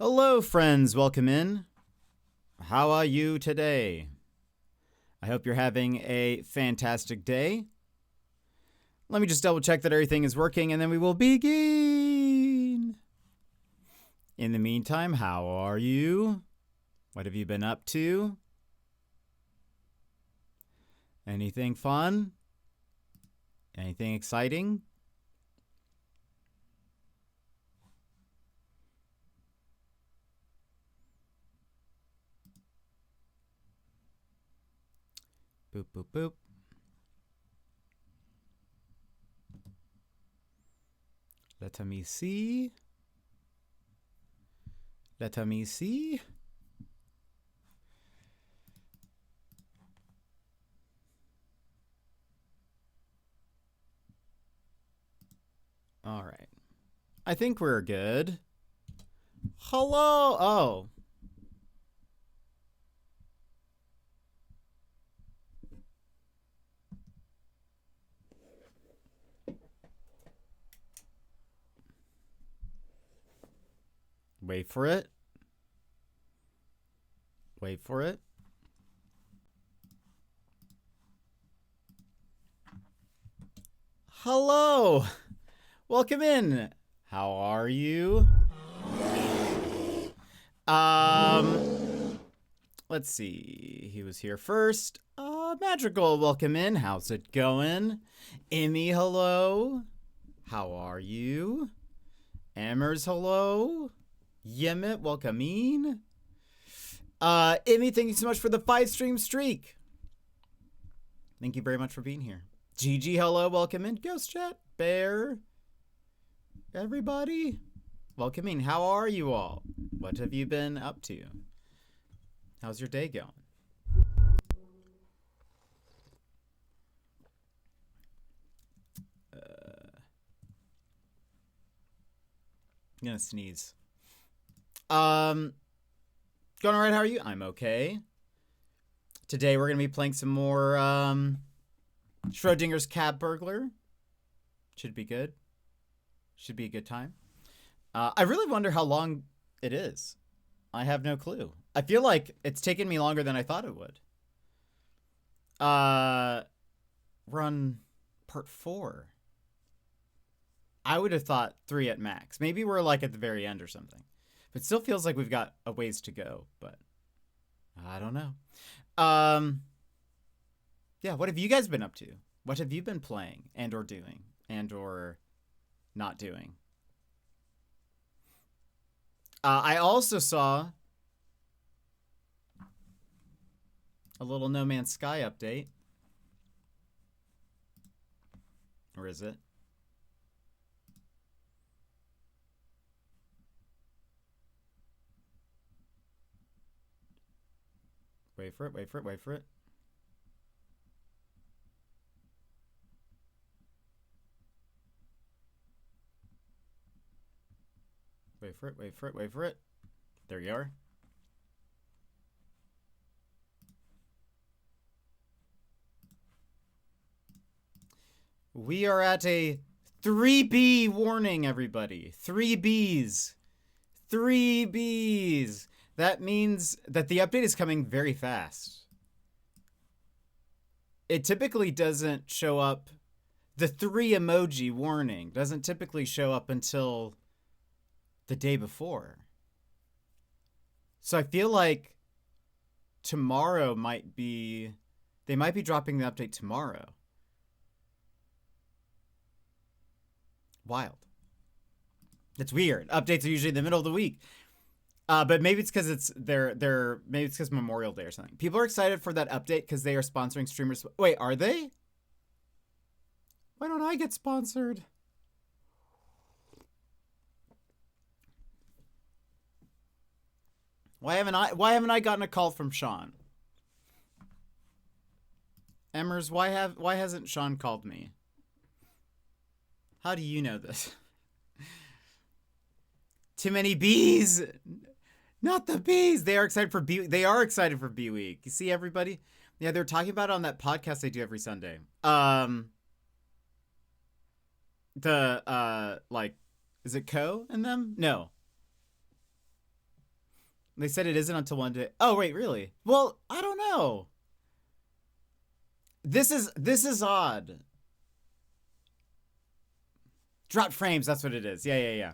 Hello, friends. Welcome in. How are you today? I hope you're having a fantastic day. Let me just double check that everything is working and then we will begin. In the meantime, how are you? What have you been up to? Anything fun? Anything exciting? Boop, boop, boop. Let me see. Let me see. All right. I think we're good. Hello. Oh. Wait for it. Wait for it. Hello. Welcome in. How are you? Let's see. He was here first. Magical, welcome in. How's it going? Emmy, hello. How are you? Ammers, hello. Yemet, welcome in. Emmy, thank you so much for the 5-stream streak. Thank you very much for being here. Gigi, hello, welcome in. Ghost Chat, Bear, everybody, welcome in. How are you all? What have you been up to? How's your day going? I'm gonna sneeze. Going all right, how are you? I'm okay. Today we're gonna be playing some more Schrodinger's cat burglar. Should be good. Should be a good time. I really wonder how long it is. I have no clue. I feel like it's taken me longer than I thought it would. Run part 4. I would have thought 3 at max. Maybe we're like at the very end or something. But it still feels like we've got a ways to go, but I don't know. Yeah, what have you guys been up to? What have you been playing and or doing and or not doing? I also saw a little No Man's Sky update. Or is it? Wait for it, wait for it, wait for it. Wait for it, wait for it, wait for it. There you are. We are at a 3B warning, everybody. 3 Bs. 3 Bs. That means that the update is coming very fast. It typically doesn't show up. The 3 emoji warning doesn't typically show up until the day before. So I feel like tomorrow might be... They might be dropping the update tomorrow. Wild. It's weird. Updates are usually in the middle of the week. But maybe it's because it's maybe it's because Memorial Day or something. People are excited for that update because they are sponsoring streamers. Wait, are they? Why don't I get sponsored? Why haven't I gotten a call from Sean? Emmers, why hasn't Sean called me? How do you know this? Too many bees. Not the bees. They are excited for They are excited for beeweek. You see, everybody? Yeah, they're talking about it on that podcast they do every Sunday. Like, is it Co and them? No. They said it isn't until one day. Oh, wait, really? Well, I don't know. This is odd. Drop frames, that's what it is. Yeah.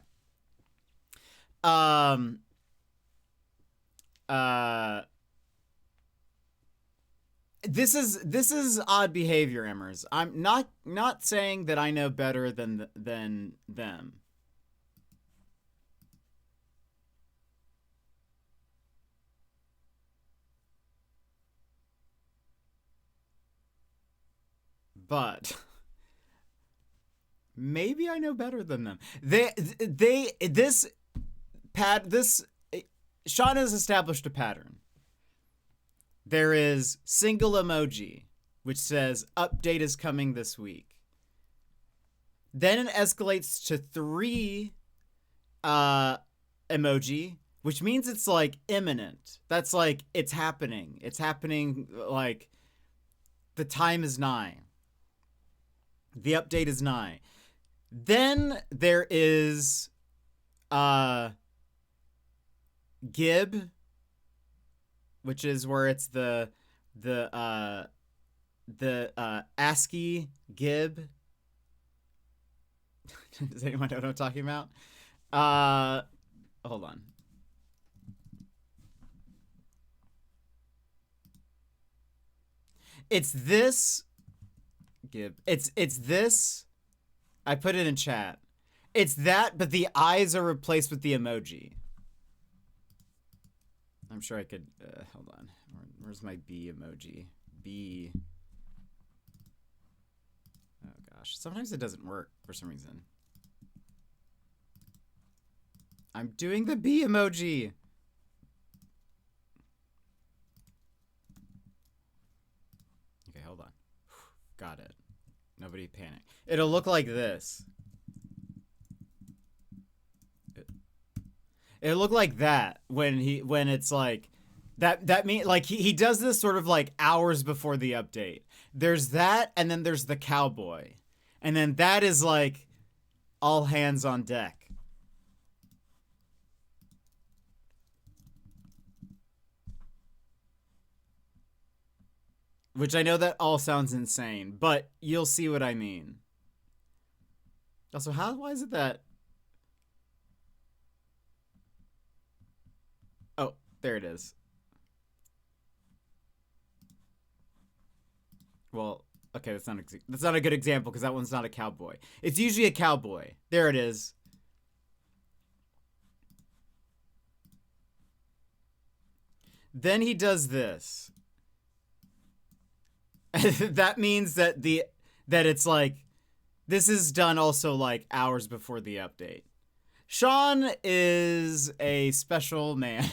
This is odd behavior, Emmers. I'm not saying that I know better than them. But maybe I know better than them. Sean has established a pattern. There is single emoji, which says update is coming this week. Then it escalates to 3 emoji, which means it's like imminent. That's like it's happening. It's happening, like the time is nigh. The update is nigh. Then there is Gib, which is where it's the ASCII Gib. Does anyone know what I'm talking about? Hold on. It's this Gib. It's this. I put it in chat. It's that, but the eyes are replaced with the emoji. I'm sure I could, hold on. Where's my B emoji? B. Oh gosh, sometimes it doesn't work for some reason. I'm doing the B emoji. Okay, hold on. Got it. Nobody panic. It'll look like this. It'll look like that when it's like that mean like he does this sort of like hours before the update. There's that, and then there's the cowboy. And then that is like all hands on deck. Which I know that all sounds insane, but you'll see what I mean. Also, why is it that? Oh, there it is. Well, okay, that's not a good example because that one's not a cowboy. It's usually a cowboy. There it is. Then he does this. That means that it's like this is done also like hours before the update. Sean is a special man,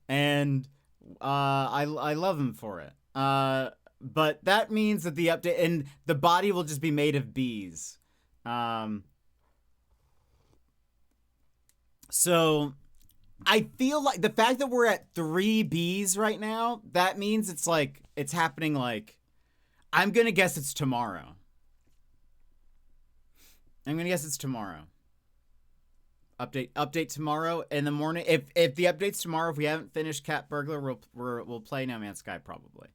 and I love him for it. But that means that the update and the body will just be made of bees. So I feel like the fact that we're at 3 bees right now, that means it's like it's happening like I'm gonna guess it's tomorrow. I'm gonna guess it's tomorrow. Update tomorrow in the morning. If the update's tomorrow, if we haven't finished Cat Burglar, we'll play No Man's Sky probably.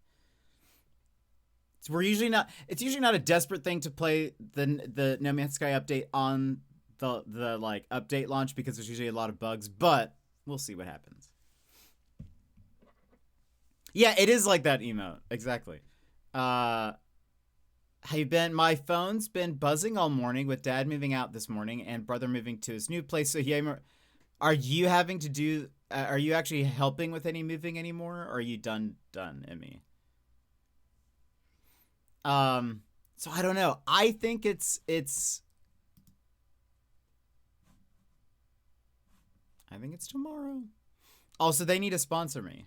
So it's usually not a desperate thing to play the No Man's Sky update on the like update launch because there's usually a lot of bugs, but we'll see what happens. Yeah, it is like that emote. Exactly. How you been? My phone's been buzzing all morning with Dad moving out this morning and brother moving to his new place. So are you having to do? Are you actually helping with any moving anymore? Or are you done, Emmy? So I don't know. I think it's. I think it's tomorrow. Also, they need to sponsor me.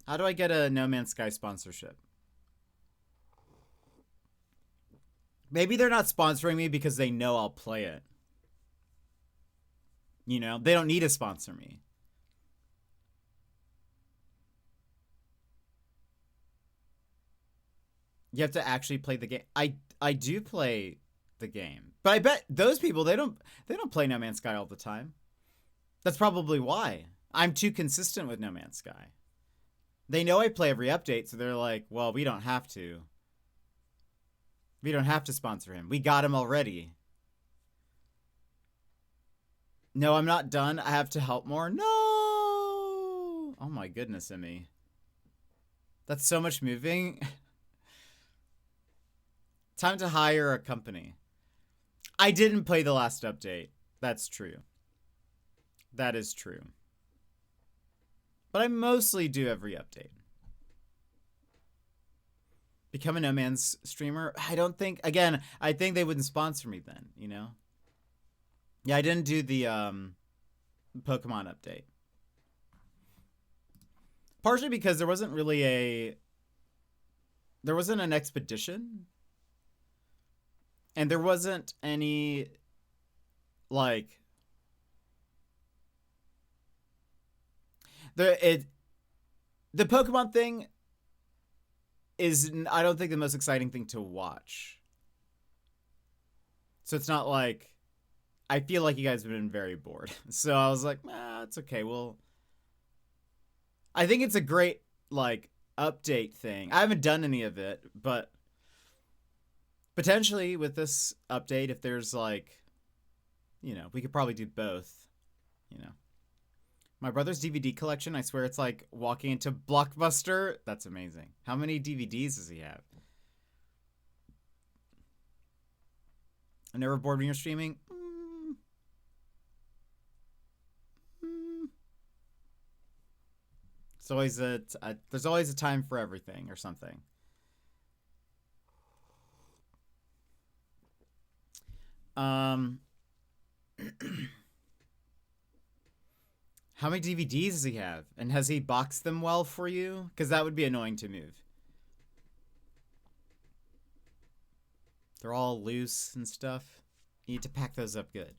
How do I get a No Man's Sky sponsorship? Maybe they're not sponsoring me because they know I'll play it. You know, they don't need to sponsor me. You have to actually play the game. I do play the game. But I bet those people they don't play No Man's Sky all the time. That's probably why. I'm too consistent with No Man's Sky. They know I play every update, so they're like, well, we don't have to. We don't have to sponsor him. We got him already. No, I'm not done. I have to help more. No! Oh my goodness, Emmy. That's so much moving. Time to hire a company. I didn't play the last update. That's true. That is true. But I mostly do every update. Become a No Man's streamer? I don't think... Again, I think they wouldn't sponsor me then, you know? Yeah, I didn't do the Pokemon update. Partially because there wasn't really a... There wasn't an expedition. And there wasn't any... Like... The Pokemon thing is, I don't think, the most exciting thing to watch. So it's not like... I feel like you guys have been very bored. So I was like, it's okay. Well, I think it's a great, like, update thing. I haven't done any of it, but potentially with this update, if there's, like, you know, we could probably do both, you know. My brother's DVD collection, I swear it's like walking into Blockbuster. That's amazing. How many DVDs does he have? I'm never bored when you're streaming. It's always there's always a time for everything or something. How many DVDs does he have? And has he boxed them well for you? Because that would be annoying to move. They're all loose and stuff. You need to pack those up good.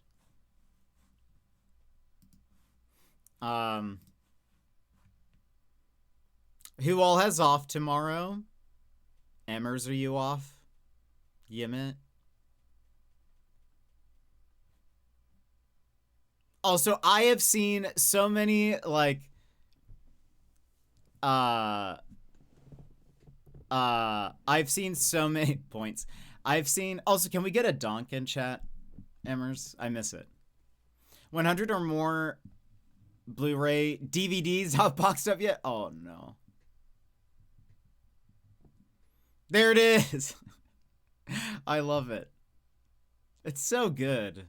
Who all has off tomorrow? Emmers, are you off? Yimit? Also, I have seen so many, like, I've seen so many points. I've seen, also, can we get a donk in chat, Emmers? I miss it. 100 or more Blu-ray DVDs not boxed up yet? Oh, no. There it is. I love it. It's so good.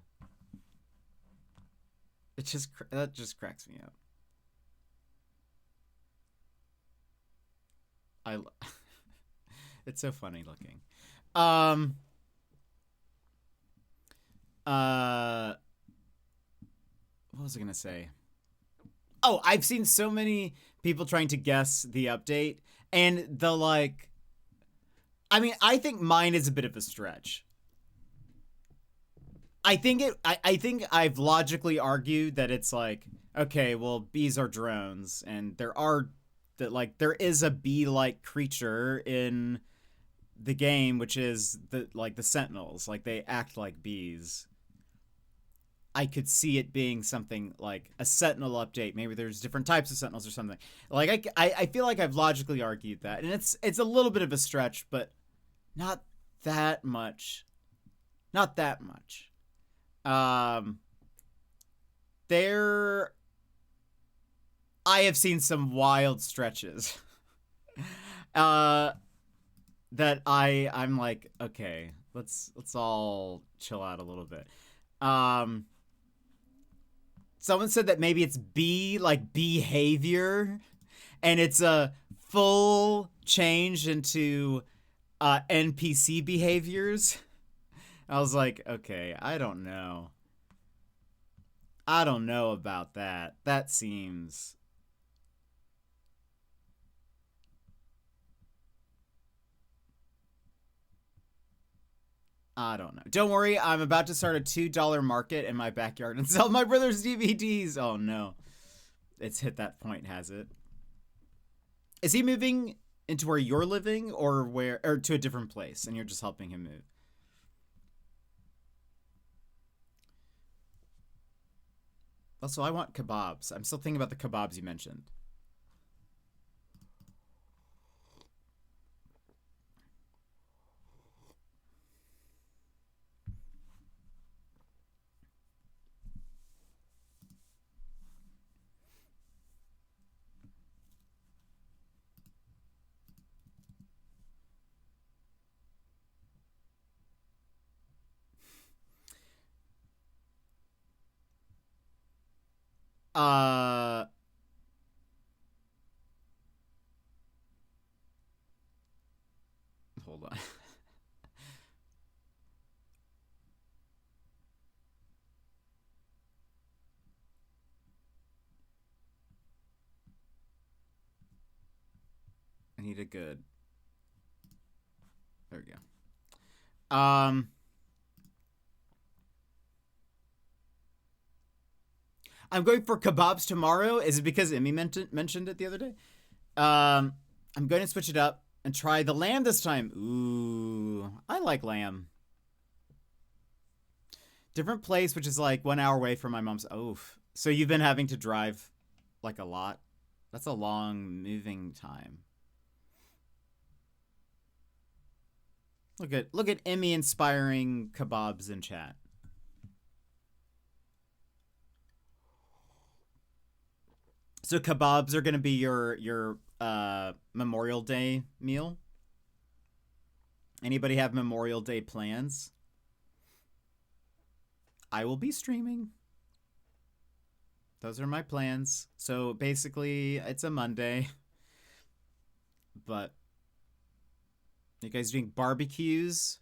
It just, that just cracks me up. It's so funny looking. What was I gonna say? Oh, I've seen so many people trying to guess the update, and the, like, I mean, I think mine is a bit of a stretch. I think I've logically argued that it's like, okay, well, bees are drones, and there is a bee-like creature in the game, which is the sentinels, like they act like bees. I could see it being something like a sentinel update. Maybe there's different types of sentinels or something. Like I feel like I've logically argued that, and it's a little bit of a stretch, but not that much. Not that much. There, I have seen some wild stretches that I'm like, okay, let's all chill out a little bit. Someone said that maybe it's behavior, and it's a full change into NPC behaviors. I was like, okay, I don't know. I don't know about that. That seems... I don't know. Don't worry, I'm about to start a $2 market in my backyard and sell my brother's DVDs. Oh, no. It's hit that point, has it? Is he moving into where you're living, or to a different place, and you're just helping him move? Also, I want kebabs. I'm still thinking about the kebabs you mentioned. Hold on. I need a good. There we go. I'm going for kebabs tomorrow. Is it because Emmy mentioned it the other day? I'm going to switch it up and try the lamb this time. Ooh, I like lamb. Different place, which is like 1 hour away from my mom's. Oof. So you've been having to drive like a lot? That's a long moving time. Look at Emmy inspiring kebabs in chat. So kebabs are gonna be your Memorial Day meal? Anybody have Memorial Day plans? I will be streaming. Those are my plans. So basically, it's a Monday. But you guys doing barbecues?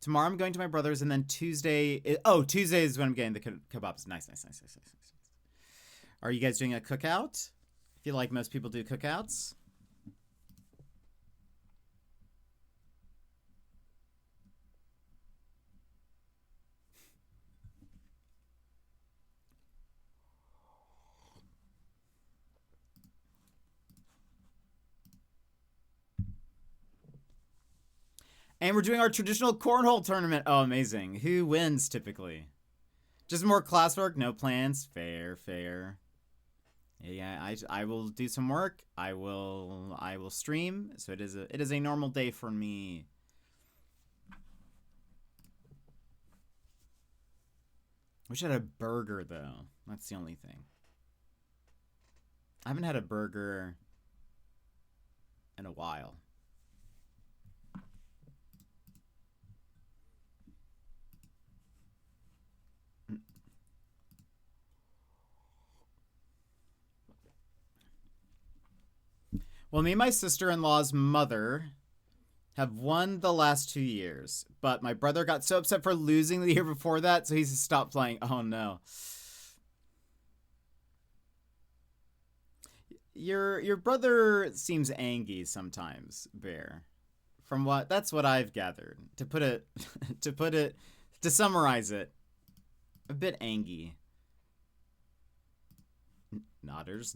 Tomorrow I'm going to my brother's, and then Tuesday. Tuesday is when I'm getting the kebabs. Nice. Are you guys doing a cookout? I feel like most people do cookouts. And we're doing our traditional cornhole tournament. Oh, amazing. Who wins typically? Just more classwork, no plans. Fair. Yeah, I will do some work. I will stream. So it is a normal day for me. Wish I had a burger though. That's the only thing. I haven't had a burger in a while. Well, me and my sister-in-law's mother have won the last 2 years, but my brother got so upset for losing the year before that, so he's stopped playing. Oh no. Your brother seems angry sometimes, Bear. That's what I've gathered. To summarize it, a bit angry. Nodders.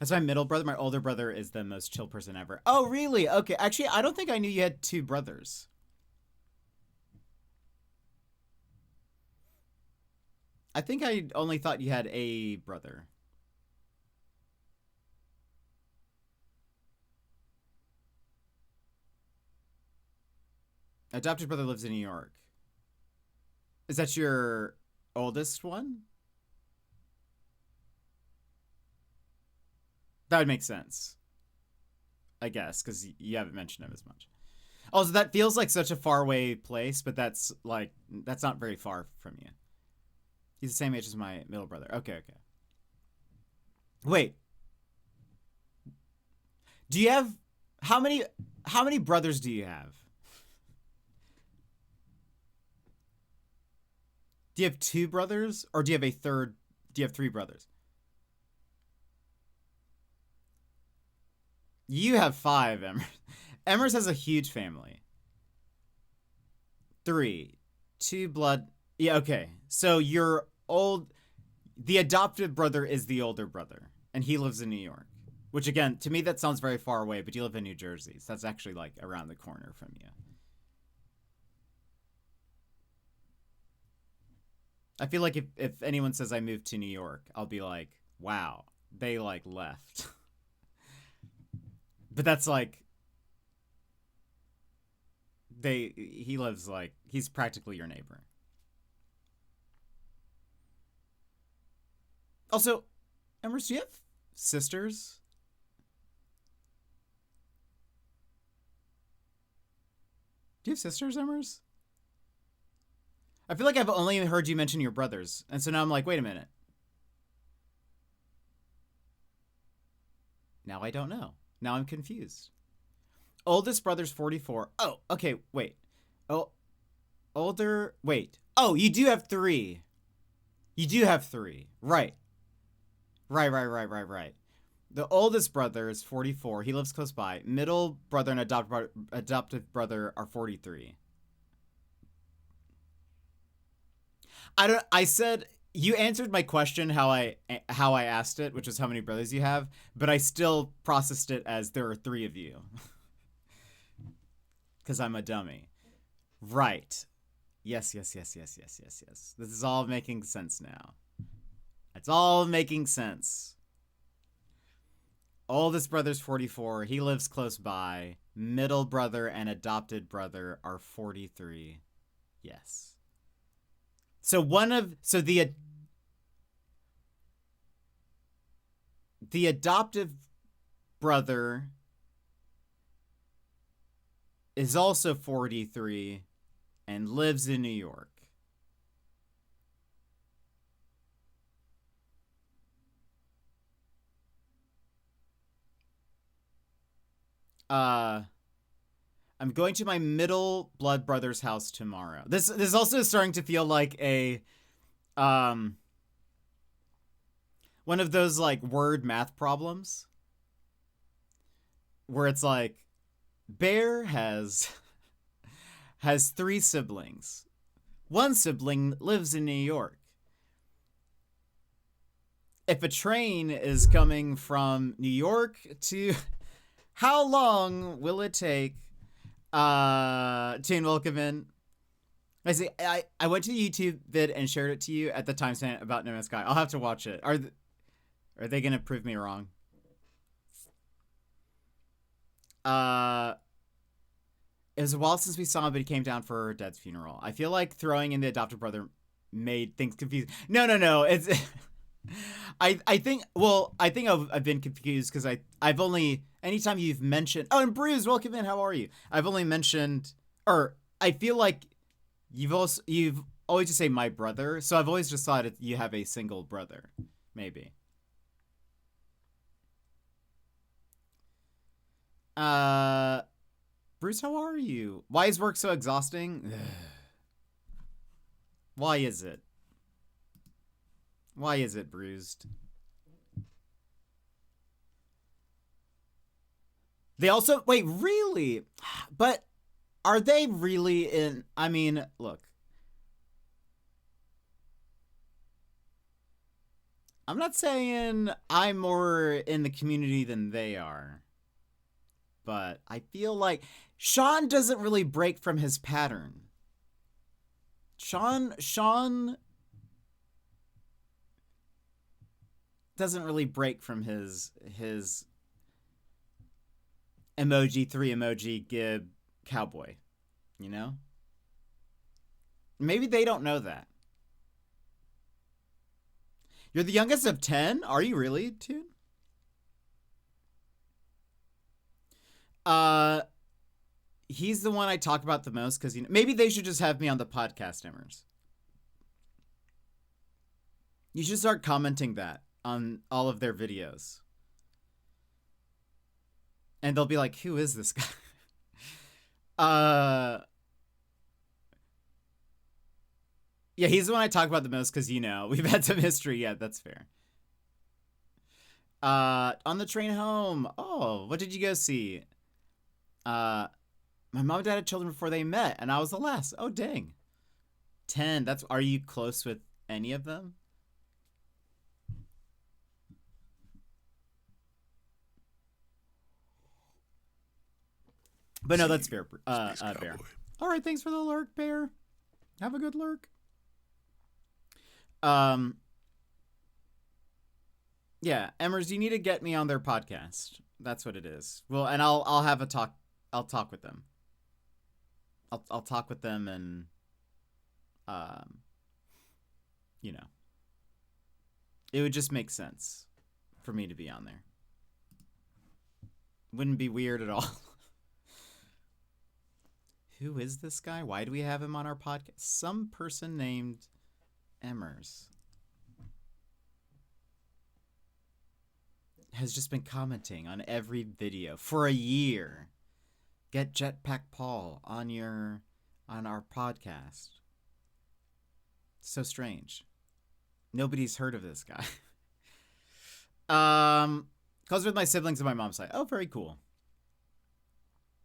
That's my middle brother. My older brother is the most chill person ever. Oh, really? Okay. Actually, I don't think I knew you had 2 brothers. I think I only thought you had a brother. Adopted brother lives in New York. Is that your oldest one? That would make sense. I guess, because you haven't mentioned him as much. Also, that feels like such a faraway place, but that's not very far from you. He's the same age as my middle brother. Okay. Wait. Do you have... How many brothers do you have? Do you have 2 brothers? Or do you have a third... Do you have 3 brothers? You have 5, Emmers. Emmers has a huge family. 3. 2 blood... Yeah, okay. So the adopted brother is the older brother. And he lives in New York. Which, again, to me, that sounds very far away, but you live in New Jersey, so that's actually, like, around the corner from you. I feel like if anyone says I moved to New York, I'll be like, wow, they, like, left. But that's, like, he lives, like, he's practically your neighbor. Also, Emrys, do you have sisters? Do you have sisters, Emrys? I feel like I've only heard you mention your brothers. And so now I'm like, wait a minute. Now I don't know. Now I'm confused. Oldest brother's 44. Oh, okay, wait. Oh, older, wait. Oh, you do have 3. You do have 3. Right. Right. The oldest brother is 44. He lives close by. Middle brother and adoptive brother are 43. I said you answered my question how I asked it, which is how many brothers you have, but I still processed it as there are 3 of you. Cuz I'm a dummy. Right. Yes. This is all making sense now. It's all making sense. Oldest brother's 44. He lives close by. Middle brother and adopted brother are 43. Yes. So the adoptive brother is also 43 and lives in New York. I'm going to my middle blood brother's house tomorrow. This is also starting to feel like a one of those like word math problems where it's like Bear has 3 siblings. One sibling lives in New York. If a train is coming from New York to how long will it take? Tune, welcome in. I see. I went to the YouTube vid and shared it to you at the timestamp about No Man's Sky. I'll have to watch it. Are they gonna prove me wrong? It was a while since we saw him, but he came down for Dad's funeral. I feel like throwing in the adopted brother made things confusing. No. It's I think I've been confused because I've only anytime you've mentioned and Bruce, welcome in, how are you? I've only mentioned or I feel like you've always just say my brother, so I've always just thought you have a single brother, maybe. Bruce, how are you? Why is work so exhausting? Why is it? Why is it, Bruised? They also... Wait, really? But are they really in... I mean, look. I'm not saying I'm more in the community than they are. But I feel like Sean doesn't really break from his pattern. Sean doesn't really break from his emoji 3 emoji gib cowboy, you know? Maybe they don't know that. You're the youngest of 10? Are you really, Toon? He's the one I talk about the most because maybe they should just have me on the podcast, Emmers. You should start commenting that on all of their videos. And they'll be like, who is this guy? Yeah, he's the one I talk about the most because, we've had some history. Yeah, that's fair. On the train home. Oh, what did you go see? My mom and dad had children before they met, and I was the last. Oh, dang. 10. Are you close with any of them? But no, that's fair, Bear. All right, thanks for the lurk, Bear. Have a good lurk. Yeah, Emmers, you need to get me on their podcast. That's what it is. Well, and I'll have a talk. I'll talk with them. I'll talk with them and, you know, it would just make sense for me to be on there. Wouldn't be weird at all. Who is this guy? Why do we have him on our podcast? Some person named Emmers has just been commenting on every video for a year. Get jetpackpaul on our podcast. So strange. Nobody's heard of this guy. Close with my siblings on my mom's side. Oh, very cool.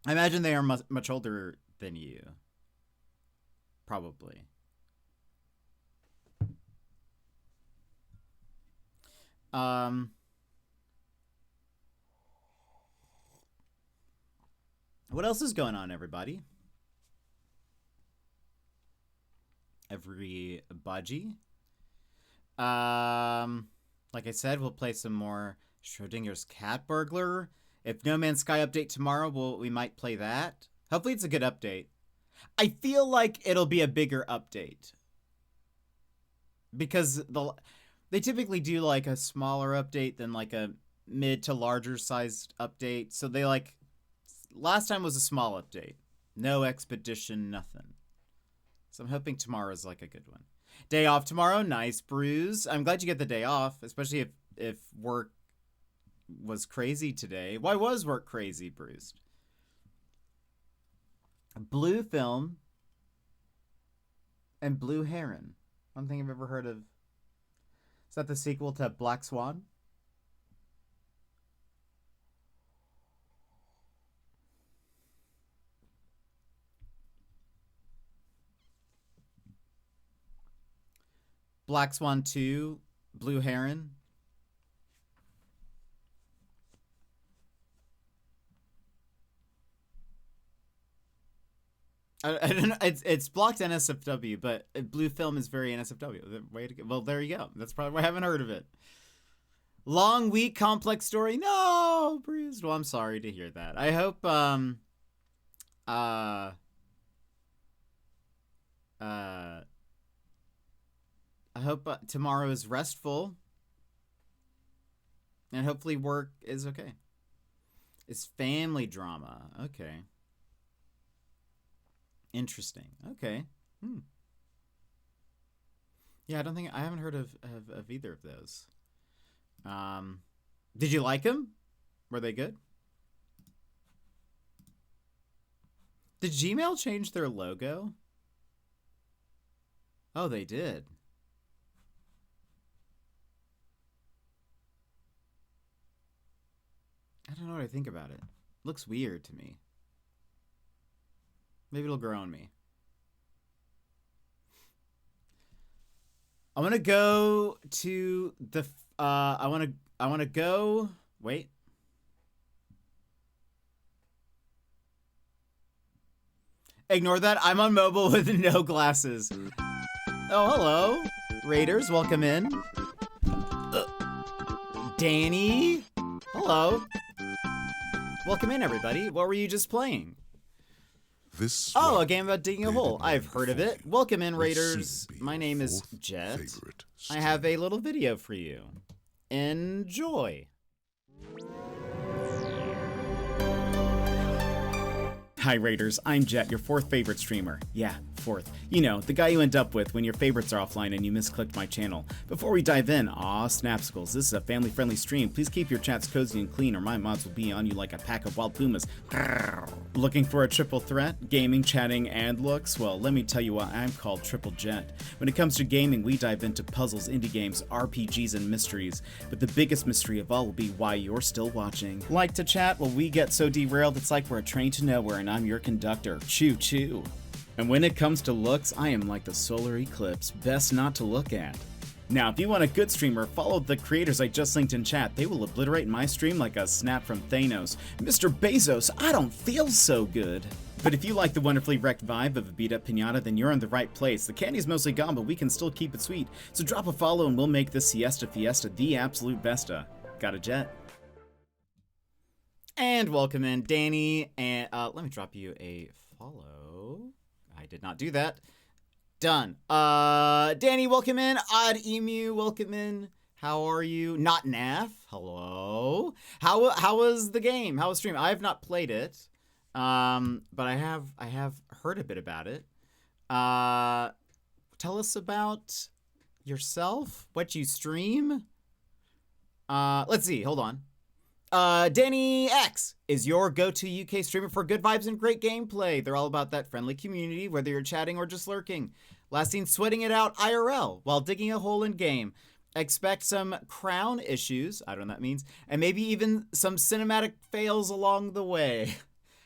I imagine they are much older than you. Probably. What else is going on, everybody? Everybody. Like I said, we'll play some more Schrodinger's Cat Burglar. If No Man's Sky update tomorrow, we might play that. Hopefully it's a good update. I feel like it'll be a bigger update. Because they typically do like a smaller update than like a mid to larger sized update. So they like, last time was a small update. No expedition, nothing. So I'm hoping tomorrow's like a good one. Day off tomorrow, nice, Bruise. I'm glad you get the day off, especially if work was crazy today. Why was work crazy, Bruised? Blue Film and Blue Heron. One thing I've ever heard of. Is that the sequel to Black Swan? Black Swan 2, Blue Heron. I don't know. It's blocked NSFW, but Blue Film is very NSFW. Way to go. Well, there you go. That's probably why I haven't heard of it. Long week, complex story. No, Bruised. Well, I'm sorry to hear that. I hope I hope tomorrow is restful. And hopefully work is okay. It's family drama. Okay. Interesting. Okay. Yeah, I haven't heard of either of those. Did you like them? Were they good? Did Gmail change their logo? Oh, they did. I don't know what I think about it. Looks weird to me. Maybe it'll grow on me. I want to go to the I want to go. Wait. Ignore that. I'm on mobile with no glasses. Oh, hello. Raiders, welcome in. Danny. Hello. Welcome in, everybody. What were you just playing? A game about digging a hole. I've heard of it. Welcome in, Raiders. My name is Jet. I have a little video for you. Enjoy. Hi Raiders, I'm Jet, your fourth favorite streamer. Yeah, fourth. You know, the guy you end up with when your favorites are offline and you misclicked my channel. Before we dive in, snapsicles, this is a family-friendly stream. Please keep your chats cozy and clean or my mods will be on you like a pack of wild pumas. Looking for a triple threat? Gaming, chatting, and looks? Well, let me tell you why I'm called Triple Jet. When it comes to gaming, we dive into puzzles, indie games, RPGs, and mysteries. But the biggest mystery of all will be why you're still watching. Like to chat? Well, we get so derailed it's like we're a train to nowhere and I'm your conductor. Choo choo. And when it comes to looks, I am like the solar eclipse, best not to look at. Now, if you want a good streamer, follow the creators I just linked in chat. They will obliterate my stream like a snap from Thanos. Mr. Bezos, I don't feel so good. But if you like the wonderfully wrecked vibe of a beat-up pinata, then you're in the right place. The candy's mostly gone, but we can still keep it sweet. So drop a follow and we'll make this siesta fiesta the absolute besta. Got a jet? And welcome in, Danny. And let me drop you a follow. I did not do that. Done. Danny, welcome in. Odd Emu, welcome in. How are you? Not Naff. Hello. How was the game? How was stream? I have not played it. But I have heard a bit about it. Tell us about yourself, what you stream. Let's see. Hold on. Danny X is your go-to UK streamer for good vibes and great gameplay. They're all about that friendly community, whether you're chatting or just lurking. Last seen sweating it out IRL while digging a hole in game. Expect some crown issues, I don't know what that means, and maybe even some cinematic fails along the way.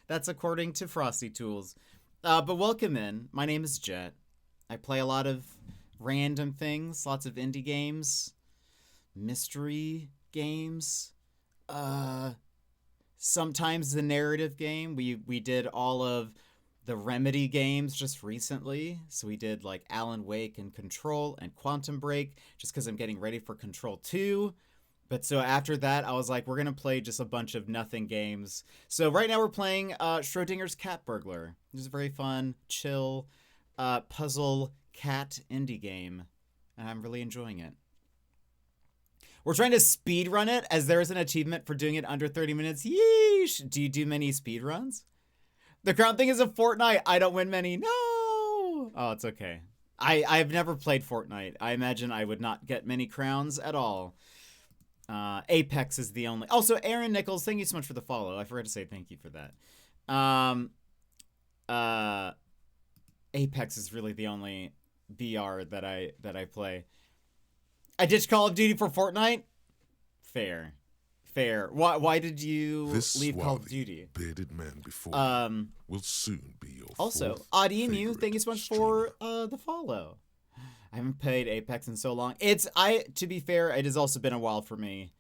That's according to Frosty Tools. But welcome in. My name is Jet. I play a lot of random things, lots of indie games, mystery games. Sometimes the narrative game. We did all of the Remedy games just recently. So we did like Alan Wake and Control and Quantum Break just because I'm getting ready for Control 2. But so after that, I was like, we're going to play just a bunch of nothing games. So right now we're playing Schrodinger's Cat Burglar. It's a very fun, chill, puzzle cat indie game. And I'm really enjoying it. We're trying to speed run it as there is an achievement for doing it under 30 minutes. Yeesh! Do you do many speed runs? The crown thing is a Fortnite. I don't win many. No! Oh, it's okay. I've never played Fortnite. I imagine I would not get many crowns at all. Apex is the only. Also, Aaron Nichols, thank you so much for the follow. I forgot to say thank you for that. Apex is really the only BR that I play. I ditched Call of Duty for Fortnite. Fair. Why did you leave Call of Duty? Bearded man before will soon be your also, Odd Emu, thank you so much for the follow. I haven't played Apex in so long. To be fair, it has also been a while for me.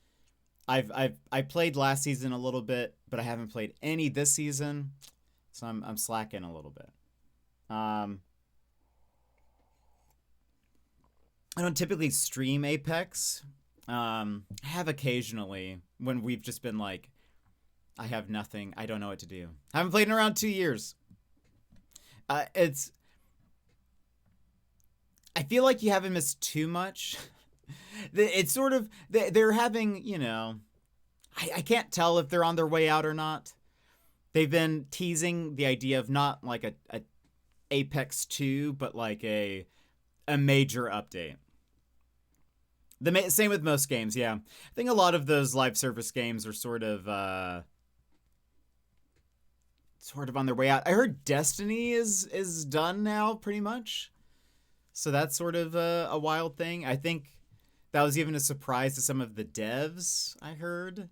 I played last season a little bit, but I haven't played any this season, so I'm slacking a little bit. I don't typically stream Apex. I have occasionally when we've just been like, I have nothing. I don't know what to do. I haven't played in around 2 years. I feel like you haven't missed too much. It's sort of, they're having, you know, I can't tell if they're on their way out or not. They've been teasing the idea of not like a Apex 2, but like a major update. Same with most games, yeah. I think a lot of those live service games are sort of on their way out. I heard Destiny is done now, pretty much. So that's sort of a wild thing. I think that was even a surprise to some of the devs, I heard.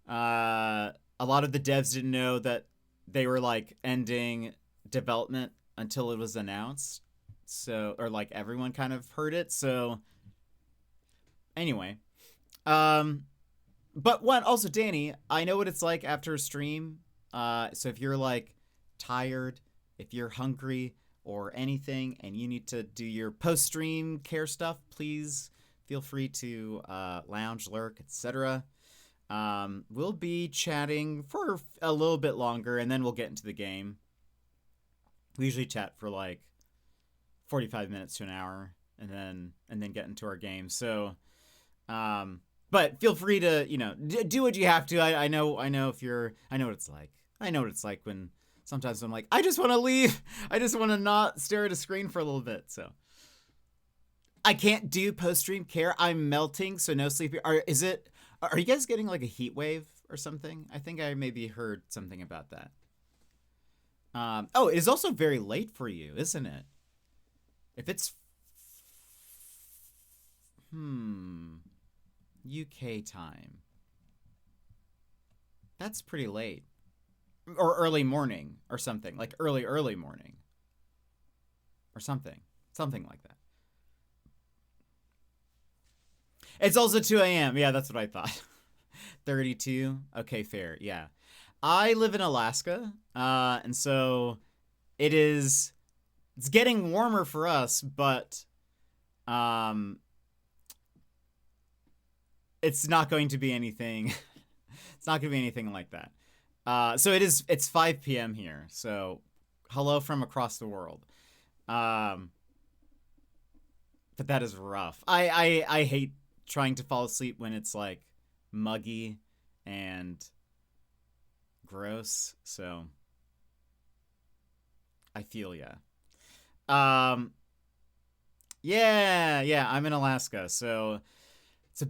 A lot of the devs didn't know that they were like ending development until it was announced. So, or like everyone kind of heard it. So anyway, but also Danny, I know what it's like after a stream. So if you're like tired, if you're hungry or anything, and you need to do your post-stream care stuff, please feel free to lounge, lurk, etc. We'll be chatting for a little bit longer, and then we'll get into the game. We usually chat for like 45 minutes to an hour, and then get into our game. So, but feel free to, you know, do what you have to. I know what it's like. I know what it's like when sometimes I'm like, I just want to leave. I just want to not stare at a screen for a little bit. So I can't do post-stream care. I'm melting, so no sleep. Are you guys getting like a heat wave or something? I think I maybe heard something about that. Oh, it is also very late for you, isn't it? If it's UK time, that's pretty late. Or early morning or something, like early morning or something like that. It's also 2 a.m. Yeah, that's what I thought. 32. Okay, fair. Yeah. I live in Alaska, and so it's getting warmer for us, but it's not going to be anything. It's not going to be anything like that. So it's 5 p.m. here. So hello from across the world. But that is rough. I hate trying to fall asleep when it's like muggy and gross. So I feel ya. Yeah, I'm in Alaska, so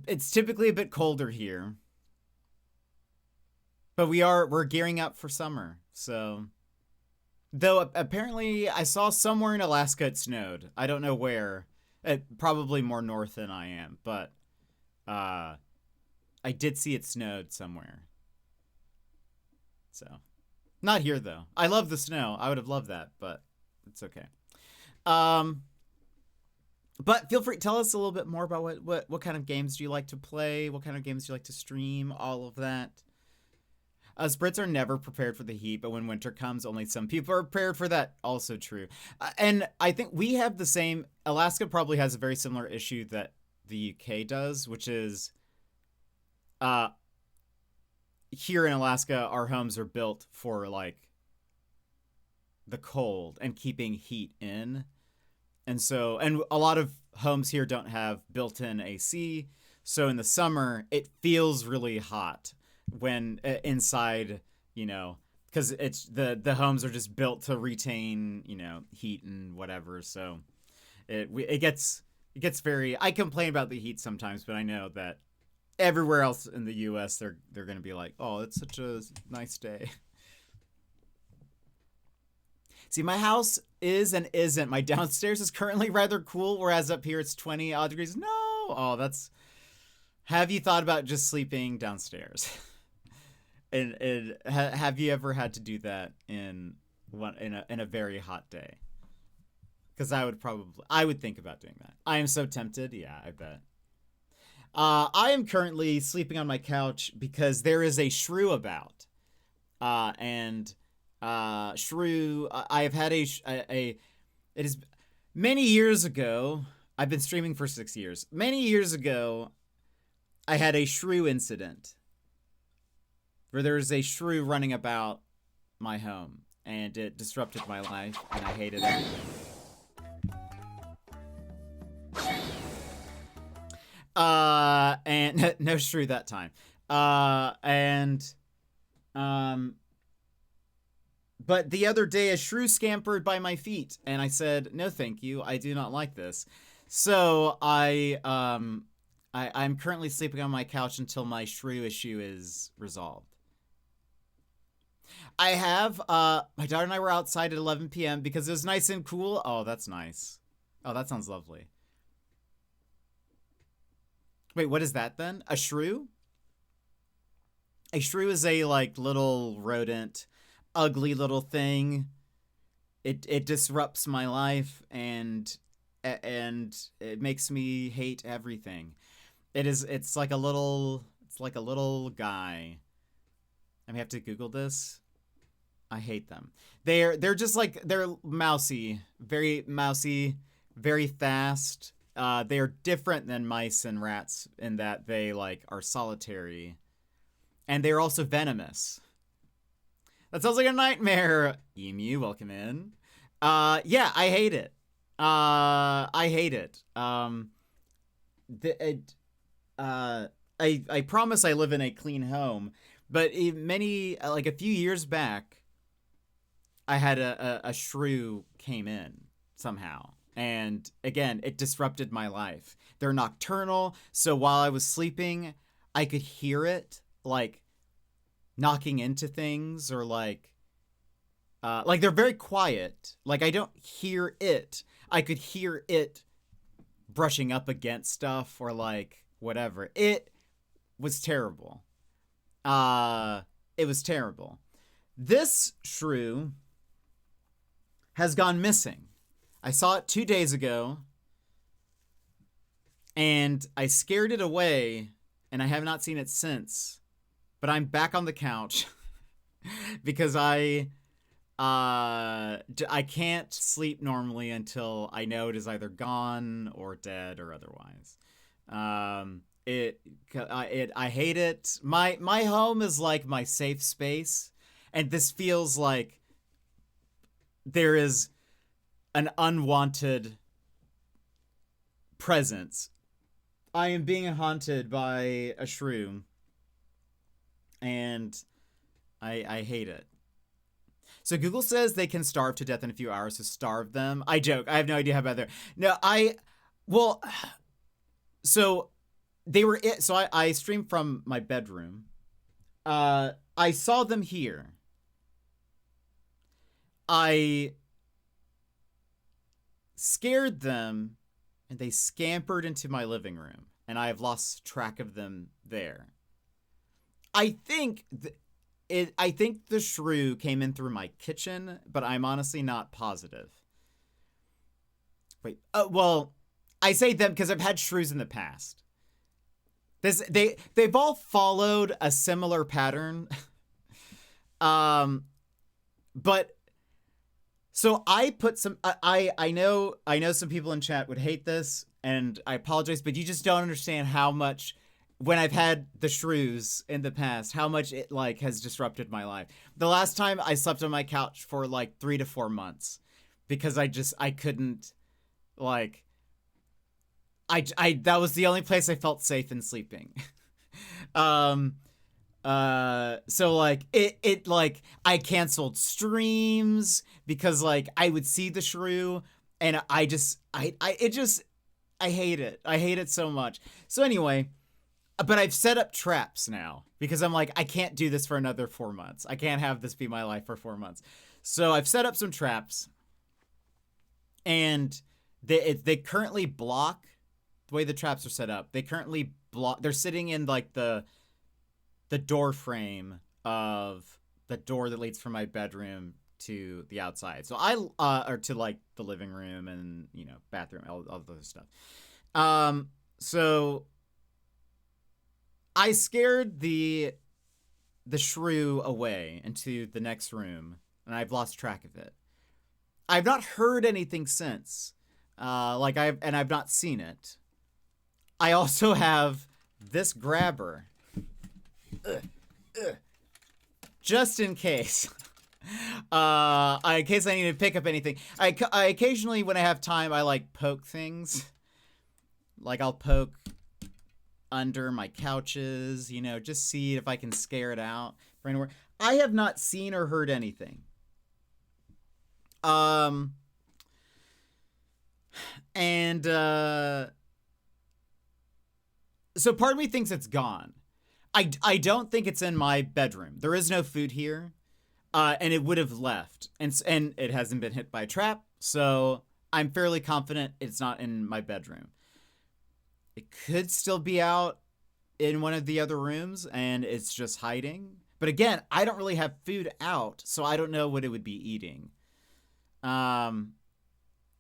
it's typically a bit colder here. But we're gearing up for summer. So though apparently I saw somewhere in Alaska it snowed. I don't know where. Probably more north than I am, but I did see it snowed somewhere. So not here though. I love the snow. I would have loved that, but it's okay. But feel free, tell us a little bit more about what kind of games do you like to play? What kind of games do you like to stream? All of that. Us Brits are never prepared for the heat, but when winter comes, only some people are prepared for that. Also true. And I think we have the same, Alaska probably has a very similar issue that the UK does, which is here in Alaska, our homes are built for like the cold and keeping heat in. And so, and a lot of homes here don't have built-in AC. So in the summer, it feels really hot when inside, you know, because it's the homes are just built to retain, you know, heat and whatever. So it gets very, I complain about the heat sometimes, but I know that everywhere else in the US, they're going to be like, oh, it's such a nice day. See, my house is and isn't. My downstairs is currently rather cool, whereas up here it's 20 odd degrees. No! Oh, that's... Have you thought about just sleeping downstairs? and have you ever had to do that in a very hot day? Because I would think about doing that. I am so tempted. Yeah, I bet. I am currently sleeping on my couch because there is a shrew about. Shrew, I have had it is many years ago. I've been streaming for 6 years. Many years ago, I had a shrew incident where there was a shrew running about my home, and it disrupted my life, and I hated everything. And no shrew that time. But the other day, a shrew scampered by my feet, and I said, "No, thank you. I do not like this." So I'm currently sleeping on my couch until my shrew issue is resolved. I have my daughter and I were outside at 11 p.m. because it was nice and cool. Oh, that's nice. Oh, that sounds lovely. Wait, what is that then? A shrew? A shrew is a like little rodent. Ugly little thing. It disrupts my life and it makes me hate everything. It's like a little guy. I may have to Google this. I hate them. They're just like, they're mousy, very fast. They're different than mice and rats in that they like are solitary, and they're also venomous. That sounds like a nightmare. Emu, welcome in. Yeah, I hate it. I hate it. I promise I live in a clean home, but a few years back, I had a shrew came in somehow. And again, it disrupted my life. They're nocturnal, so while I was sleeping, I could hear it, like, knocking into things, or like they're very quiet. Like, I don't hear it. I could hear it brushing up against stuff, or like whatever. It was terrible. It was terrible. This shrew has gone missing. I saw it 2 days ago. And I scared it away, and I have not seen it since. But I'm back on the couch because I can't sleep normally until I know it is either gone or dead or otherwise. I hate it. My home is like my safe space, and this feels like there is an unwanted presence. I am being haunted by a shroom, and I hate it. So Google says they can starve to death in a few hours, so starve them. I joke. I have no idea how bad they're. No, so they were it. So I streamed from my bedroom. I saw them here. I scared them, and they scampered into my living room, and I have lost track of them there. I think the shrew came in through my kitchen, but I'm honestly not positive. Wait, well, I say them because I've had shrews in the past. They've all followed a similar pattern. But so I put some. I know some people in chat would hate this, and I apologize, but you just don't understand how much. When I've had the shrews in the past, how much it like has disrupted my life. The last time I slept on my couch for like 3 to 4 months because I couldn't like that was the only place I felt safe in sleeping. So like it like I canceled streams because like I would see the shrew and I hate it. I hate it so much. So anyway, but I've set up traps now because I'm like, I can't do this for another 4 months. I can't have this be my life for 4 months. So I've set up some traps, and they currently block the way the traps are set up. They currently block. They're sitting in like the door frame of the door that leads from my bedroom to the outside. So or to like the living room and bathroom, all the other stuff. So I scared the shrew away into the next room, and I've lost track of it. I've not heard anything since. I've not seen it. I also have this grabber. Just in case. In case I need to pick up anything. I occasionally, when I have time, I like poke things. Like I'll poke under my couches, just see if I can scare it out for anywhere. I have not seen or heard anything. So part of me thinks it's gone. I don't think it's in my bedroom. There is no food here, and it would have left, and it hasn't been hit by a trap, so I'm fairly confident it's not in my bedroom. It could still be out in one of the other rooms, and it's just hiding. But again, I don't really have food out, so I don't know what it would be eating. And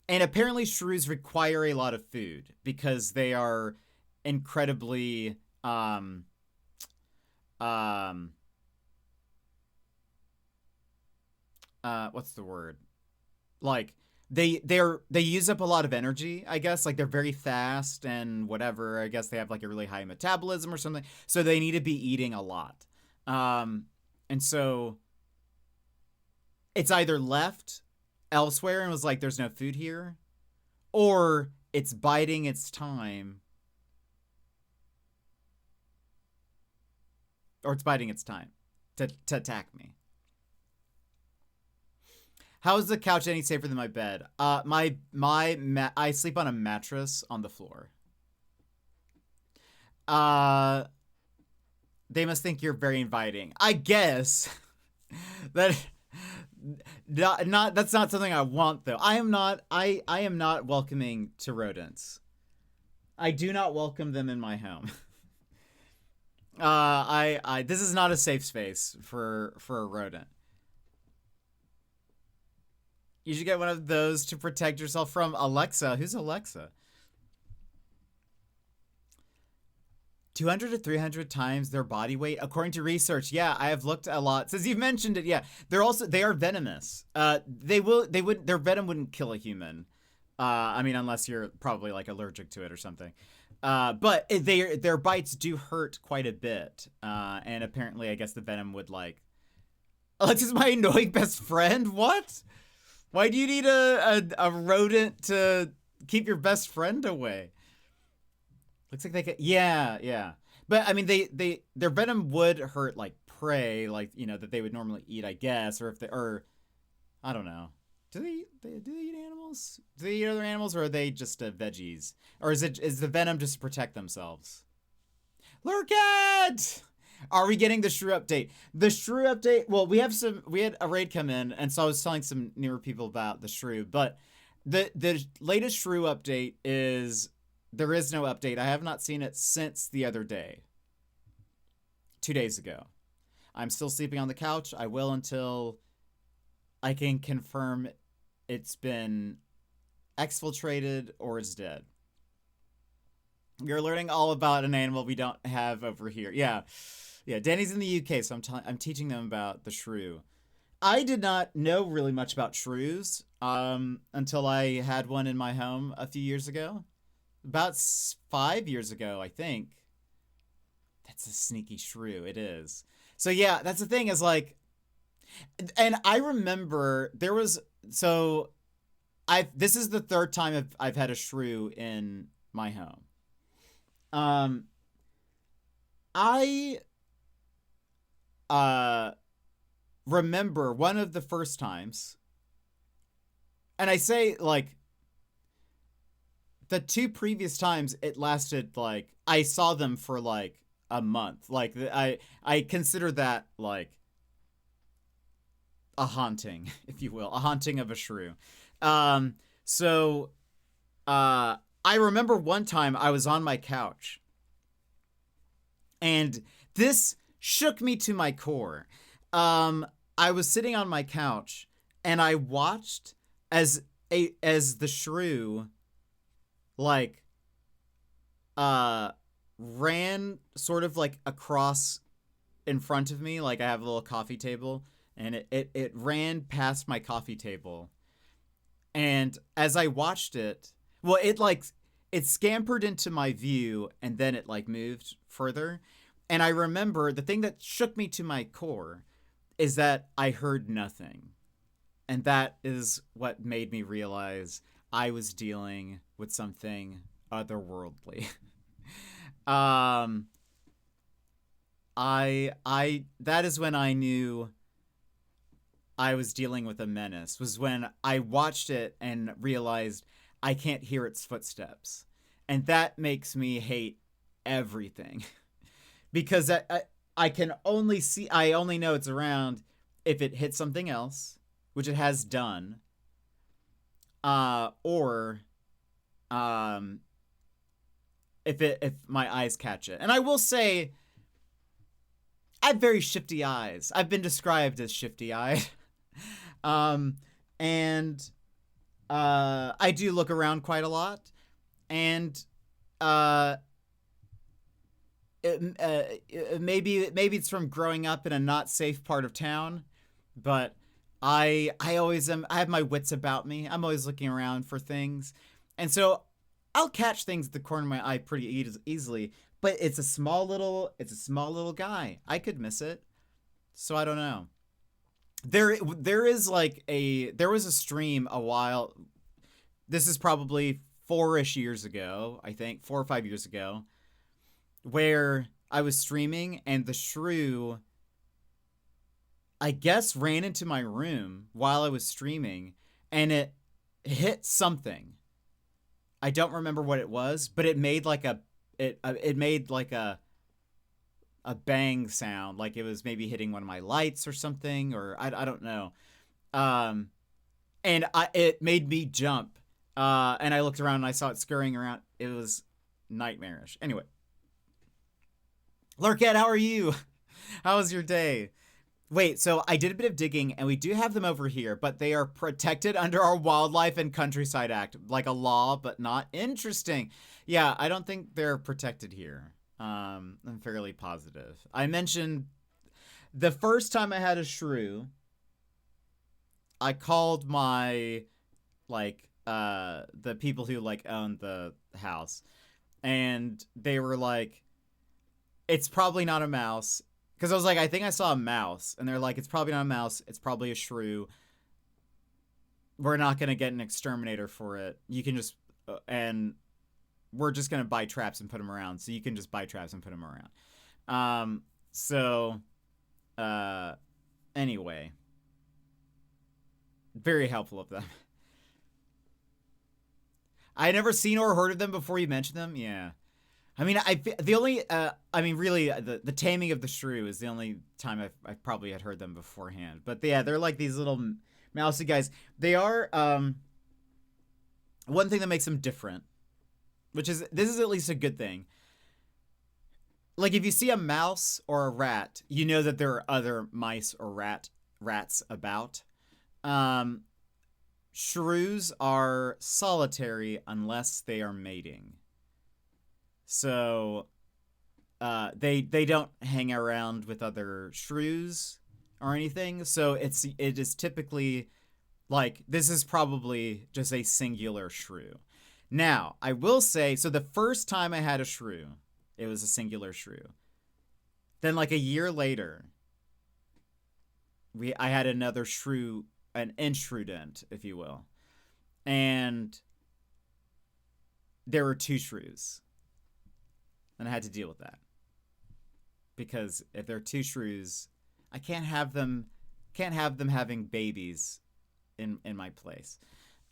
apparently shrews require a lot of food because they are incredibly what's the word? Like they use up a lot of energy, I guess. Like they're very fast and whatever. I guess they have like a really high metabolism or something. So they need to be eating a lot. And so it's either left elsewhere and was like, there's no food here, or it's biding its time. Or it's biding its time to attack me. How is the couch any safer than my bed? I sleep on a mattress on the floor. They must think you're very inviting. I guess that that's not something I want though. I am not welcoming to rodents. I do not welcome them in my home. This is not a safe space for a rodent. You should get one of those to protect yourself from Alexa. Who's Alexa? 200 to 300 times their body weight, according to research. Yeah, I have looked a lot since you've mentioned it. Yeah, they are venomous. Their venom wouldn't kill a human. I mean, unless you're probably like allergic to it or something. But their bites do hurt quite a bit. And apparently, I guess the venom would like. This is my annoying best friend. What? Why do you need a rodent to keep your best friend away? Looks like they could. Yeah. But I mean, their venom would hurt like prey, like that they would normally eat, I guess, or I don't know. Do they eat animals? Do they eat other animals, or are they just veggies? Or is the venom just to protect themselves? Lurkat! Are we getting the shrew update? The shrew update. Well, we had a raid come in, and so I was telling some newer people about the shrew. But the latest shrew update is there is no update. I have not seen it since the other day. 2 days ago. I'm still sleeping on the couch. I will until I can confirm it's been exfiltrated or is dead. You're learning all about an animal we don't have over here. Yeah. Danny's in the UK, so I'm teaching them about the shrew. I did not know really much about shrews until I had one in my home a few years ago. About 5 years ago, I think. That's a sneaky shrew. It is. So yeah, that's the thing is like, and I remember there was, this is the third time I've had a shrew in my home. I remember one of the first times, and I say like the two previous times it lasted like I saw them for like a month. Like I consider that like a haunting, if you will, a haunting of a shrew. I remember one time I was on my couch, and this shook me to my core. I was sitting on my couch, and I watched as the shrew, like, ran sort of like across in front of me. Like I have a little coffee table, and it ran past my coffee table. And as I watched it, well, it scampered into my view, and then it like moved further. And I remember the thing that shook me to my core is that I heard nothing. And that is what made me realize I was dealing with something otherworldly. That is when I knew I was dealing with a menace, was when I watched it and realized I can't hear its footsteps. And that makes me hate everything. Because I only know it's around if it hits something else, which it has done, or if my eyes catch it. And I will say, I have very shifty eyes. I've been described as shifty-eyed. And I do look around quite a lot. And maybe it's from growing up in a not safe part of town, but I always am. I have my wits about me. I'm always looking around for things, and so I'll catch things at the corner of my eye pretty easily. But it's a small little guy. I could miss it, so I don't know. There was a stream a while. This is probably 4-ish years ago. I think 4 or 5 years ago, where I was streaming and the shrew, I guess, ran into my room while I was streaming, and it hit something. I don't remember what it was, but it made like a bang sound, like it was maybe hitting one of my lights or something, or I don't know. And it made me jump. And I looked around and I saw it scurrying around. It was nightmarish. Anyway. Lurket, how are you? How was your day? Wait, so I did a bit of digging, and we do have them over here, but they are protected under our Wildlife and Countryside Act, like a law, but not interesting. Yeah, I don't think they're protected here. I'm fairly positive. I mentioned the first time I had a shrew, I called my, like, the people who, like, owned the house, and they were like, it's probably not a mouse. Because I was like, I think I saw a mouse. And they're like, it's probably not a mouse. It's probably a shrew. We're not going to get an exterminator for it. You can just, and we're just going to buy traps and put them around. So you can just buy traps and put them around. Anyway. Very helpful of them. I had never seen or heard of them before you mentioned them. Yeah. I mean, really, the taming of the shrew is the only time I probably had heard them beforehand. But yeah, they're like these little mousy guys. They are, one thing that makes them different, this is at least a good thing. Like, if you see a mouse or a rat, you know that there are other mice or rats about. Shrews are solitary unless they are mating. So, they don't hang around with other shrews or anything. So it is typically like, this is probably just a singular shrew. Now, I will say, so the first time I had a shrew, it was a singular shrew. Then, like, a year later, I had another shrew, an intrudent, if you will. And there were 2 shrews. And I had to deal with that. Because if there are 2 shrews, I can't have them having babies in my place.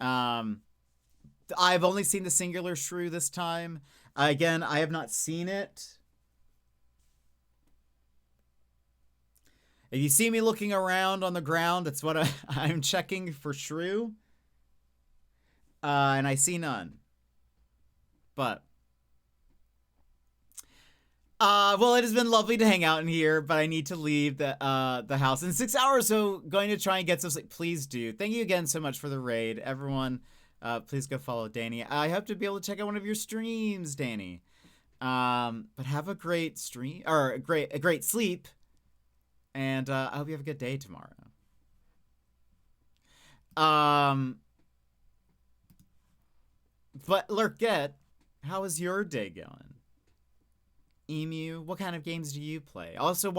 I've only seen the singular shrew this time. Again, I have not seen it. If you see me looking around on the ground, that's what I'm checking for shrew. And I see none. But well, it has been lovely to hang out in here, but I need to leave the house in 6 hours, so going to try and get some sleep. Please do. Thank you again so much for the raid, everyone. Please go follow Danny. I hope to be able to check out one of your streams, Danny. But have a great stream, or a great sleep, and I hope you have a good day tomorrow. But Lurkette, how is your day going? Emu, what kind of games do you play? Also,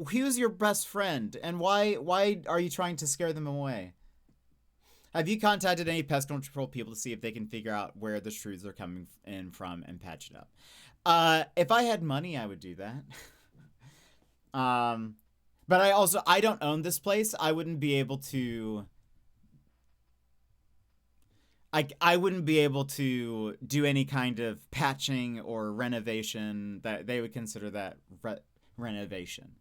who's your best friend, and why are you trying to scare them away? Have you contacted any pest control people to see if they can figure out where the shrews are coming in from and patch it up? If I had money, I would do that. But I don't own this place. I wouldn't be able to. I wouldn't be able to do any kind of patching or renovation that they would consider that renovation.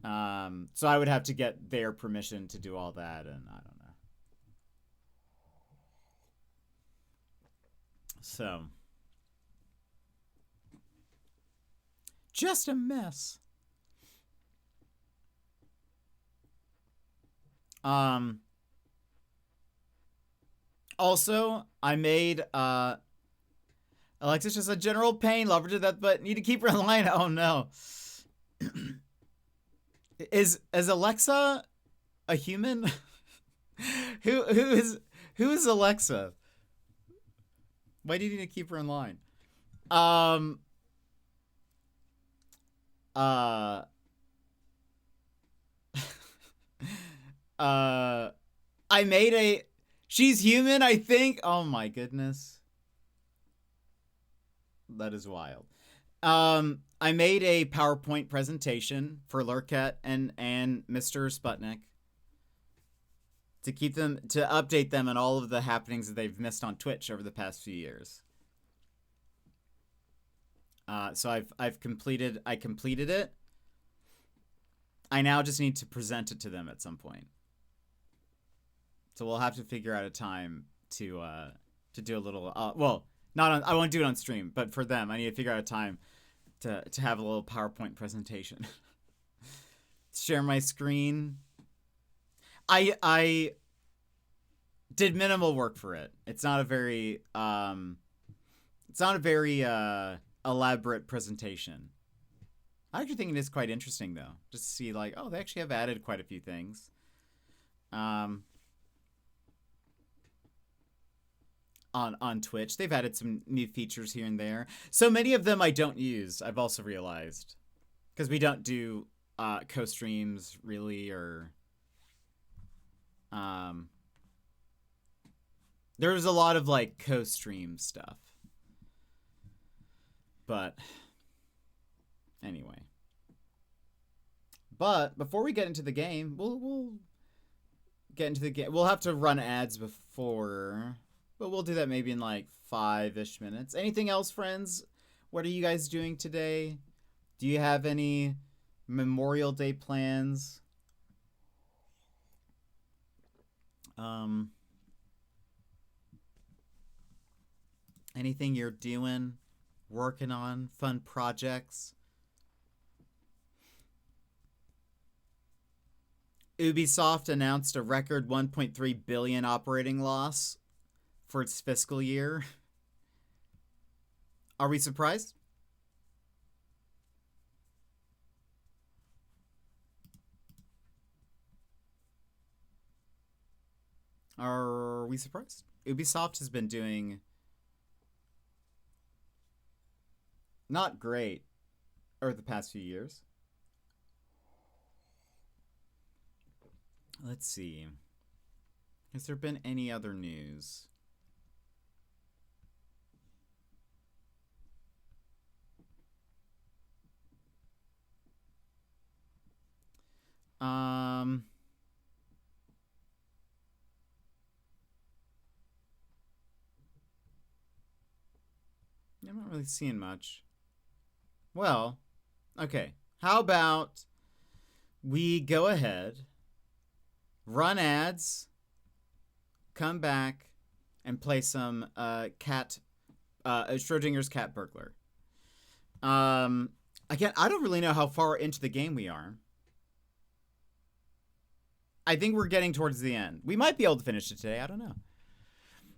So I would have to get their permission to do all that, and I don't know. So, just a mess. Also, I made, Alexa's just a general pain, love her to death, but need to keep her in line. Oh no. Is Alexa a human? Who is Alexa? Why do you need to keep her in line? I made she's human, I think. Oh my goodness. That is wild. I made a PowerPoint presentation for Lurkette and Mr. Sputnik to update them on all of the happenings that they've missed on Twitch over the past few years. So I completed it. I now just need to present it to them at some point. So we'll have to figure out a time to do a little I won't do it on stream, but for them, I need to figure out a time to have a little PowerPoint presentation. Share my screen. I did minimal work for it. It's not a very elaborate presentation. I actually think it is quite interesting, though, just to see, like, oh, they actually have added quite a few things. On Twitch, they've added some new features here and there. So many of them I don't use, I've also realized. Because we don't do co-streams, really, or... There's a lot of, like, co-stream stuff. But... Anyway. But before we get into the game, we'll get into the game. We'll have to run ads before, but we'll do that maybe in like 5-ish minutes. Anything else, friends? What are you guys doing today? Do you have any Memorial Day plans? Anything you're doing, working on, fun projects? Ubisoft announced a record 1.3 billion operating loss for its fiscal year. Are we surprised? Are we surprised? Ubisoft has been doing not great over the past few years. Let's see. Has there been any other news? I'm not really seeing much. Well, okay. How about we go ahead, run ads, come back, and play some Schrodinger's cat burglar. Again, I don't really know how far into the game we are. I think we're getting towards the end. We might be able to finish it today. I don't know.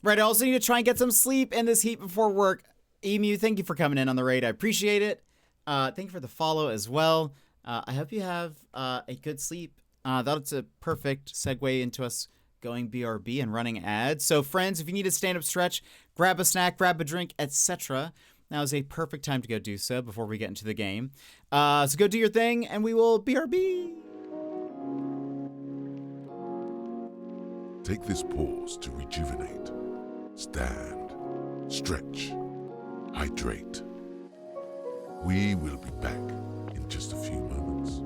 Right, I also need to try and get some sleep in this heat before work. Emu, thank you for coming in on the raid. I appreciate it. Thank you for the follow as well. I hope you have a good sleep. That's a perfect segue into us going BRB and running ads. So, friends, if you need a stand-up stretch, grab a snack, grab a drink, etc. Now is a perfect time to go do so before we get into the game. So go do your thing, and we will BRB. Take this pause to rejuvenate. Stand, stretch, hydrate. We will be back in just a few moments.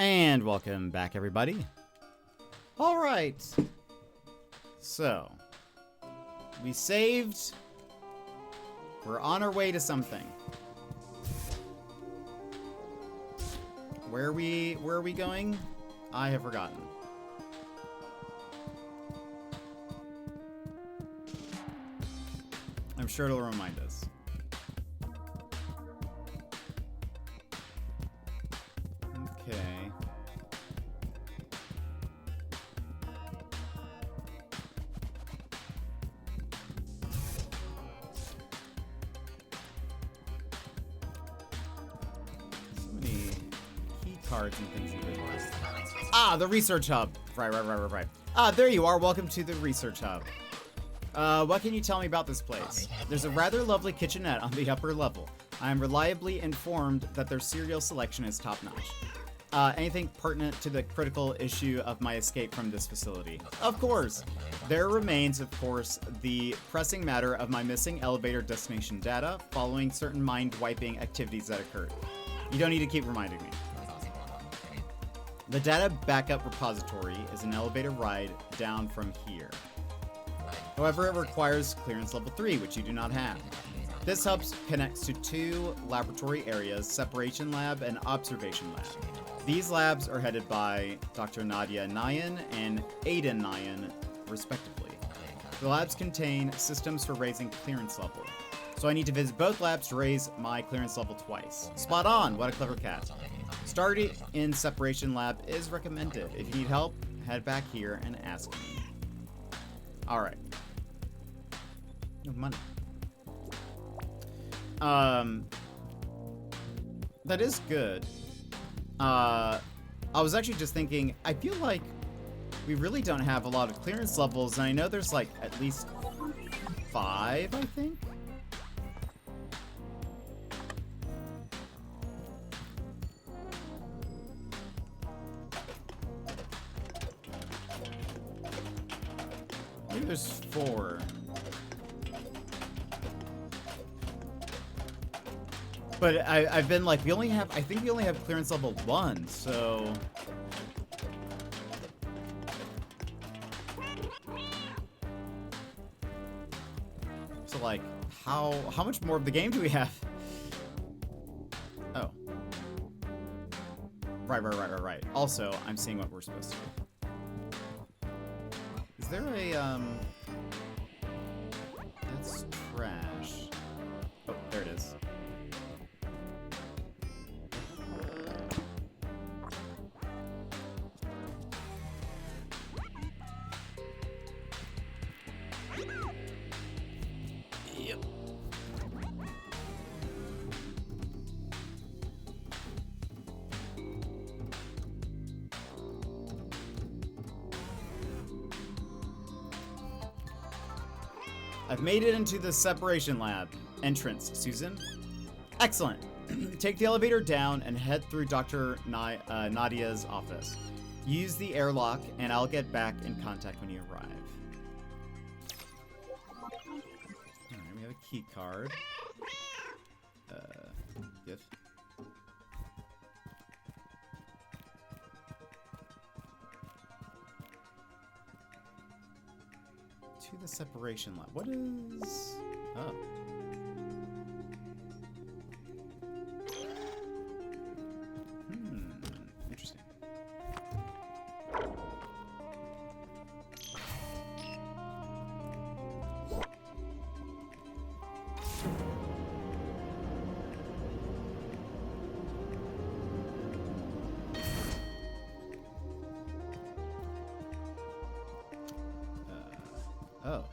And welcome back, everybody. All right. So, we saved. We're on our way to something. Where are we going? I have forgotten. I'm sure it'll remind us. Okay. So many key cards and things you could list. Ah, the research hub. Right. Ah, there you are. Welcome to the research hub. What can you tell me about this place? There's a rather lovely kitchenette on the upper level. I am reliably informed that their cereal selection is top-notch. Anything pertinent to the critical issue of my escape from this facility? Of course! There remains, of course, the pressing matter of my missing elevator destination data following certain mind-wiping activities that occurred. You don't need to keep reminding me. The data backup repository is an elevator ride down from here. However, it requires clearance level 3, which you do not have. This hub connects to 2 laboratory areas, Separation Lab and Observation Lab. These labs are headed by Dr. Nadia Nayan and Aiden Nayan, respectively. The labs contain systems for raising clearance level. So I need to visit both labs to raise my clearance level twice. Spot on! What a clever cat. Starting in Separation Lab is recommended. If you need help, head back here and ask me. Alright. No money. That is good. I was actually just thinking, I feel like we really don't have a lot of clearance levels, and I know there's like at least 5, I think. Maybe there's 4. But I've been like, I think we only have clearance level 1, so. So like, how much more of the game do we have? Oh. Right. Also, I'm seeing what we're supposed to do. Is there a, that's trash. Oh, there it is. I've made it into the Separation Lab. Entrance, Susan. Excellent. Take the elevator down and head through Dr. Nadia's office. Use the airlock, and I'll get back in contact when you arrive. Alright, we have a key card. Gift. To the Separation Lab. What is... Oh. Interesting. Oh.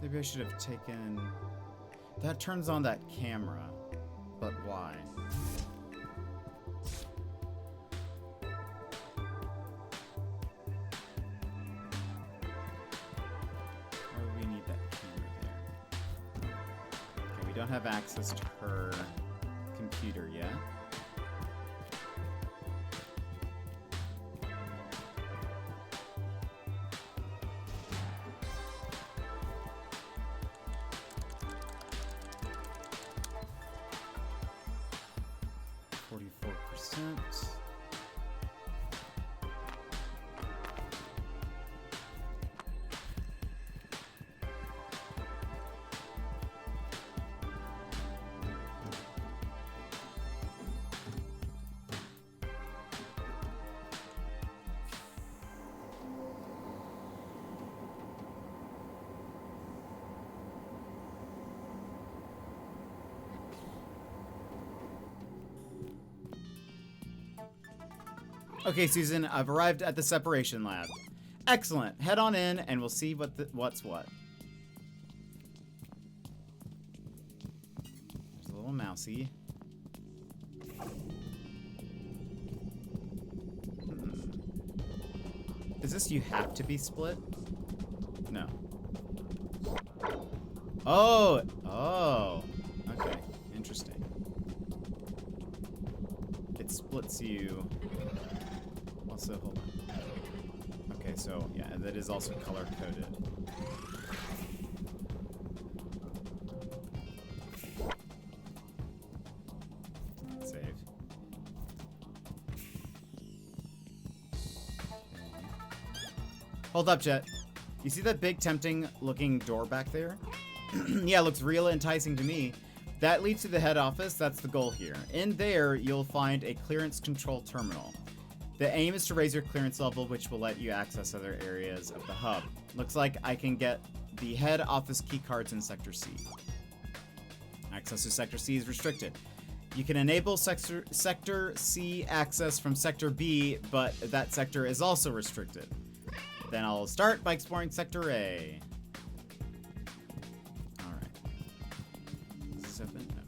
Maybe I should have taken... That turns on that camera. But why? Why do we need that camera there? Okay, we don't have access to her computer yet. 44%. Okay, Susan, I've arrived at the separation lab. Excellent. Head on in, and we'll see what's what. There's a little mousey. Is this you have to be split? No. Oh! Oh! Okay. Interesting. It splits you... Also, hold on. Okay, so, yeah, that is also color-coded. Save. Hold up, Jet. You see that big, tempting-looking door back there? Yeah, it looks real enticing to me. That leads to the head office. That's the goal here. In there, you'll find a clearance control terminal. The aim is to raise your clearance level, which will let you access other areas of the hub. Looks like I can get the head office keycards in Sector C. Access to Sector C is restricted. You can enable Sector C access from Sector B, but that sector is also restricted. Then I'll start by exploring Sector A. Alright. Is this open? No.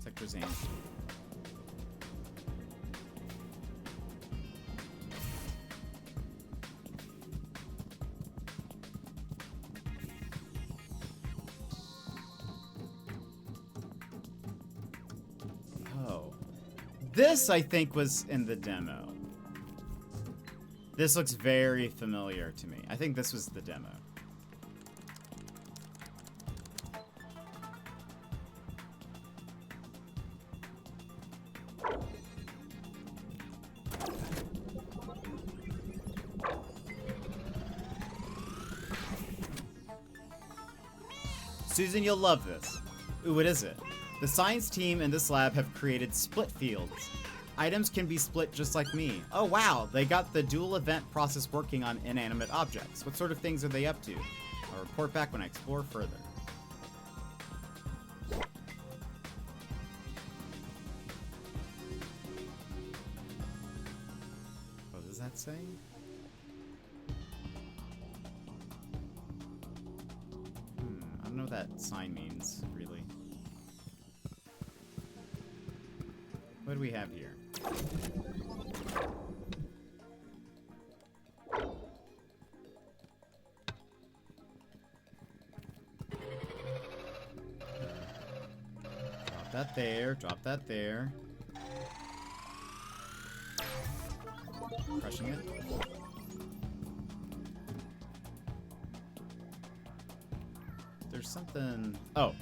Sector's aim. Oh. This, I think, was in the demo. This looks very familiar to me. I think this was the demo. Susan, you'll love this. Ooh, what is it? The science team in this lab have created split fields. Items can be split just like me. Oh wow, they got the dual event process working on inanimate objects. What sort of things are they up to? I'll report back when I explore further. What does that say? I don't know what that sign means, really. What do we have here? Drop that there, drop that there. Crushing it. There's something... Oh.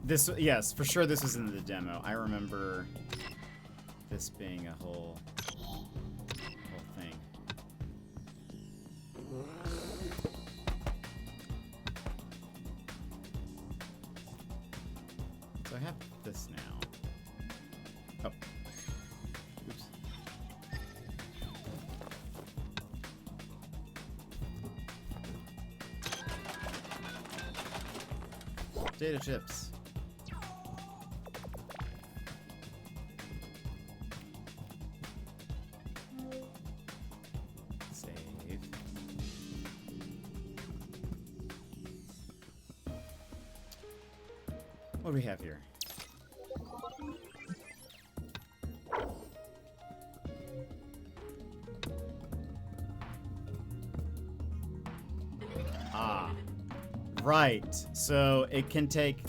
This, yes, for sure this was in the demo. I remember this being a whole thing. So I have this now. Oh. Oops. Data chips. What do we have here? Ah. Right. So it can take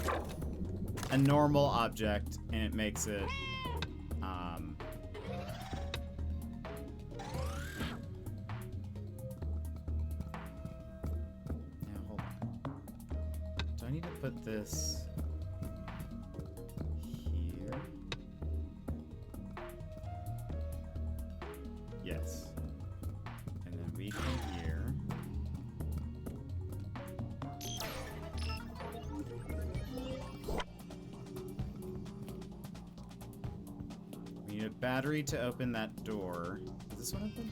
a normal object and it makes it now hold on. Do I need to put this here? Yes. And then we come here. We need a battery to open that door. Is this one open?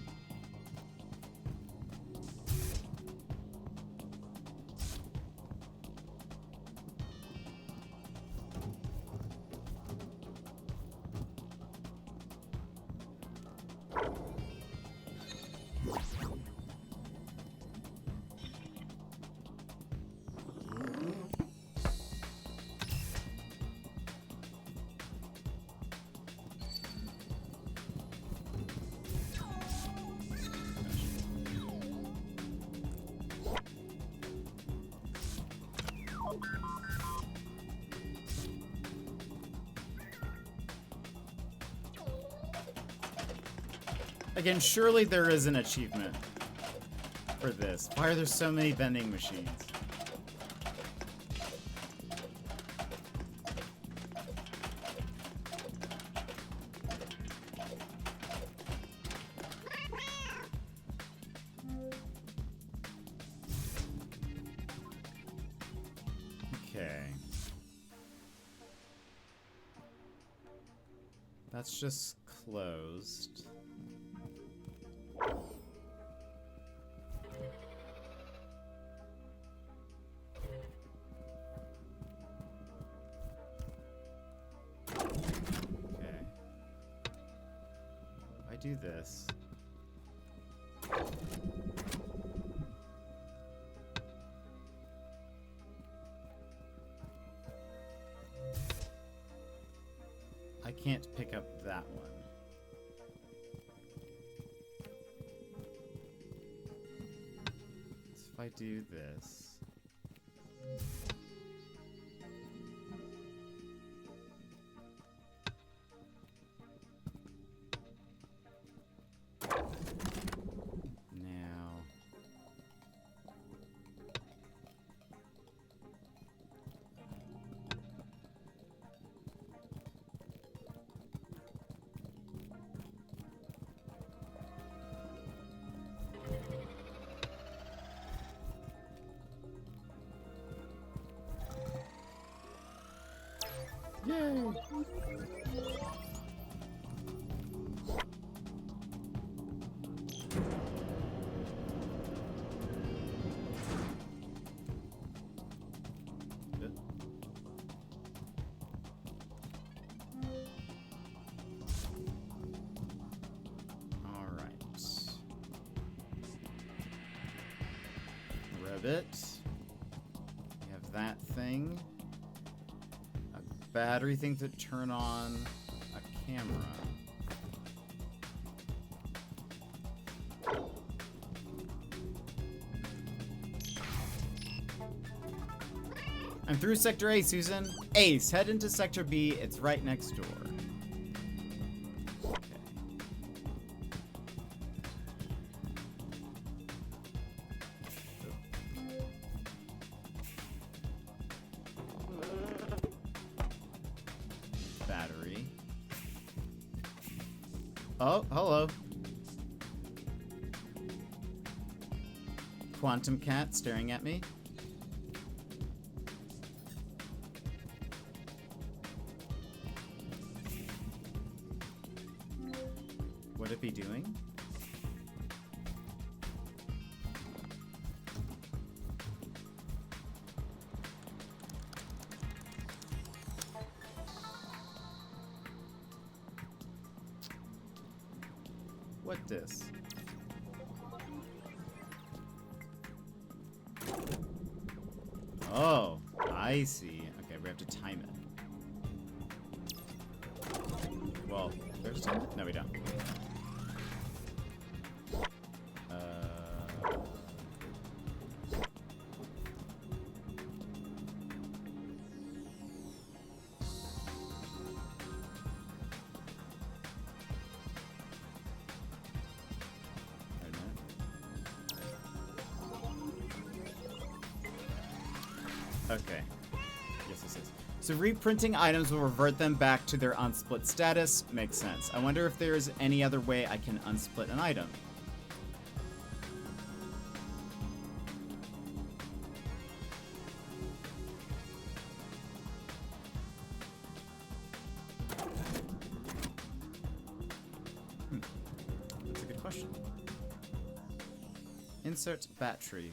Again, surely there is an achievement for this. Why are there so many vending machines? Okay. That's just closed. Do this. I can't pick up that one. So if I do this. Yay! All right. Ribbit. We have that thing. Battery thing to turn on a camera. I'm through Sector A, Susan. Ace, head into Sector B. It's right next door. Okay. Battery. Oh, hello. Quantum cat staring at me. Would it be doing? What this? Oh, I see. Okay, we have to time it. Well, there's time it? No, we don't. Okay. Yes, this is. So reprinting items will revert them back to their unsplit status. Makes sense. I wonder if there's any other way I can unsplit an item. That's a good question. Insert battery.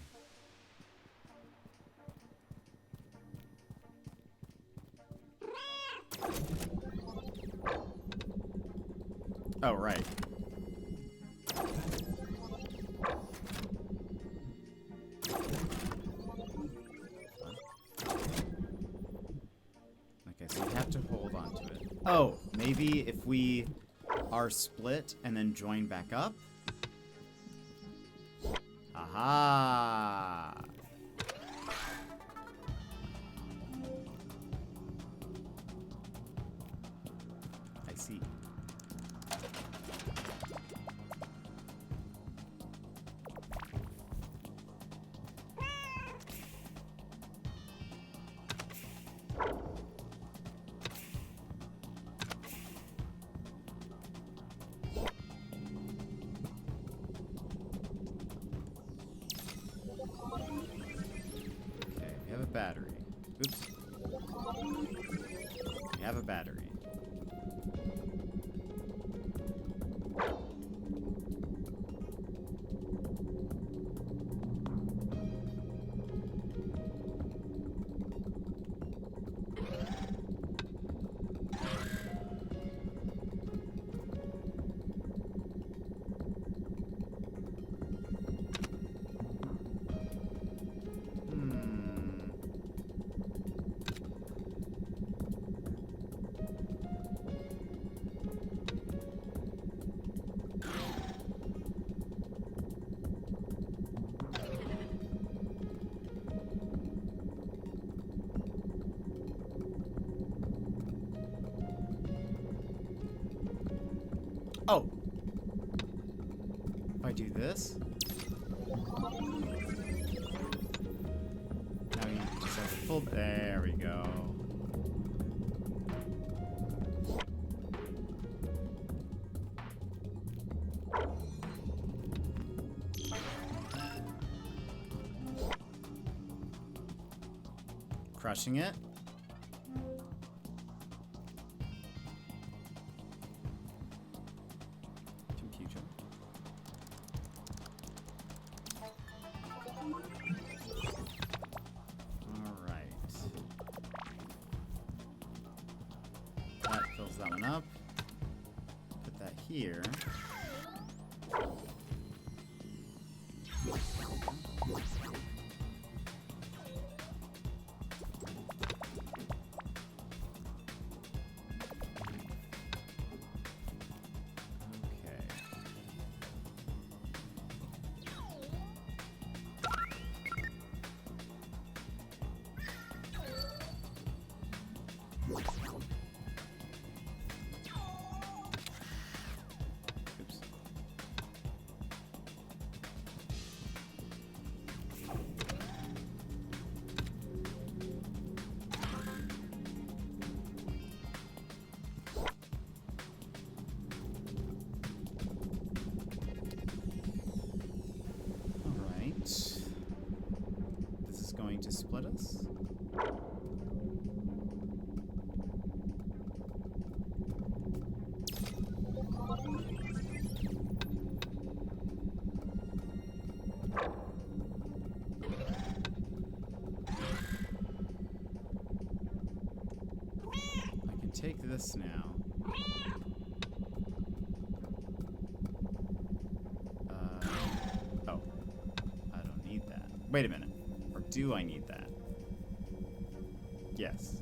Oh, right. Okay, so you have to hold on to it. Oh, maybe if we are split and then join back up? Aha! I see. Battery. Oops. We have a battery. Oh! If I do this... Now you just have a full... There we go. Crushing it. Computer. Alright. That fills that one up. Put that here. To split us. I can take this now. Oh, I don't need that. Wait a minute. Do I need that? Yes.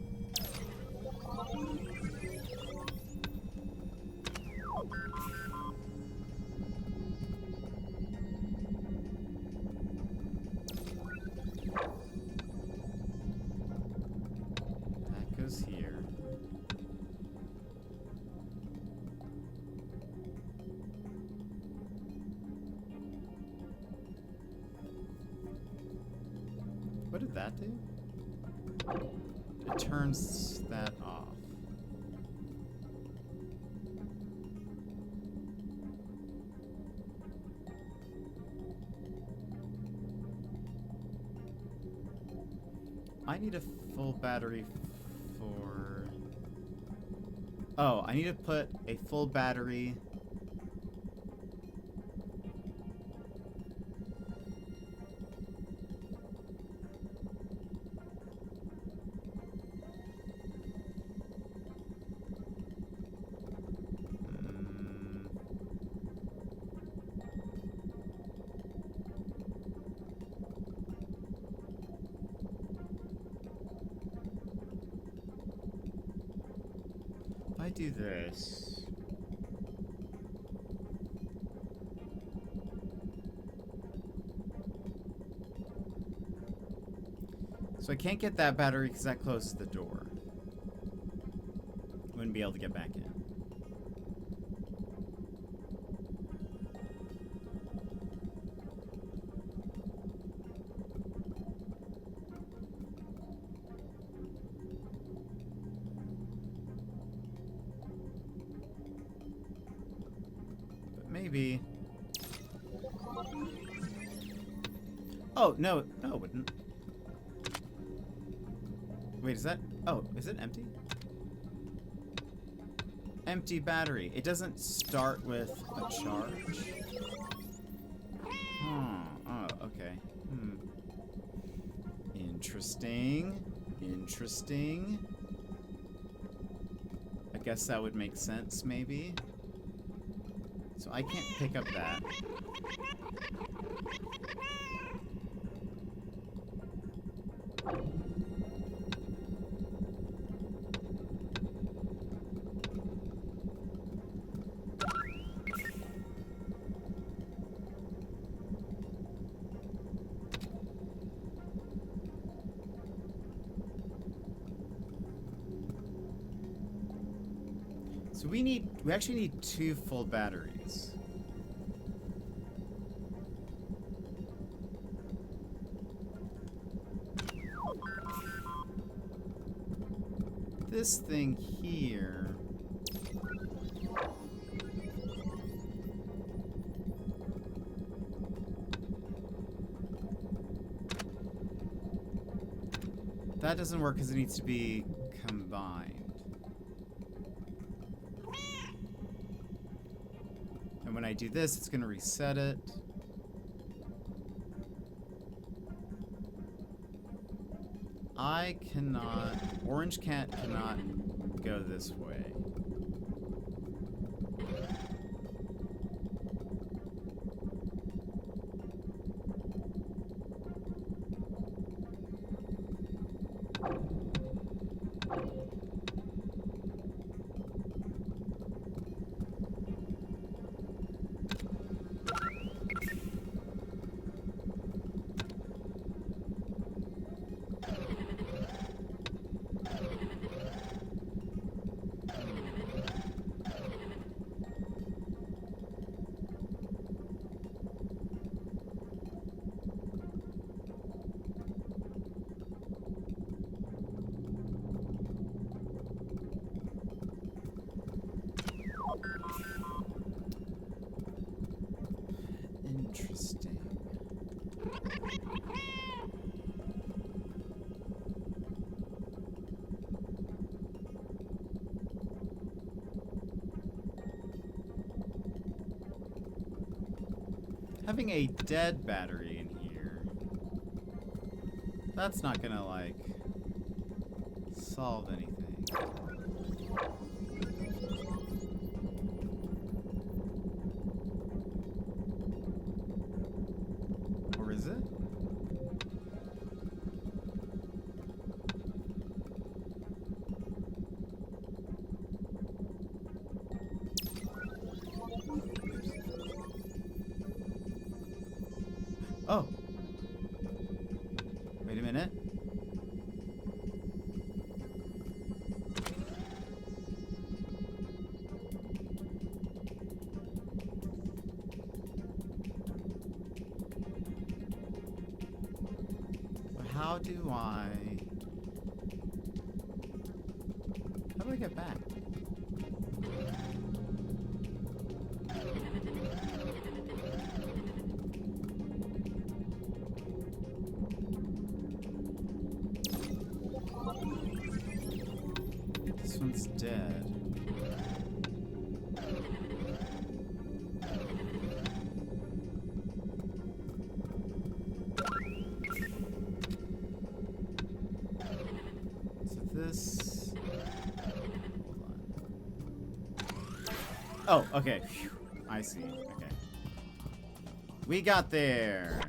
That goes here. What did that do? it turns that off. I need a full battery for... Oh, I need to put a full battery... If I do this... So I can't get that battery because that closes the door. Wouldn't be able to get back in. But maybe... Oh, no, no, it wouldn't. Wait, is that... Oh, is it empty? Empty battery. It doesn't start with a charge. Oh, okay. Interesting. Interesting. I guess that would make sense, maybe. So I can't pick up that. So we actually need 2 full batteries. This thing here... That doesn't work because it needs to be combined. And when I do this, it's going to reset it. I cannot... Orange Cat cannot go this way. Interesting. Having a dead battery in here, that's not gonna, like, solve anything. Or is it? Oh. Wait a minute. But how do I... get back? This one's dead. This. Oh, okay. Phew. I see. Okay. We got there.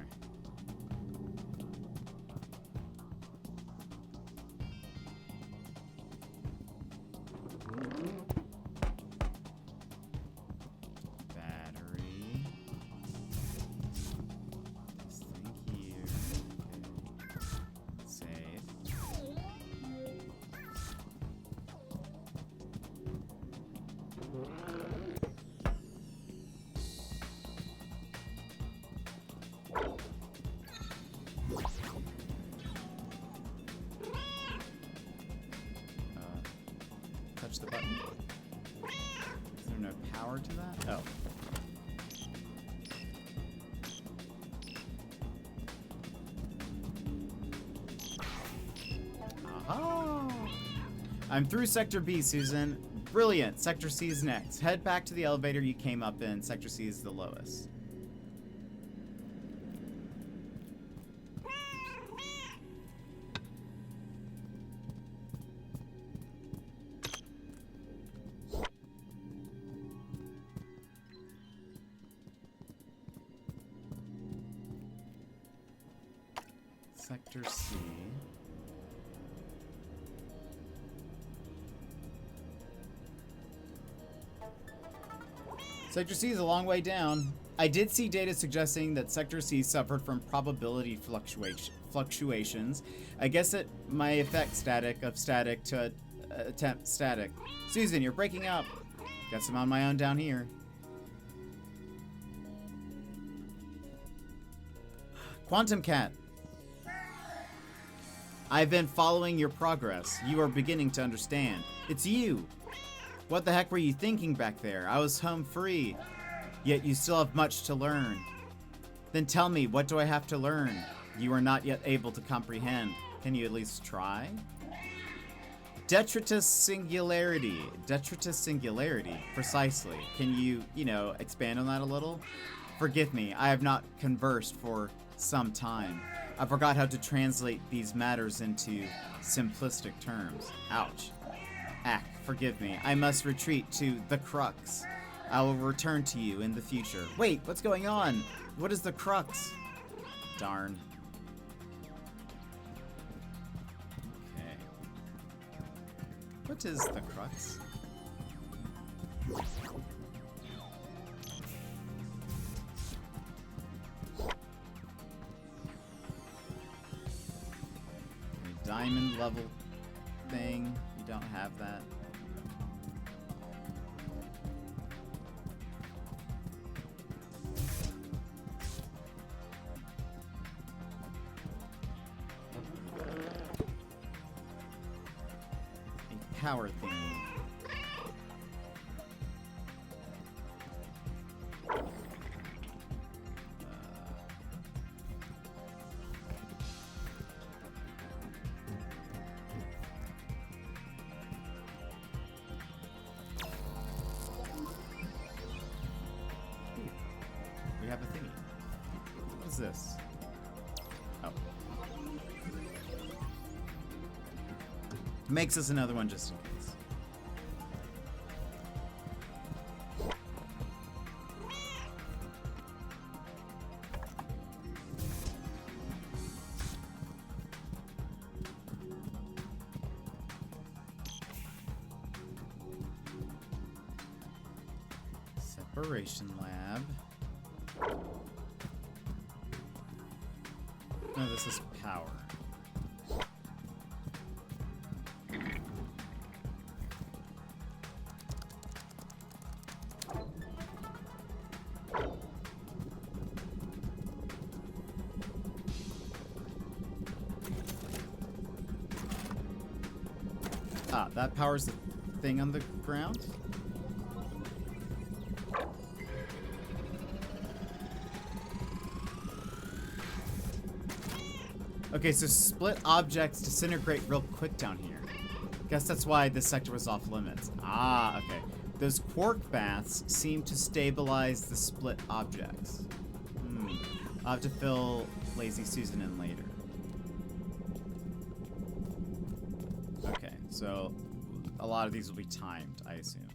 Battery. This thing here. Okay. Save. Touch the button. Is there no power to that? Oh. Aha! I'm through Sector B, Susan. Brilliant. Sector C is next. Head back to the elevator you came up in. Sector C is the lowest. Sector C. Sector C is a long way down. I did see data suggesting that Sector C suffered from probability fluctuations. I guess it might affect static to attempt static. Susan, you're breaking up. Guess I'm on my own down here. Quantum Cat. I've been following your progress. You are beginning to understand. It's you. What the heck were you thinking back there? I was home free. Yet you still have much to learn. Then tell me, what do I have to learn? You are not yet able to comprehend. Can you at least try? Detritus singularity. Detritus singularity. Precisely. Can you, expand on that a little? Forgive me, I have not conversed for some time. I forgot how to translate these matters into simplistic terms. Ouch. Ack, forgive me. I must retreat to the crux. I will return to you in the future. Wait, what's going on? What is the crux? Darn. Okay. What is the crux? A diamond level thing. You don't have that. A power thing. We have a thingy. What is this? Oh. Makes us another one just in case. Separation lab. No, this is power. Ah, that powers the thing on the ground? Okay, so split objects disintegrate real quick down here. Guess that's why this sector was off limits. Ah, okay. Those quark baths seem to stabilize the split objects. I'll have to fill Lazy Susan in later. Okay, so a lot of these will be timed, I assume.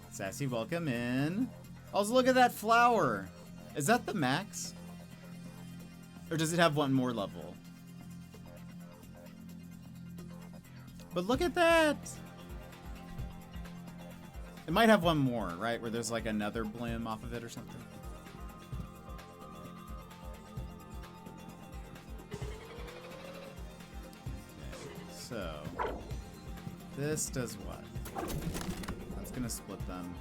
Sassy, welcome in. Also, look at that flower. Is that the max? Or does it have one more level? But look at that! It might have one more, right? Where there's like another bloom off of it or something. Okay, so this does what? That's gonna split them.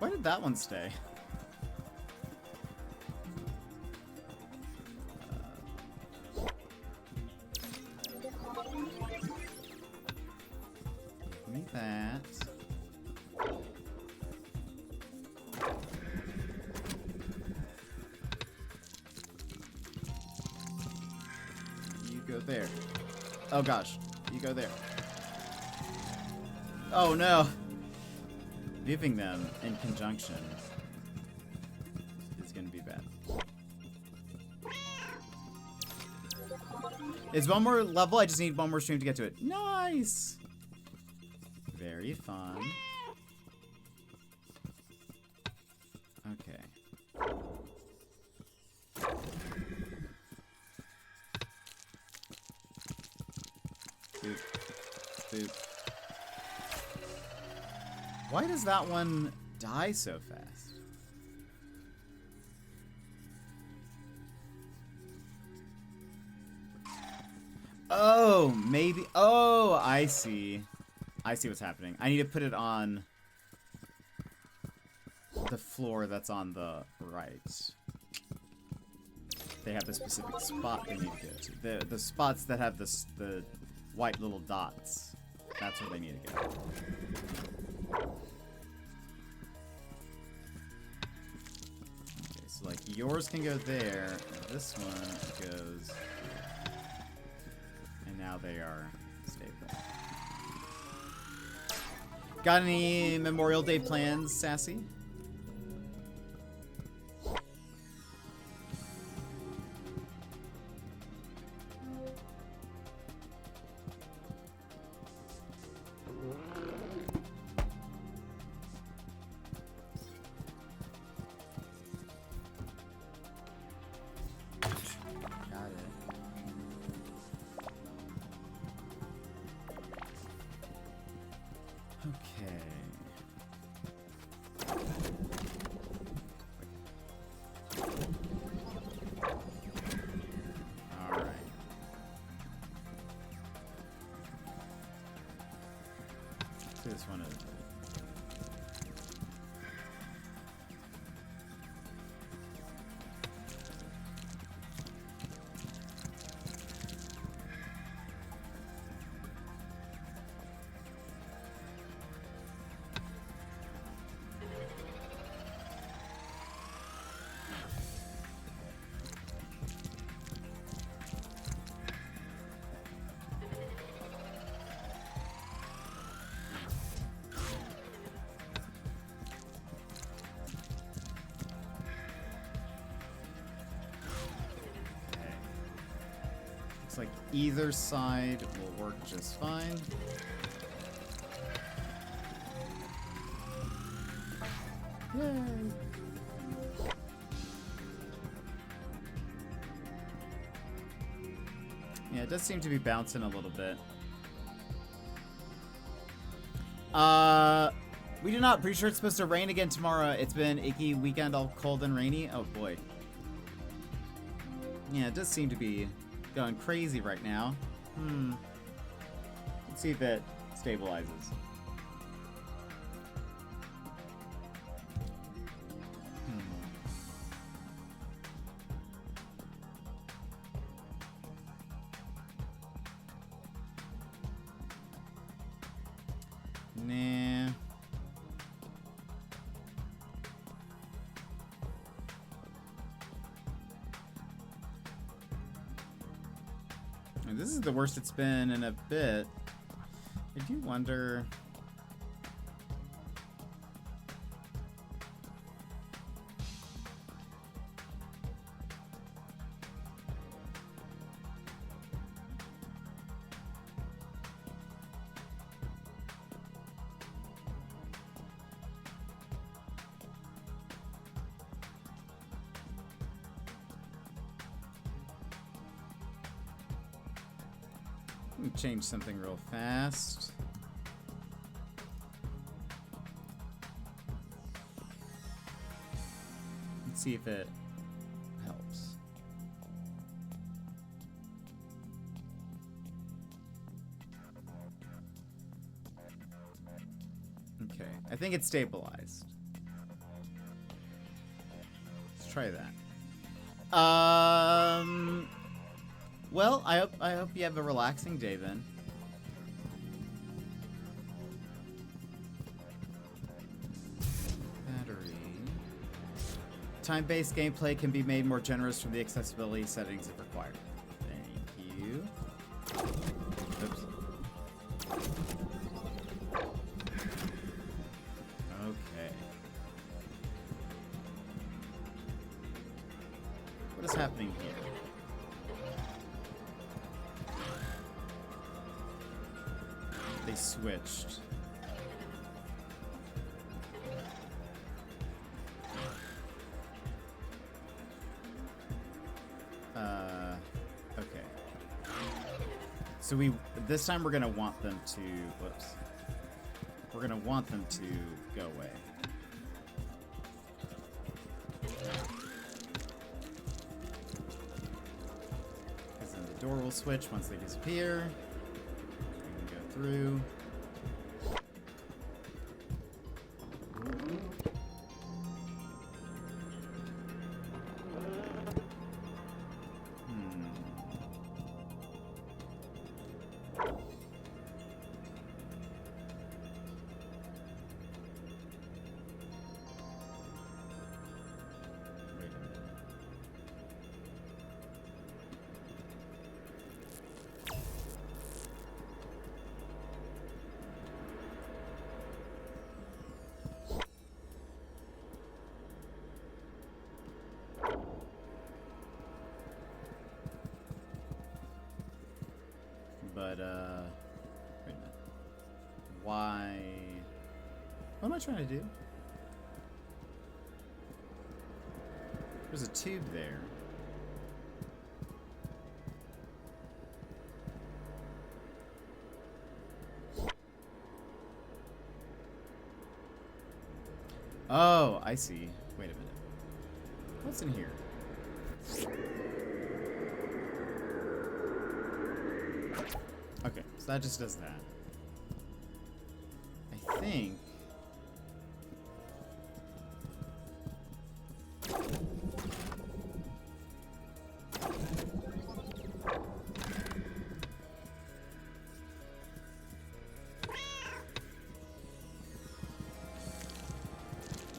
Why did that one stay? Give me that. You go there. Oh gosh, you go there. Oh no! Viewing them in conjunction is gonna be bad. It's one more level, I just need one more stream to get to it. Nice! Very fun. Okay. Boop. Boop. Why does that one die so fast? Oh, maybe. Oh, I see. I see what's happening. I need to put it on the floor that's on the right. They have the specific spot they need to go to. The spots that have the white little dots. That's where they need to go. Okay, so like yours can go there, and this one goes, and now they are stable. Got any Memorial Day plans, Sassy? This one is. Like either side will work just fine. Yay! Yeah, it does seem to be bouncing a little bit. We do not. Pretty sure it's supposed to rain again tomorrow. It's been icky weekend, all cold and rainy. Oh boy. Yeah, it does seem to be going crazy right now. Let's see if it stabilizes. Nah. This is the worst it's been in a bit. I do wonder... Let me change something real fast. Let's see if it helps. Okay, I think it's stabilized. Let's try that. Well, I hope you have a relaxing day then. Battery. Time-based gameplay can be made more generous from the accessibility settings if required. Thank you. Oops. Okay. What is happening here? They switched. Okay. So this time we're gonna want them to, whoops. We're gonna want them to go away. Because then the door will switch once they disappear. Through. But, wait a minute. Why? What am I trying to do? There's a tube there. Oh, I see. Wait a minute. What's in here? Okay, so that just does that. I think...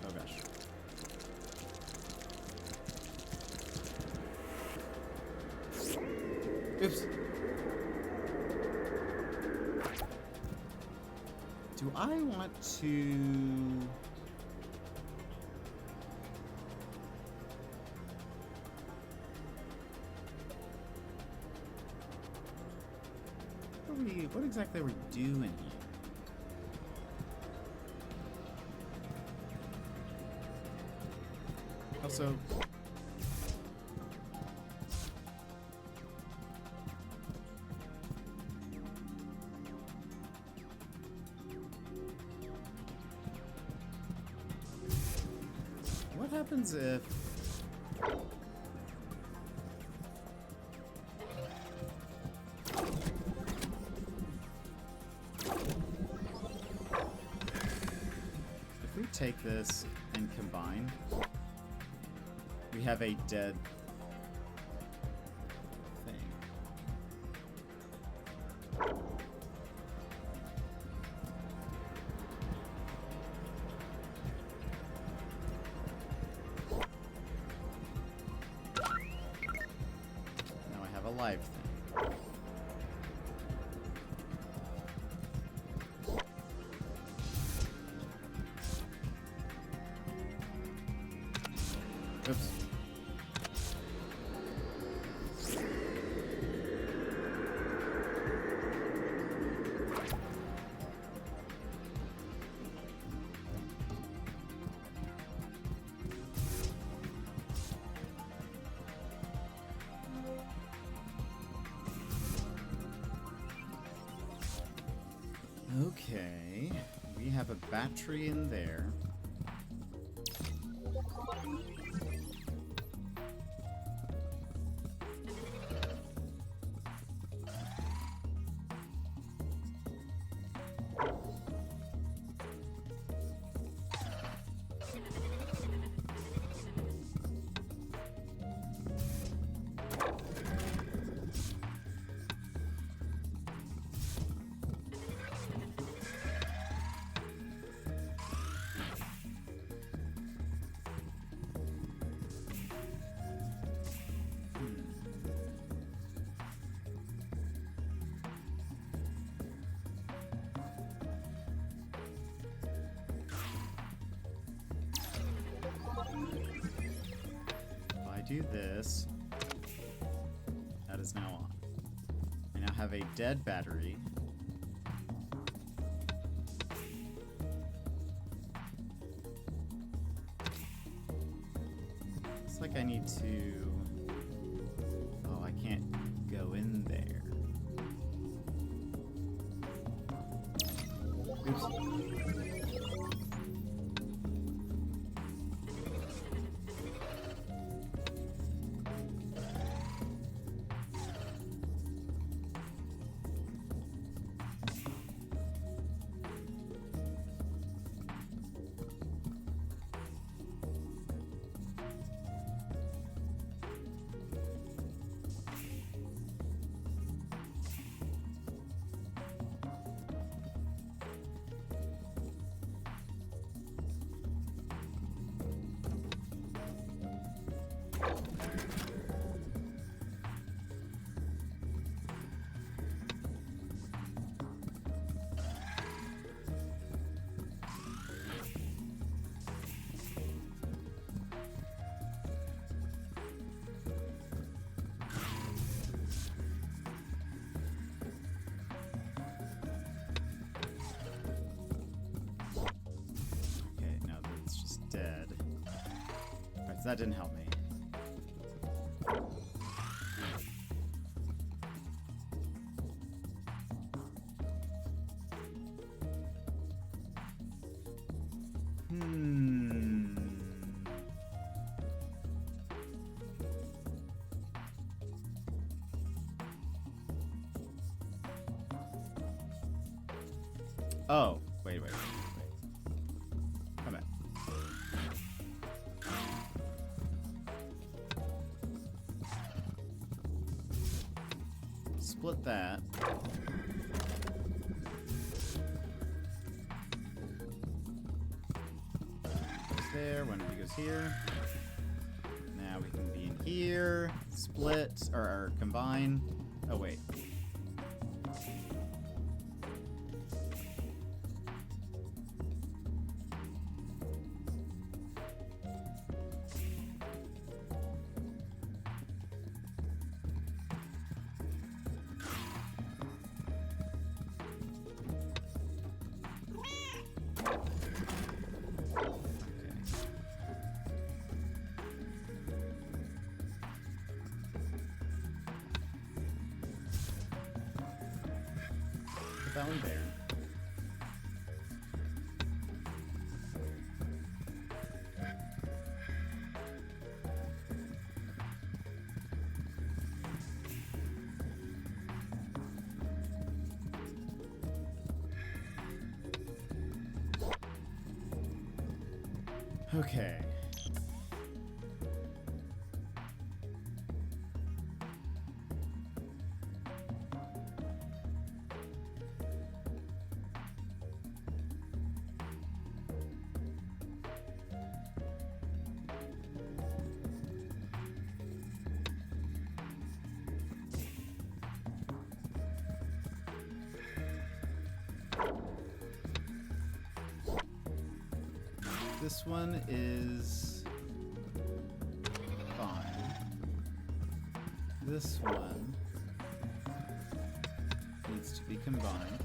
Oh gosh. Oops. Do I want to... What exactly are we doing here? Also... happens if... If we take this and combine, we have a dead thing. Now I have a live thing. Oops. Okay, we have a battery in there. Do this. That is now on. I now have a dead battery. Looks like I need to... Oh, I can't go in there. Oops. That didn't help me. Oh, wait. Come back. Split that. There, one of you goes here. Now we can be in here. Split, or combine. Oh, wait. That one there. Okay. This one is fine. This one needs to be combined.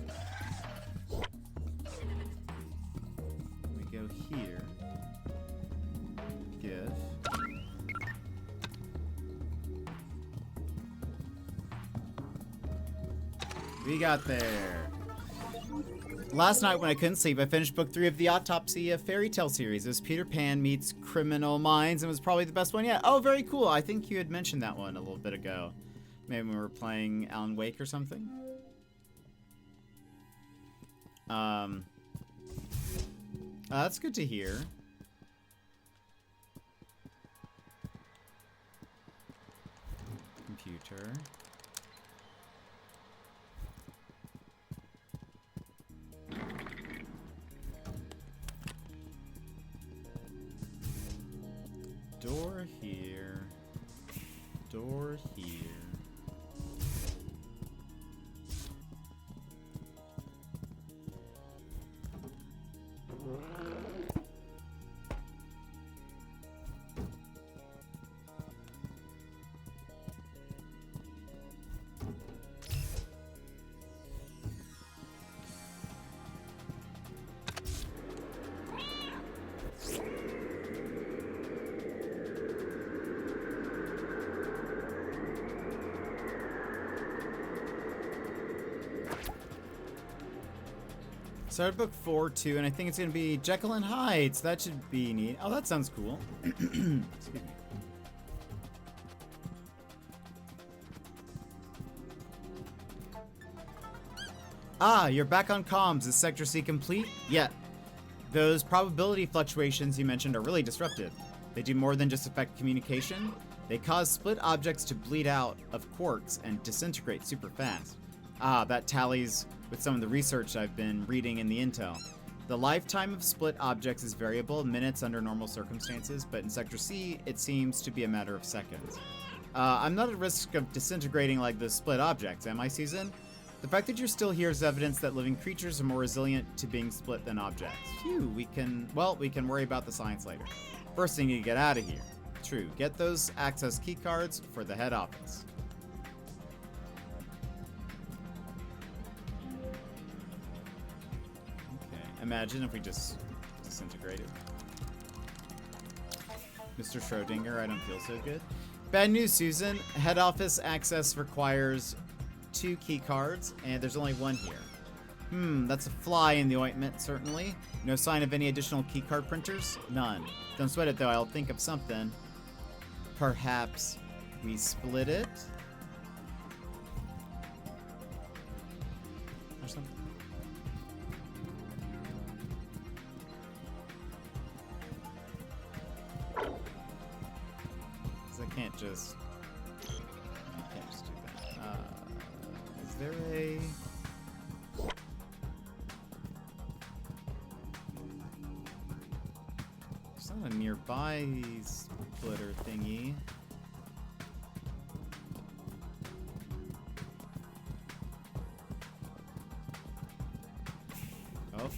We go here. Give. We got there. Last night when I couldn't sleep, I finished book 3 of the Autopsy of Fairy Tale series. It was Peter Pan meets Criminal Minds and was probably the best one yet. Oh, very cool. I think you had mentioned that one a little bit ago. Maybe when we were playing Alan Wake or something. That's good to hear. Computer. Door here. Door here. Started book 4 too, and I think it's gonna be Jekyll and Hyde. So that should be neat. Oh, that sounds cool. Excuse me. Ah, you're back on comms. Is Sector C complete? Yeah. Those probability fluctuations you mentioned are really disruptive. They do more than just affect communication. They cause split objects to bleed out of quarks and disintegrate super fast. Ah, that tallies with some of the research I've been reading in the intel. The lifetime of split objects is variable, minutes under normal circumstances, but in Sector C, it seems to be a matter of seconds. I'm not at risk of disintegrating like the split objects, am I, Susan? The fact that you're still here is evidence that living creatures are more resilient to being split than objects. Phew, we can worry about the science later. First thing, you get out of here. True, get those access keycards for the head office. Imagine if we just disintegrated. Mr. Schrodinger, I don't feel so good. Bad news, Susan. Head office access requires 2 key cards, and there's only 1 here. That's a fly in the ointment, certainly. No sign of any additional key card printers? None. Don't sweat it, though. I'll think of something. Perhaps we split it? Or something? I can't just do that. Is there a... There's not a nearby splitter thingy. Oh.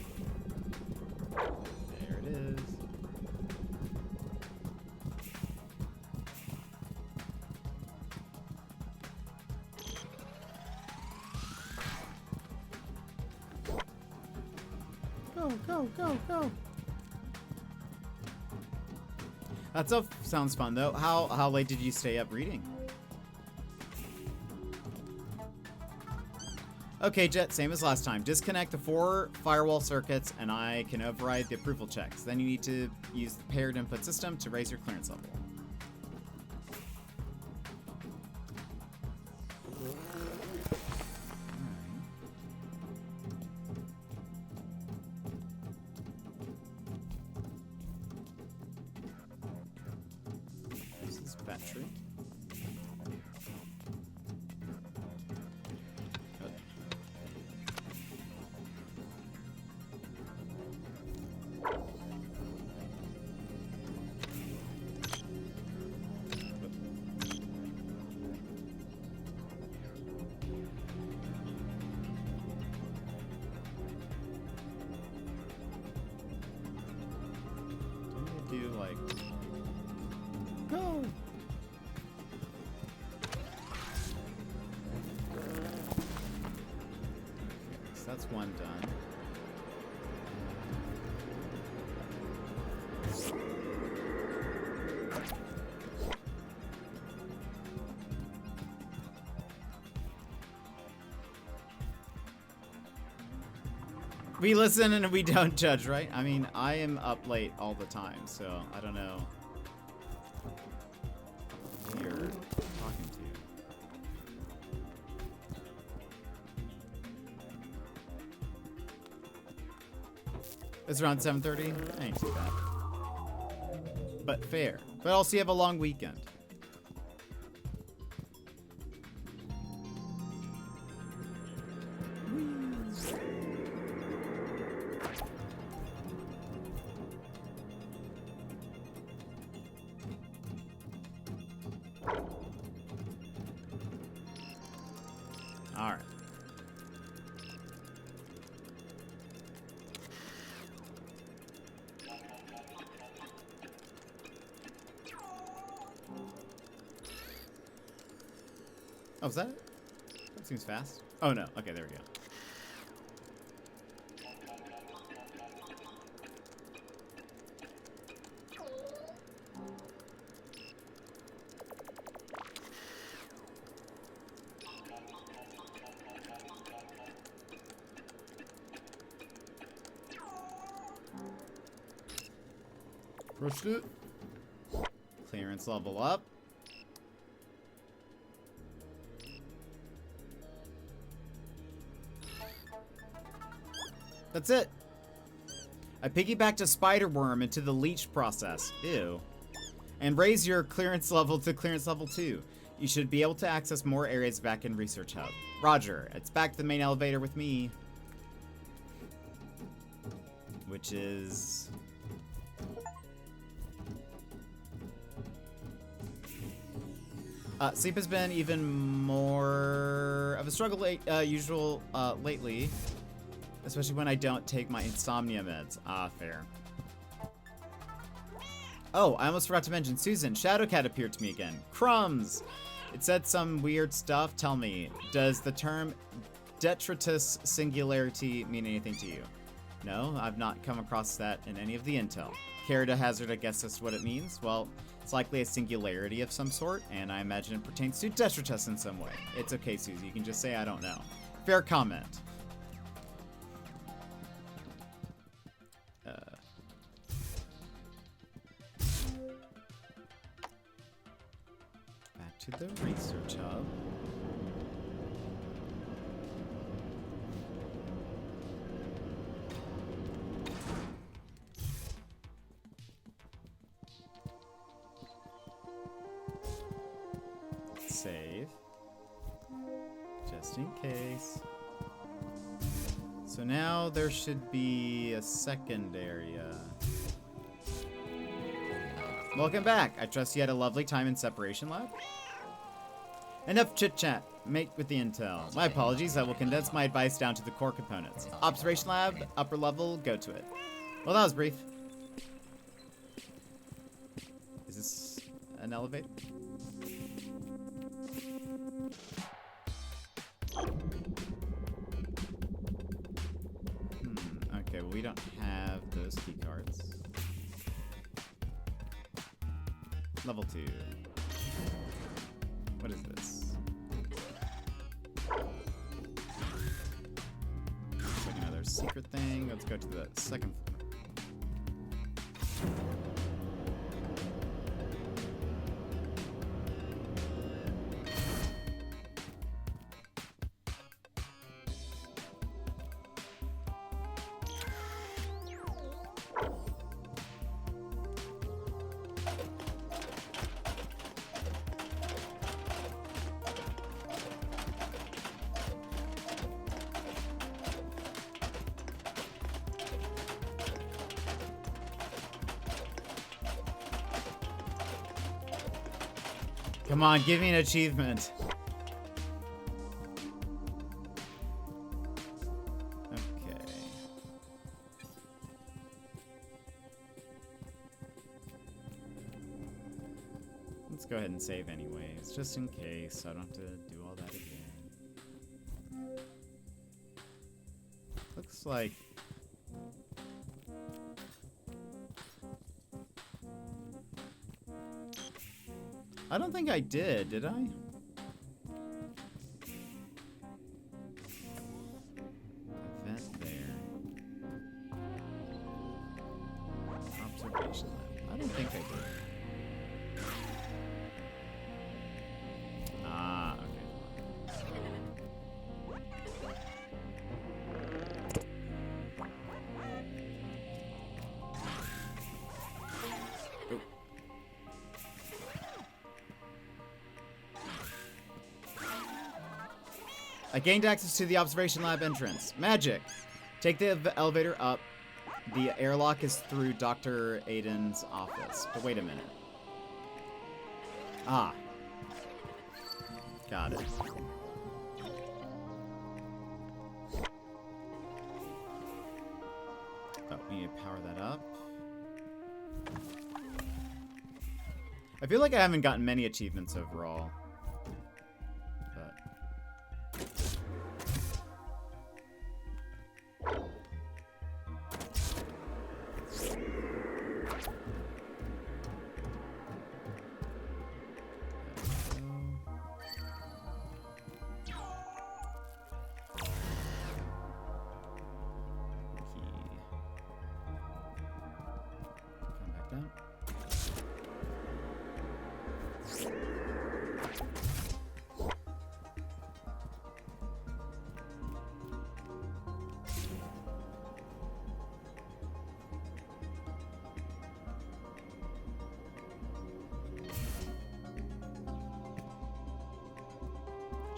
There it is. Go. That stuff sounds fun, though. How late did you stay up reading? Okay, Jet, same as last time. Disconnect the 4 firewall circuits, and I can override the approval checks. Then you need to use the paired input system to raise your clearance level. like... Go! So that's one done. We listen and we don't judge, right? I mean, I am up late all the time, so I don't know who you're talking to. It's around 7:30. Ain't too bad. But fair. But also you have a long weekend. Alright. Oh, is that it? That seems fast. Oh no. Okay, there we go. Pushed it. Clearance level up. That's it. I piggybacked a spiderworm into the leech process. Ew. And raise your clearance level to clearance level 2. You should be able to access more areas back in Research Hub. Roger. It's back to the main elevator with me. Which is... sleep has been even more of a struggle lately. Especially when I don't take my insomnia meds. Ah, fair. Oh, I almost forgot to mention Susan. Shadowcat appeared to me again. Crumbs! It said some weird stuff. Tell me, does the term detritus singularity mean anything to you? No, I've not come across that in any of the intel. Care to hazard a guess as to what it means? Well, it's likely a singularity of some sort, and I imagine it pertains to detritus in some way. It's okay, Susie. You can just say I don't know. Fair comment. Back to the Research Hub. Save. Just in case. So now there should be a second area. Welcome back. I trust you had a lovely time in Separation Lab. Enough chit-chat. Make with the intel. My apologies. I will condense my advice down to the core components. Observation Lab, upper level, go to it. Well, that was brief. Is this an elevator? Okay, well, we don't have those key cards. Level 2. What is this? Like another secret thing. Let's go to the second floor. Come on, give me an achievement. Okay. Let's go ahead and save anyways, just in case I don't have to do all that again. Looks like... I don't think I did I? Event there. Observation lab. I don't think I did. Ah, okay. Oop. I gained access to the observation lab entrance. Magic! Take the elevator up. The airlock is through Dr. Aiden's office. But wait a minute. Ah. Got it. Oh, we need to power that up. I feel like I haven't gotten many achievements overall. But...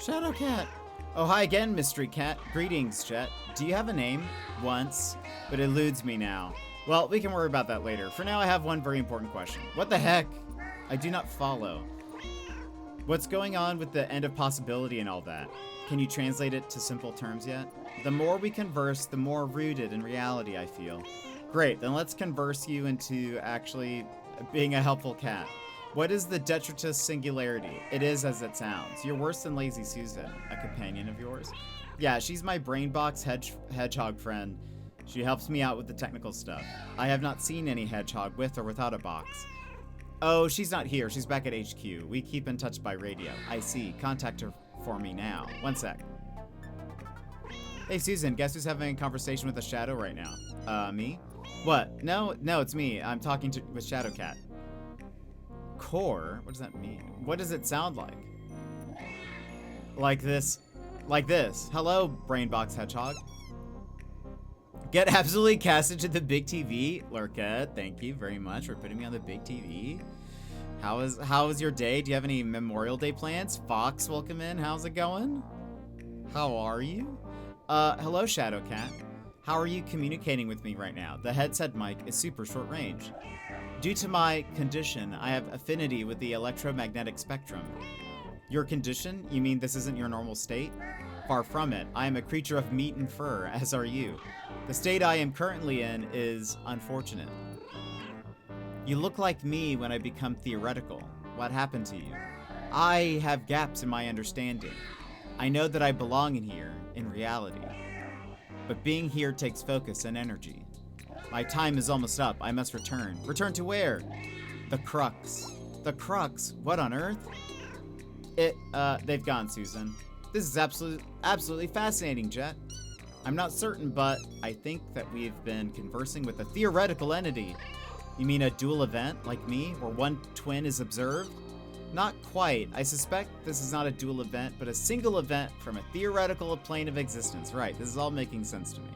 Shadow Cat! Oh, hi again, Mystery Cat. Greetings, Jet. Do you have a name? Once, but it eludes me now. Well, we can worry about that later. For now, I have one very important question. What the heck? I do not follow. What's going on with the end of possibility and all that? Can you translate it to simple terms yet? The more we converse, the more rooted in reality I feel. Great, then let's converse you into actually being a helpful cat. What is the detritus singularity? It is as it sounds. You're worse than Lazy Susan, a companion of yours. Yeah, she's my brainbox hedgehog friend. She helps me out with the technical stuff. I have not seen any hedgehog with or without a box. Oh, she's not here. She's back at HQ. We keep in touch by radio. I see. Contact her for me now. One sec. Hey, Susan, guess who's having a conversation with a shadow right now? Me? What? No, it's me. I'm talking with Shadow Cat. Core? What does that mean? What does it sound like? Like this. Like this. Hello, Brainbox Hedgehog. Get absolutely casted to the big TV. Lurkette, thank you very much for putting me on the big TV. How is your day? Do you have any Memorial Day plans? Fox, welcome in. How's it going? How are you? Hello, Shadow Cat. How are you communicating with me right now? The headset mic is super short range. Due to my condition, I have affinity with the electromagnetic spectrum. Your condition? You mean this isn't your normal state? Far from it. I am a creature of meat and fur, as are you. The state I am currently in is unfortunate. You look like me when I become theoretical. What happened to you? I have gaps in my understanding. I know that I belong in here, in reality. But being here takes focus and energy. My time is almost up. I must return. Return to where? The Crux. The Crux? What on earth? They've gone, Susan. This is absolutely fascinating, Jet. I'm not certain, but I think that we've been conversing with a theoretical entity. You mean a dual event, like me, where one twin is observed? Not quite. I suspect this is not a dual event, but a single event from a theoretical plane of existence. Right, this is all making sense to me.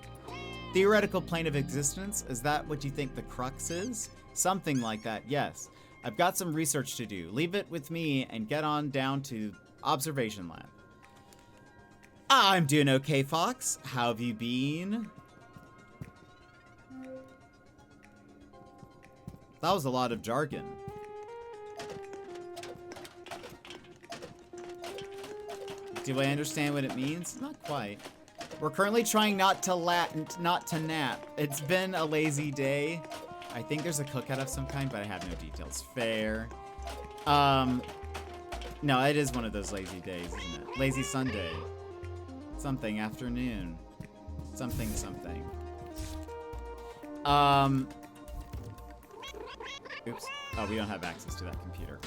Theoretical plane of existence? Is that what you think the Crux is? Something like that, yes. I've got some research to do. Leave it with me and get on down to Observation Lab. I'm doing okay, Fox. How have you been? That was a lot of jargon. Do I understand what it means? Not quite. We're currently trying not to nap. It's been a lazy day. I think there's a cookout of some kind, but I have no details. Fair. No, it is one of those lazy days, isn't it? Lazy Sunday. Something afternoon. Something. Oops. Oh, we don't have access to that computer.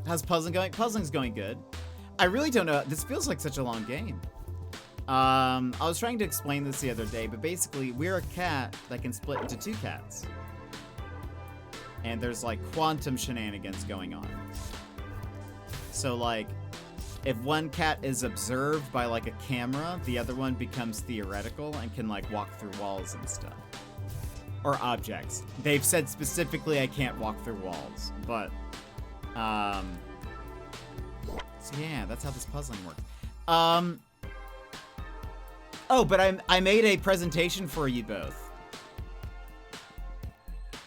How's puzzling going? Puzzling's going good. I really don't know. This feels like such a long game. I was trying to explain this the other day, but basically, we're a cat that can split into 2 cats. And there's, like, quantum shenanigans going on. So, like, if one cat is observed by, like, a camera, the other one becomes theoretical and can, like, walk through walls and stuff. Or objects. They've said specifically I can't walk through walls, but, so yeah, that's how this puzzling works. Oh, but I made a presentation for you both.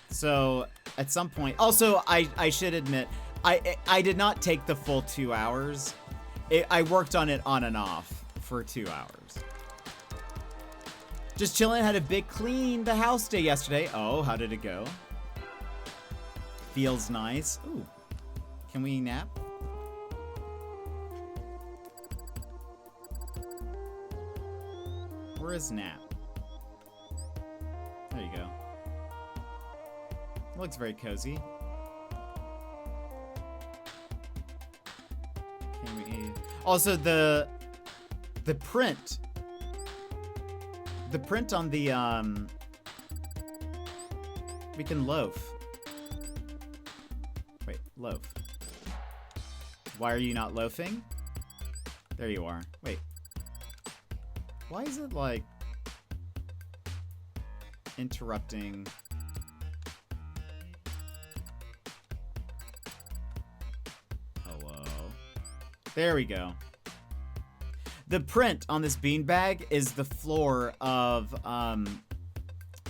So, at some point, also, I should admit, I did not take the full 2 hours. I worked on it on and off for 2 hours. Just chilling, had a big clean the house day yesterday. Oh, how did it go? Feels nice. Ooh, can we nap? Where is nap? There you go. Looks very cozy. Can we... Also, the print. The print on the, we can loaf. Wait, loaf. Why are you not loafing? There you are. Wait. Why is it, like, interrupting? Hello. There we go. The print on this beanbag is the floor of,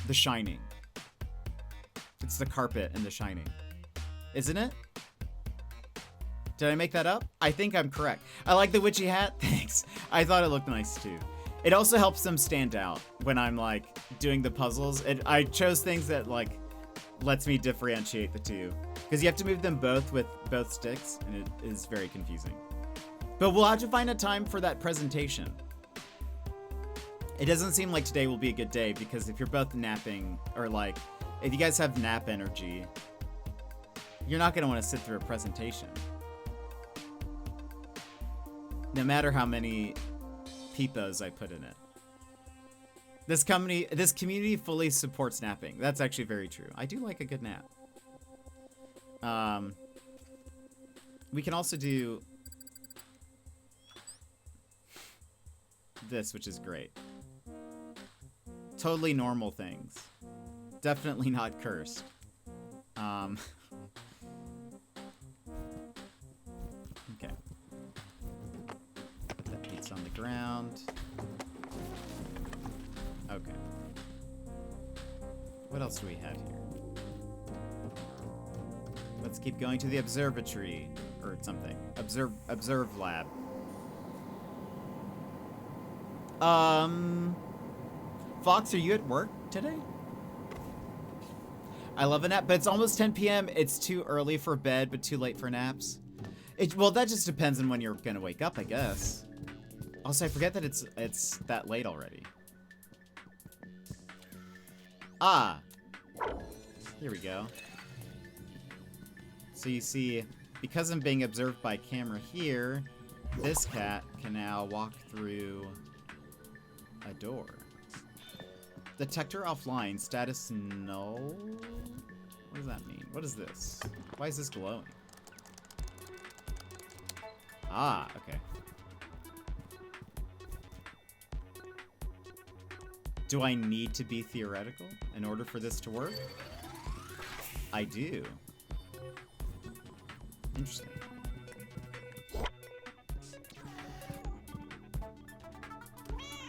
The Shining. It's the carpet in The Shining. Isn't it? Did I make that up? I think I'm correct. I like the witchy hat. Thanks. I thought it looked nice, too. It also helps them stand out when I'm, like, doing the puzzles. I chose things that, like, lets me differentiate the two. Because you have to move them both with both sticks, and it is very confusing. But we'll have to find a time for that presentation. It doesn't seem like today will be a good day, because if you're both napping, or, like, if you guys have nap energy, you're not going to want to sit through a presentation. No matter how many peepos I put in it. This community fully supports napping. That's actually very true. I do like a good nap. We can also do this, which is great. Totally normal things. Definitely not cursed. Okay. Put that pizza on the ground. Okay. What else do we have here? Let's keep going to the observatory or something. Observe lab. Fox, are you at work today? I love a nap, but it's almost 10 p.m. It's too early for bed, but too late for naps. Well, that just depends on when you're gonna wake up, I guess. Also, I forget that it's that late already. Ah, here we go. So you see, because I'm being observed by camera here, this cat can now walk through a door. Detector offline, status null? What does that mean? What is this? Why is this glowing? Ah, okay. Do I need to be theoretical in order for this to work? I do. Interesting.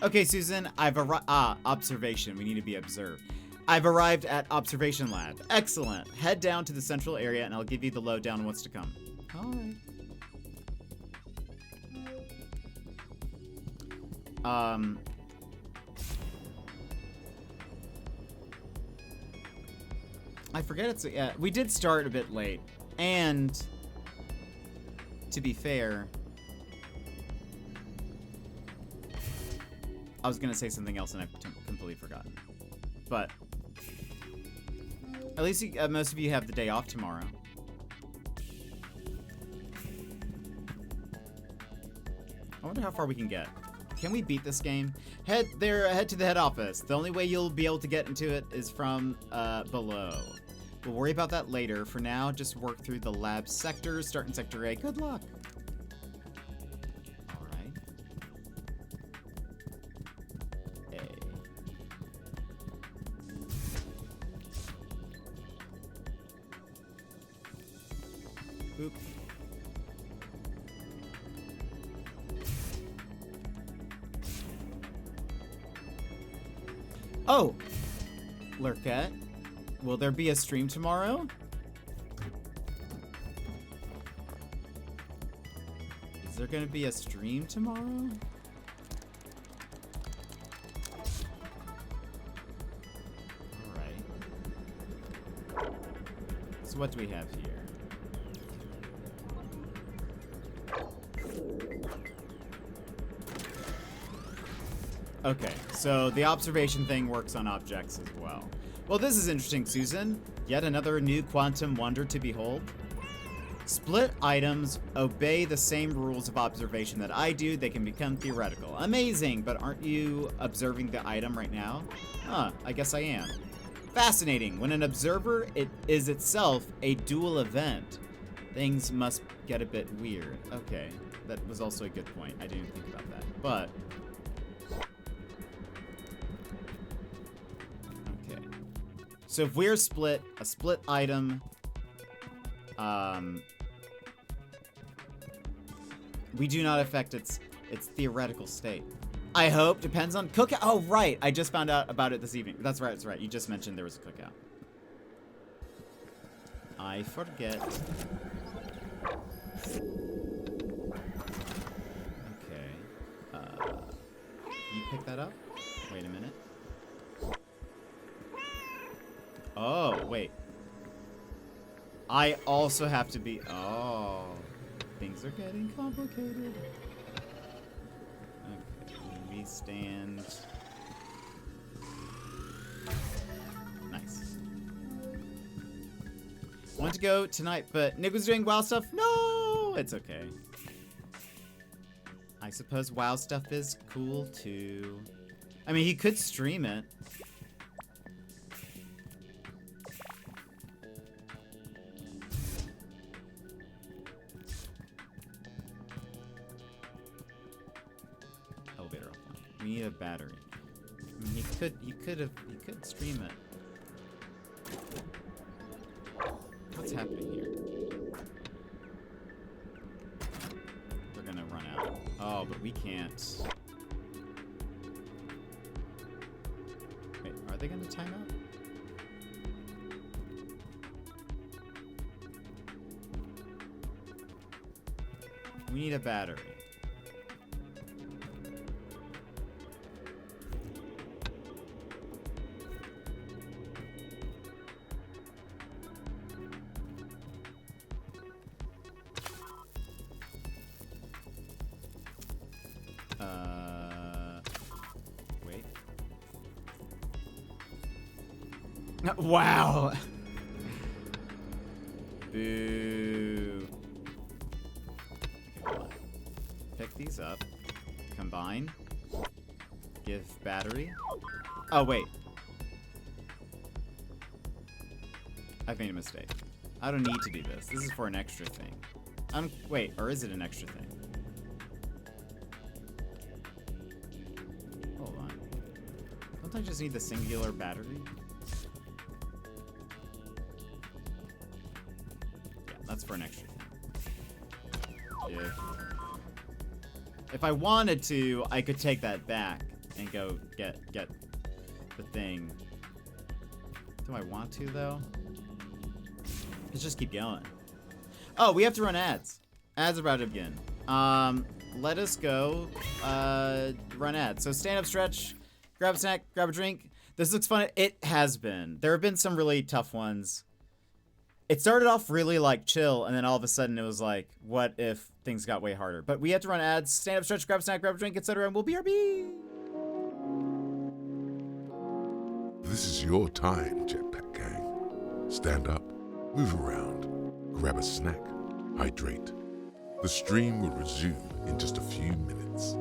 Okay, Susan, I've arrived. Observation. We need to be observed. I've arrived at Observation Lab. Excellent. Head down to the central area and I'll give you the lowdown on what's to come. Alright. I I forget it's, we did start a bit late. And, to be fair, I was gonna say something else and I've completely forgotten. But, at least most of you have the day off tomorrow. I wonder how far we can get. Can we beat this game? Head to the head office. The only way you'll be able to get into it is from below. We'll worry about that later. For now, just work through the lab sectors. Start in Sector A. Good luck. All right. A. Boop. Oh! Lurkette. Will there be a stream tomorrow? Is there gonna be a stream tomorrow? Alright. So what do we have here? Okay, so the observation thing works on objects as well. Well, this is interesting, Susan. Yet another new quantum wonder to behold. Split items obey the same rules of observation that I do. They can become theoretical. Amazing, but aren't you observing the item right now? Huh, I guess I am. Fascinating. When an observer, it is itself a dual event. Things must get a bit weird. Okay, that was also a good point. I didn't think about that, but... So if we're split, a split item, we do not affect its theoretical state. I hope. Depends on cookout. Oh, right. I just found out about it this evening. That's right. That's right. You just mentioned there was a cookout. I forget. Okay. You pick that up? Wait a minute. Oh, wait. I also have to be... Oh. Things are getting complicated. Okay, we stand... Nice. Want to go tonight, but Nick was doing WoW stuff? No! It's okay. I suppose WoW stuff is cool, too. I mean, he could stream it. We need a battery. I mean, he could stream it. What's happening here? We're gonna run out. Oh, but we can't. Wait, are they gonna time out? We need a battery. Wait. Wow. Boo. Okay, hold on. Pick these up. Combine. Give battery. Oh, wait. I've made a mistake. I don't need to do this. This is for an extra thing. Wait, or is it an extra thing? Hold on. Don't I just need the singular battery? Yeah, that's for an extra thing. If I wanted to, I could take that back and go get the thing. Do I want to, though? Let's just keep going. Oh, we have to run ads. Ads are about to begin. Let us go run ads. So stand up, stretch, grab a snack, grab a drink. This looks fun. It has been. There have been some really tough ones. it started off really like chill, and then all of a sudden it was like, what if things got way harder? But we have to run ads, stand up, stretch, grab a snack, grab a drink, etc., and we'll BRB. This is your time, Jetpack Gang. Stand up, move around, grab a snack, hydrate. The stream will resume in just a few minutes.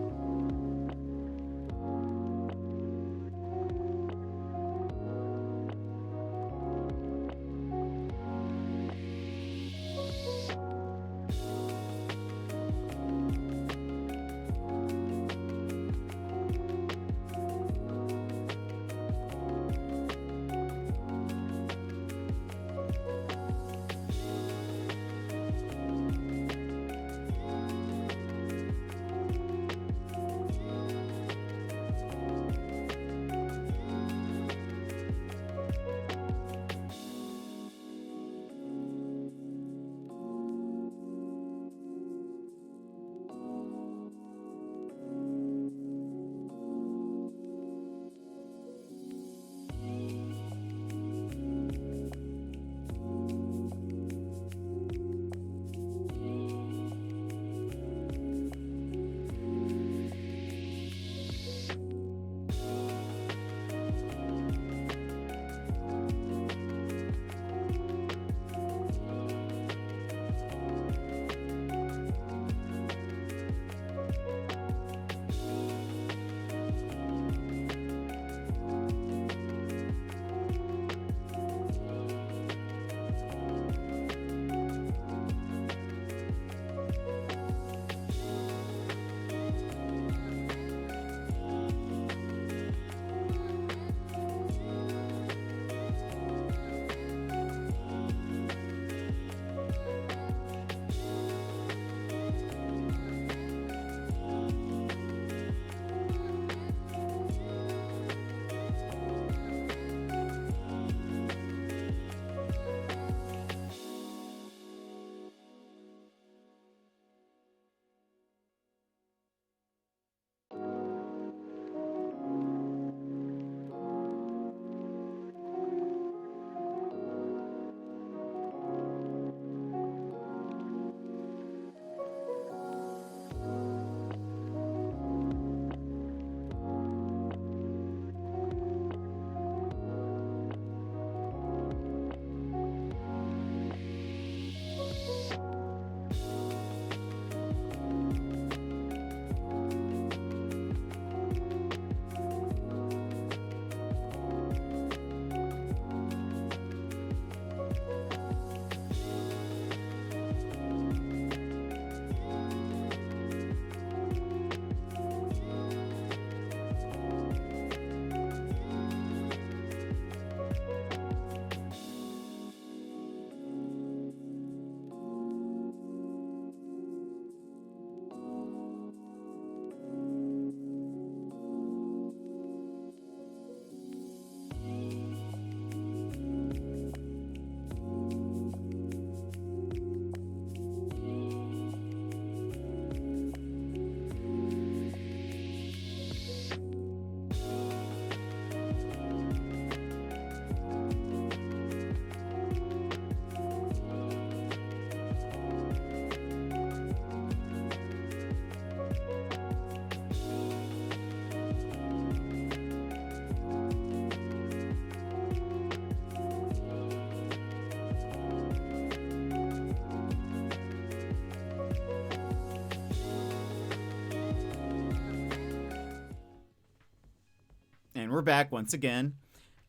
And we're back once again.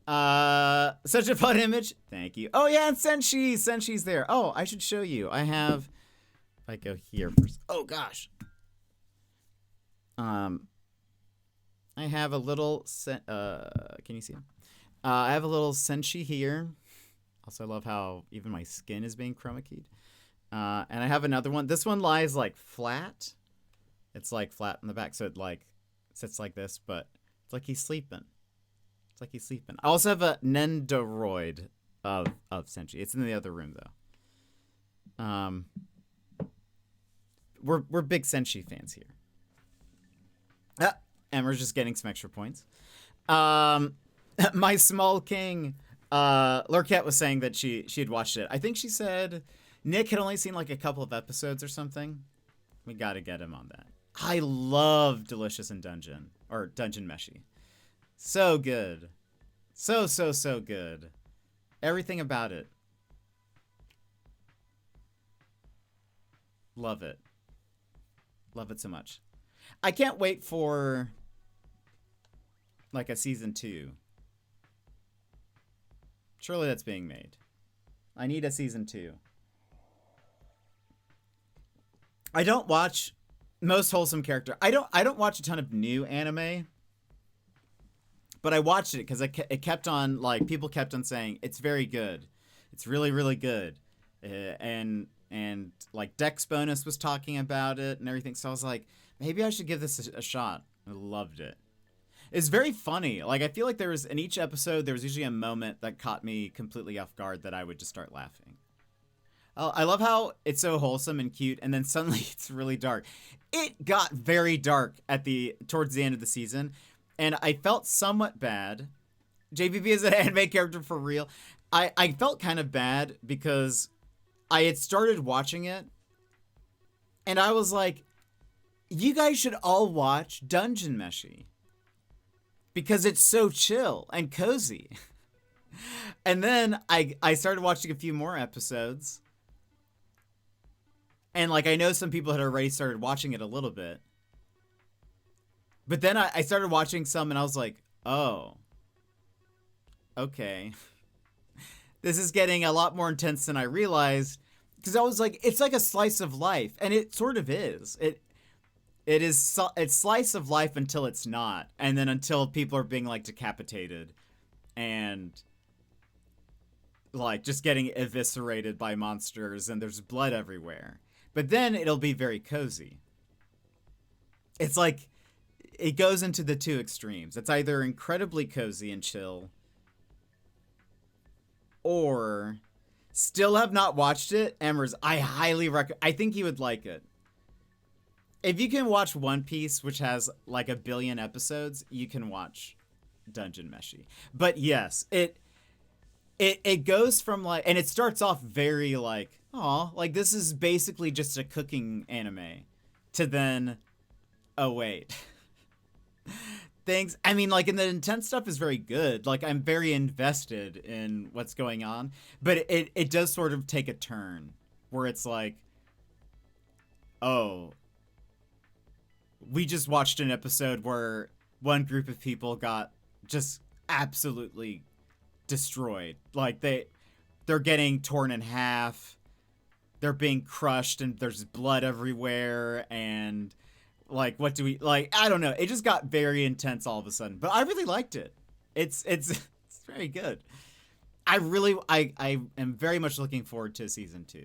Such a fun image. Thank you. Oh yeah, and Senshi's there. Oh, I should show you. I have, if I go here first. Oh gosh. I have a little, can you see him? I have a little Senshi here. Also, I love how even my skin is being chroma keyed. And I have another one. This one lies like flat. It's like flat in the back, so it like sits like this, but it's like he's sleeping. It's like he's sleeping. I also have a Nendoroid of Senshi. It's in the other room though. We're big Senshi fans here. And we're just getting some extra points. My small king. Lurkette was saying that she had watched it. I think she said Nick had only seen like a couple of episodes or something. We got to get him on that. I love Delicious in Dungeon, or Dungeon Meshi. So good. So good. Everything about it. Love it. Love it so much. I can't wait for like a season 2. Surely that's being made. I need a season 2. I don't watch Most Wholesome Character. I don't watch a ton of new anime. But I watched it because it kept on, like, people kept on saying, it's very good. It's really, really good. And like, Dex Bonus was talking about it and everything. So I was like, maybe I should give this a shot. I loved it. It's very funny. Like, I feel like in each episode, there was usually a moment that caught me completely off guard that I would just start laughing. I love how it's so wholesome and cute, and then suddenly it's really dark. It got very dark towards the end of the season, and I felt somewhat bad. JPP is an anime character for real. I felt kind of bad because I had started watching it, and I was like, you guys should all watch Dungeon Meshi. Because it's so chill and cozy. And then I started watching a few more episodes. And like, I know some people had already started watching it a little bit. But then I started watching some and I was like, oh. Okay. This is getting a lot more intense than I realized. Because I was like, it's like a slice of life. And it sort of is. It's slice of life until it's not. And then until people are being, like, decapitated. And, like, just getting eviscerated by monsters. And there's blood everywhere. But then it'll be very cozy. It's like, it goes into the two extremes. It's either incredibly cozy and chill. Or, still have not watched it. Emmers, I highly recommend. I think you would like it. If you can watch One Piece, which has like 1 billion episodes, you can watch Dungeon Meshi. But yes, it goes from like, and it starts off very like, oh, like this is basically just a cooking anime, to then, oh wait, things. I mean, like, and the intense stuff is very good. Like, I'm very invested in what's going on, but it does sort of take a turn where it's like, oh. We just watched an episode where one group of people got just absolutely destroyed. Like, they're getting torn in half. They're being crushed and there's blood everywhere. And, like, what do we... Like, I don't know. It just got very intense all of a sudden. But I really liked it. It's very good. I am very much looking forward to season 2.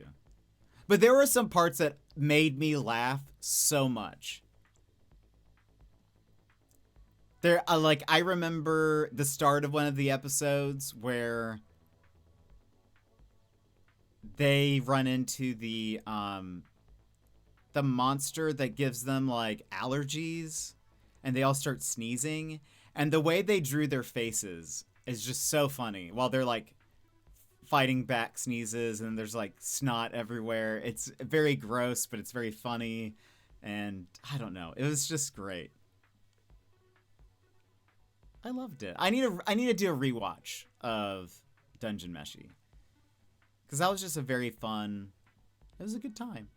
But there were some parts that made me laugh so much. There, like, I remember the start of one of the episodes where they run into the monster that gives them, like, allergies, and they all start sneezing, and the way they drew their faces is just so funny, while they're, like, fighting back sneezes, and there's, like, snot everywhere. It's very gross, but it's very funny, and I don't know. It was just great. I loved it. I need to do a rewatch of Dungeon Meshi. Because that was just a very fun... It was a good time.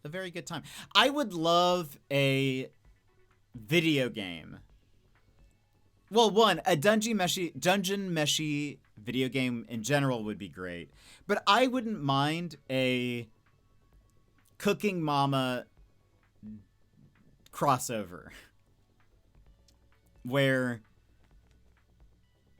A very good time. I would love a video game. Well, one, a Dungeon Meshi video game in general would be great. But I wouldn't mind a Cooking Mama crossover. Where,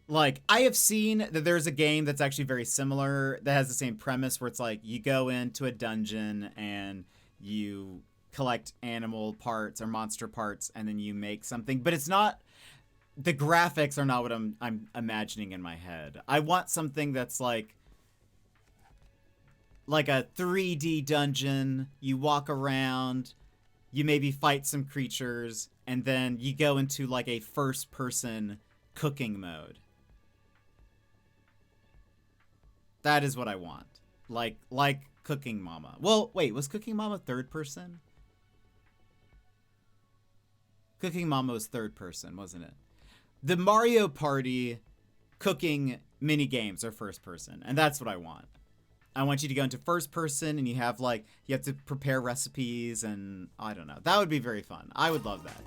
like, I have seen that there's a game that's actually very similar that has the same premise where it's like you go into a dungeon and you collect animal parts or monster parts and then you make something, but it's not, the graphics are not what I'm imagining in my head. I want something that's like a 3D dungeon. You walk around, you maybe fight some creatures, and then you go into like a first-person cooking mode. That is what I want. Like Cooking Mama. Well, wait, was Cooking Mama third person? Cooking Mama was third person, wasn't it? The Mario Party cooking mini games are first person, and that's what I want. I want you to go into first person, and you have to prepare recipes, and I don't know. That would be very fun. I would love that.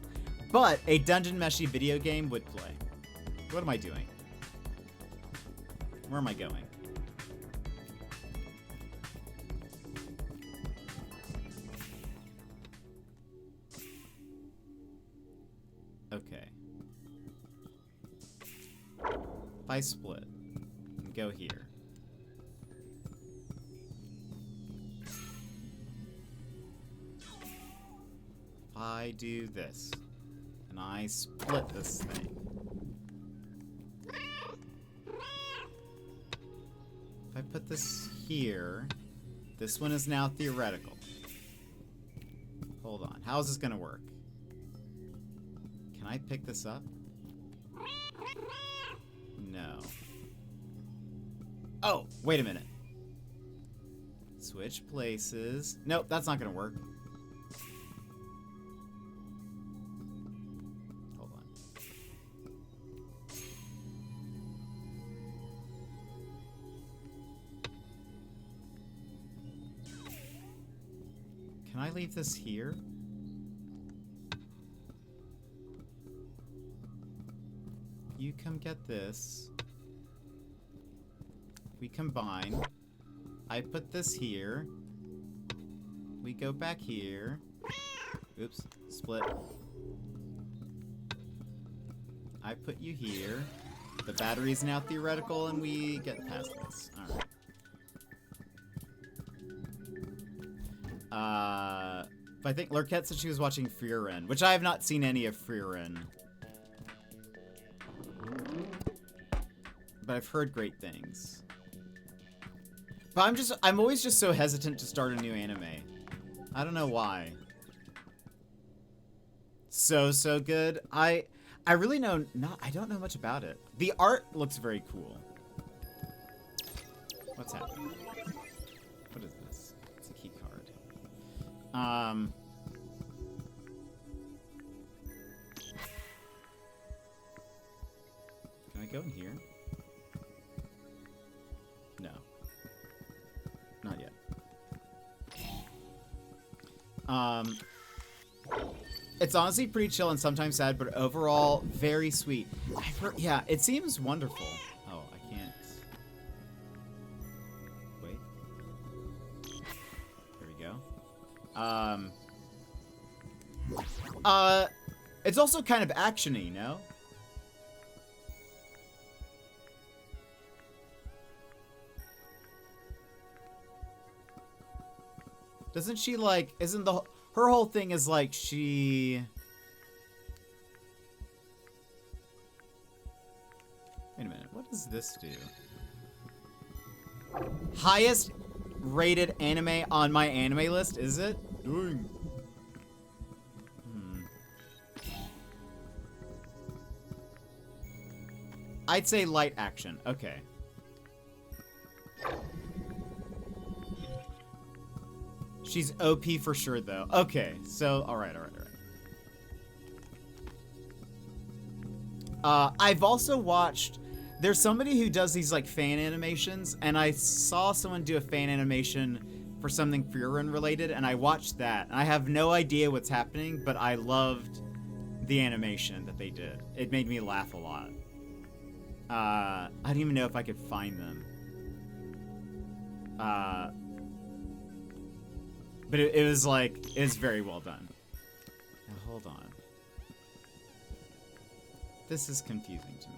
But a Dungeon Meshy video game would play. What am I doing? Where am I going? Okay. If I split and go here. If I do this and I split this thing. If I put this here, this one is now theoretical. Hold on. How is this going to work? Can I pick this up? No. Oh, wait a minute. Switch places. Nope, that's not going to work. Hold on. Can I leave this here? You come get this. We combine. I put this here. We go back here. Oops, split. I put you here. The battery's now theoretical and we get past this. Alright. But I think Lurkette said she was watching Frieren, which I have not seen any of Frieren. But I've heard great things. But I'm always just so hesitant to start a new anime. I don't know why. So good. I really know I don't know much about it. The art looks very cool. What's happening? What is this? It's a key card. Can I go in here? No. Not yet. It's honestly pretty chill and sometimes sad, but overall very sweet. I've heard, yeah, it seems wonderful. Oh, I can't. Wait. There we go. It's also kind of actiony, you know? Doesn't she isn't her whole thing is she... Wait a minute, what does this do? Highest rated anime on my anime list, is it? Dang. I'd say light action, okay. She's OP for sure, though. Okay, so, alright. I've also watched... There's somebody who does these, fan animations, and I saw someone do a fan animation for something Frieren related, and I watched that. And I have no idea what's happening, but I loved the animation that they did. It made me laugh a lot. I don't even know if I could find them. But it was very well done. Now, hold on. This is confusing to me.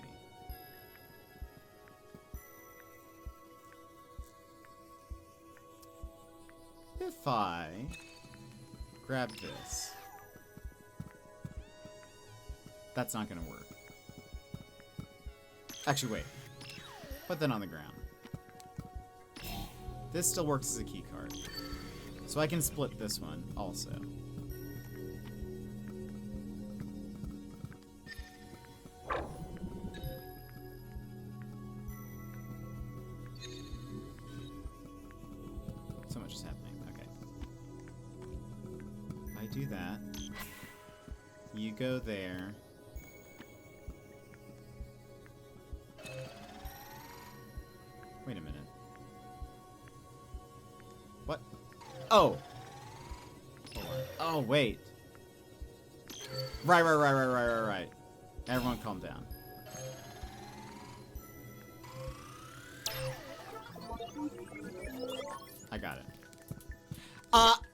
If I grab this, that's not gonna work. Actually, wait. Put that on the ground. This still works as a key card. So I can split this one also. you go there. Wait a minute. What? Oh! Hold on. Oh, wait. Right. Everyone calm down. I got it.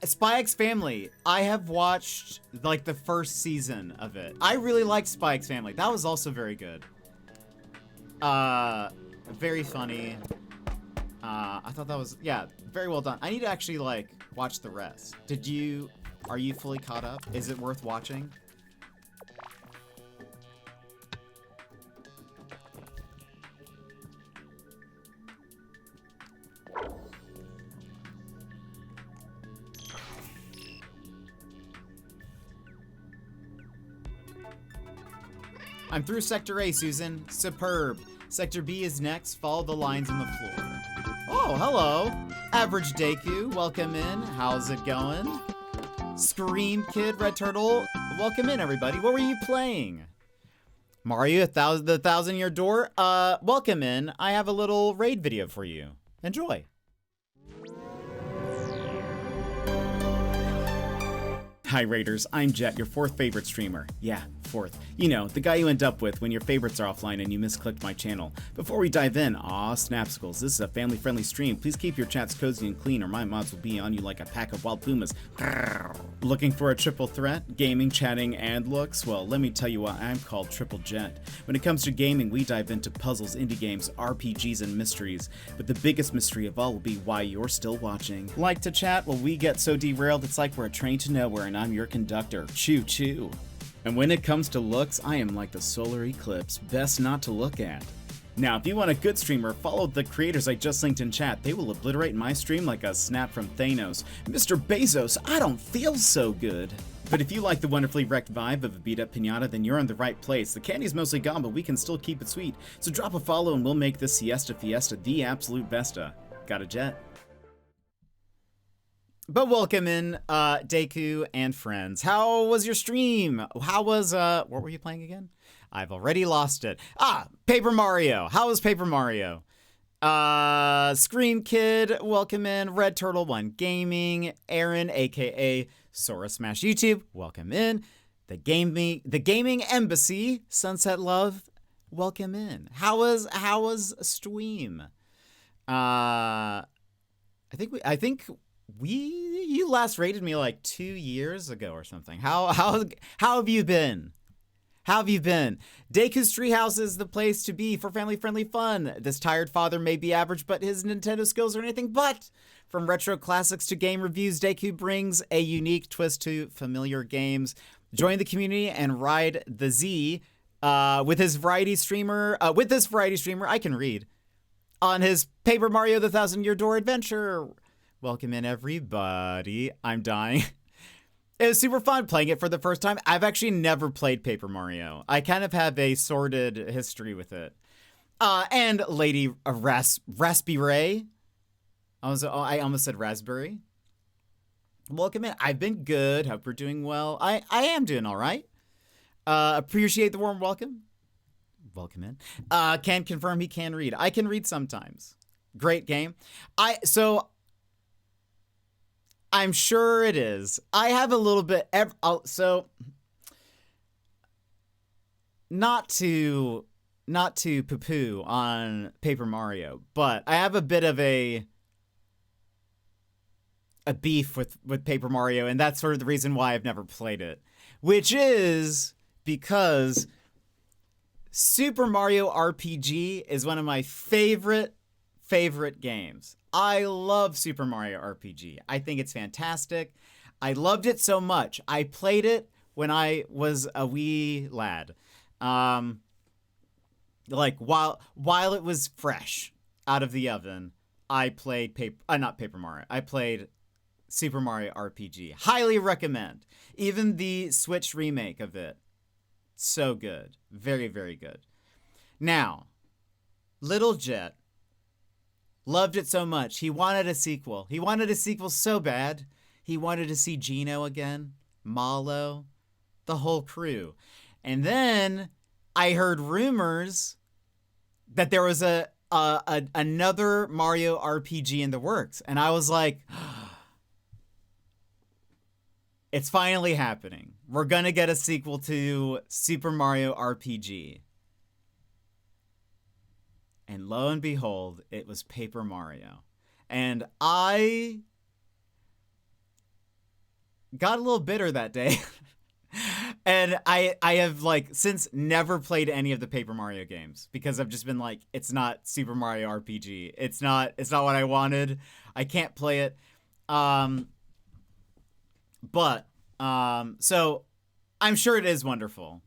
Spy X Family. I have watched, like, the first season of it. I really liked Spy X Family. That was also very good. Very funny. I thought that was, yeah, very well done. I need to actually, like, watch the rest. Are you fully caught up? Is it worth watching? I'm through Sector A, Susan. Superb. Sector B is next. Follow the lines on the floor. Oh, hello. Average Deku, welcome in. How's it going? Scream Kid, Red Turtle, welcome in, everybody. What were you playing? Mario, the Thousand-Year Door, welcome in. I have a little raid video for you. Enjoy. Hi Raiders, I'm Jet, your 4th favorite streamer. Yeah, 4th. You know, the guy you end up with when your favorites are offline and you misclicked my channel. Before we dive in, aw, Snapsicles, this is a family-friendly stream. Please keep your chats cozy and clean or my mods will be on you like a pack of wild pumas. Looking for a triple threat? Gaming, chatting, and looks? Well, let me tell you what, I'm called Triple Jet. When it comes to gaming, we dive into puzzles, indie games, RPGs, and mysteries. But the biggest mystery of all will be why you're still watching. Like to chat? Well, we get so derailed, it's like we're a train to nowhere and I'm your conductor. Choo choo. And when it comes to looks, I am like the solar eclipse, best not to look at. Now, if you want a good streamer, follow the creators I just linked in chat. They will obliterate my stream like a snap from Thanos. Mr. Bezos, I don't feel so good. But if you like the wonderfully wrecked vibe of a beat-up pinata, then you're in the right place. The candy's mostly gone, but we can still keep it sweet. So drop a follow and we'll make this Siesta Fiesta the absolute besta. Got a jet? But welcome in, Deku and friends. How was your stream? How was, what were you playing again? I've already lost it. Paper Mario. How was Paper Mario? Scream Kid, welcome in. Red Turtle 1 Gaming. Aaron, aka Sora Smash YouTube, welcome in. The Gaming Embassy, Sunset Love, welcome in. How was stream? I think you last rated me like 2 years ago or something. How have you been? How have you been? Deku's Treehouse is the place to be for family-friendly fun. This tired father may be average, but his Nintendo skills are anything but. From retro classics to game reviews, Deku brings a unique twist to familiar games. Join the community and ride the Z with this variety streamer, I can read, on his Paper Mario the Thousand-Year Door adventure. Welcome in, everybody. I'm dying. It was super fun playing it for the first time. I've actually never played Paper Mario. I kind of have a sordid history with it. And Lady Raspberry. I almost said raspberry. Welcome in. I've been good. Hope we're doing well. I am doing all right. Appreciate the warm welcome. Welcome in. Can confirm he can read. I can read sometimes. Great game. I'm sure it is. I have a little bit. Not to poo-poo on Paper Mario, but I have a bit of a beef with Paper Mario, and that's sort of the reason why I've never played it, which is because Super Mario RPG is one of my favorite games. I love Super Mario RPG. I think it's fantastic. I loved it so much. I played it when I was a wee lad. Like while it was fresh out of the oven, I played not Paper Mario. I played Super Mario RPG. Highly recommend. Even the Switch remake of it. So good. Very, very good. Now, Little Jet loved it so much. He wanted a sequel. He wanted a sequel so bad. He wanted to see Gino again. Malo. the whole crew. And then I heard rumors that there was another Mario RPG in the works. And I was like, it's finally happening. We're going to get a sequel to Super Mario RPG. And lo and behold, it was Paper Mario. And I got a little bitter that day. And I have like since never played any of the Paper Mario games because I've just been like, it's not Super Mario RPG. It's not what I wanted. I can't play it. But so I'm sure it is wonderful.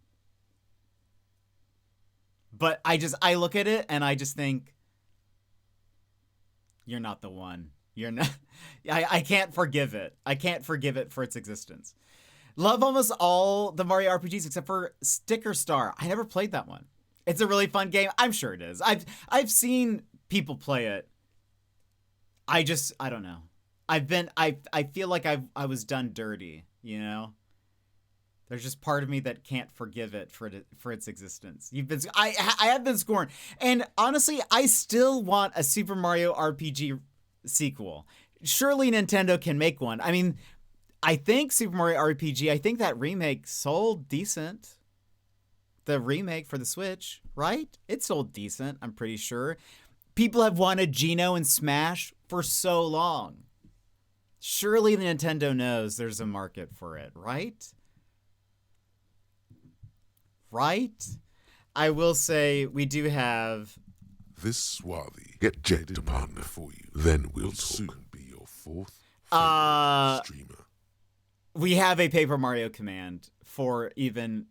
But I look at it and I just think, you're not the one. You're not. I can't forgive it. I can't forgive it for its existence. Love almost all the Mario RPGs except for Sticker Star. I never played that one. It's a really fun game. I'm sure it is. I've seen people play it. I don't know. I feel like I was done dirty, you know? There's just part of me that can't forgive it for its existence. I have been scorned. And honestly, I still want a Super Mario RPG sequel. Surely Nintendo can make one. I mean, I think Super Mario RPG, I think that remake sold decent. The remake for the Switch, right? It sold decent, I'm pretty sure. People have wanted Geno and Smash for so long. Surely Nintendo knows there's a market for it, right? Right? I will say we do have... This swarthy get Jet to partner for you. Then we'll soon be your fourth favorite streamer. We have a Paper Mario command for even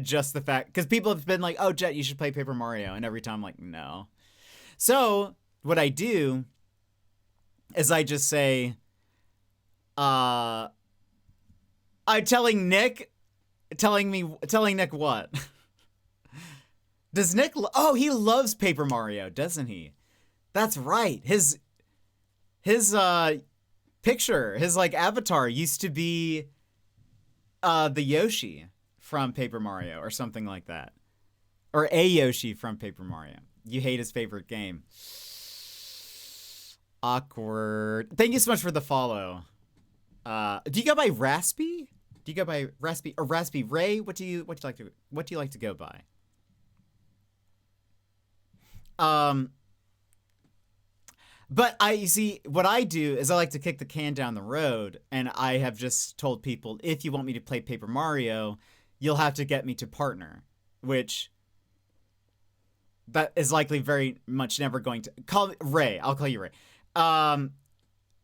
just the fact, because people have been like, oh, Jet, you should play Paper Mario. And every time I'm like, no. So what I do is I just say, I'm telling Nick what? Does Nick, he loves Paper Mario, doesn't he? That's right. His picture, his like avatar used to be the Yoshi from Paper Mario or something like that. Or a Yoshi from Paper Mario. You hate his favorite game. Awkward. Thank you so much for the follow. Do you go by Raspy? Do you go by Raspy or Raspy Ray? What do you like to go by? But you see, what I do is I like to kick the can down the road, and I have just told people, if you want me to play Paper Mario, you'll have to get me to partner, which that is likely very much never going to call Ray. I'll call you Ray.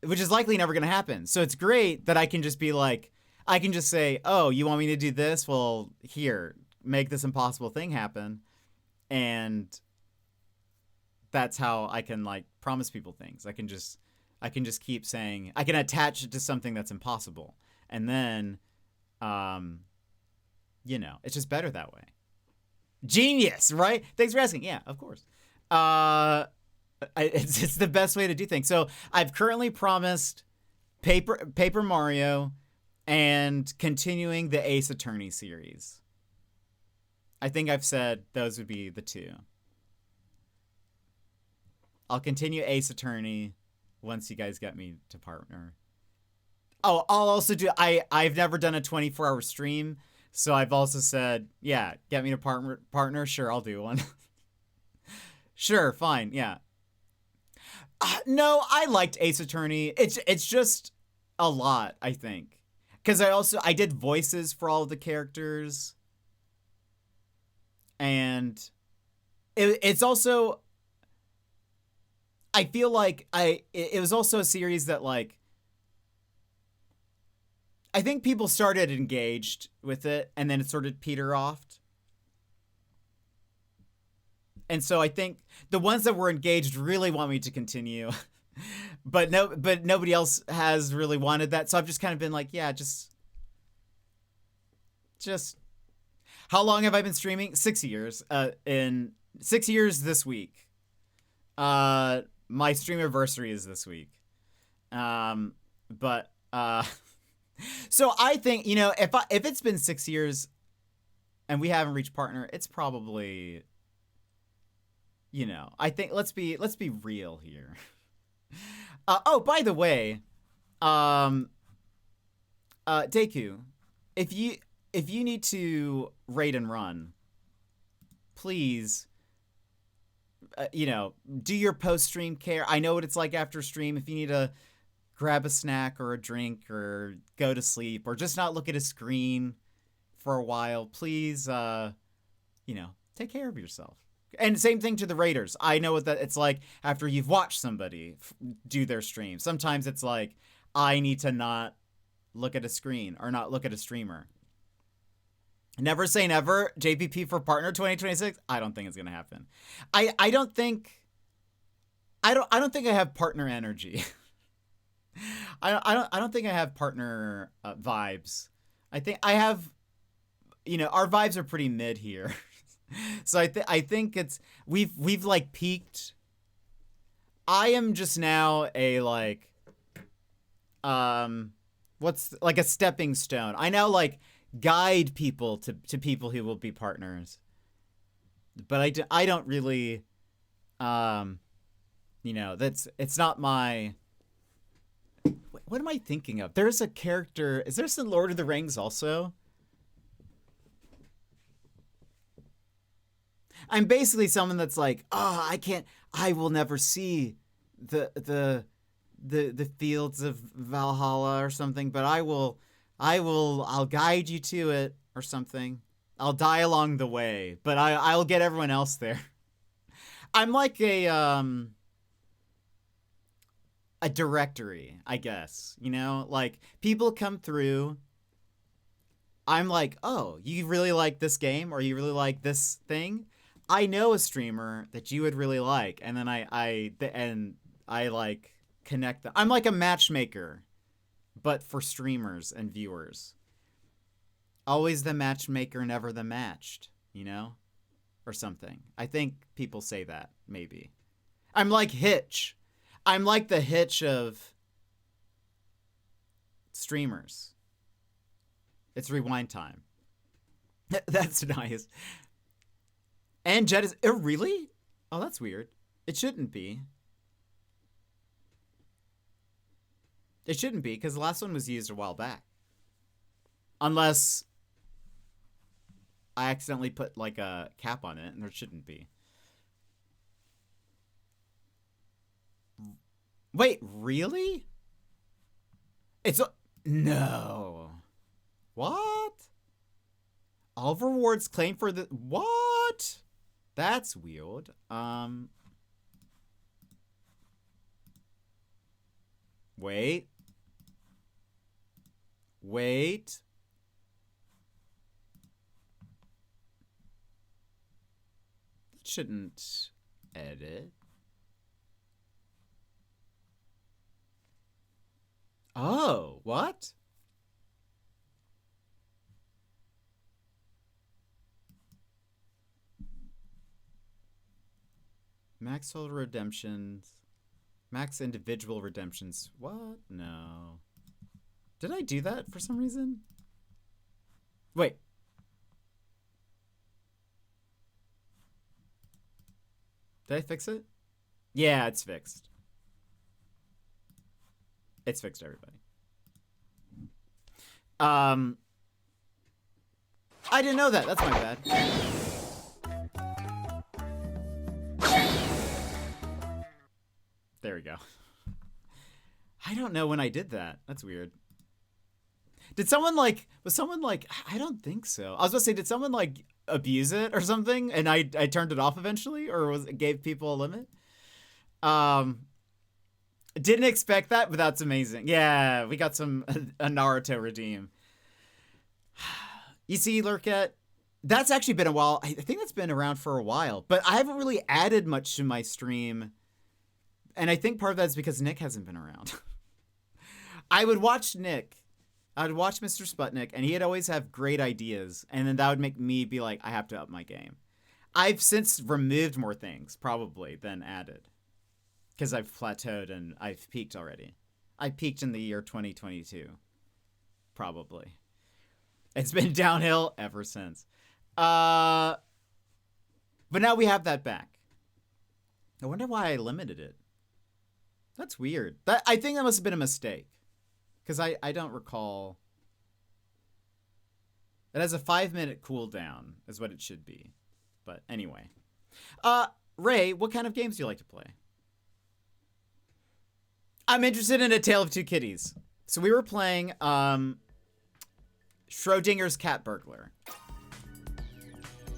Which is likely never going to happen. So it's great that I can just be like, I can just say, oh, you want me to do this? Well, here, make this impossible thing happen. And that's how I can like promise people things. I can just keep saying, I can attach it to something that's impossible. And then, it's just better that way. Genius, right? Thanks for asking. Yeah, of course. It's the best way to do things. So I've currently promised Paper Mario and continuing the Ace Attorney series. I think I've said those would be the two. I'll continue Ace Attorney once you guys get me to partner. Oh, I'll also do... I've never done a 24-hour stream, so I've also said, yeah, get me to partner. Sure, I'll do one. Sure, fine, yeah. No, I liked Ace Attorney. It's just a lot, I think. Because I did voices for all of the characters. And it's also... I feel like it was also a series that like I think people started engaged with it and then it sort of petered off. And so I think the ones that were engaged really want me to continue. but nobody else has really wanted that. So I've just kind of been like, yeah, just how long have I been streaming? 6 years. In 6 years this week. My stream anniversary is this week. But So I think, you know, if it's been 6 years and we haven't reached partner, it's probably, you know, I think let's be real here. Oh, by the way, Deku, if you need to raid and run, please, you know, do your post-stream care. I know what it's like after stream. If you need to grab a snack or a drink or go to sleep or just not look at a screen for a while, please, you know, take care of yourself. And same thing to the raiders. I know what that it's like after you've watched somebody do their stream. Sometimes it's like, I need to not look at a screen or not look at a streamer. Never say never. JPP for partner 2026. I don't think it's gonna happen. I don't think I have partner energy. I don't think I have partner vibes. I think I have, you know, our vibes are pretty mid here. So I think it's we've like peaked. I am just now a like what's like a stepping stone. I now like guide people to people who will be partners. But I don't really you know, it's not my what am I thinking of? There's a character. Is there some Lord of the Rings also? I'm basically someone that's like, oh, I will never see the fields of Valhalla or something, but I'll guide you to it or something. I'll die along the way, but I'll get everyone else there. I'm like a directory, I guess, you know, like people come through. I'm like, oh, you really like this game or you really like this thing? I know a streamer that you would really like, and then I like connect them. I'm like a matchmaker, but for streamers and viewers. Always the matchmaker, never the matched, you know? Or something. I think people say that, maybe. I'm like Hitch. I'm like the Hitch of streamers. It's rewind time. That's nice. And Jet is... Oh, really? Oh, that's weird. It shouldn't be. It shouldn't be, because the last one was used a while back. Unless I accidentally put, like, a cap on it, and there shouldn't be. Wait, really? It's a... No. What? All rewards claimed for the... What? That's weird. Wait. Shouldn't edit. Oh, what? Max total redemptions. Max individual redemptions. What? No. Did I do that for some reason? Wait. Did I fix it? Yeah, it's fixed. It's fixed, everybody. I didn't know that. That's my bad. There we go. I don't know when I did that. That's weird. Did someone like... Was someone like... I don't think so. I was going to say, did someone like abuse it or something? And I turned it off eventually? Or it gave people a limit? Didn't expect that, but that's amazing. Yeah, we got a Naruto redeem. You see, Lurket, that's actually been a while. I think that's been around for a while, but I haven't really added much to my stream. And I think part of that is because Nick hasn't been around. I would watch Nick. I would watch Mr. Sputnik, and he'd always have great ideas. And then that would make me be like, I have to up my game. I've since removed more things, probably, than added. Because I've plateaued and I've peaked already. I peaked in the year 2022. probably. It's been downhill ever since. But now we have that back. I wonder why I limited it. That's weird. I think that must have been a mistake. Because I don't recall. It has a 5-minute cooldown, is what it should be. But anyway. Ray, what kind of games do you like to play? I'm interested in A Tale of Two Kitties. So we were playing Schrodinger's Cat Burglar.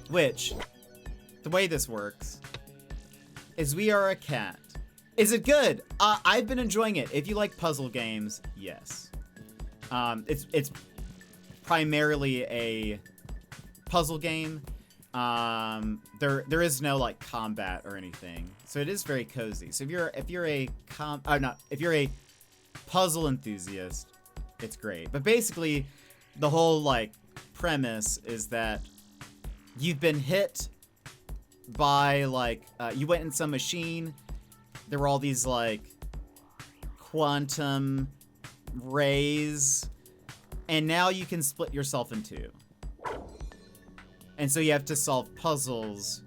Which, the way this works, is we are a cat. Is it good? I've been enjoying it. If you like puzzle games, yes. It's primarily a puzzle game. There is no like combat or anything, so it is very cozy. So if you're a puzzle enthusiast, it's great. But basically, the whole like premise is that you've been hit by like you went in some machine. There were all these like quantum rays, and now you can split yourself in two. And so you have to solve puzzles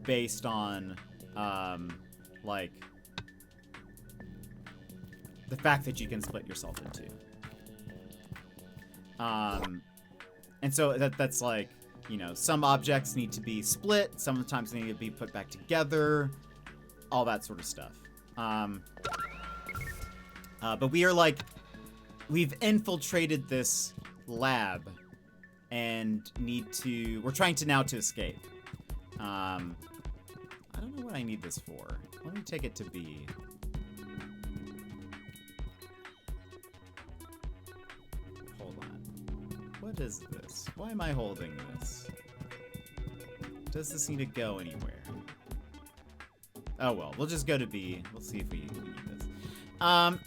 based on like the fact that you can split yourself in two. And so that's like, you know, some objects need to be split, sometimes they need to be put back together, all that sort of stuff. But we are like, we've infiltrated this lab and we're trying to now escape. I don't know what I need this for. Let me take it to B. Hold on. What is this? Why am I holding this? Does this need to go anywhere? Oh well, we'll just go to B. We'll see if we need this. I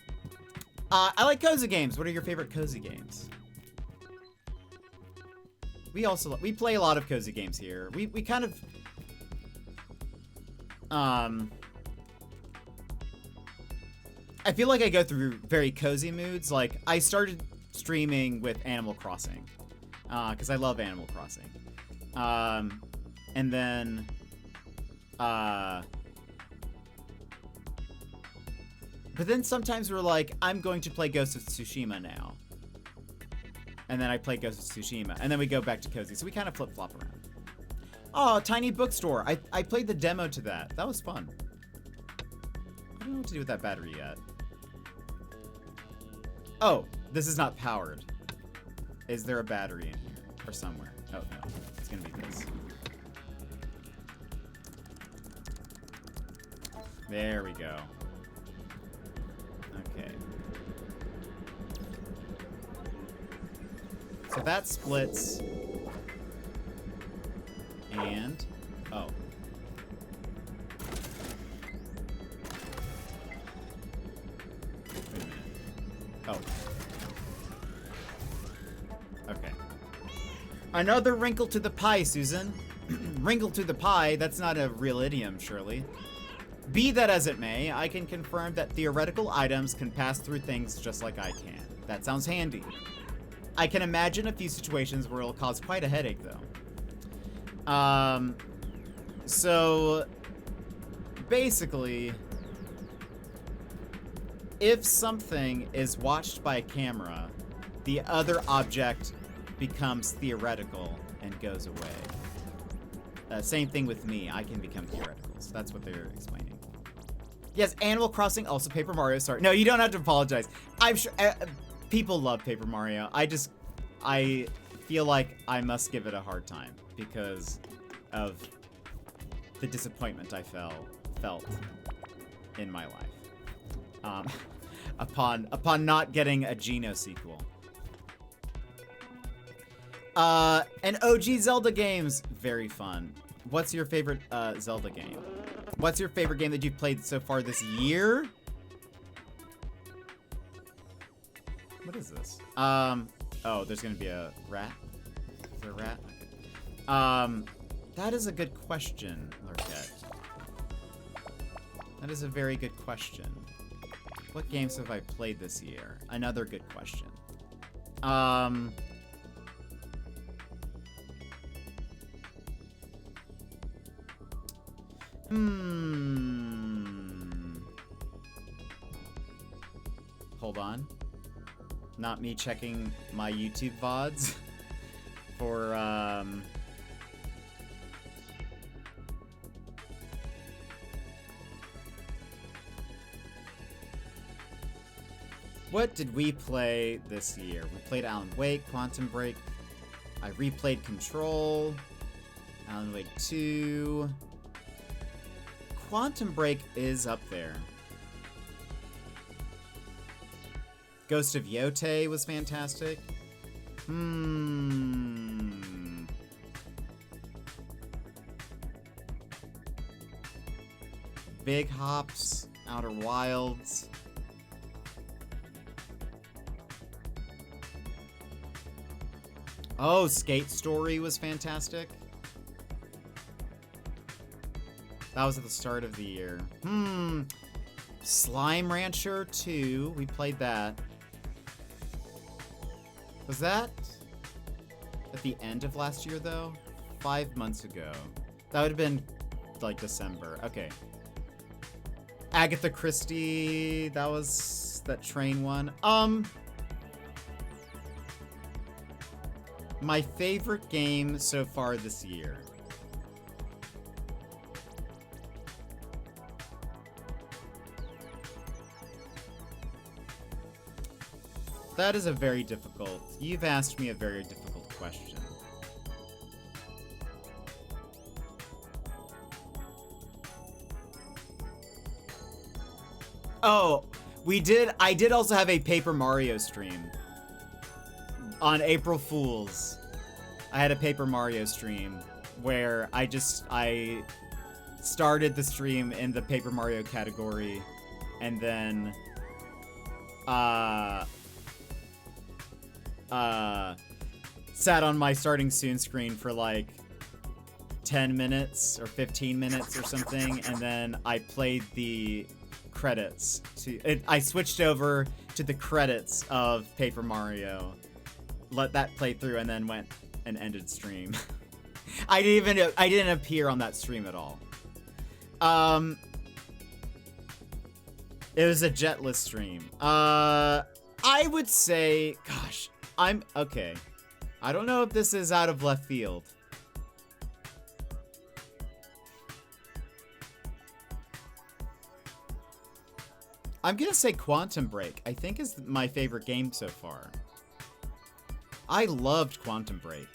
like cozy games. What are your favorite cozy games? We play a lot of cozy games here. We kind of I feel like I go through very cozy moods. Like I started streaming with Animal Crossing because I love Animal Crossing, and then but then sometimes we're like, I'm going to play Ghost of Tsushima now. And then I play Ghost of Tsushima. And then we go back to cozy. So we kind of flip-flop around. Oh, Tiny Bookstore. I played the demo to that. That was fun. I don't know what to do with that battery yet. Oh, this is not powered. Is there a battery in here? Or somewhere? Oh, no. It's going to be this. There we go. Okay. So that splits. And oh. Wait a minute. Oh. Okay. Another wrinkle to the pie, Susan. Wrinkle to the pie, that's not a real idiom, surely. Be that as it may, I can confirm that theoretical items can pass through things just like I can. That sounds handy. I can imagine a few situations where it'll cause quite a headache, though. So, basically, if something is watched by a camera, the other object becomes theoretical and goes away. Same thing with me. I can become theoretical. So that's what they're explaining. Yes, Animal Crossing, also Paper Mario. Sorry. No, you don't have to apologize. I'm sure people love Paper Mario. I feel like I must give it a hard time because of the disappointment I felt in my life upon not getting a Geno sequel. And OG Zelda games, very fun. What's your favorite Zelda game? What's your favorite game that you've played so far this year? What is this? Oh, there's gonna be a rat. Is there a rat? That is a good question, Lurket. That is a very good question. What games have I played this year? Another good question. Hold on. Not me checking my YouTube VODs for, what did we play this year? We played Alan Wake, Quantum Break. I replayed Control, Alan Wake 2. Quantum Break is up there. Ghost of Yote was fantastic. Big Hops, Outer Wilds. Oh, Skate Story was fantastic. That was at the start of the year. Slime Rancher 2. We played that. Was that at the end of last year, though? 5 months ago. That would have been, like, December. Okay. Agatha Christie. That was that train one. My favorite game so far this year. That is a very difficult... You've asked me a very difficult question. Oh, I did also have a Paper Mario stream. On April Fool's. I had a Paper Mario stream where I started the stream in the Paper Mario category and then sat on my starting soon screen for like 10 minutes or 15 minutes or something, and then I played the credits I switched over to the credits of Paper Mario, let that play through, and then went and ended stream. I didn't appear on that stream at all. It was a jetless stream. I would say, gosh, okay. I don't know if this is out of left field. I'm gonna say Quantum Break. I think is my favorite game so far. I loved Quantum Break.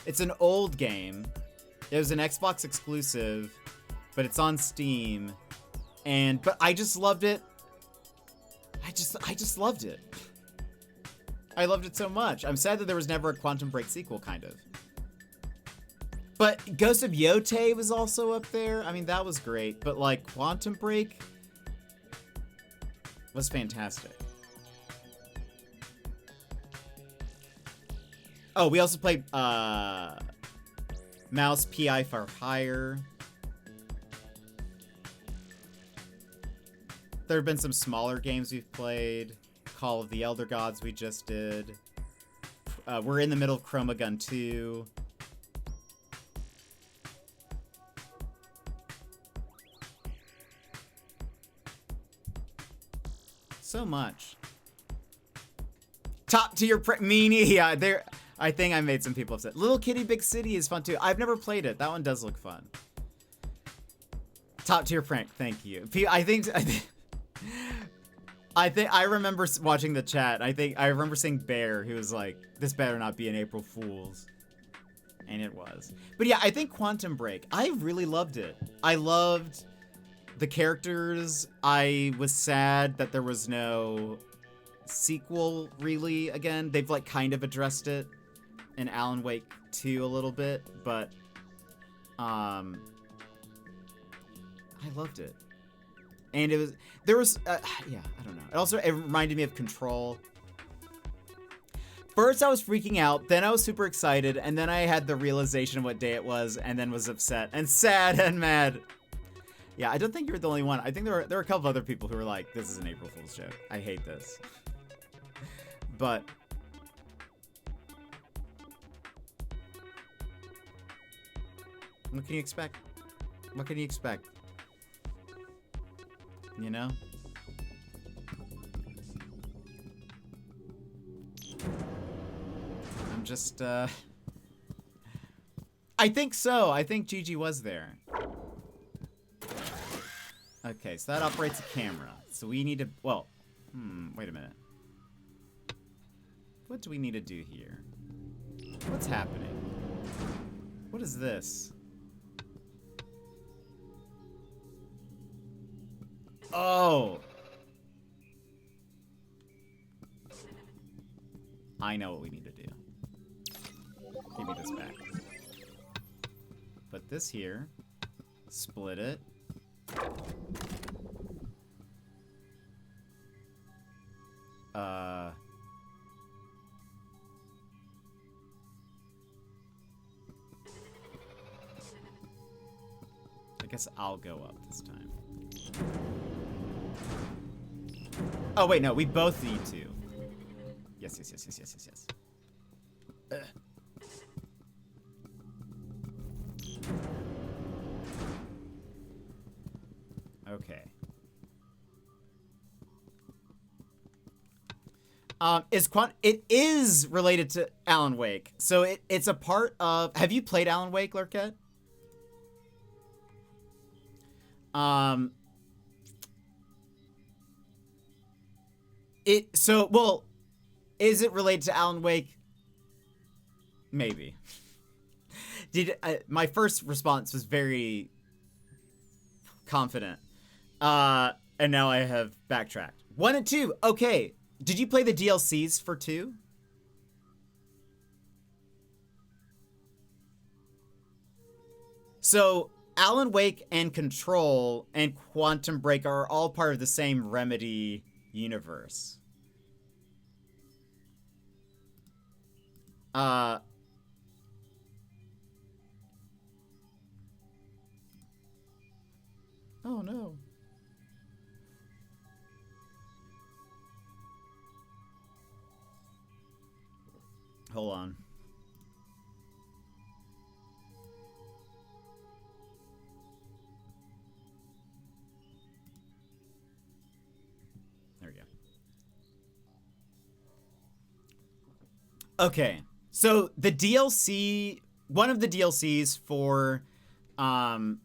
It's an old game. It was an Xbox exclusive, but it's on Steam. But I just loved it. I just loved it. I loved it so much. I'm sad that there was never a Quantum Break sequel, kind of. But Ghost of Yote was also up there. I mean, that was great. But, like, Quantum Break was fantastic. Oh, we also played Mouse PI for Hire. There have been some smaller games we've played. Call of the Elder Gods we just did. We're in the middle of Chroma Gun 2. So much. Top tier meanie. Yeah, there. I think I made some people upset. Little Kitty Big City is fun too. I've never played it. That one does look fun. Top tier prank. Thank you. I think I remember watching the chat. I remember seeing Bear, who was like, "This better not be an April Fool's," and it was. But yeah, I think Quantum Break. I really loved it. I loved the characters. I was sad that there was no sequel, really. Again, they've like kind of addressed it in Alan Wake 2 a little bit, but I loved it. And yeah, I don't know. It reminded me of Control. First I was freaking out, then I was super excited, and then I had the realization of what day it was, and then was upset and sad and mad. Yeah, I don't think you're the only one. I think there are a couple other people who were like, this is an April Fool's joke. I hate this. But What can you expect? What can you expect? You know? I'm just, I think so. I think Gigi was there. Okay, so that operates a camera. So we need to, well, wait a minute. What do we need to do here? What's happening? What is this? Oh! I know what we need to do. Give me this back. Put this here. Split it. I guess I'll go up this time. Oh, wait, no, we both need to. Yes, yes, yes, yes, yes, yes, yes. Okay. It is related to Alan Wake. So it's a part of, have you played Alan Wake, Lurket? Well, is it related to Alan Wake? Maybe. My first response was very confident. And now I have backtracked. 1 and 2. Okay. Did you play the DLCs for 2? So, Alan Wake and Control and Quantum Break are all part of the same Remedy universe. Oh no. Hold on. There we go. Okay. So the DLC, one of the DLCs for Alan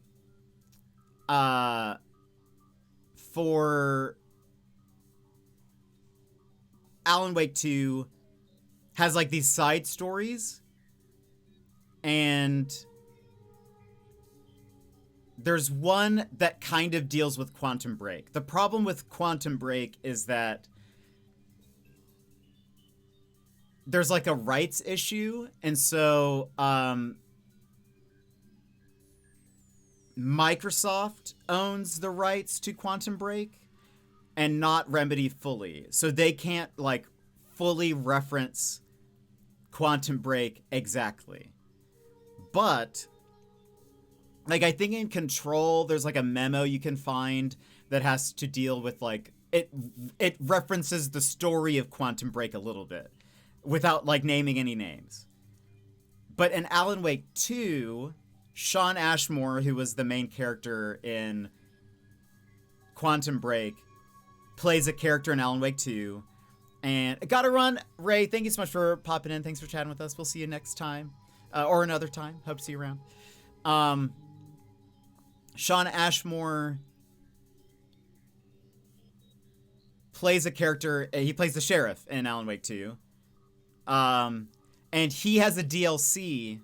Wake 2 has like these side stories, and there's one that kind of deals with Quantum Break. The problem with Quantum Break is that there's like a rights issue, and so Microsoft owns the rights to Quantum Break and not Remedy fully. So they can't like fully reference Quantum Break exactly. But like I think in Control there's like a memo you can find that has to deal with like it references the story of Quantum Break a little bit without like naming any names. But in Alan Wake 2, Sean Ashmore, who was the main character in Quantum Break, plays a character in Alan Wake 2. And I gotta run. Ray, thank you so much for popping in. Thanks for chatting with us. We'll see you next time. Or another time. Hope to see you around. Sean Ashmore plays a character. He plays the sheriff in Alan Wake 2. And he has a DLC,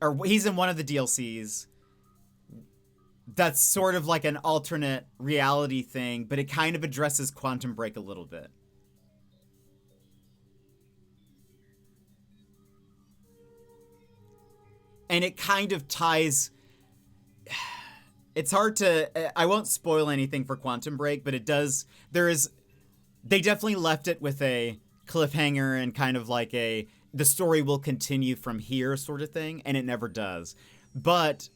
or he's in one of the DLCs that's sort of like an alternate reality thing, but it kind of addresses Quantum Break a little bit. And it kind of ties... It's hard to... I won't spoil anything for Quantum Break, but it does... They definitely left it with a cliffhanger and kind of like a... The story will continue from here sort of thing, and it never does. But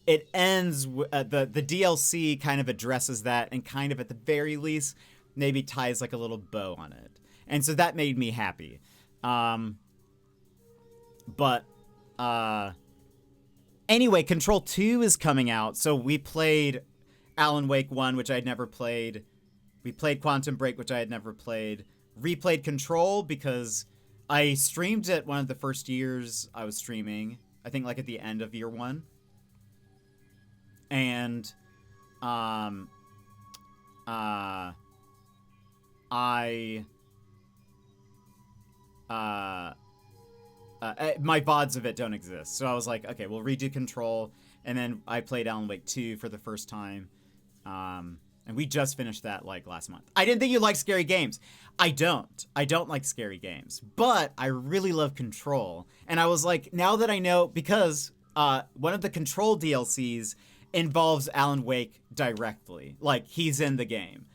it ends... the DLC kind of addresses that and kind of, at the very least, maybe ties like a little bow on it. And so that made me happy. But... Anyway, Control 2 is coming out, so we played Alan Wake 1, which I had never played. We played Quantum Break, which I had never played. Replayed Control because I streamed it one of the first years I was streaming. I think like at the end of year 1. And my VODs of it don't exist. So I was like, okay, we'll redo Control. And then I played Alan Wake 2 for the first time. And we just finished that like last month. I didn't think you liked scary games. I don't like scary games, but I really love Control. And I was like, now that I know, because one of the Control DLCs involves Alan Wake directly. Like, he's in the game.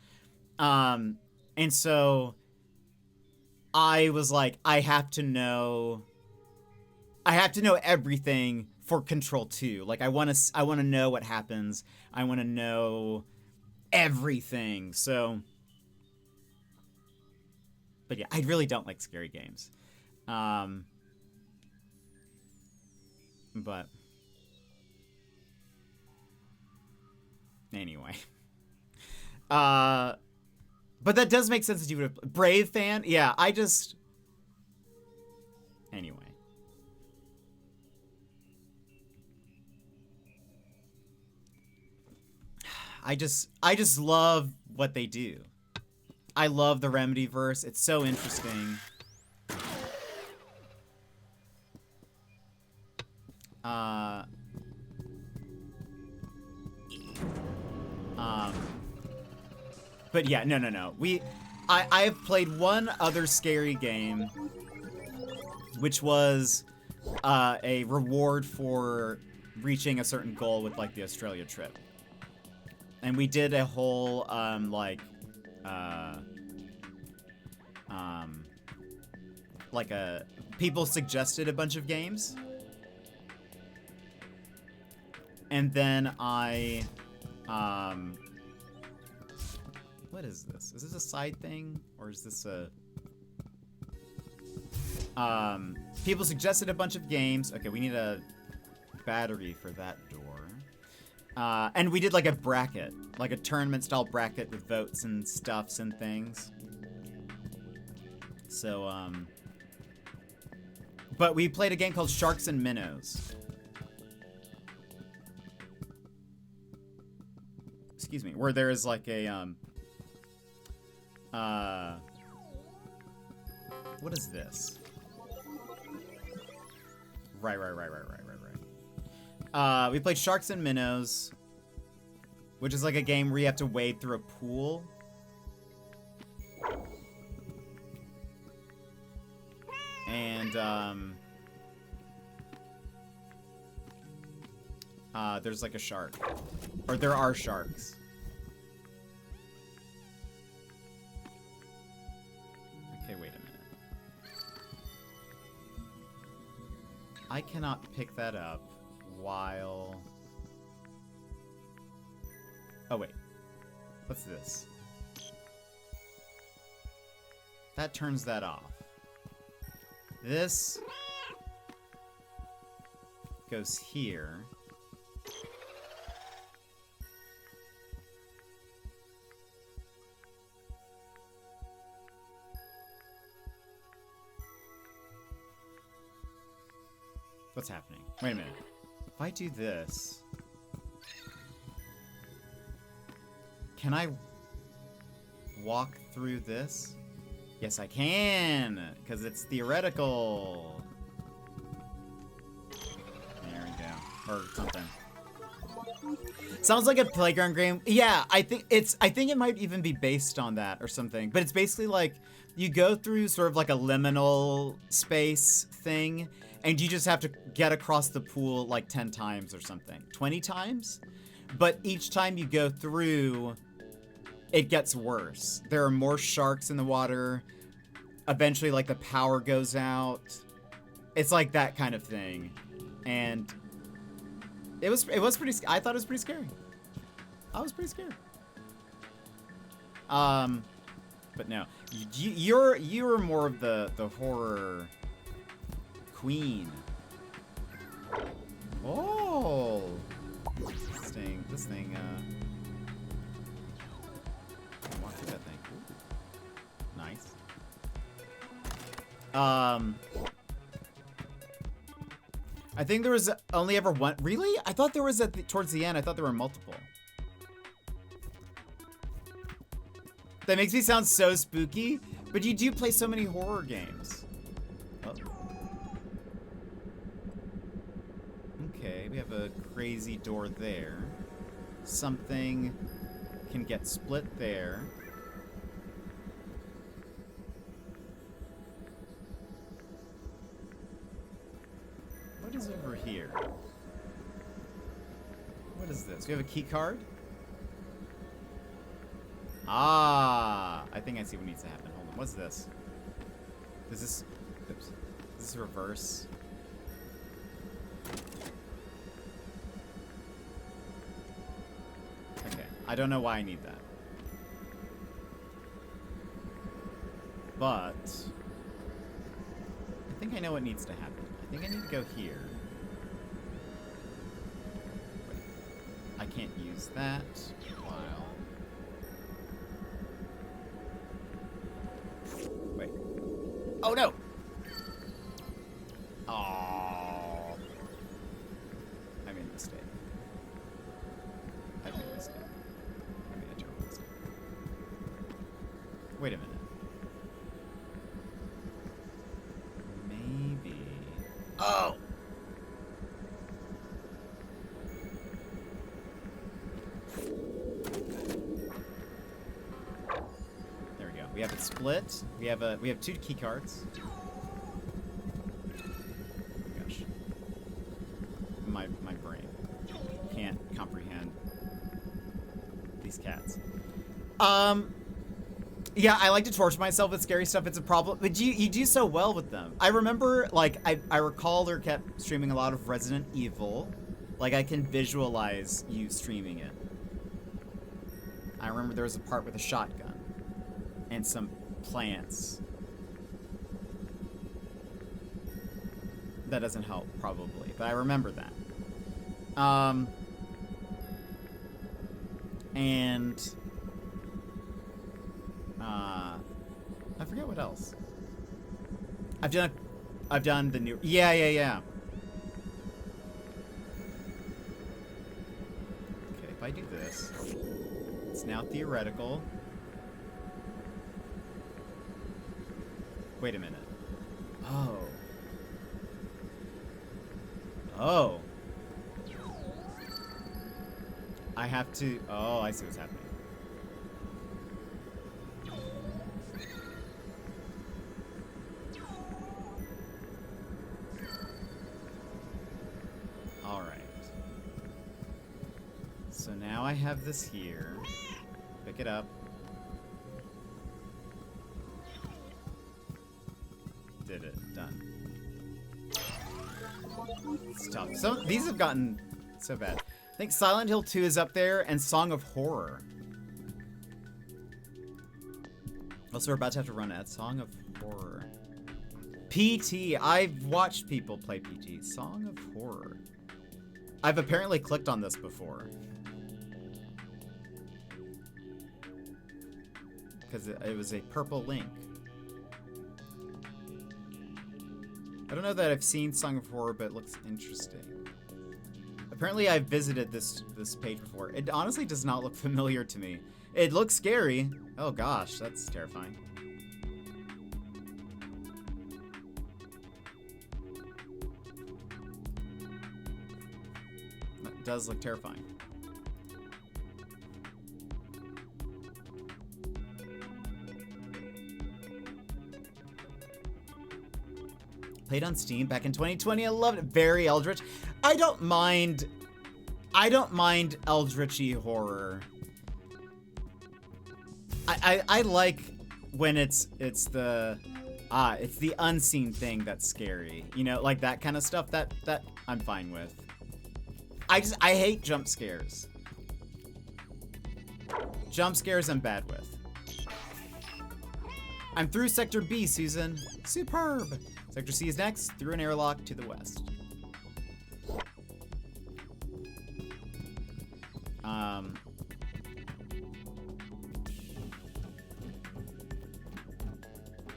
And so I was like, I have to know everything for Control 2. Like, I want to know what happens. I want to know everything. So, but yeah, I really don't like scary games. But anyway. But that does make sense that you would have... Brave fan? Yeah, anyway. I just love what they do. I love the Remedyverse. It's so interesting. But yeah, no. I have played one other scary game, which was a reward for reaching a certain goal with like the Australia trip. And we did a whole, people suggested a bunch of games. And then what is this? Is this a side thing? Or is this a, people suggested a bunch of games. Okay, we need a battery for that door. And we did like a bracket, like a tournament style bracket with votes and stuffs and things. So, but we played a game called Sharks and Minnows. Excuse me, where there is like a, what is this? Right. We played Sharks and Minnows, which is like a game where you have to wade through a pool. And, there's like a shark. Or there are sharks. Okay, wait a minute. I cannot pick that up while... Oh, wait. What's this? That turns that off. This goes here. What's happening? Wait a minute. If I do this... Can I walk through this? Yes, I can! Because it's theoretical! There we go. Or something. Sounds like a playground game. Yeah, I think it might even be based on that or something. But it's basically like, you go through sort of like a liminal space thing, and you just have to get across the pool like 10 times or something. 20 times? But each time you go through, it gets worse. There are more sharks in the water. Eventually, like, the power goes out. It's like that kind of thing. And it was pretty, I thought it was pretty scary. I was pretty scared. But no, you're more of the horror queen. Oh. I think there was only ever one. Really? I thought there was towards the end. I thought there were multiple. That makes me sound so spooky, but you do play so many horror games. Oh. Okay, we have a crazy door there. Something can get split there. What is over here? What is this? We have a key card? Ah, I think I see what needs to happen. Hold on, what's this? Does this, oops, is this reverse? Okay, I don't know why I need that. But, I think I know what needs to happen. I think I need to go here. Wait, I can't use that while... Wait. Oh no! Oh, I made a mistake. I made a mistake. I made a terrible mistake. Wait a minute. Maybe. Oh! There we go. We have it split. We have 2 key cards. Gosh. My brain can't comprehend these cats. Yeah, I like to torture myself with scary stuff. It's a problem, but you do so well with them. I remember, like, I recall or kept streaming a lot of Resident Evil. Like, I can visualize you streaming it. I remember there was a part with a shotgun and some plants. That doesn't help, probably, but I remember that. And... I forget what else. I've done the new... Yeah. Okay, if I do this, it's now theoretical. Wait a minute. Oh. Oh. I have to... Oh, I see what's happening. So now I have this here. Pick it up. Did it. Done. It's tough. So these have gotten so bad. I think Silent Hill 2 is up there and Song of Horror. Also, we're about to have to run at Song of Horror. PT. I've watched people play PT. Song of Horror. I've apparently clicked on this before. Because it was a purple link. I don't know that I've seen Song of Horror, but it looks interesting. Apparently I've visited this page before. It honestly does not look familiar to me. It looks scary. Oh gosh, that's terrifying. That does look terrifying. Played on Steam back in 2020. I loved it. Very eldritch. I don't mind eldritchy horror. I like when it's the unseen thing that's scary. You know, like that kind of stuff that I'm fine with. I hate jump scares. Jump scares I'm bad with. I'm through Sector B, Susan. Superb. Sector C is next, through an airlock to the west.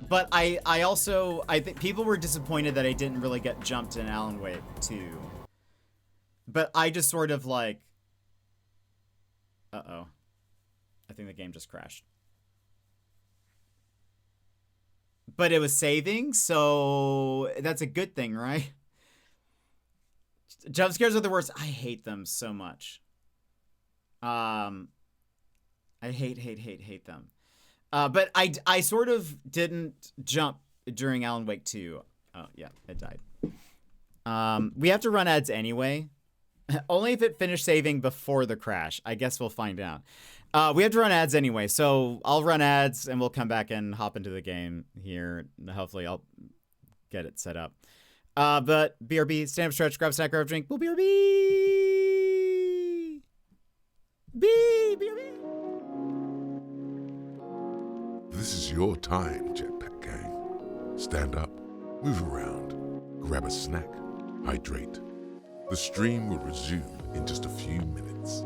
But I think people were disappointed that I didn't really get jumped in Alan Wake 2. But I just sort of like... Uh-oh. I think the game just crashed. But it was saving, so that's a good thing, right? Jump scares are the worst. I hate them so much. I hate them. But I sort of didn't jump during Alan Wake 2. Oh, yeah, it died. We have to run ads anyway. Only if it finished saving before the crash. I guess we'll find out. We have to run ads anyway, so I'll run ads and we'll come back and hop into the game here. Hopefully I'll get it set up. But BRB, stand up, stretch, grab a snack, grab a drink. We'll BRB! BRB! This is your time, Jetpack Gang. Stand up, move around, grab a snack, hydrate. The stream will resume in just a few minutes.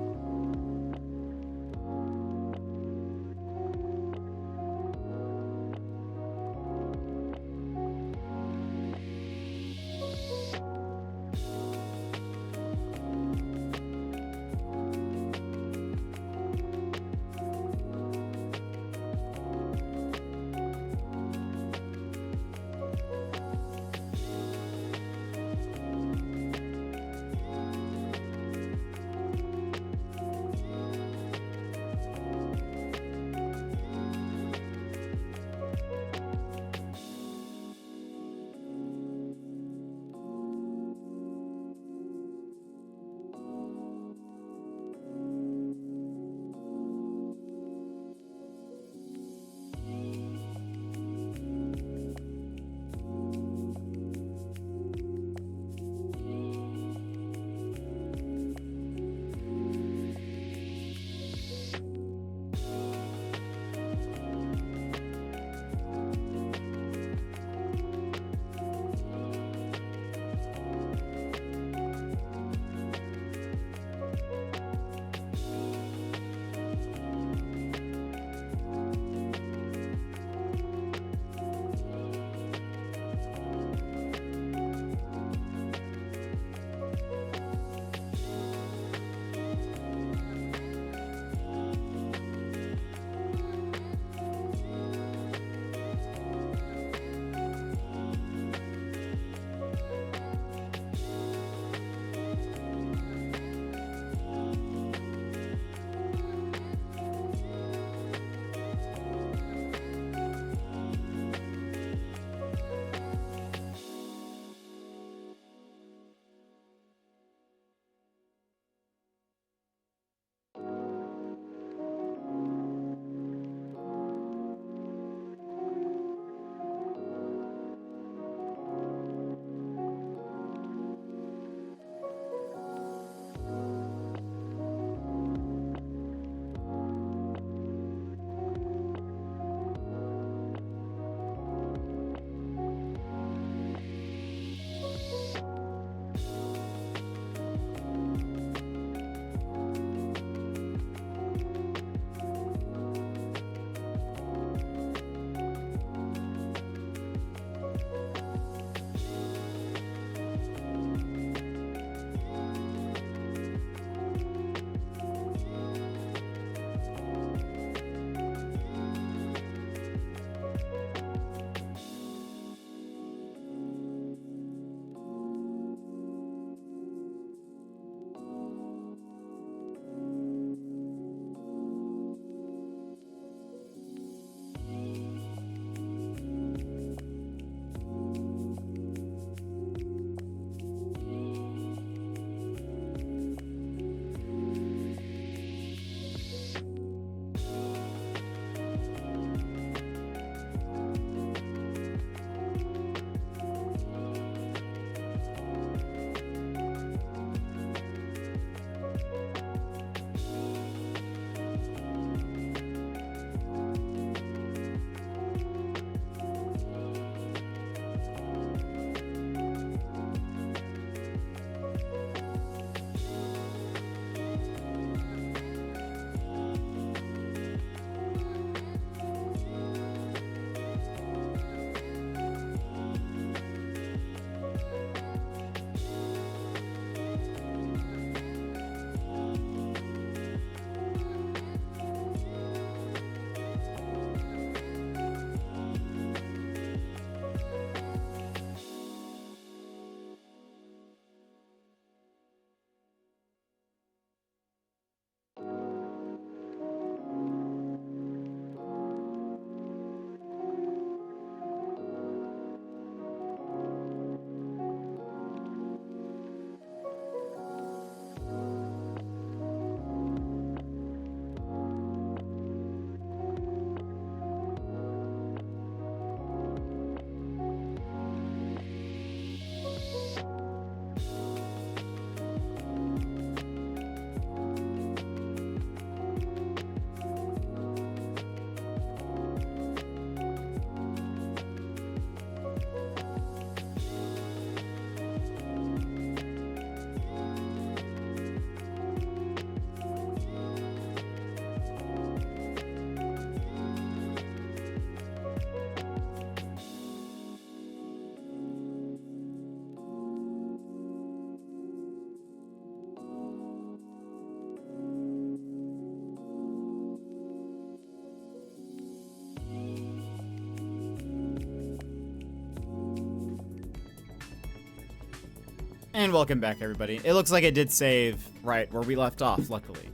And welcome back, everybody. It looks like it did save right where we left off, luckily.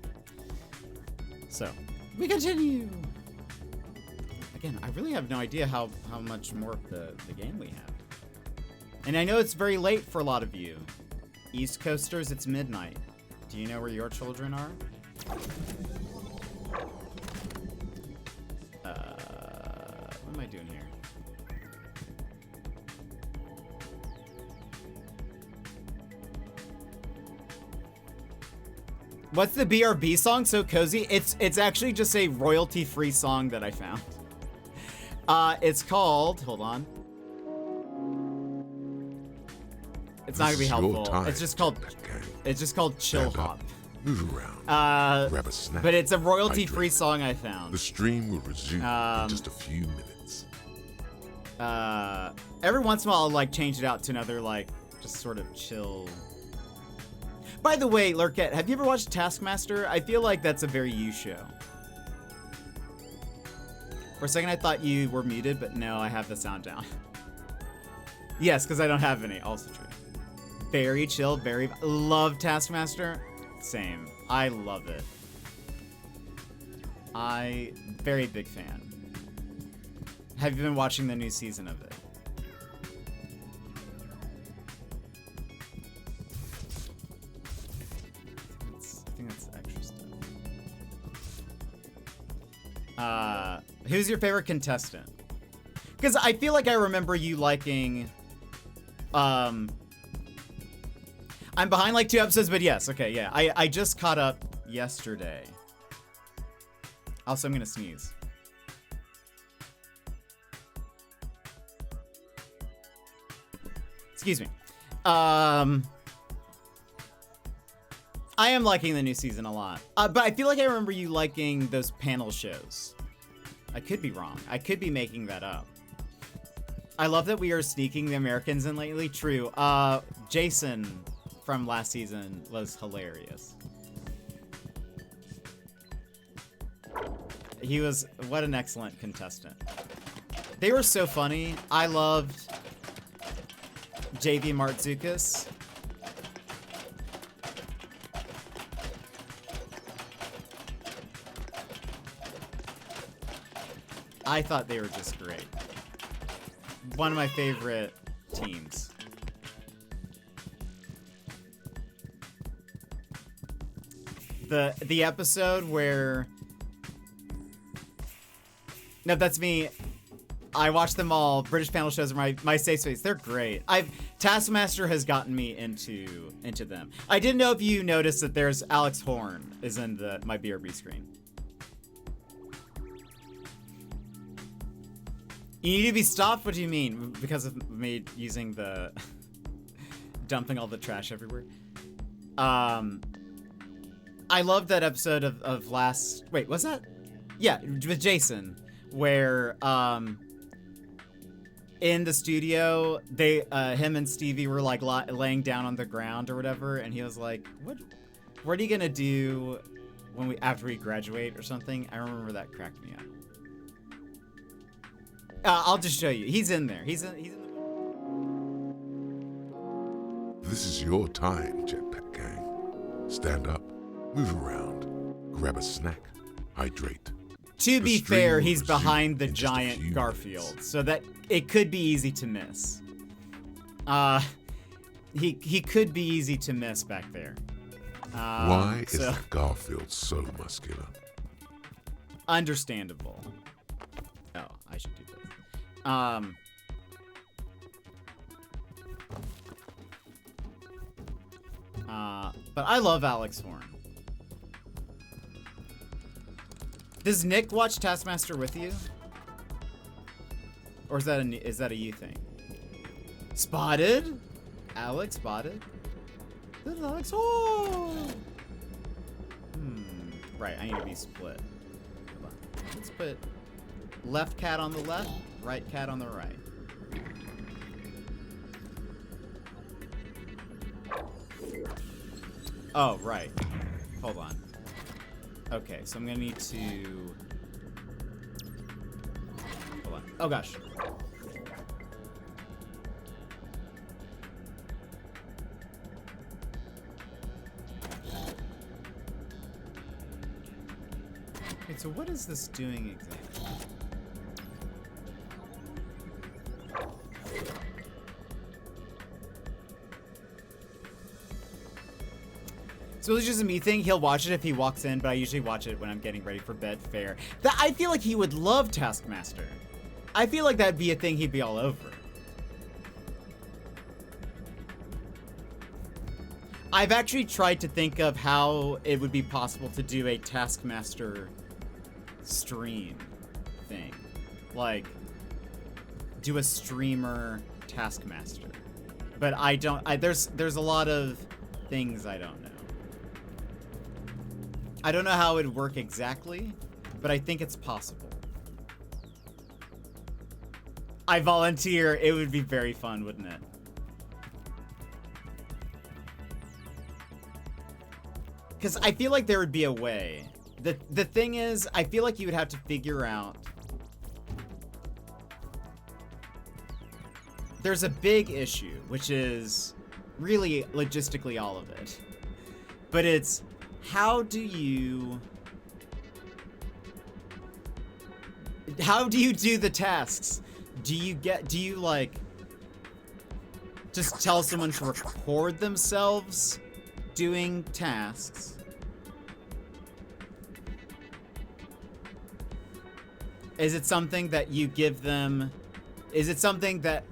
So, we continue. Again, I really have no idea how much more of the game we have. And I know it's very late for a lot of you. East Coasters, it's midnight. Do you know where your children are? What am I doing here? What's the BRB song? So cozy. It's actually just a royalty-free song that I found. It's called. Hold on. It's not gonna be helpful. It's just called. It's just called Chill Hop. Move around. Grab a snack. But it's a royalty-free song I found. The stream will resume in just a few minutes. Every once in a while, I'll like change it out to another like just sort of chill. By the way, Lurkette, have you ever watched Taskmaster? I feel like that's a very you show. For a second, I thought you were muted, but no, I have the sound down. Yes, because I don't have any. Also true. Very chill, very... Love Taskmaster. Same. I love it. Very big fan. Have you been watching the new season of it? I think that's extra stuff. Who's your favorite contestant? Because I feel like I remember you liking... I'm behind like 2 episodes, but yes, okay, yeah. I just caught up yesterday. Also, I'm gonna sneeze. Excuse me. I am liking the new season a lot. But I feel like I remember you liking those panel shows. I could be wrong. I could be making that up. I love that we are sneaking the Americans in lately. True. Jason from last season was hilarious. He was, what an excellent contestant. They were so funny. I loved JV Martzoukas. I thought they were just great. One of my favorite teams. The episode where... No, that's me. I watch them all. British panel shows are my safe space. They're great. Taskmaster has gotten me into them. I didn't know if you noticed that there's Alex Horn is in my BRB screen. You need to be stopped? What do you mean? Because of me using the... dumping all the trash everywhere? I loved that episode of last... Wait, was that? Yeah, with Jason, where in the studio, him and Stevie were like laying down on the ground or whatever, and he was like, what are you gonna do after we graduate or something? I remember that cracked me up. I'll just show you. He's in there. He's in the... This is your time, Jetpack Gang. Stand up, move around, grab a snack, hydrate. To be fair, he's behind the giant Garfield, so that it could be easy to miss. He could be easy to miss back there. Why is that Garfield so muscular? Understandable. Oh, I should do this. But I love Alex Horn. Does Nick watch Taskmaster with you? Or is that a you thing? Spotted? Alex spotted? This is Alex Horn! Right, I need to be split. Hold on. Let's put left cat on the left, right cat on the right. Oh, right. Hold on. Okay, so I'm gonna need to... Hold on. Oh, gosh. Wait, so what is this doing exactly? So it's just a me thing. He'll watch it if he walks in, but I usually watch it when I'm getting ready for bed. Fair. I feel like he would love Taskmaster. I feel like that'd be a thing he'd be all over. I've actually tried to think of how it would be possible to do a Taskmaster stream thing. Like, do a streamer Taskmaster. But I don't, there's a lot of things I don't know. I don't know how it would work exactly, but I think it's possible. I volunteer. It would be very fun, wouldn't it? Because I feel like there would be a way. The thing is, I feel like you would have to figure out... There's a big issue, which is really logistically all of it. But it's... How do you do the tasks? Do you like just tell someone to record themselves doing tasks? Is it something that you give them? Is it something that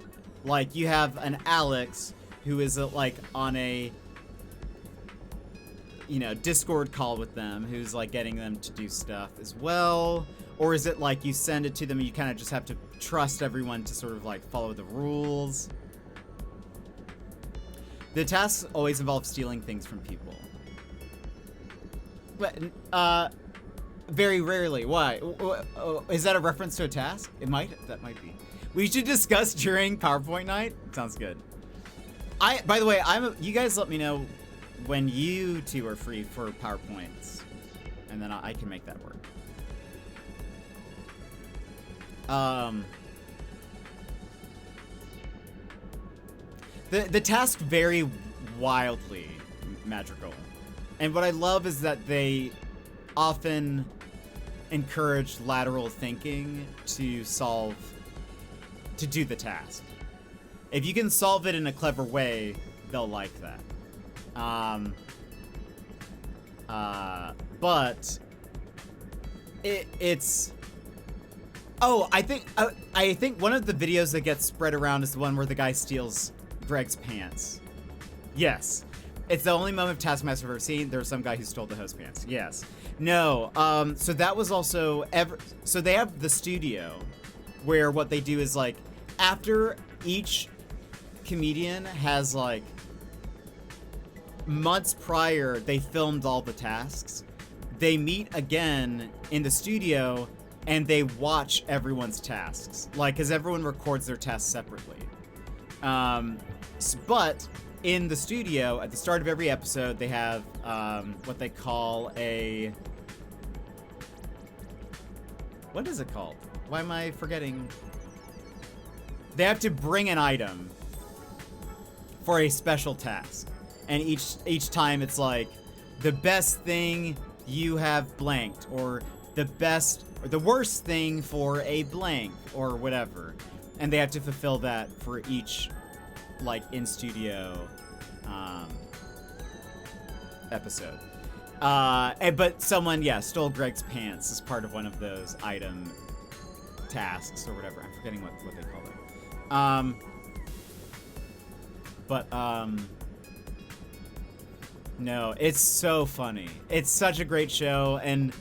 like you have an Alex who is like on a Discord call with them, who's like getting them to do stuff as well? Or is it like you send it to them and you kind of just have to trust everyone to sort of like follow the rules? The tasks always involve stealing things from people. But, very rarely. Why? Is that a reference to a task? That might be. We should discuss during PowerPoint night. Sounds good. By the way, you guys let me know when you two are free for PowerPoints, and then I can make that work. The tasks vary wildly, Madrigal. And what I love is that they often encourage lateral thinking to do the task. If you can solve it in a clever way, they'll like that. But it's... Oh, I think one of the videos that gets spread around is the one where the guy steals Greg's pants. Yes. It's the only moment of Taskmaster I've ever seen. There was some guy who stole the host pants. Yes. No. So that was also... So they have the studio where what they do is like, after each comedian has like... Months prior, they filmed all the tasks. They meet again in the studio and they watch everyone's tasks. Like, because everyone records their tasks separately. But in the studio, at the start of every episode, they have what they call a... What is it called? Why am I forgetting? They have to bring an item for a special task. And each time it's like, the best thing you have blanked, or the worst thing for a blank, or whatever. And they have to fulfill that for each, like, in-studio episode. But someone, stole Greg's pants as part of one of those item tasks, or whatever. I'm forgetting what they call it. No, it's so funny. It's such a great show, and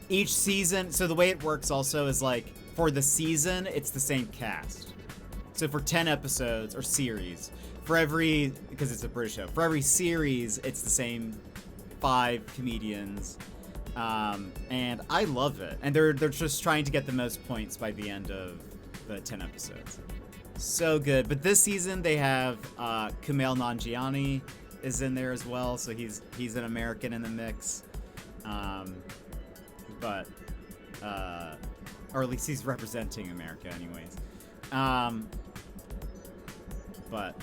each season, so the way it works also is like, for the season, it's the same cast. So for 10 episodes, or series, because it's a British show, for every series, it's the same 5 comedians, and I love it. And they're just trying to get the most points by the end of the 10 episodes. So good. But this season, they have Kumail Nanjiani is in there as well, so he's an American in the mix, or at least he's representing America anyways. But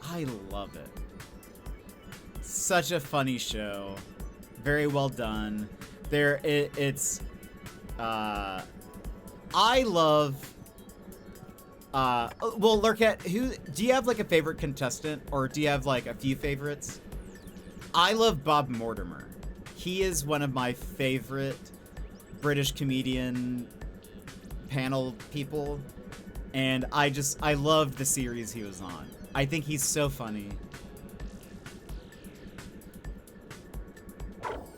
I love it. Such a funny show, very well done. It's I love. Well, Lurkat, do you have like a favorite contestant, or do you have like a few favorites? I love Bob Mortimer. He is one of my favorite British comedian panel people, and I loved the series he was on. I think he's so funny.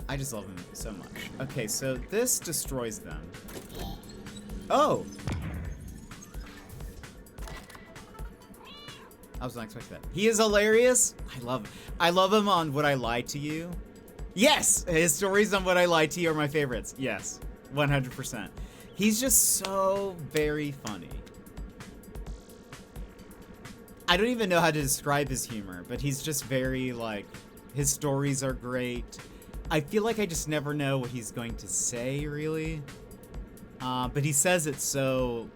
I just love him so much. Okay, so this destroys them. Oh! I was not expecting that. He is hilarious. I love him on Would I Lie to You? Yes! His stories on Would I Lie to You are my favorites. Yes. 100%. He's just so very funny. I don't even know how to describe his humor, but he's just very, like, his stories are great. I feel like I just never know what he's going to say, really. But he says it so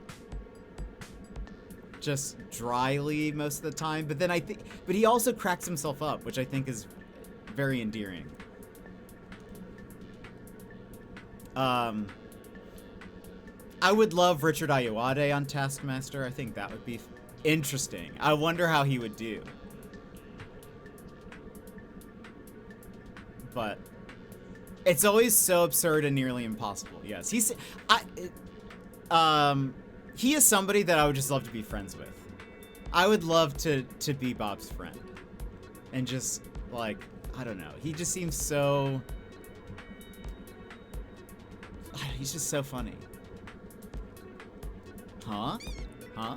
just dryly most of the time. But then but he also cracks himself up, which I think is very endearing. I would love Richard Ayoade on Taskmaster. I think that would be interesting. I wonder how he would do. But it's always so absurd and nearly impossible. Yes, he is somebody that I would just love to be friends with. I would love to be Bob's friend. And just, like, I don't know. He just seems so... He's just so funny. Huh? Huh?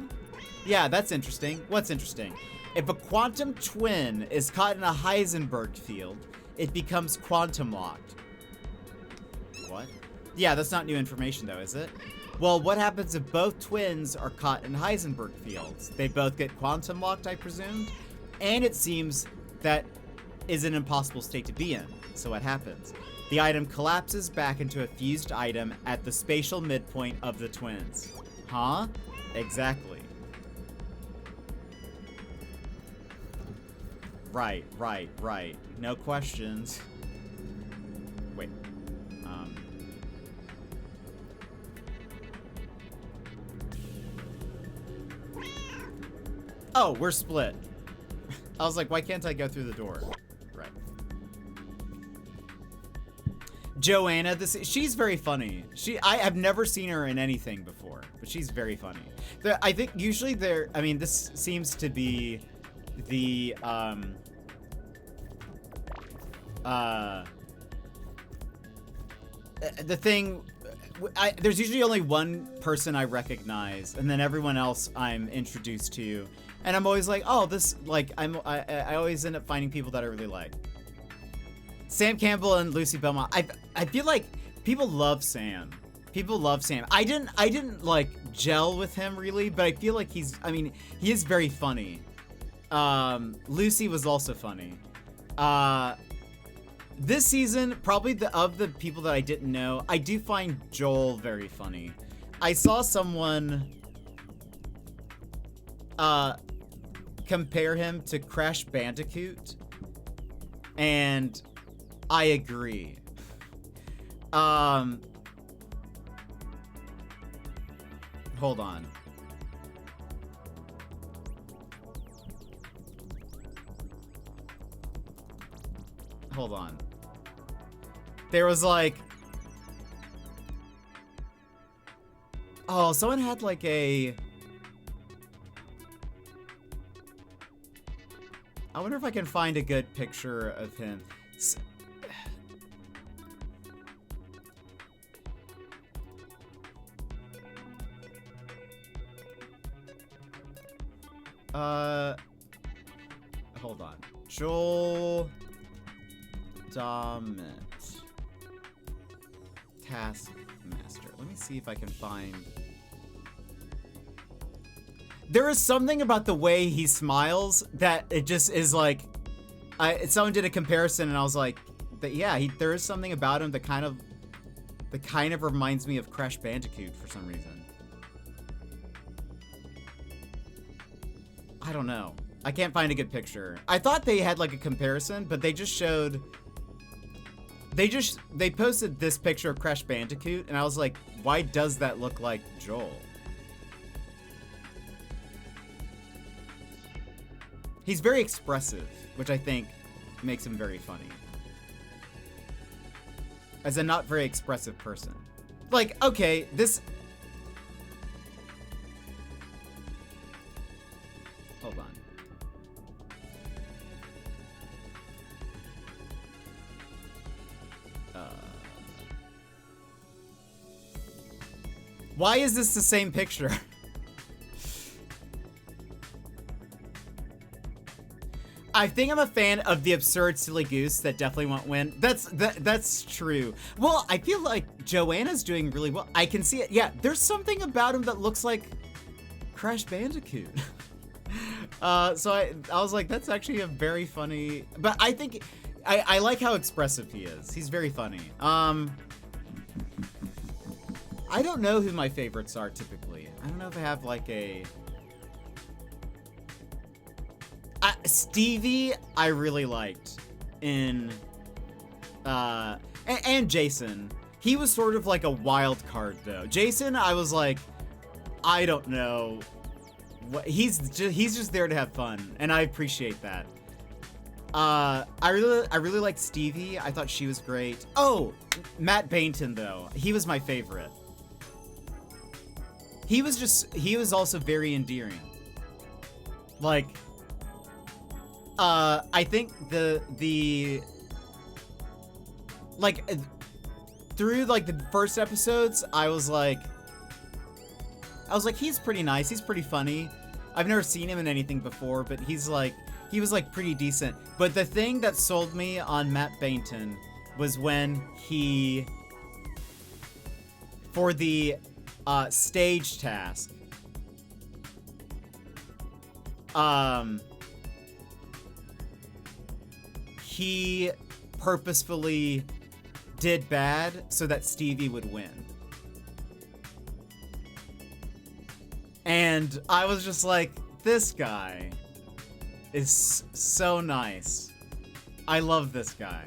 Yeah, that's interesting. What's interesting? If a quantum twin is caught in a Heisenberg field, it becomes quantum locked. What? Yeah, that's not new information though, is it? Well, what happens if both twins are caught in Heisenberg fields? They both get quantum locked, I presumed? And it seems that is an impossible state to be in. So what happens? The item collapses back into a fused item at the spatial midpoint of the twins. Huh? Exactly. Right. No questions. Wait. Oh, we're split. I was like, why can't I go through the door? Right. Joanna, she's very funny. I have never seen her in anything before, but she's very funny. I think usually this seems to be the thing. There's usually only one person I recognize, and then everyone else I'm introduced to, and I'm always like, oh, this, like, I always end up finding people that I really like. Sam Campbell and Lucy Belmont. I feel like people love Sam. People love Sam. I didn't like gel with him really, but I feel like he is very funny. Lucy was also funny. This season, probably of the people that I didn't know, I do find Joel very funny. I saw someone compare him to Crash Bandicoot, and I agree. Hold on. Hold on. There was like... Oh, someone had like a... I wonder if I can find a good picture of him. Hold on. Joel Dommett. Taskmaster. Let me see if I can find... There is something about the way he smiles that it just is like... someone did a comparison and I was like, yeah, there is something about him that kind of reminds me of Crash Bandicoot for some reason. I don't know. I can't find a good picture. I thought they had like a comparison, but they just showed They posted this picture of Crash Bandicoot, and I was like, why does that look like Joel? He's very expressive, which I think makes him very funny. As a not very expressive person. Like, okay, this... Hold on. Why is this the same picture? I think I'm a fan of the absurd silly goose that definitely won't win. That's true. Well, I feel like Joanna's doing really well. I can see it. Yeah, there's something about him that looks like Crash Bandicoot. So I was like, that's actually a very funny. But I think I like how expressive he is. He's very funny. I don't know who my favorites are typically. I don't know if I have like a. Stevie, I really liked in, and Jason. He was sort of like a wild card though. Jason, I was like, I don't know, what he's just there to have fun, and I appreciate that. I really liked Stevie. I thought she was great. Oh, Matt Bainton though, he was my favorite. He was also very endearing. Like. I think like through like the first episodes, I was like, he's pretty nice. He's pretty funny. I've never seen him in anything before, but he was like pretty decent. But the thing that sold me on Matt Bainton was when he, for the stage task, he purposefully did bad so that Stevie would win. And I was just like, this guy is so nice. I love this guy.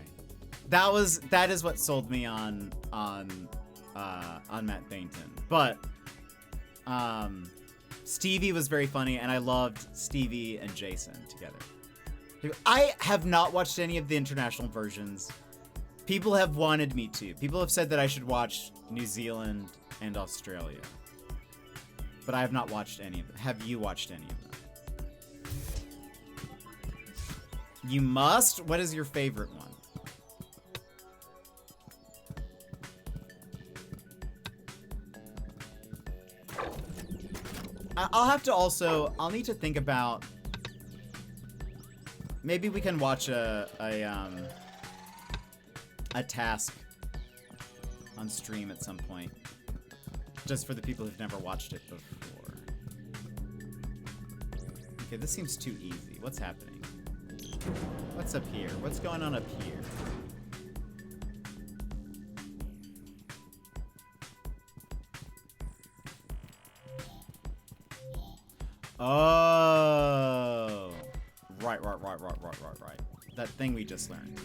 That is what sold me on Matt Bainton. But Stevie was very funny, and I loved Stevie and Jason together. I have not watched any of the international versions. People have wanted me to. People have said that I should watch New Zealand and Australia. But I have not watched any of them. Have you watched any of them? You must? What is your favorite one? I'll need to think about. Maybe we can watch a task on stream at some point, just for the people who've never watched it before. Okay, this seems too easy. What's happening? What's up here? What's going on up here? Oh. Right. That thing we just learned.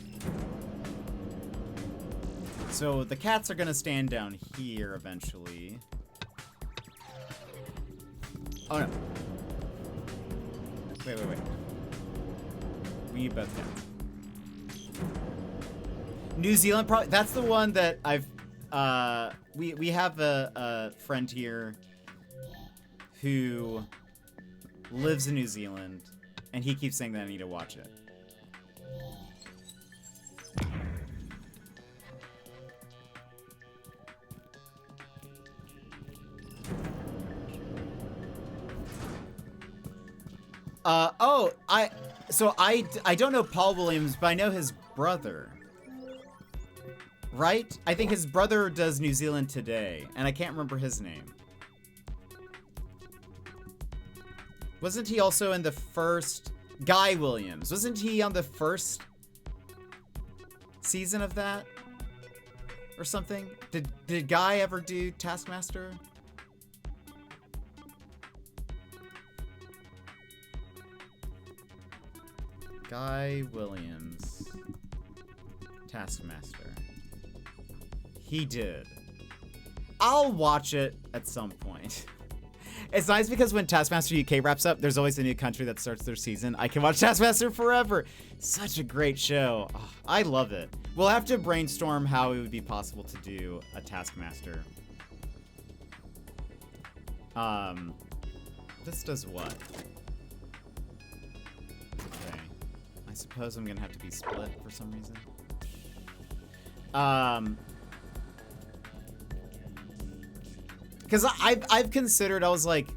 So the cats are gonna stand down here eventually. Oh no. Wait. We need both cats. New Zealand, probably. That's the one that I've. We have a friend here who lives in New Zealand, and he keeps saying that I need to watch it. I don't know Paul Williams, but I know his brother. Right? I think his brother does New Zealand Today, and I can't remember his name. Wasn't he also in the first... Guy Williams. Wasn't he on the first season of that? Or something? Did Guy ever do Taskmaster? Guy Williams. Taskmaster. He did. I'll watch it at some point. It's nice because when Taskmaster UK wraps up, there's always a new country that starts their season. I can watch Taskmaster forever. Such a great show. Oh, I love it. We'll have to brainstorm how it would be possible to do a Taskmaster. This does what? Okay. I suppose I'm gonna have to be split for some reason. Because I've considered, I was like,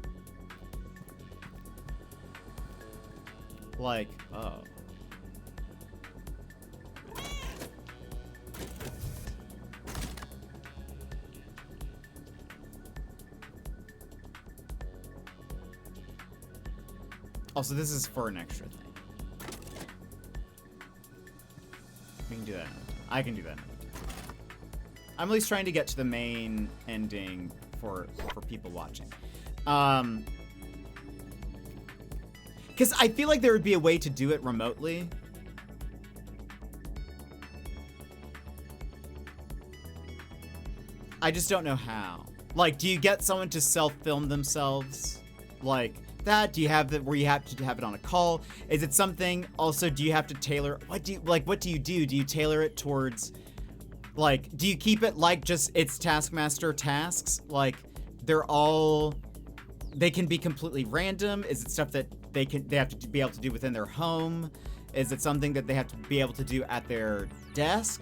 oh. Also, this is for an extra thing. We can do that. I can do that. I'm at least trying to get to the main ending for people watching. Because I feel like there would be a way to do it remotely. I just don't know how. Like, do you get someone to self-film themselves? Like that? Do you have that where you have to have it on a call? Is it something, also, do you have to tailor, what do you do? Do you tailor it towards, like, do you keep it like just it's Taskmaster tasks? Like, they can be completely random? Is it stuff that they have to be able to do within their home? Is it something that they have to be able to do at their desk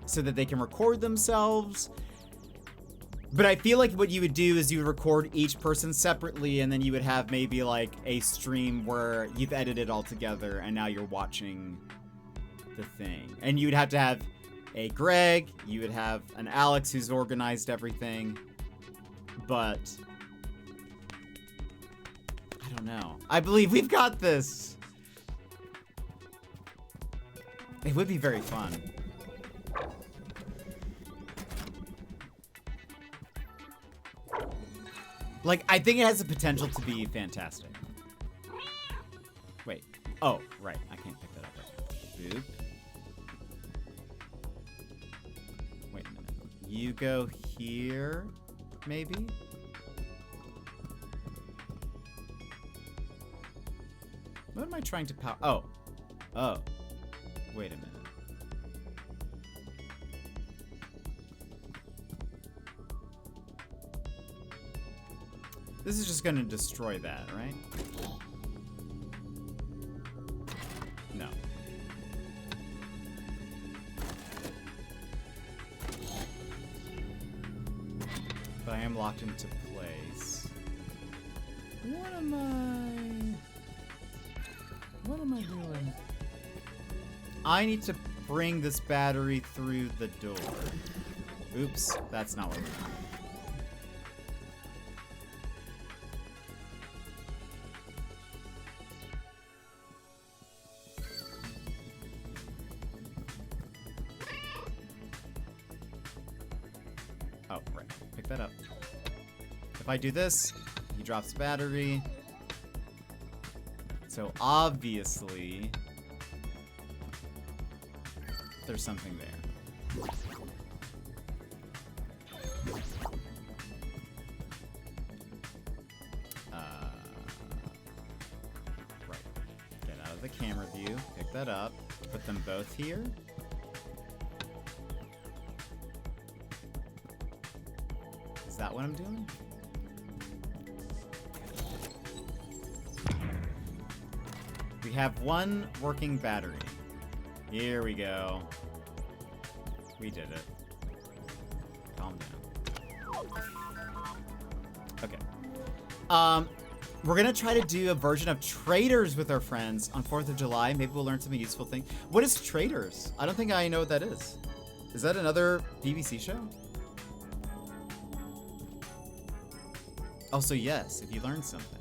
so that they can record themselves? But I feel like what you would do is you would record each person separately, and then you would have maybe like a stream where you've edited all together and now you're watching the thing. And you would have to have a Greg, you would have an Alex who's organized everything. But I don't know. I believe we've got this. It would be very fun. Like, I think it has the potential to be fantastic. Wait. Oh, right. I can't pick that up right now. Boop. Wait a minute. You go here, maybe? What am I trying to power? Oh. Oh. Wait a minute. This is just gonna destroy that, right? No. But I am locked into place. What am I doing? I need to bring this battery through the door. Oops, that's not what we're doing. Oh, right. Pick that up. If I do this, he drops battery. So obviously, there's something there. Right. Get out of the camera view. Pick that up. Put them both here. Is that what I'm doing? We have one working battery. Here we go. We did it. Calm down. Okay. We're gonna try to do a version of Traders with our friends on 4th of July. Maybe we'll learn something useful thing. What is Traders? I don't think I know what that is. Is that another BBC show? Also, yes, if you learn something.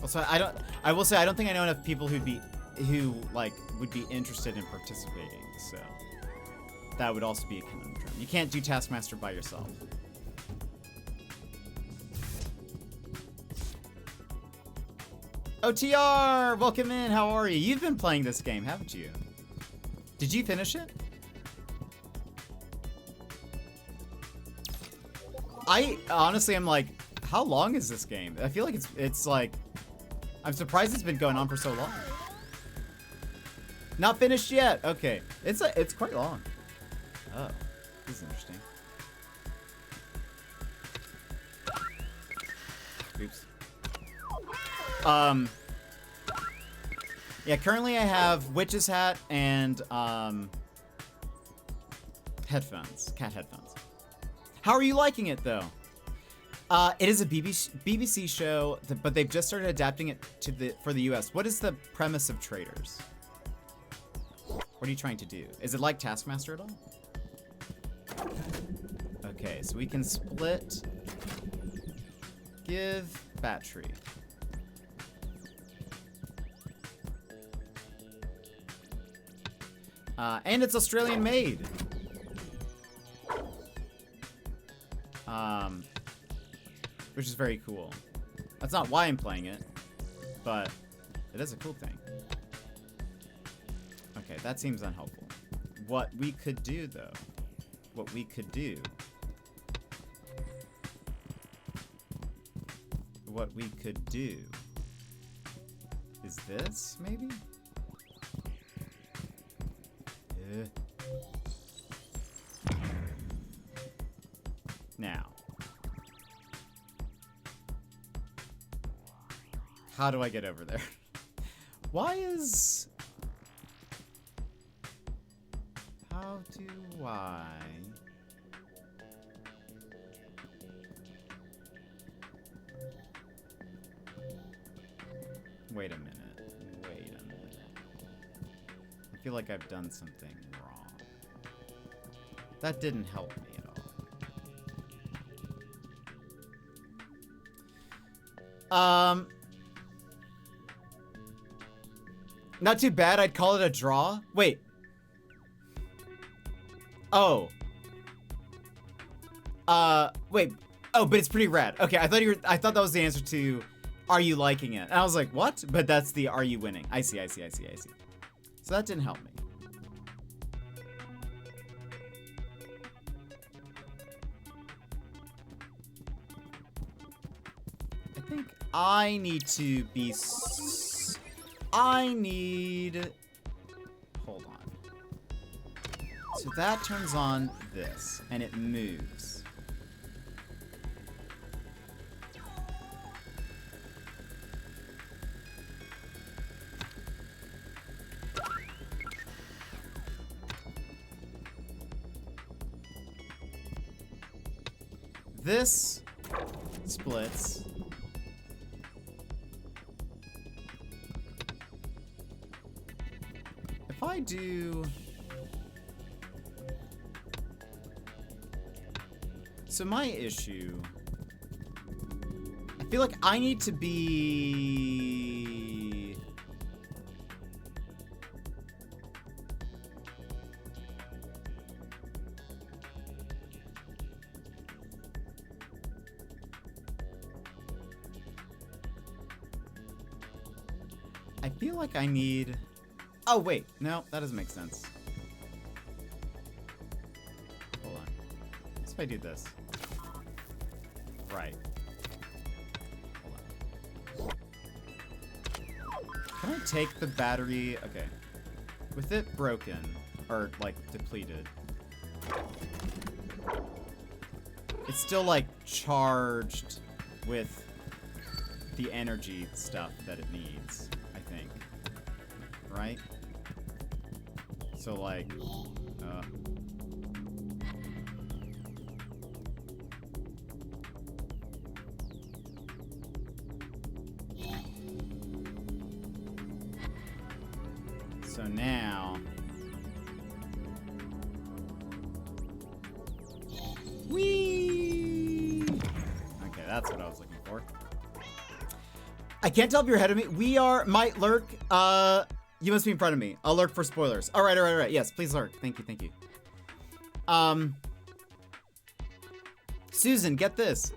Also, I will say I don't think I know enough people who would be interested in participating, so that would also be a conundrum. You can't do Taskmaster by yourself. OTR, welcome in. How are you? You've been playing this game, haven't you? Did you finish it? I honestly am like, how long is this game? I feel like it's like, I'm surprised it's been going on for so long. Not finished yet. Okay, it's quite long. Oh, this is interesting. Oops. Yeah, currently I have witch's hat and headphones, cat headphones. How are you liking it though? It is a BBC show, but they've just started adapting it for the US. What is the premise of Traitors? What are you trying to do? Is it like Taskmaster at all? Okay, so we can split. Give battery. And it's Australian made. Which is very cool. That's not why I'm playing it, but it is a cool thing. Okay, that seems unhelpful. What we could do, though, is this, maybe? Now. How do I get over there? How do I... Wait a minute. I feel like I've done something wrong. That didn't help me at all. Not too bad. I'd call it a draw. Wait. Oh. Wait. Oh, but it's pretty rad. Okay, I thought that was the answer to are you liking it? And I was like, what? But that's the are you winning? I see. So that didn't help me. I think I need to be... Hold on. So that turns on this, and it moves. This splits. If I do... So my issue... I feel like I need to be... I feel like I need... Oh, wait. No, that doesn't make sense. Hold on. What if I do this? Right. Hold on. Can I take the battery? Okay. With it broken, or, like, depleted, it's still, like, charged with the energy stuff that it needs, I think. Right? So, like, so now, whee! Okay, that's what I was looking for. I can't tell if you're ahead of me. We are, might lurk, you must be in front of me. I'll lurk for spoilers. All right. Yes, please lurk. Thank you. Susan, get this.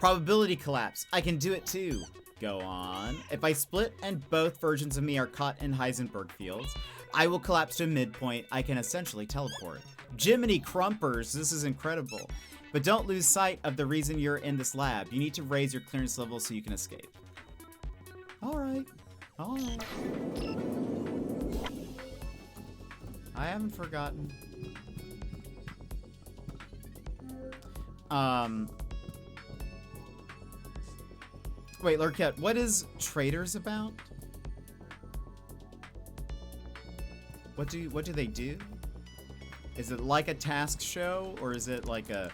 Probability collapse. I can do it too. Go on. If I split and both versions of me are caught in Heisenberg fields, I will collapse to a midpoint. I can essentially teleport. Jiminy Crumpers, this is incredible. But don't lose sight of the reason you're in this lab. You need to raise your clearance level so you can escape. Alright. Alright. I haven't forgotten. Wait, Lurkette, what is Traders about? What do they do? Is it like a task show, or is it like a...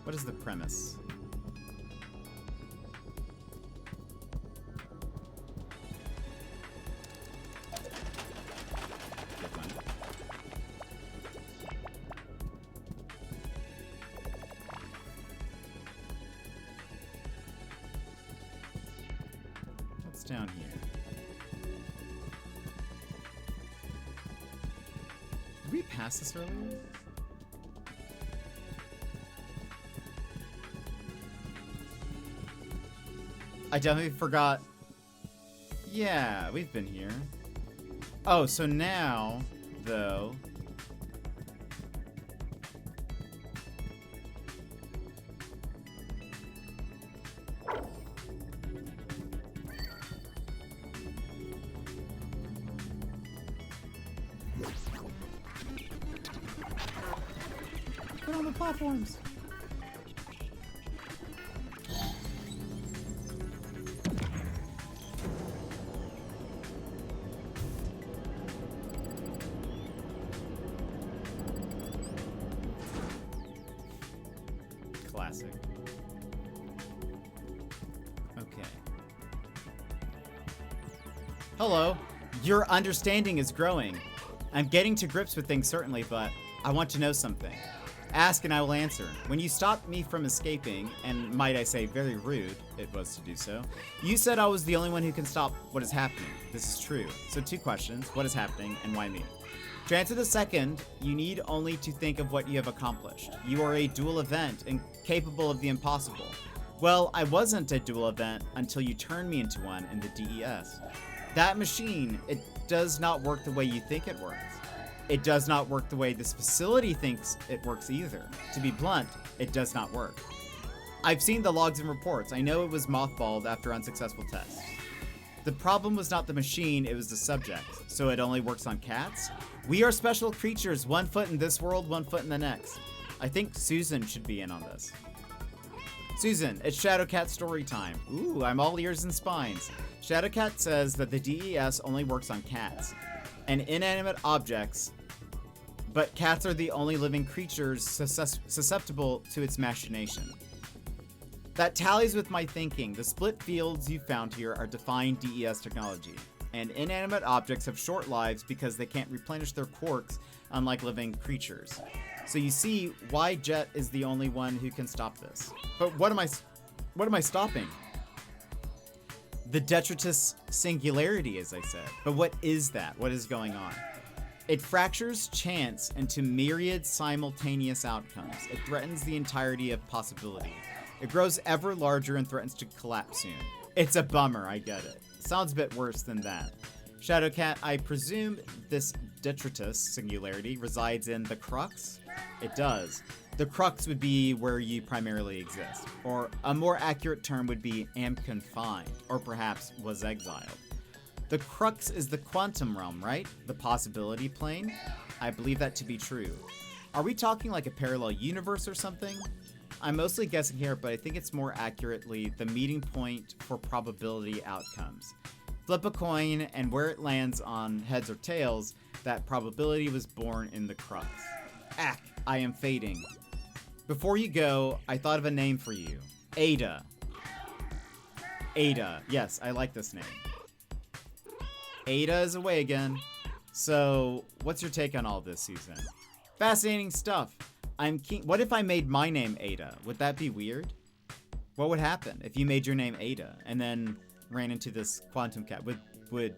What is the premise? What's down here? Did we pass this earlier? I definitely forgot. Yeah, we've been here. Oh, so now, though... Put on the platforms. Classic. Okay. Hello. Your understanding is growing. I'm getting to grips with things, certainly, but I want to know something. Ask and I will answer. When you stopped me from escaping, and might I say very rude it was to do so, you said I was the only one who can stop what is happening. This is true. So 2 questions. What is happening and why me? To answer the second, you need only to think of what you have accomplished. You are a dual event and capable of the impossible. Well, I wasn't a dual event until you turned me into one in the DES. That machine, it does not work the way you think it works. It does not work the way this facility thinks it works either. To be blunt, it does not work. I've seen the logs and reports. I know it was mothballed after unsuccessful tests. The problem was not the machine, it was the subject. So it only works on cats? We are special creatures, 1 foot in this world, 1 foot in the next. I think Susan should be in on this. Susan, it's Shadowcat story time. Ooh, I'm all ears and spines. Shadowcat says that the DES only works on cats and inanimate objects, but cats are the only living creatures susceptible to its machination. That tallies with my thinking. The split fields you found here are defined DES technology, and inanimate objects have short lives because they can't replenish their quarks, unlike living creatures. So you see why Jet is the only one who can stop this. But what am I stopping? The detritus singularity, as I said. But what is that? What is going on? It fractures chance into myriad simultaneous outcomes. It threatens the entirety of possibility. It grows ever larger and threatens to collapse soon. It's a bummer, I get it. Sounds a bit worse than that. Shadowcat, I presume this detritus singularity resides in the crux? It does. The crux would be where you primarily exist. Or a more accurate term would be am confined, or perhaps was exiled. The crux is the quantum realm, right? The possibility plane? I believe that to be true. Are we talking like a parallel universe or something? I'm mostly guessing here, but I think it's more accurately the meeting point for probability outcomes. Flip a coin, and where it lands on heads or tails, that probability was born in the crux. Ack, I am fading. Before you go, I thought of a name for you. Ada. Ada. Yes, I like this name. Ada is away again. So, what's your take on all this, Susan? Fascinating stuff. I'm keen. What if I made my name Ada? Would that be weird? What would happen if you made your name Ada and then ran into this quantum cat? Would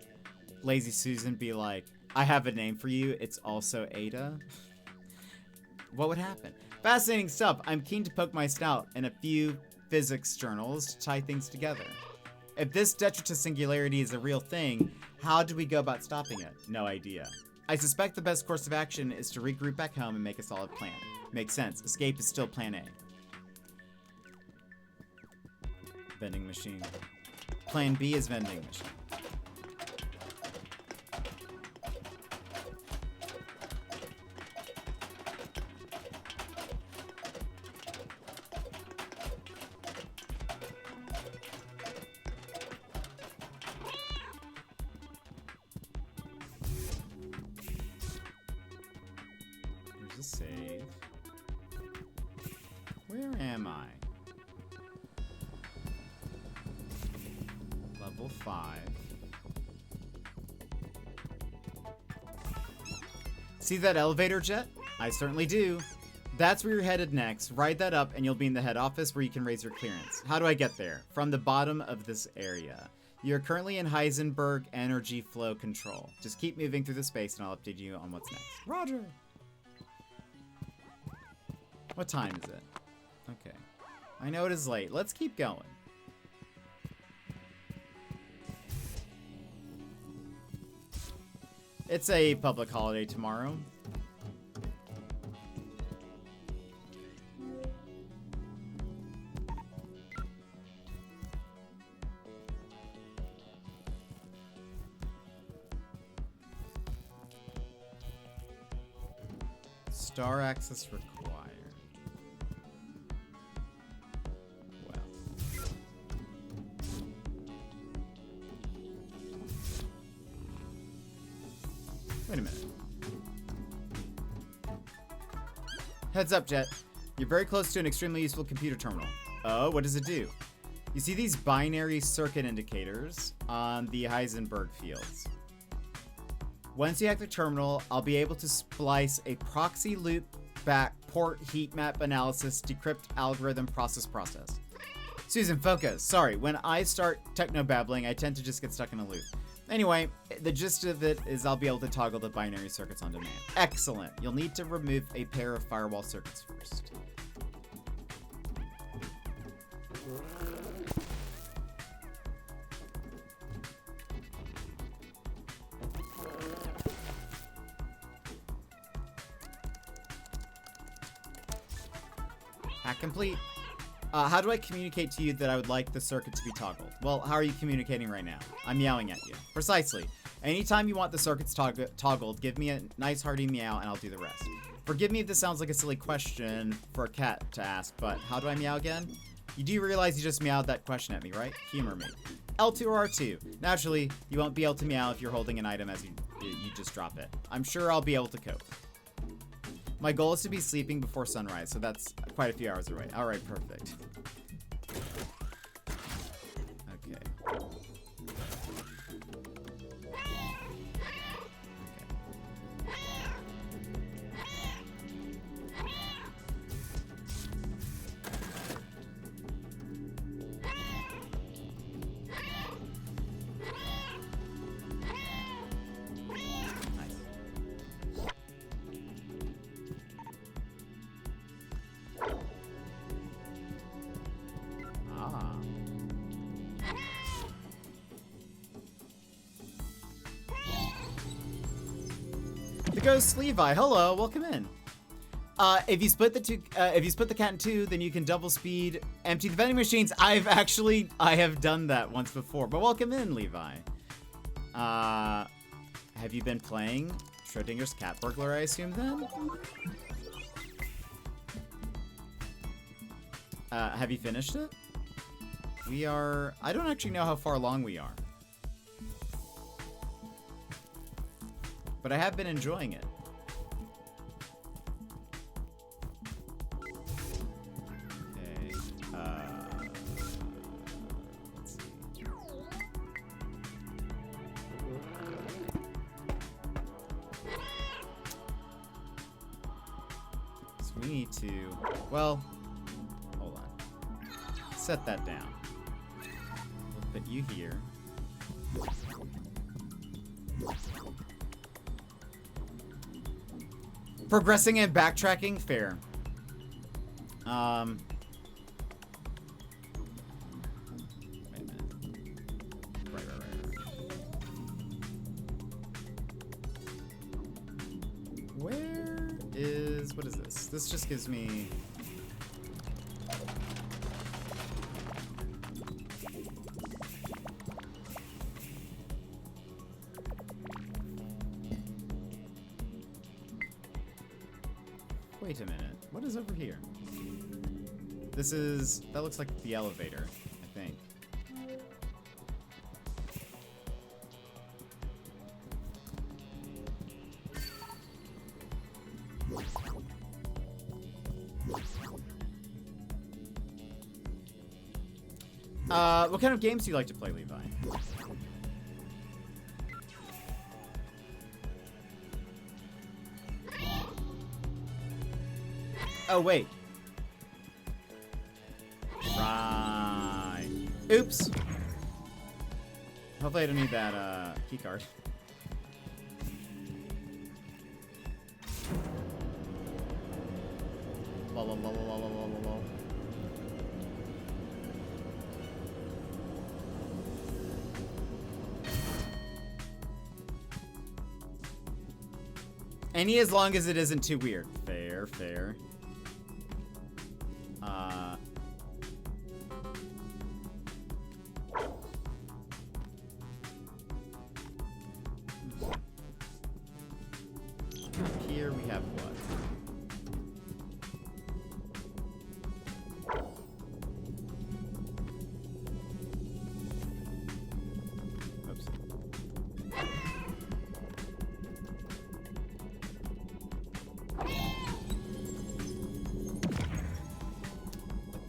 Lazy Susan be like, I have a name for you, it's also Ada? What would happen? Fascinating stuff. I'm keen to poke my snout in a few physics journals to tie things together. If this detritus singularity is a real thing, how do we go about stopping it? No idea. I suspect the best course of action is to regroup back home and make a solid plan. Makes sense. Escape is still plan A. Vending machine. Plan B is vending machine. Here's a save. Where am I? Level 5. See that elevator jet? I certainly do. That's where you're headed next. Ride that up and you'll be in the head office where you can raise your clearance. How do I get there? From the bottom of this area. You're currently in Heisenberg energy flow control. Just keep moving through the space and I'll update you on what's next. Roger! What time is it? Okay. I know it is late. Let's keep going. It's a public holiday tomorrow. Star access required. Well. Wait a minute. Heads up, Jet. You're very close to an extremely useful computer terminal. Oh, what does it do? You see these binary circuit indicators on the Heisenberg fields. Once you hack the terminal, I'll be able to splice a proxy loop back port heat map analysis decrypt algorithm process. Susan, focus. Sorry, when I start techno-babbling, I tend to just get stuck in a loop. Anyway, the gist of it is I'll be able to toggle the binary circuits on demand. Excellent. You'll need to remove a pair of firewall circuits first. Hack complete. How do I communicate to you that I would like the circuit to be toggled? Well, how are you communicating right now? I'm meowing at you. Precisely. Anytime you want the circuits toggled, give me a nice hearty meow and I'll do the rest. Forgive me if this sounds like a silly question for a cat to ask, but how do I meow again? You do realize you just meowed that question at me, right? Humor me. L2 or R2. Naturally, you won't be able to meow if you're holding an item as you just drop it. I'm sure I'll be able to cope. My goal is to be sleeping before sunrise, so that's quite a few hours away. All right, perfect. Okay. The ghost Levi, hello, welcome in. If you split the cat in two, then you can double speed empty the vending machines. I have done that once before, but welcome in, Levi. Have you been playing Schrodinger's cat burglar, I assume then? Have you finished it? I don't actually know how far along we are. But I have been enjoying it. Okay, let's see. So we need to, well, hold on. Set that down. We'll put you here. Progressing and backtracking, fair. What is this? This just gives me... Wait a minute. What is over here? This is... That looks like the elevator, I think. What kind of games do you like to play, Levi? Oh, wait. Right. Oops. Hopefully I don't need that, key card. Lol, lol, lol, lol, lol, lol, lol. Any as long as it isn't too weird. Fair, fair. Here we have what?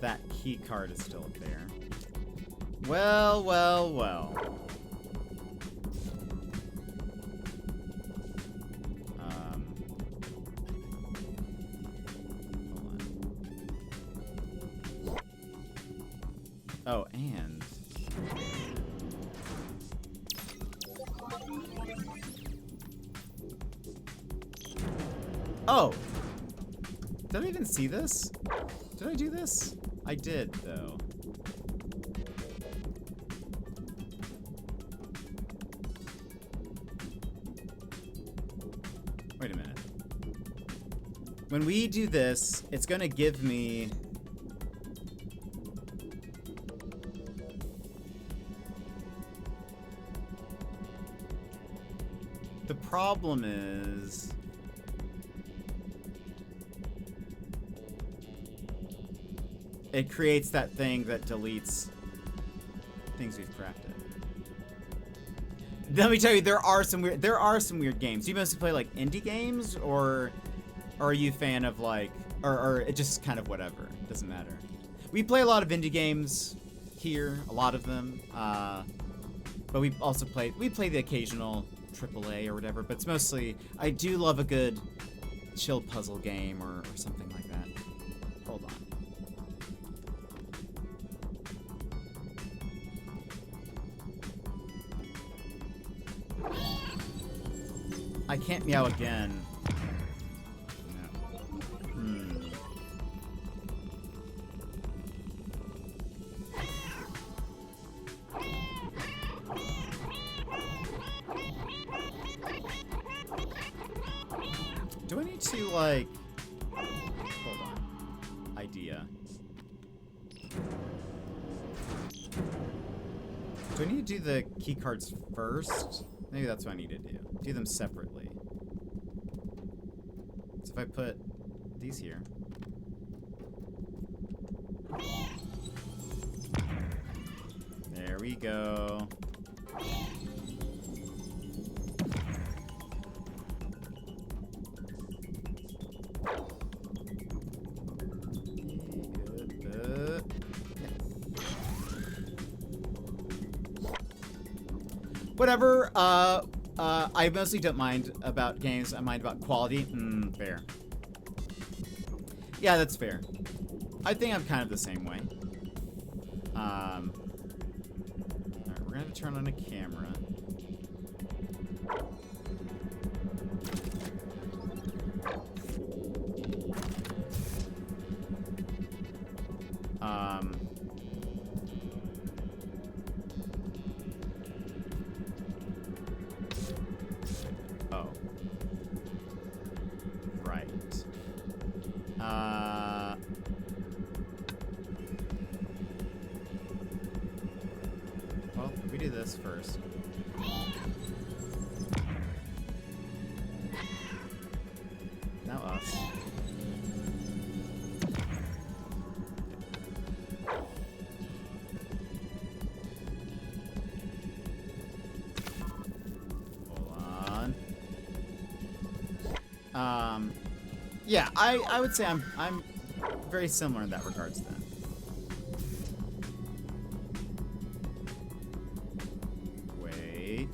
That key card is still up there. Well, well, well. Hold on. Oh, and... Oh! Did I even see this? Did I do this? I did, though. Wait a minute. When we do this, it's gonna give me... The problem is... It creates that thing that deletes things we've crafted. Let me tell you, there are some weird games. Do you mostly play like indie games, or are you a fan of like, or it just kind of whatever? Doesn't matter. We play a lot of indie games here, a lot of them. But we also play the occasional AAA or whatever. But it's mostly, I do love a good chill puzzle game or something like that. Hold on. I can't meow again. No. Do I need to, like... Hold on. Idea. Do I need to do the key cards first? Maybe that's what I need to do. Do them separately. So if I put these here. There we go. Whatever, I mostly don't mind about games. I mind about quality. Fair. Yeah, that's fair. I think I'm kind of the same way. Alright, we're gonna have to turn on a camera. Oh. Right. we do this first. Now us. Hold on. Yeah, I would say I'm very similar in that regards then. Wait.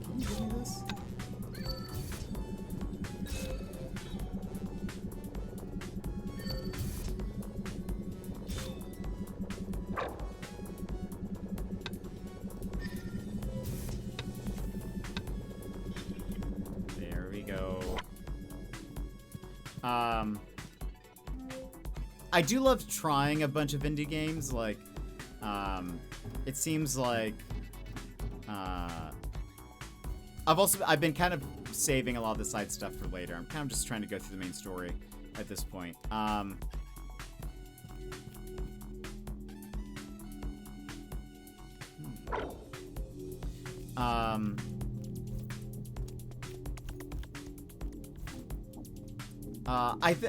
Can you give me this? There we go. I do love trying a bunch of indie games. Like, it seems like I've been kind of saving a lot of the side stuff for later. I'm kind of just trying to go through the main story at this point.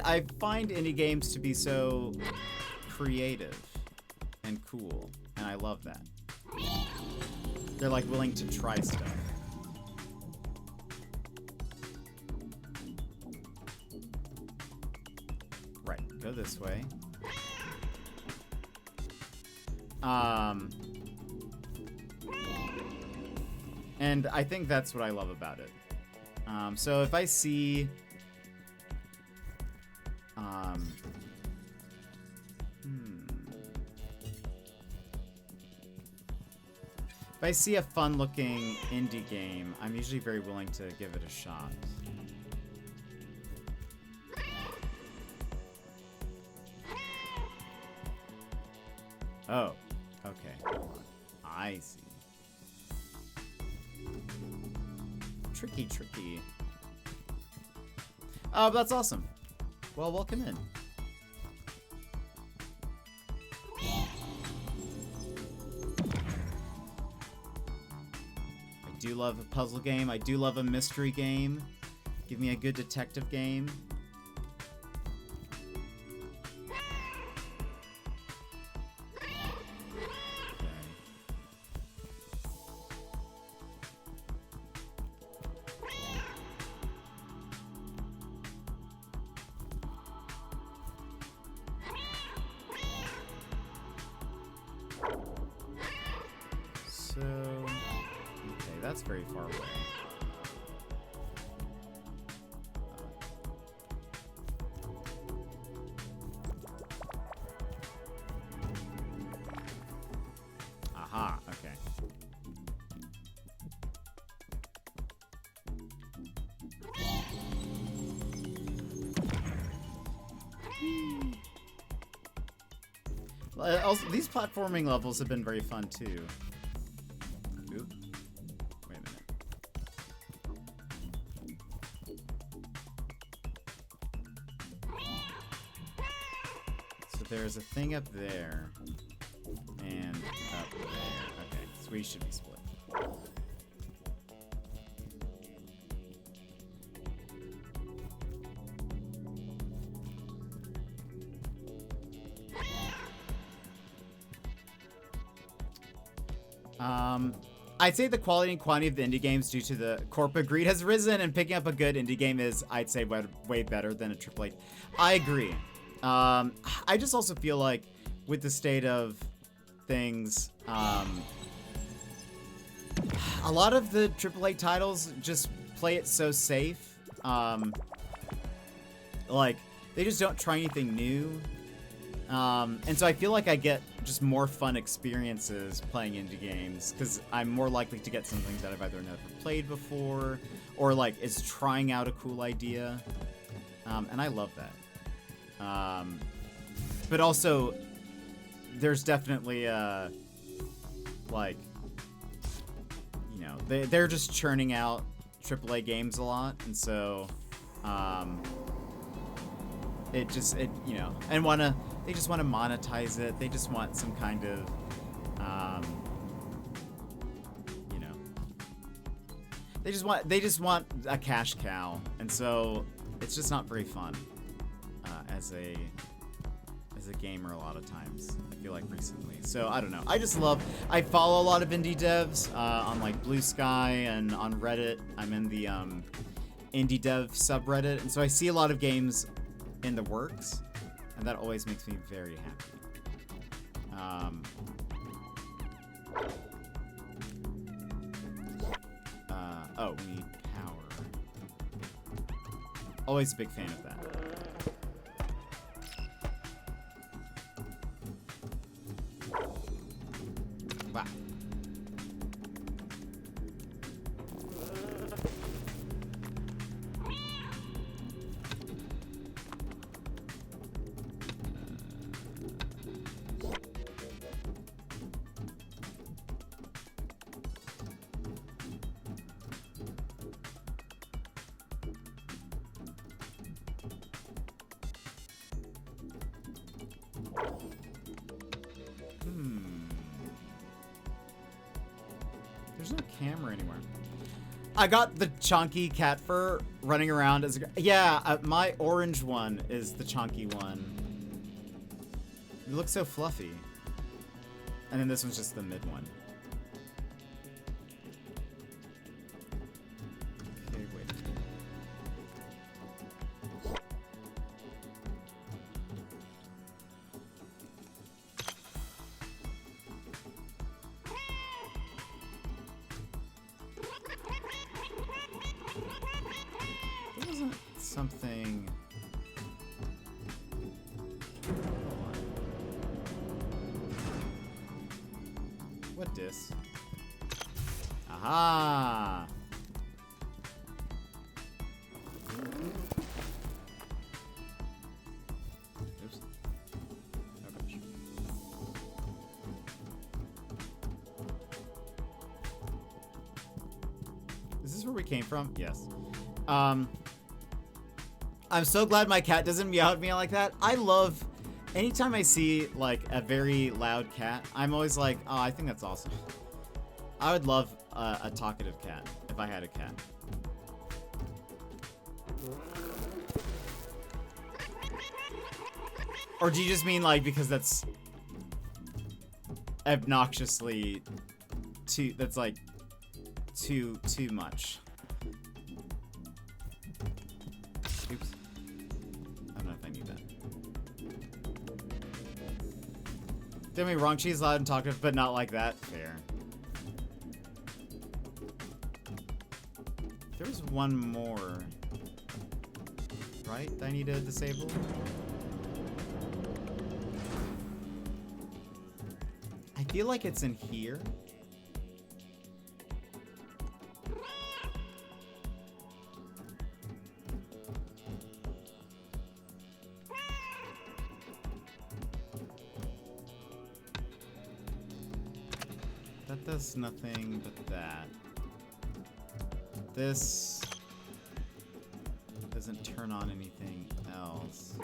I find indie games to be so creative and cool, and I love that. They're like willing to try stuff. Right, go this way. And I think that's what I love about it. So if I see if I see a fun-looking indie game, I'm usually very willing to give it a shot. Oh, okay. Hold on. I see. Tricky, tricky. Oh, that's awesome. Well, welcome in. I do love a puzzle game. I do love a mystery game. Give me a good detective game. That's very far away. Aha, okay. Also, these platforming levels have been very fun too. Oop. Wait a minute. So there's a thing up there and up there. Okay, so we should be split. I'd say the quality and quantity of the indie games due to the corporate greed has risen, and picking up a good indie game is, I'd say, way better than a AAA. I agree. I just also feel like with the state of things, a lot of the AAA titles just play it so safe. Like, they just don't try anything new. And so I feel like I get just more fun experiences playing indie games because I'm more likely to get something that I've either never played before or like is trying out a cool idea. And I love that. But also there's definitely like, you know, they're just churning out AAA games a lot. And so it you know, and they just want to monetize it. They just want some kind of, you know, they just want a cash cow, and so it's just not very fun as a gamer a lot of times, I feel like, recently. So I don't know. I follow a lot of indie devs on like Blue Sky and on Reddit. I'm in the indie dev subreddit, and so I see a lot of games in the works, and that always makes me very happy. Oh, we need power. Always a big fan of that. Wow. There's no camera anywhere. I got the chunky cat fur running around as my orange one is the chunky one. It looks so fluffy. And then this one's just the mid one. Okay, wait. There wasn't something... What dis? Aha! Oops. Oh gosh. Is this where we came from? Yes. I'm so glad my cat doesn't meow at me like that. I love... Anytime I see, like, a very loud cat, I'm always like, oh, I think that's awesome. I would love a talkative cat, if I had a cat. Or do you just mean, like, because that's obnoxiously too, that's, like, too much? Oops. I don't know if I need that. Don't get me wrong, she's loud and talkative, but not like that. Fair. There's one more, right, that I need to disable? I feel like it's in here. That does nothing but that. This doesn't turn on anything else.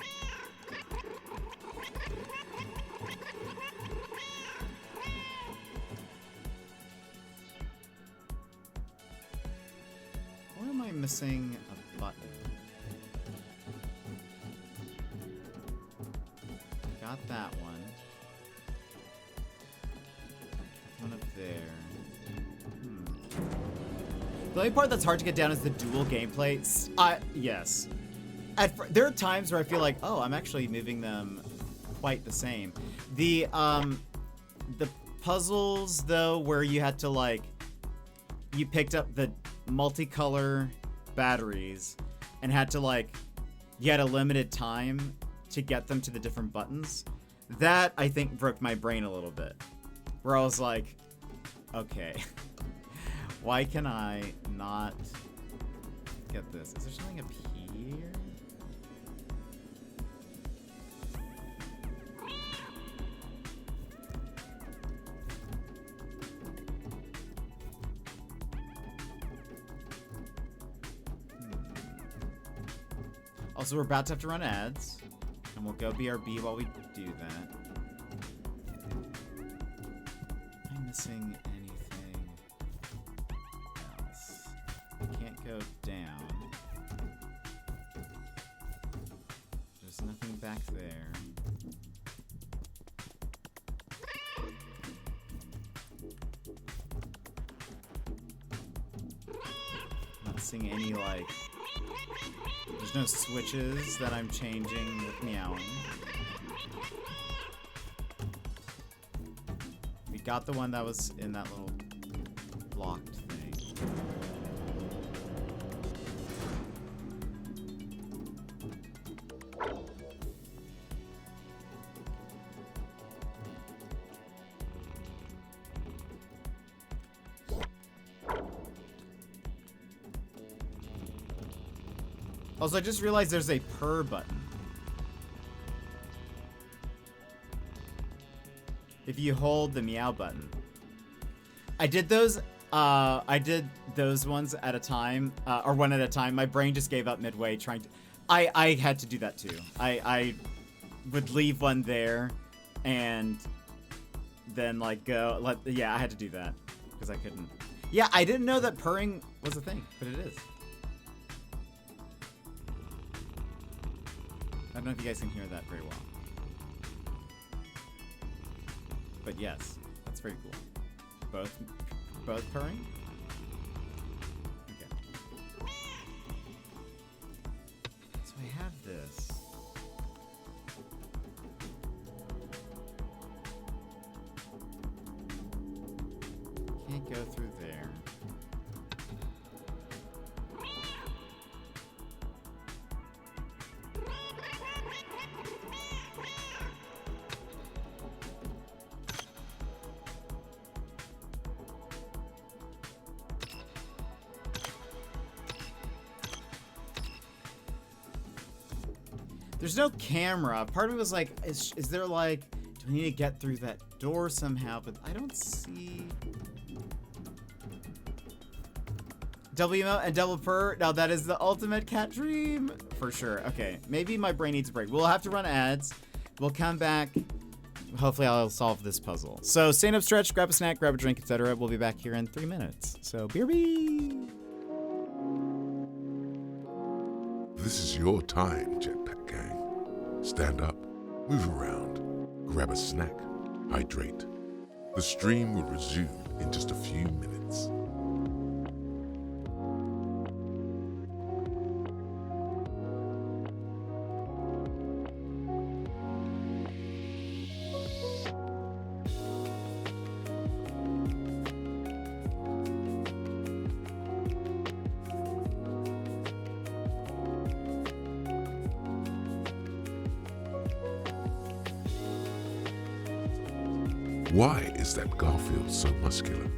Where am I missing a button? Got that one. One up there. The only part that's hard to get down is the dual gameplay. Yes. There are times where I feel like, oh, I'm actually moving them quite the same. The puzzles, though, where you had to, like, you picked up the multicolor batteries and had to, like, you had a limited time to get them to the different buttons. That, I think, broke my brain a little bit. Where I was like, okay. Why can I not get this? Is there something up here? Also, we're about to have to run ads. And we'll go BRB while we do that. Am I missing anything else? I can't go down. There's nothing back there. Not seeing any, like... There's no switches that I'm changing with meowing. We got the one that was in that little locked thing. Also, I just realized there's a purr button. If you hold the meow button. I did those ones at a time, or one at a time. My brain just gave up midway trying to... I had to do that too. I would leave one there and then like go... yeah, I had to do that because I couldn't... Yeah, I didn't know that purring was a thing, but it is. I don't know if you guys can hear that very well. But yes, that's very cool. Both purring? Okay. So I have this. Can't go through there. There's no camera. Part of me was like, is there like, do we need to get through that door somehow? But I don't see. Double emote and double purr. Now that is the ultimate cat dream. For sure. Okay, maybe my brain needs a break. We'll have to run ads. We'll come back. Hopefully I'll solve this puzzle. So stand up, stretch, grab a snack, grab a drink, etc. We'll be back here in 3 minutes. So BRB. This is your time, Jetpack Gang. Stand up, move around, grab a snack, hydrate. The stream will resume in just a few minutes. Why is that Garfield so muscular?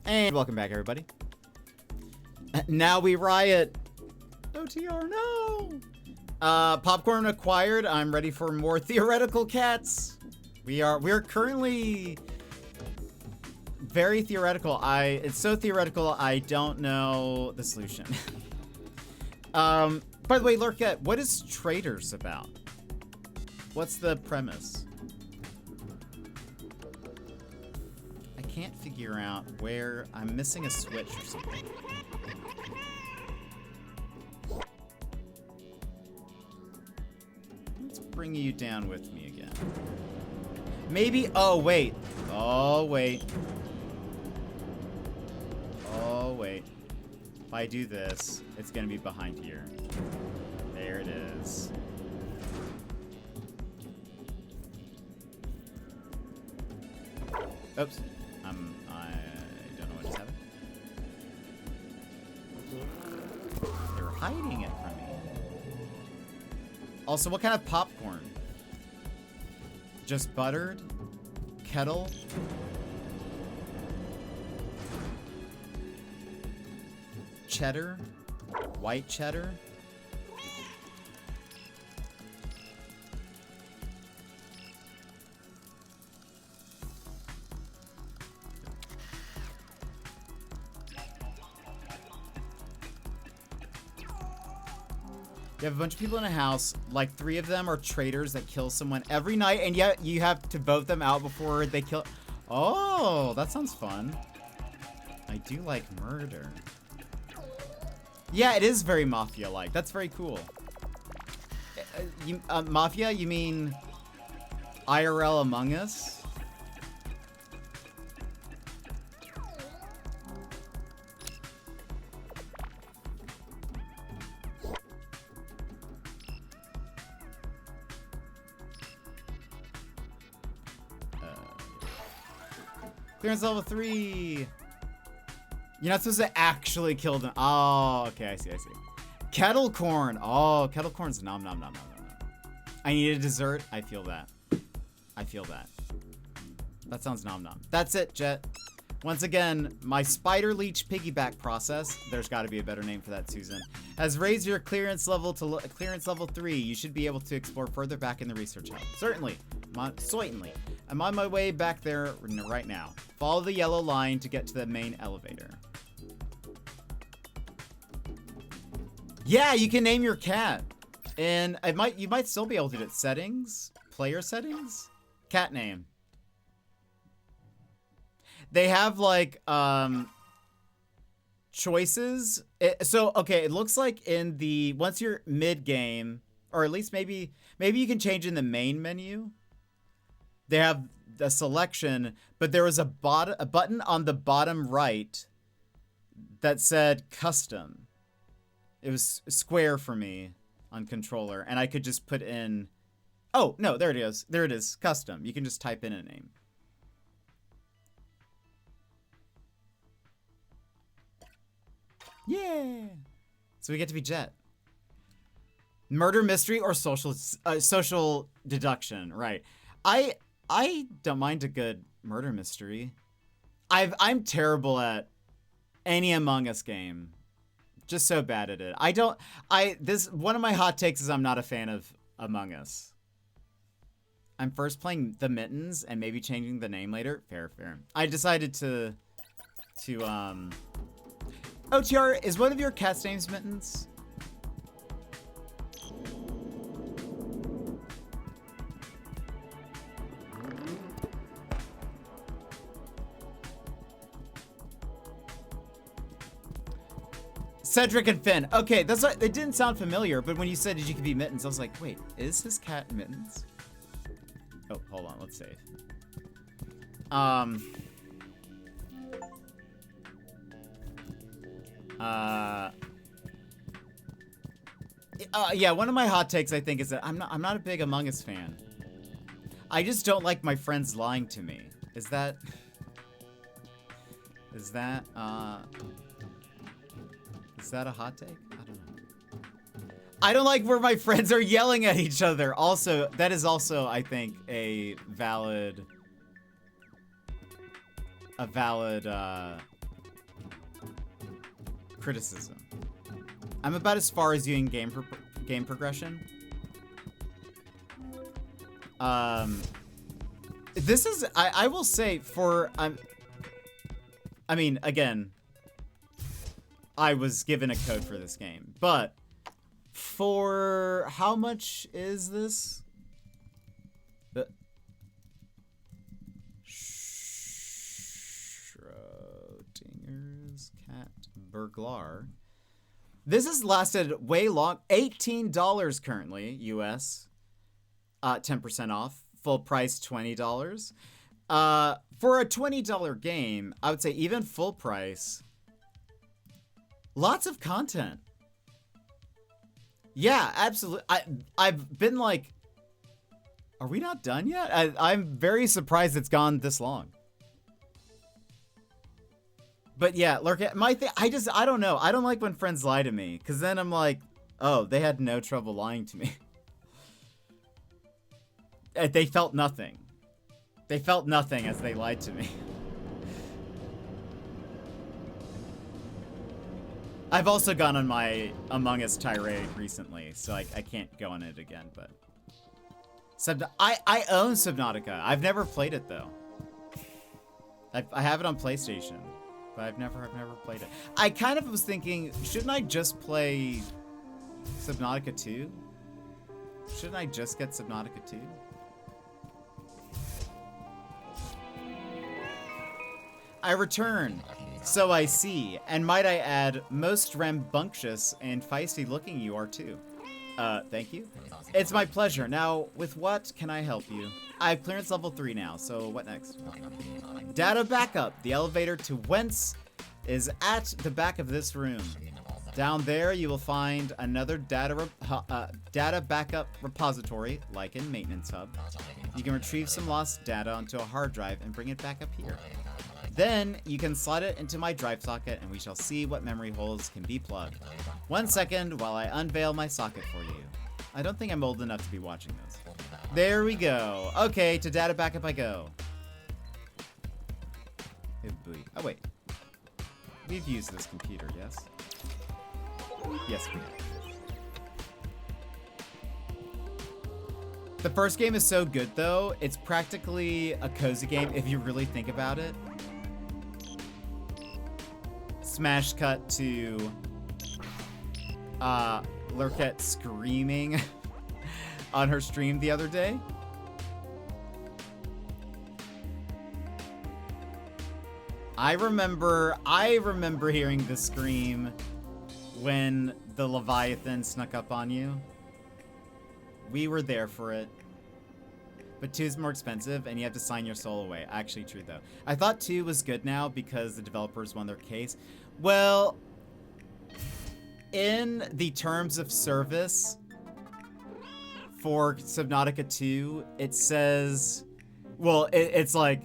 And welcome back, everybody. Now we riot. OTR, no! Popcorn acquired. I'm ready for more theoretical cats. We're currently very theoretical. It's so theoretical, I don't know the solution. By the way, Lurkette, what is Traders about? What's the premise? I can't figure out where I'm missing a switch or something. Let's bring you down with me again. Maybe, oh wait. Oh wait. Oh wait. If I do this, it's gonna be behind here. There it is. Oops. I don't know what just happened. They were hiding it from me. Also, what kind of popcorn? Just buttered? Kettle? Cheddar? White cheddar? You have a bunch of people in a house, like 3 of them are traitors that kill someone every night, and yet you have to vote them out before they kill. Oh, that sounds fun. I do like murder. Yeah, it is very Mafia-like. That's very cool. Mafia, you mean IRL Among Us? Clearance level 3. You're not supposed to actually kill them. Oh, okay, I see. Kettle corn. Oh, kettle corn's nom nom nom nom nom. I need a dessert. I feel that. That sounds nom nom. That's it, Jet. Once again, my spider leech piggyback process, there's got to be a better name for that, Susan, has raised your clearance level to clearance level 3. You should be able to explore further back in the research hub. Certainly. Certainly. I'm on my way back there right now. Follow the yellow line to get to the main elevator. Yeah, you can name your cat. And you might still be able to do it. Settings? Player settings? Cat name. They have like choices. Okay, it looks like in the once you're mid-game, or at least maybe you can change in the main menu. They have the selection, but there was a button on the bottom right that said custom. It was square for me on controller, and I could just put in. Oh no, there it is. There it is. Custom. You can just type in a name. Yeah. So we get to be Jet. Murder mystery or social deduction, right? I don't mind a good murder mystery. I'm terrible at any Among Us game. Just so bad at it. One of my hot takes is I'm not a fan of Among Us. I'm first playing the Mittens and maybe changing the name later. Fair. I decided to OTR, is one of your cat's names Mittens? Cedric and Finn. Okay, it didn't sound familiar, but when you said you could be Mittens, I was like, wait, is his cat Mittens? Oh, hold on, let's save. Yeah, one of my hot takes I think is that I'm not a big Among Us fan. I just don't like my friends lying to me. Is that a hot take? I don't know. I don't like where my friends are yelling at each other. Also, that is also, I think, a valid criticism. I'm about as far as you in game progression. This is, I will say, for, I mean, again, I was given a code for this game, but for how much is this? Schrodinger's cat Burglar. This has lasted way long. $18 currently, US. 10% off. Full price, $20. For a $20 game, I would say even full price, lots of content. Yeah, absolutely. I've been like, are we not done yet? I'm very surprised it's gone this long. But yeah, lurk at my thing. I don't know. I don't like when friends lie to me, because then I'm like, oh, they had no trouble lying to me. They felt nothing. They felt nothing as they lied to me. I've also gone on my Among Us tirade recently, so I can't go on it again, but... I own Subnautica. I've never played it, though. I have it on PlayStation, but I've never played it. I kind of was thinking, shouldn't I just play Subnautica 2? Shouldn't I just get Subnautica 2? I return, so I see, and might I add, most rambunctious and feisty looking you are too. Thank you. It's my pleasure. Now, with what can I help you? I have clearance level 3 now, so what next? Data backup. The elevator to whence is at the back of this room. Down there, you will find another data backup repository, like in Maintenance Hub. You can retrieve some lost data onto a hard drive and bring it back up here. Then, you can slide it into my drive socket and we shall see what memory holes can be plugged. 1 second while I unveil my socket for you. I don't think I'm old enough to be watching this. There we go. Okay, to data backup I go. Oh, wait. We've used this computer, yes? Yes, we have. The first game is so good, though. It's practically a cozy game if you really think about it. Smash cut to Lurkette screaming on her stream the other day. I remember hearing the scream when the Leviathan snuck up on you. We were there for it. But 2 is more expensive, and you have to sign your soul away. Actually true, though. I thought 2 was good now because the developers won their case. Well, in the terms of service for Subnautica 2, it says... Well, it's like,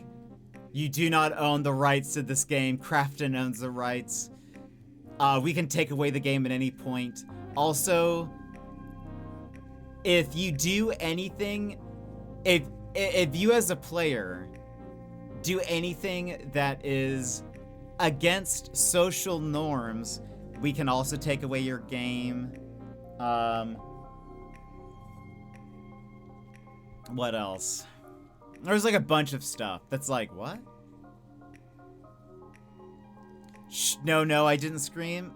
you do not own the rights to this game. Crafton owns the rights. We can take away the game at any point. Also, if you do anything... If you as a player do anything that is against social norms, we can also take away your game. What else? There's like a bunch of stuff that's like, what? Shh, no, I didn't scream.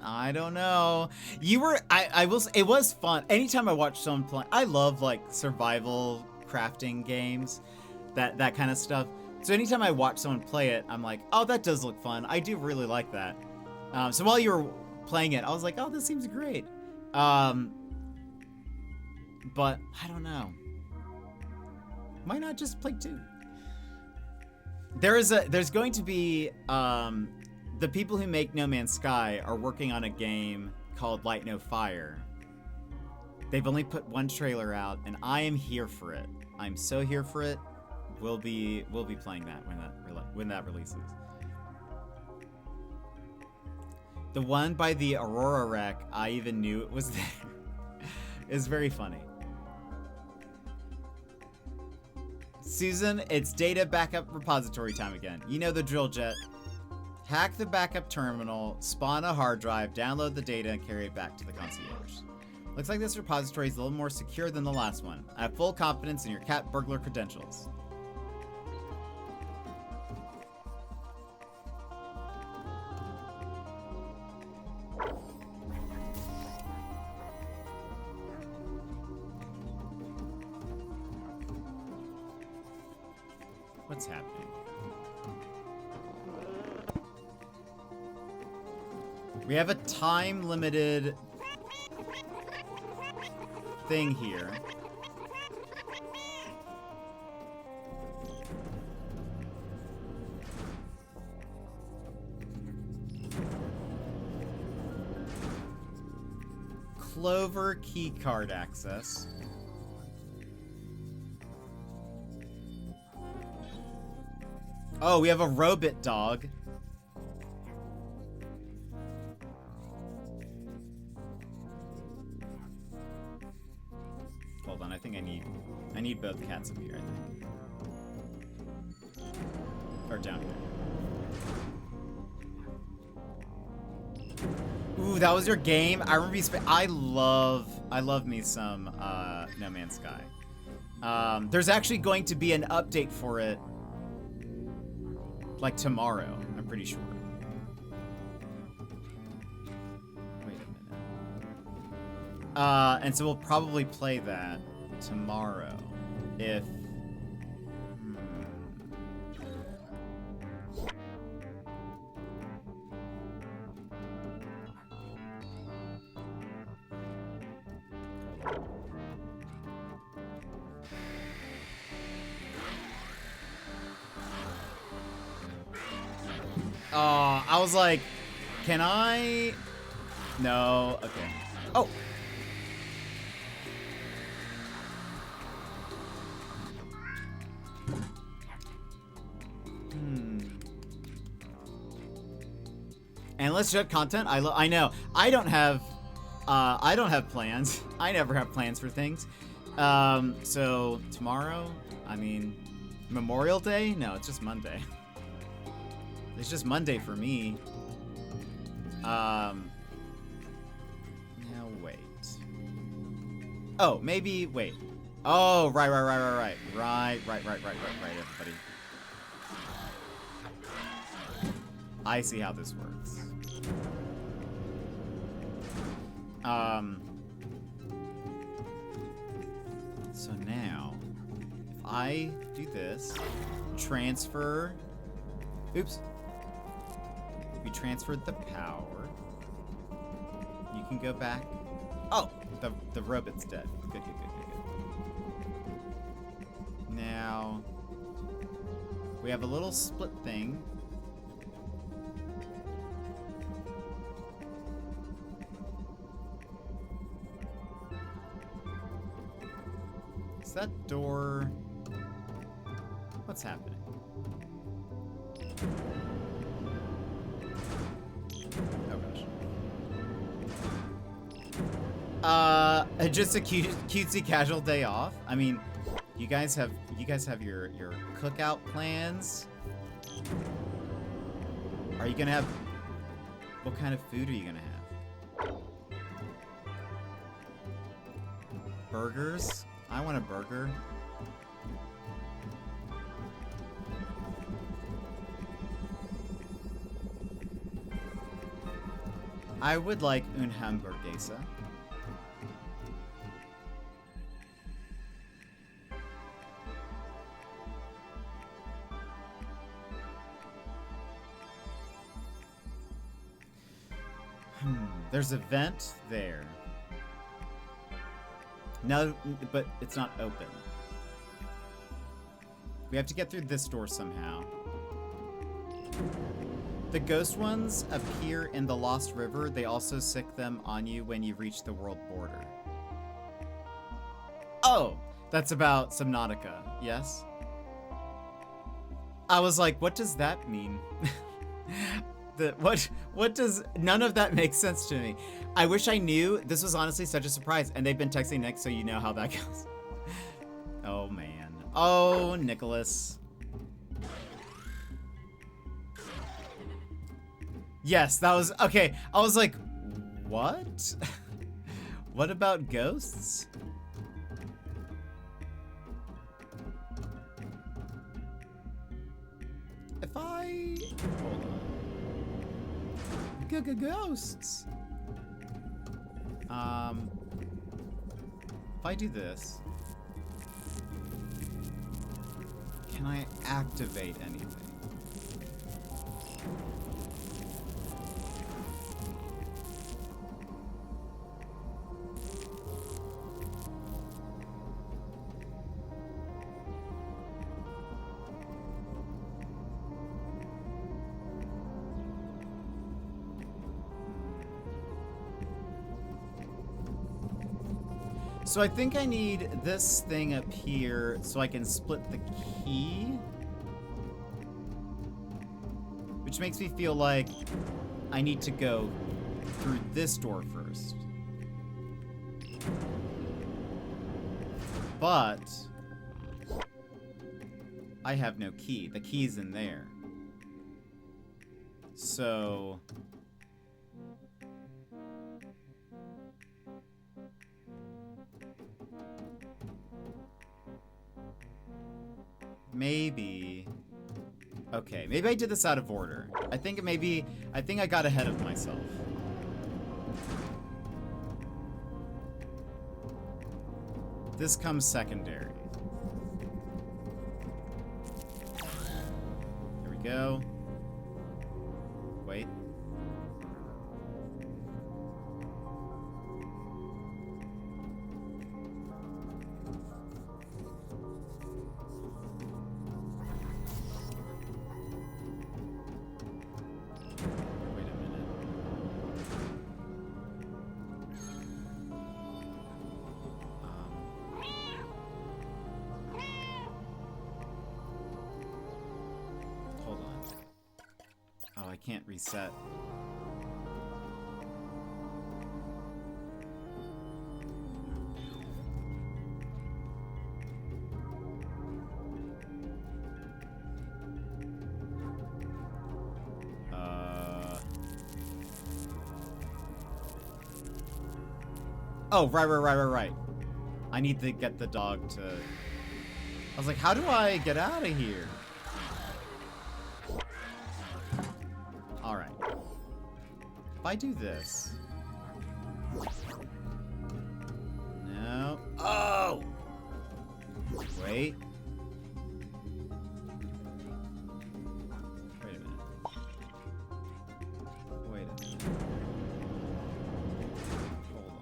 I don't know. You were, I will say, it was fun. Anytime I watch someone play, I love like survival crafting games, that kind of stuff. So anytime I watch someone play it, I'm like, oh, that does look fun. I do really like that. So while you were playing it, I was like, oh, this seems great. But I don't know. Why not just play 2? There's going to be, the people who make No Man's Sky are working on a game called Light No Fire. They've only put 1 trailer out, and I am here for it. I'm so here for it. We'll be playing that when that releases. The one by the Aurora wreck, I even knew it was there. It's very funny. Susan, it's data backup repository time again. You know the drill, Jet. Hack the backup terminal, spawn a hard drive, download the data, and carry it back to the concierge. Looks like this repository is a little more secure than the last one. I have full confidence in your cat burglar credentials. What's happening? We have a time-limited thing here. Clover keycard access. Oh, we have a robot dog. Hold on, I think I need both cats up here, I think. Or down here. Ooh, that was your game? I remember I love me some No Man's Sky. There's actually going to be an update for it like tomorrow, I'm pretty sure. Wait a minute. And so we'll probably play that tomorrow. If... I was like, can I? No, okay. Oh! Endless jet content? I know. I don't have plans. I never have plans for things. So tomorrow, I mean, Memorial Day? No, it's just Monday. It's just Monday for me. Now wait. Oh, maybe wait. Oh, right, everybody. I see how this works. So now, if I do this, transfer. Oops. We transferred the power. You can go back. Oh, the robot's dead. Good. Now, we have a little split thing. Is that door... What's happening? Just a cutesy casual day off. I mean, you guys have your cookout plans. Are you gonna have? What kind of food are you gonna have? Burgers? I want a burger. I would like un hamburguesa. There's a vent there. No, but it's not open. We have to get through this door somehow. The ghost ones appear in the Lost River. They also sick them on you when you reach the world border. Oh, that's about Subnautica, yes? I was like, what does that mean? What does, none of that makes sense to me. I wish I knew. This was honestly such a surprise, and they've been texting Nick, so you know how that goes. Oh man. Oh, Nicholas. Yes, that was okay. I was like, what? What about ghosts? If I hold on. Ghosts. If I do this, can I activate anything? So I think I need this thing up here so I can split the key. Which makes me feel like I need to go through this door first. But I have no key. The key's in there. So maybe. Okay, maybe I did this out of order. I think I got ahead of myself. This comes secondary. There we go. Wait. Can't reset. Oh, right. I need to get the dog to... I was like, how do I get out of here? Alright. If I do this... No. Oh! Wait. Wait a minute. Wait a minute. Hold on.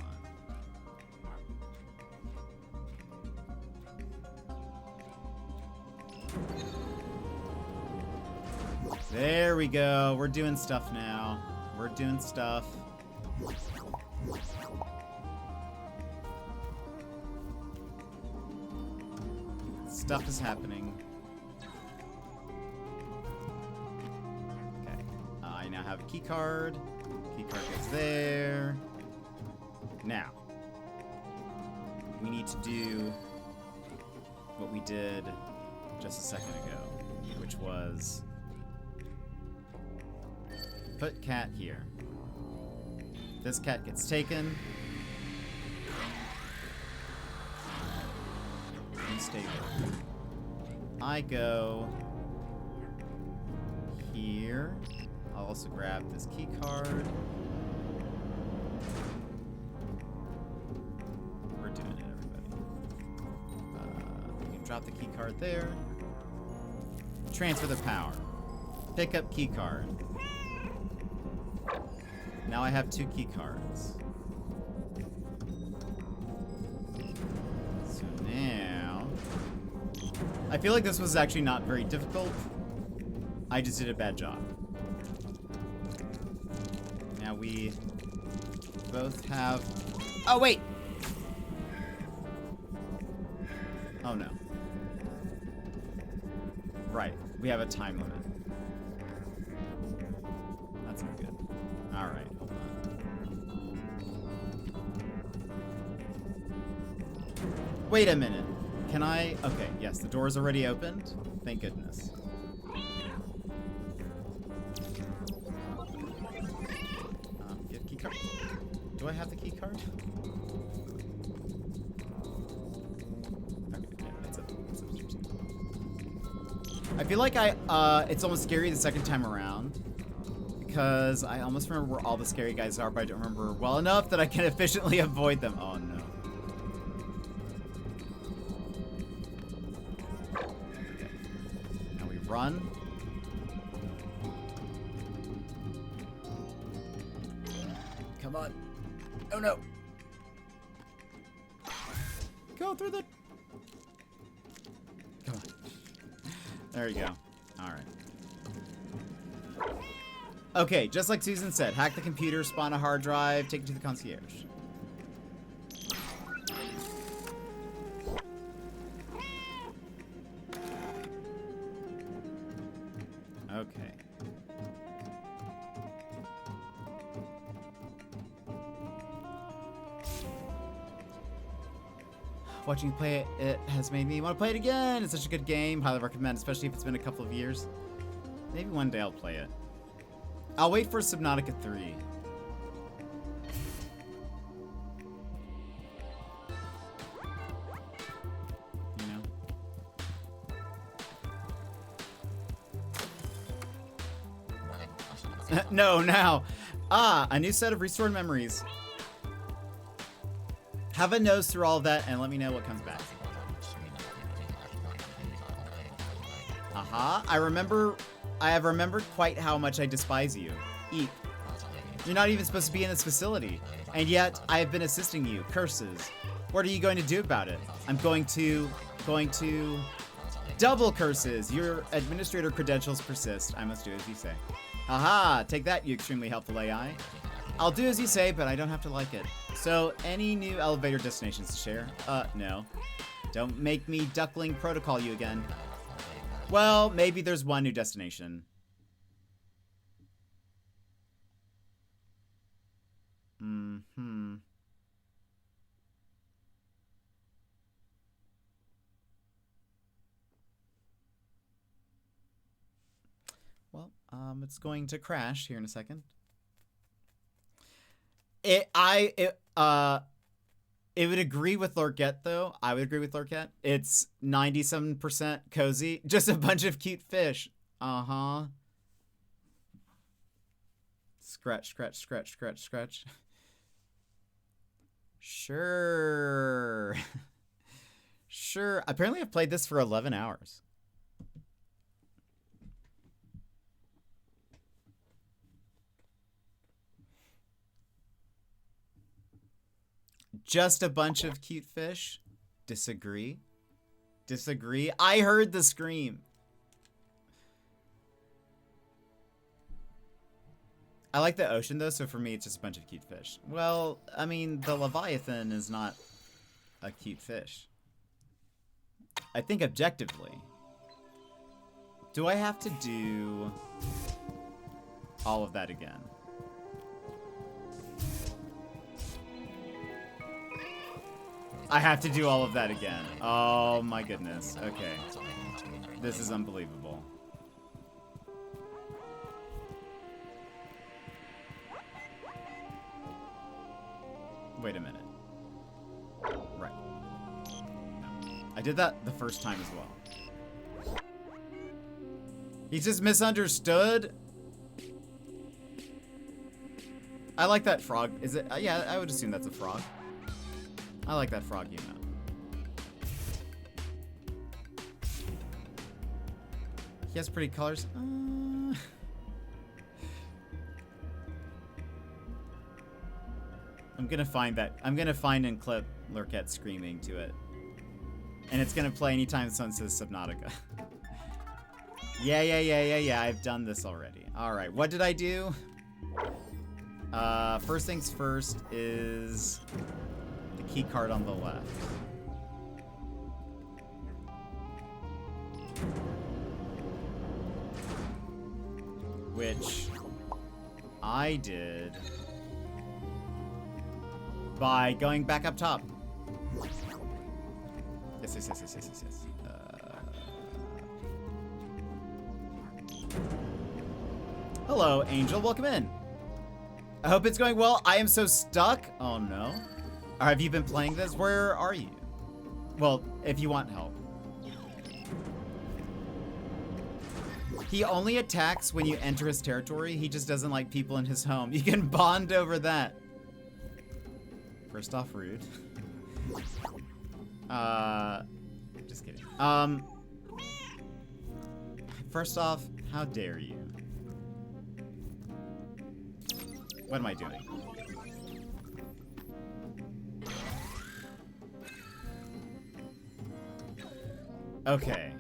There we go. We're doing stuff now. We're doing stuff. Stuff is happening. Okay. I now have a key card. Key card goes there. Now, we need to do what we did just a second ago, which was put cat here. This cat gets taken. You stay there. I go here. I'll also grab this key card. We're doing it, everybody. We can drop the key card there. Transfer the power. Pick up key card. Now I have 2 key cards. So now... I feel like this was actually not very difficult. I just did a bad job. Now we both have... Oh, wait! Oh, no. Right. We have a time limit. That's not good. Alright. Wait a minute. Can I... Okay, yes, the door's already opened. Thank goodness. Do I have the key card? Okay, yeah, it's upstairs. I feel like it's almost scary the second time around. Because I almost remember where all the scary guys are, but I don't remember well enough that I can efficiently avoid them. Oh no. Okay. Now we run. Come on. Oh no. Go through the... Come on. There you go. Alright. Okay, just like Susan said, hack the computer, spawn a hard drive, take it to the concierge. Okay. Watching you play it has made me want to play it again. It's such a good game. Highly recommend, especially if it's been a couple of years. Maybe one day I'll play it. I'll wait for Subnautica 3. You know? No, now. Ah, a new set of restored memories. Have a nose through all of that and let me know what comes back. Aha, I have remembered quite how much I despise you. Eat. You're not even supposed to be in this facility. And yet, I have been assisting you. Curses. What are you going to do about it? I'm going to... Double curses! Your administrator credentials persist. I must do as you say. Haha! Take that, you extremely helpful AI. I'll do as you say, but I don't have to like it. So, any new elevator destinations to share? No. Don't make me duckling protocol you again. Well, maybe there's one new destination. Mm-hmm. Well, it's going to crash here in a second. It would agree with Lorquette, though. I would agree with Lorquette. It's 97% cozy. Just a bunch of cute fish. Uh-huh. Scratch, scratch, scratch, scratch, scratch. Sure. Sure. Apparently I've played this for 11 hours. Just a bunch of cute fish? Disagree. Disagree. I heard the scream. I like the ocean, though, so for me, it's just a bunch of cute fish. Well, I mean, the Leviathan is not a cute fish. I think objectively. Do I have to do all of that again? I have to do all of that again. Oh my goodness. Okay. This is unbelievable. Wait a minute. Right. No. I did that the first time as well. He just misunderstood? I like that frog. Is it? Yeah, I would assume that's a frog. I like that frog emote. He has pretty colors. I'm gonna find that. I'm gonna find and clip Lorquette screaming to it. And it's gonna play anytime someone says Subnautica. Yeah. I've done this already. Alright, what did I do? First things first is the key card on the left. Which I did by going back up top. Yes. Hello, Angel. Welcome in. I hope it's going well. I am so stuck. Oh no. Have you been playing this? Where are you? Well, if you want help. He only attacks when you enter his territory. He just doesn't like people in his home. You can bond over that. First off, rude. Just kidding. First off, how dare you? What am I doing? Okay.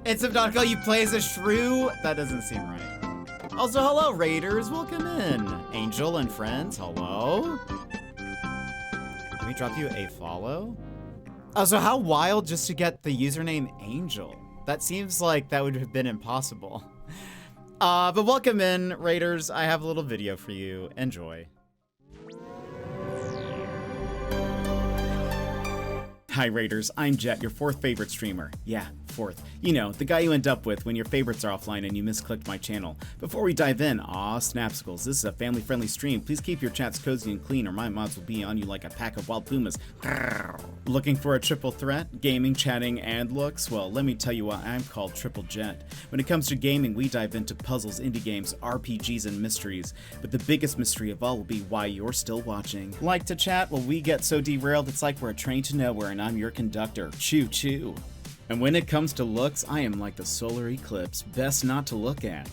It's Subnautica, you play as a shrew? That doesn't seem right. Also, hello, Raiders, welcome in. Angel and friends, hello. Let me drop you a follow. Also, how wild just to get the username Angel. That seems like that would have been impossible. But welcome in, Raiders. I have a little video for you. Enjoy. Hi Raiders, I'm Jet, your 4th favorite streamer. Yeah, 4th. You know, the guy you end up with when your favorites are offline and you misclicked my channel. Before we dive in, snapsicles, this is a family-friendly stream. Please keep your chats cozy and clean or my mods will be on you like a pack of wild pumas. Looking for a triple threat? Gaming, chatting, and looks? Well, let me tell you why I'm called Triple Jet. When it comes to gaming, we dive into puzzles, indie games, RPGs, and mysteries. But the biggest mystery of all will be why you're still watching. Like to chat? Well, we get so derailed it's like we're a train to nowhere and I'm your conductor. Choo choo. And when it comes to looks, I am like the solar eclipse, best not to look at.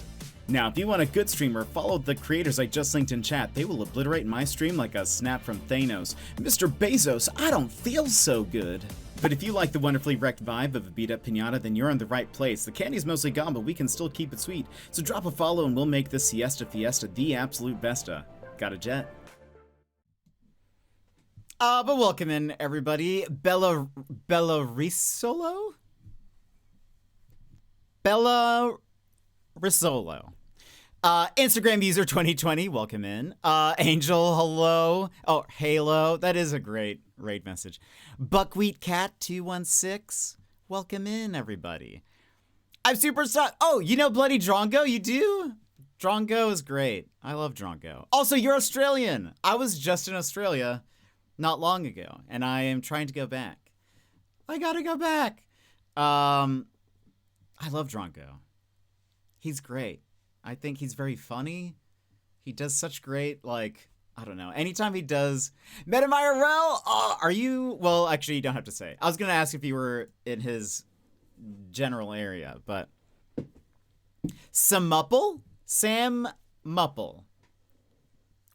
Now, if you want a good streamer, follow the creators I just linked in chat. They will obliterate my stream like a snap from Thanos. Mr. Bezos, I don't feel so good. But if you like the wonderfully wrecked vibe of a beat-up pinata, then you're in the right place. The candy's mostly gone, but we can still keep it sweet. So drop a follow and we'll make this Siesta Fiesta the absolute besta. Got a jet? But welcome in, everybody. Bella Risolo? Bella Risolo. Instagram user 2020, welcome in. Angel, hello. Oh, Halo, that is a great raid message. Buckwheat Cat 216, welcome in, everybody. I'm super stuck. Oh, you know Bloody Drongo? You do? Drongo is great. I love Drongo. Also, you're Australian. I was just in Australia not long ago, and I am trying to go back. I gotta go back. I love Drongo. He's great. I think he's very funny. He does such great, like, I don't know. Anytime he does MetaMyRL, are you? Well, actually, you don't have to say. I was gonna ask if you were in his general area, but Sam Mupple.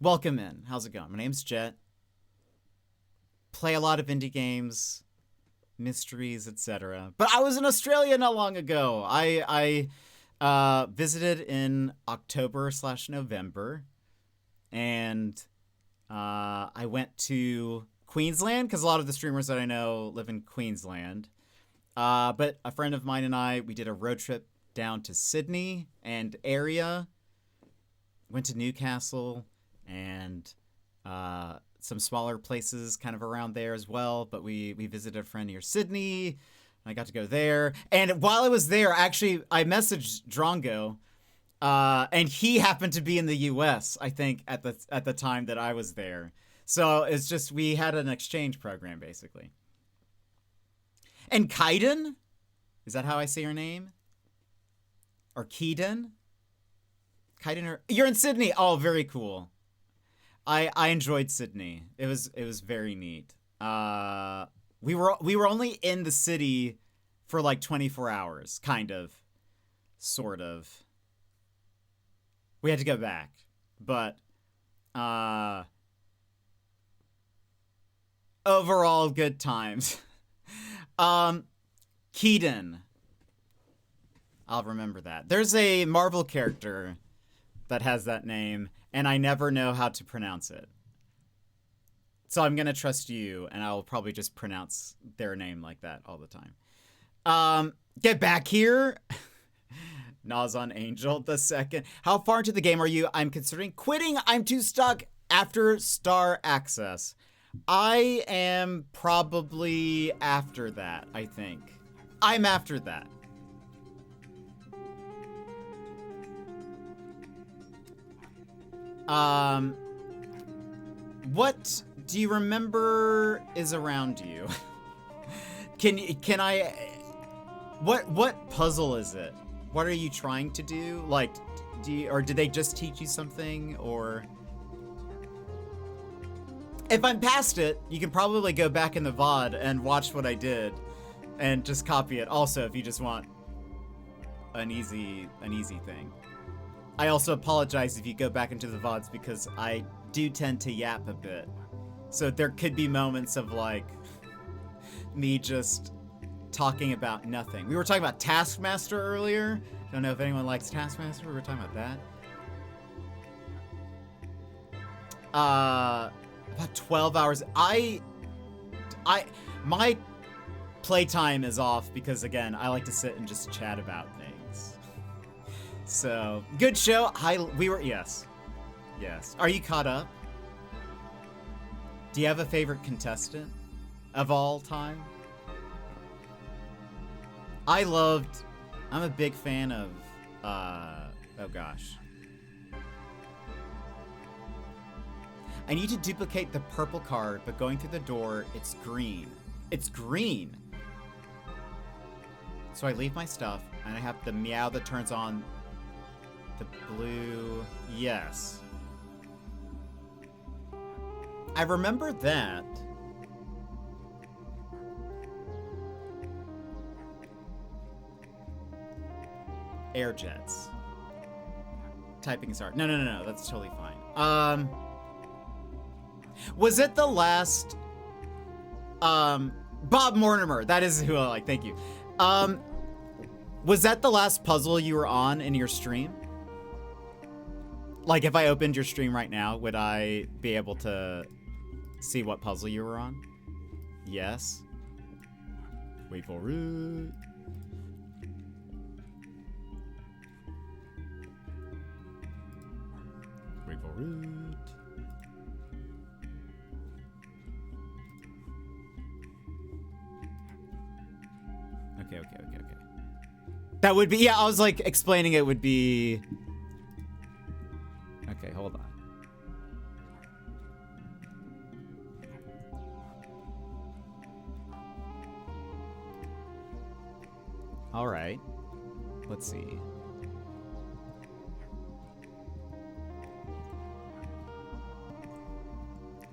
Welcome in. How's it going? My name's Jet. Play a lot of indie games, mysteries, etc. But I was in Australia not long ago. I visited in October/November, and I went to Queensland because a lot of the streamers that I know live in Queensland. But a friend of mine and we did a road trip down to Sydney and area. Went to Newcastle and some smaller places kind of around there as well. But we visited a friend near Sydney. I got to go there. And while I was there, actually, I messaged Drongo. And he happened to be in the US, I think, at the time that I was there. So it's just, we had an exchange program, basically. And Kaiden? Is that how I say your name? Or Keeden? Kaiden, or you're in Sydney. Oh, very cool. I enjoyed Sydney. It was very neat. We were only in the city for like 24 hours, kind of, sort of. We had to go back, but overall good times. Keaton. I'll remember that. There's a Marvel character that has that name, and I never know how to pronounce it. So I'm going to trust you, and I'll probably just pronounce their name like that all the time. Get back here. Nas on Angel the second. How far into the game are you? I'm considering quitting. I'm too stuck after Star Access. I am probably after that, I think. I'm after that. What do you remember is around you? Can I? What puzzle is it? What are you trying to do? Like, or did they just teach you something, or? If I'm past it, you can probably go back in the VOD and watch what I did, and just copy it. Also, if you just want an easy thing. I also apologize if you go back into the VODs because I do tend to yap a bit. So there could be moments of like me just talking about nothing. We were talking about Taskmaster earlier. Don't know if anyone likes Taskmaster. We were talking about that. About 12 hours. My playtime is off because, again, I like to sit and just chat about things. So, good show. Yes. Are you caught up? Do you have a favorite contestant of all time? I'm a big fan of, oh gosh. I need to duplicate the purple card, but going through the door, it's green. It's green! So I leave my stuff, and I have the meow that turns on the blue. Yes. I remember that. Air jets. Typing is hard. No, that's totally fine. Was it the last, Bob Mortimer, that is who I like, thank you. Was that the last puzzle you were on in your stream? Like, if I opened your stream right now, would I be able to see what puzzle you were on? Yes. Wait for it. Wait for it. Okay. That would be, yeah, I was like explaining it would be. Okay, hold on. All right. Let's see.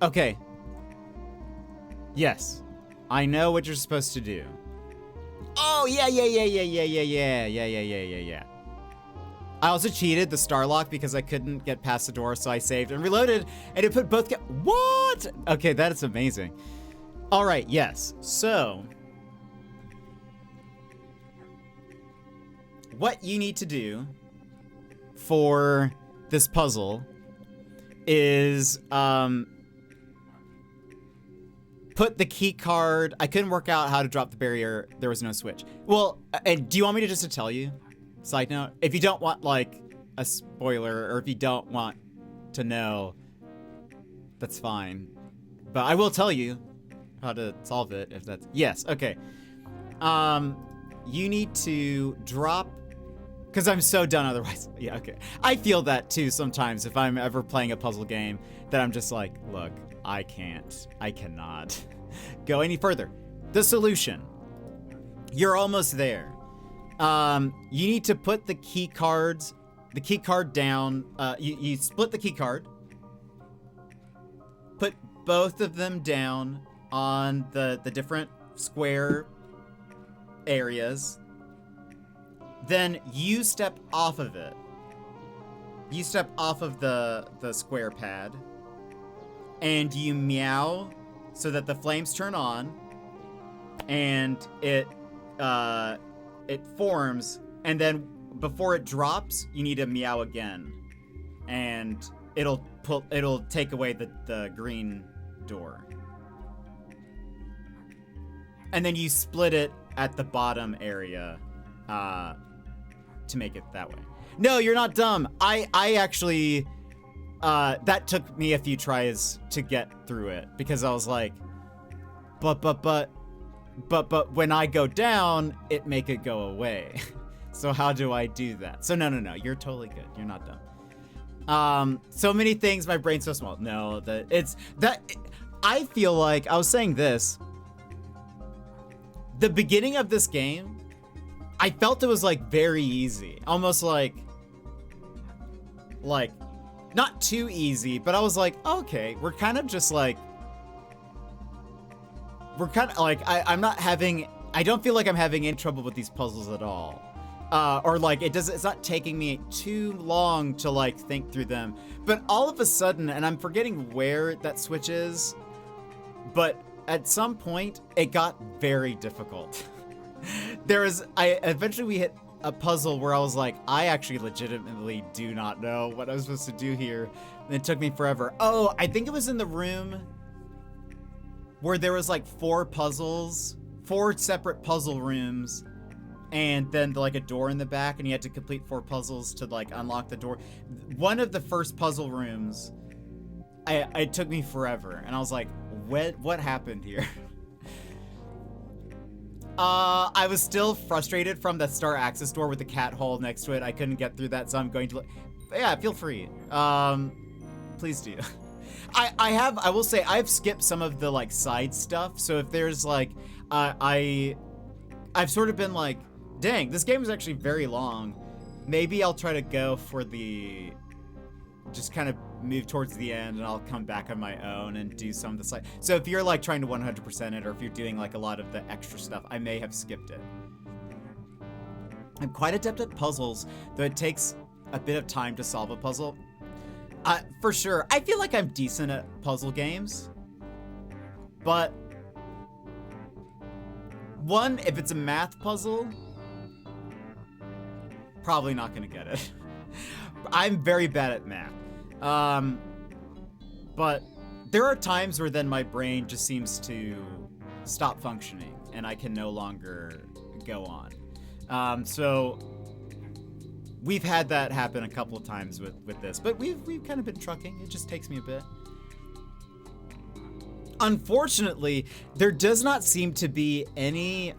Okay. Yes. I know what you're supposed to do. Oh, yeah. I also cheated the Starlock because I couldn't get past the door, so I saved and reloaded, and it put both what? Okay, that is amazing. All right, yes. So, what you need to do for this puzzle is, put the key card. I couldn't work out how to drop the barrier. There was no switch. Well, and do you want me to just to tell you? Side note, if you don't want like a spoiler, or if you don't want to know, that's fine. But I will tell you how to solve it if that's, yes, okay. You need to drop, because I'm so done otherwise. Yeah, okay. I feel that too sometimes if I'm ever playing a puzzle game that I'm just like, look, I cannot go any further. The solution. You're almost there. You need to put the key card down. You split the key card. Put both of them down on the different square areas. Then you step off of it. You step off of the square pad. And you meow so that the flames turn on, and it forms, and then before it drops, you need to meow again, and it'll take away the green door, and then you split it at the bottom area to make it that way. No, you're not dumb. I actually. That took me a few tries to get through it because I was like, but when I go down, it make it go away. So how do I do that? So no, you're totally good. You're not dumb. So many things, my brain's so small. No, I feel like, I was saying this, the beginning of this game, I felt it was like very easy. Almost like, not too easy, but I was like, okay, we're kind of just like, I don't feel like I'm having any trouble with these puzzles at all. Or like, it's not taking me too long to like think through them. But all of a sudden, and I'm forgetting where that switch is, but at some point it got very difficult. Eventually we hit a puzzle where I was like, I actually legitimately do not know what I was supposed to do here. And it took me forever. Oh, I think it was in the room where there was like 4 separate puzzle rooms, and then like a door in the back, and you had to complete 4 puzzles to like unlock the door. One of the first puzzle rooms, it took me forever, and I was like, what happened here? I was still frustrated from the Star Access door with the cat hole next to it. I couldn't get through that, so I'm going to, yeah, feel free. Please do. I will say I've skipped some of the like side stuff. So if there's like, I've sort of been like, dang, this game is actually very long. Maybe I'll try to go for just kind of move towards the end, and I'll come back on my own and do some of the side. So if you're like trying to 100% it, or if you're doing like a lot of the extra stuff, I may have skipped it. I'm quite adept at puzzles, though it takes a bit of time to solve a puzzle. For sure, I feel like I'm decent at puzzle games, but if it's a math puzzle, probably not gonna get it. I'm very bad at math. But there are times where then my brain just seems to stop functioning and I can no longer go on. So we've had that happen a couple of times with this, but we've kind of been trucking. It just takes me a bit. Unfortunately, there does not seem to be any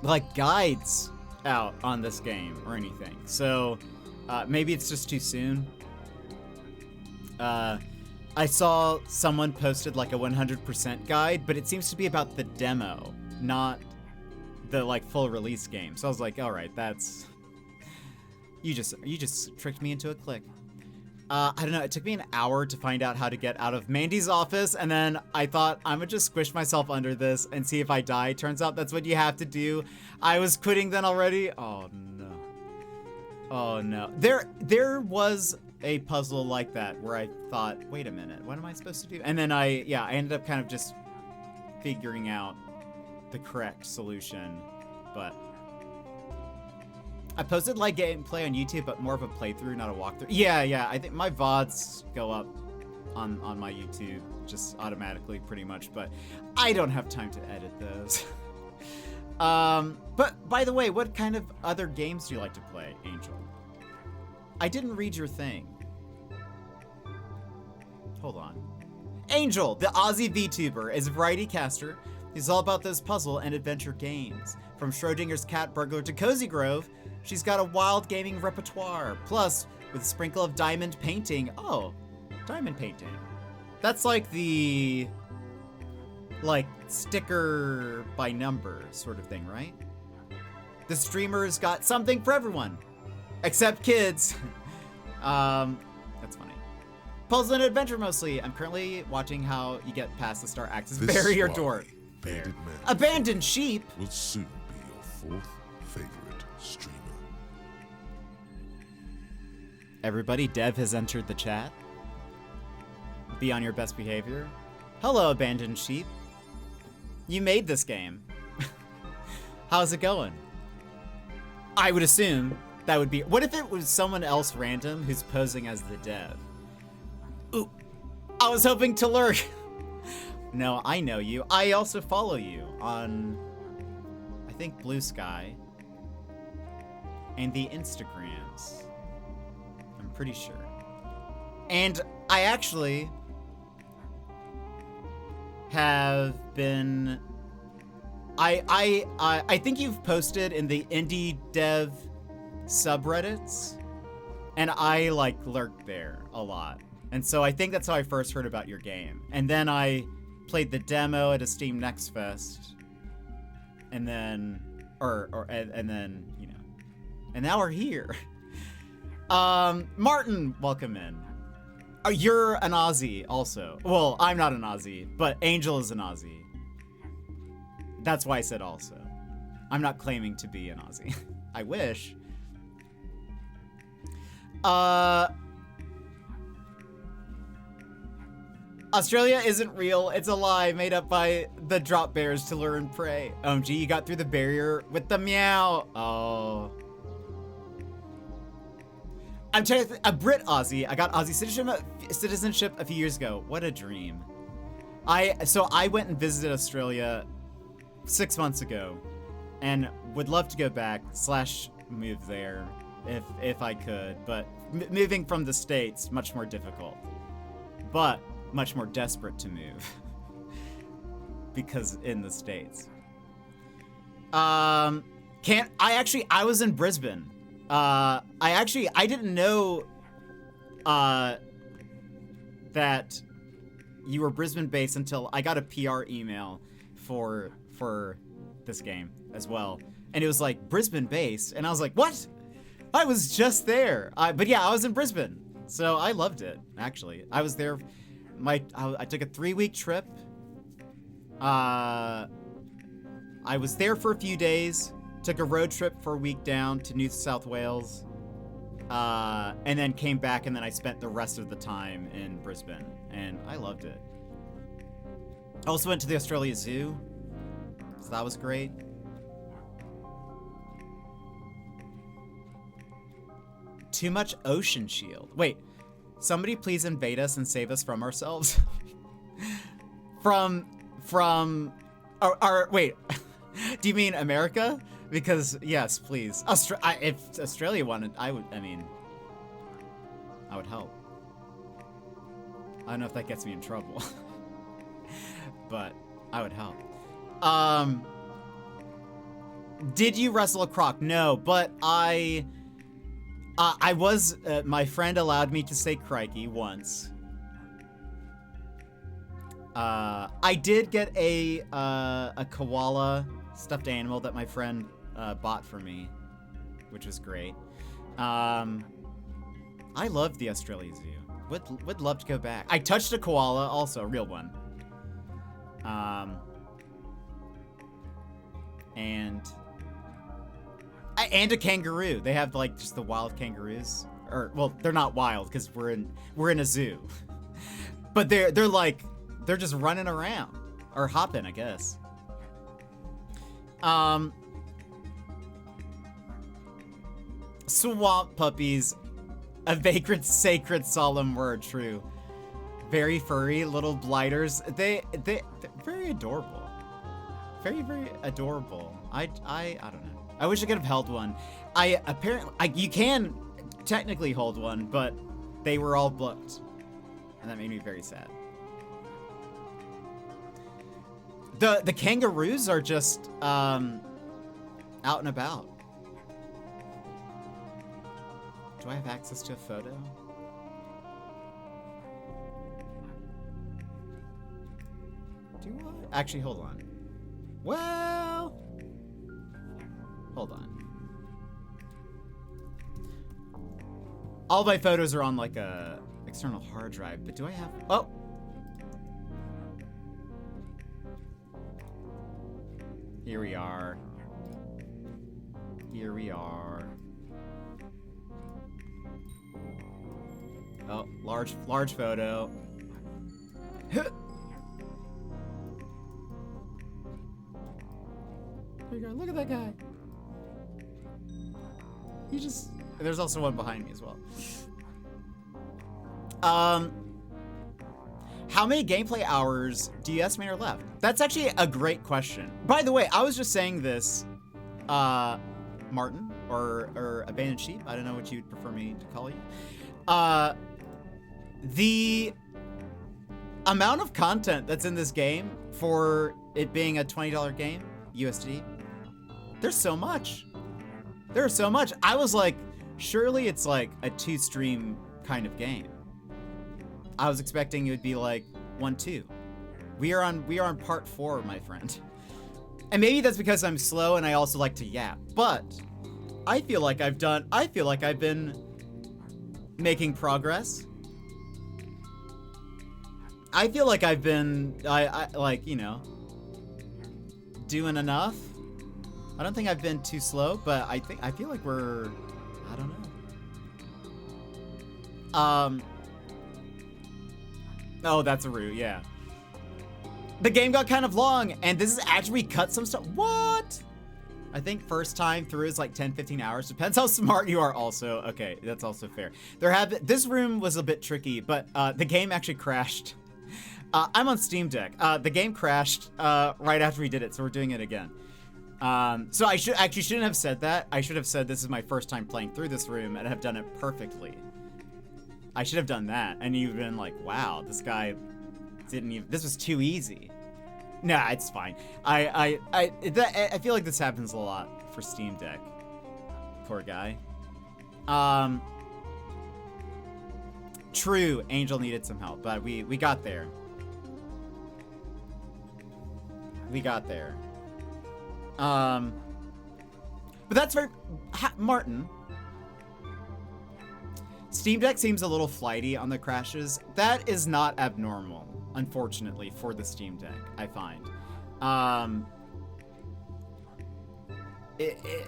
like guides out on this game or anything. So maybe it's just too soon. I saw someone posted like a 100% guide, but it seems to be about the demo, not the like full release game. So I was like, all right, that's, you just tricked me into a click. I don't know, it took me an hour to find out how to get out of Mandy's office, and then I thought, I'm gonna just squish myself under this and see if I die. Turns out that's what you have to do. I was quitting then already. Oh no. Oh no. There was a puzzle like that where I thought, wait a minute, what am I supposed to do? And then I ended up kind of just figuring out the correct solution, but I posted like gameplay on YouTube, but more of a playthrough, not a walkthrough. Yeah, I think my VODs go up on my YouTube just automatically pretty much, but I don't have time to edit those. But by the way, what kind of other games do you like to play, Angel? I didn't read your thing. Hold on. Angel, the Aussie VTuber, is a variety caster. He's all about those puzzle and adventure games. From Schrodinger's Cat Burglar to Cozy Grove, she's got a wild gaming repertoire. Plus, with a sprinkle of diamond painting. Oh, diamond painting. That's like the, like, sticker by number sort of thing, right? The streamer's got something for everyone. Except kids. That's funny. Puzzle and adventure mostly. I'm currently watching how you get past the Star Access barrier door. Abandoned sheep will soon be your 4th favorite streamer. Everybody, Dev has entered the chat. Be on your best behavior. Hello, abandoned sheep. You made this game. How's it going? I would assume that would be... What if it was someone else random who's posing as the dev? Ooh, I was hoping to lurk. No, I know you. I also follow you on, I think, Blue Sky and the Instagrams. I'm pretty sure. And I actually have been... I think you've posted in the indie dev subreddits And I like lurked there a lot. And so I think that's how I first heard about your game. And then I played the demo at a Steam Next Fest. And then, and then, you know, and now we're here. Martin, welcome in. You're an Aussie also. Well, I'm not an Aussie, but Angel is an Aussie. That's why I said also. I'm not claiming to be an Aussie. I wish. Australia isn't real. It's a lie made up by the drop bears to lure and prey. OMG, you got through the barrier with the meow. Oh. I'm trying to a Brit Aussie. I got Aussie citizenship a few years ago. What a dream. So I went and visited Australia 6 months ago and would love to go back / move there if I could, but moving from the States, much more difficult, but much more desperate to move because in the States. I was in Brisbane. I didn't know that you were Brisbane based until I got a PR email for this game as well. And it was like Brisbane based. And I was like, what? I was just there. But yeah, I was in Brisbane. So I loved it, actually. I was there. I took a 3-week trip. I was there for a few days. Took a road trip for a week down to New South Wales. And then came back, and then I spent the rest of the time in Brisbane. And I loved it. I also went to the Australia Zoo. So that was great. Too much ocean shield. Wait, somebody please invade us and save us from ourselves. Wait, do you mean America? Because yes, please. If Australia wanted, I would help. I don't know if that gets me in trouble, but I would help. Did you wrestle a croc? No, but I was, my friend allowed me to say crikey once. I did get a koala stuffed animal that my friend bought for me, which was great. I love the Australia Zoo. Would love to go back. I touched a koala, also a real one. And a kangaroo. They have like just the wild kangaroos, or well, they're not wild because we're in a zoo, but they're just running around or hopping, I guess. Swamp puppies, a vagrant, sacred, solemn word. True. Very furry little blighters. They're very adorable. Very, very adorable. I don't know. I wish I could have held one. You can technically hold one, but they were all booked. And that made me very sad. The kangaroos are just out and about. Do I have access to a photo? Do I? Actually, hold on. Well, hold on. All my photos are on like a external hard drive, but do I have? Oh. Here we are. Here we are. Oh, large photo. There you go. Look at that guy. There's also one behind me as well. How many gameplay hours do you estimate are left? That's actually a great question. By the way, I was just saying this, Martin, or Abandoned Sheep. I don't know what you'd prefer me to call you. The amount of content that's in this game for it being a $20 game, USD, there's so much. There's so much. I was like, surely it's like a 2-stream kind of game. I was expecting it would be like 1-2. We are on part 4, my friend. And maybe that's because I'm slow and I also like to yap. But I feel like I've been making progress. I feel like I've been like, you know, doing enough. I don't think I've been too slow, but I feel like we're, I don't know. Oh, that's a root, yeah. The game got kind of long, and this is actually cut some stuff. What? I think first time through is like 10-15 hours. Depends how smart you are also. Okay, that's also fair. This room was a bit tricky, but the game actually crashed. I'm on Steam Deck. The game crashed right after we did it, so we're doing it again. So I shouldn't have said that. I should have said this is my first time playing through this room and have done it perfectly. I should have done that, and you've been like, wow, this guy didn't even, this was too easy. Nah, it's fine. I feel like this happens a lot for Steam Deck. Poor guy. True, Angel needed some help, but we got there. We got there. But that's very, Martin. Steam Deck seems a little flighty on the crashes. That is not abnormal, unfortunately, for the Steam Deck, I find.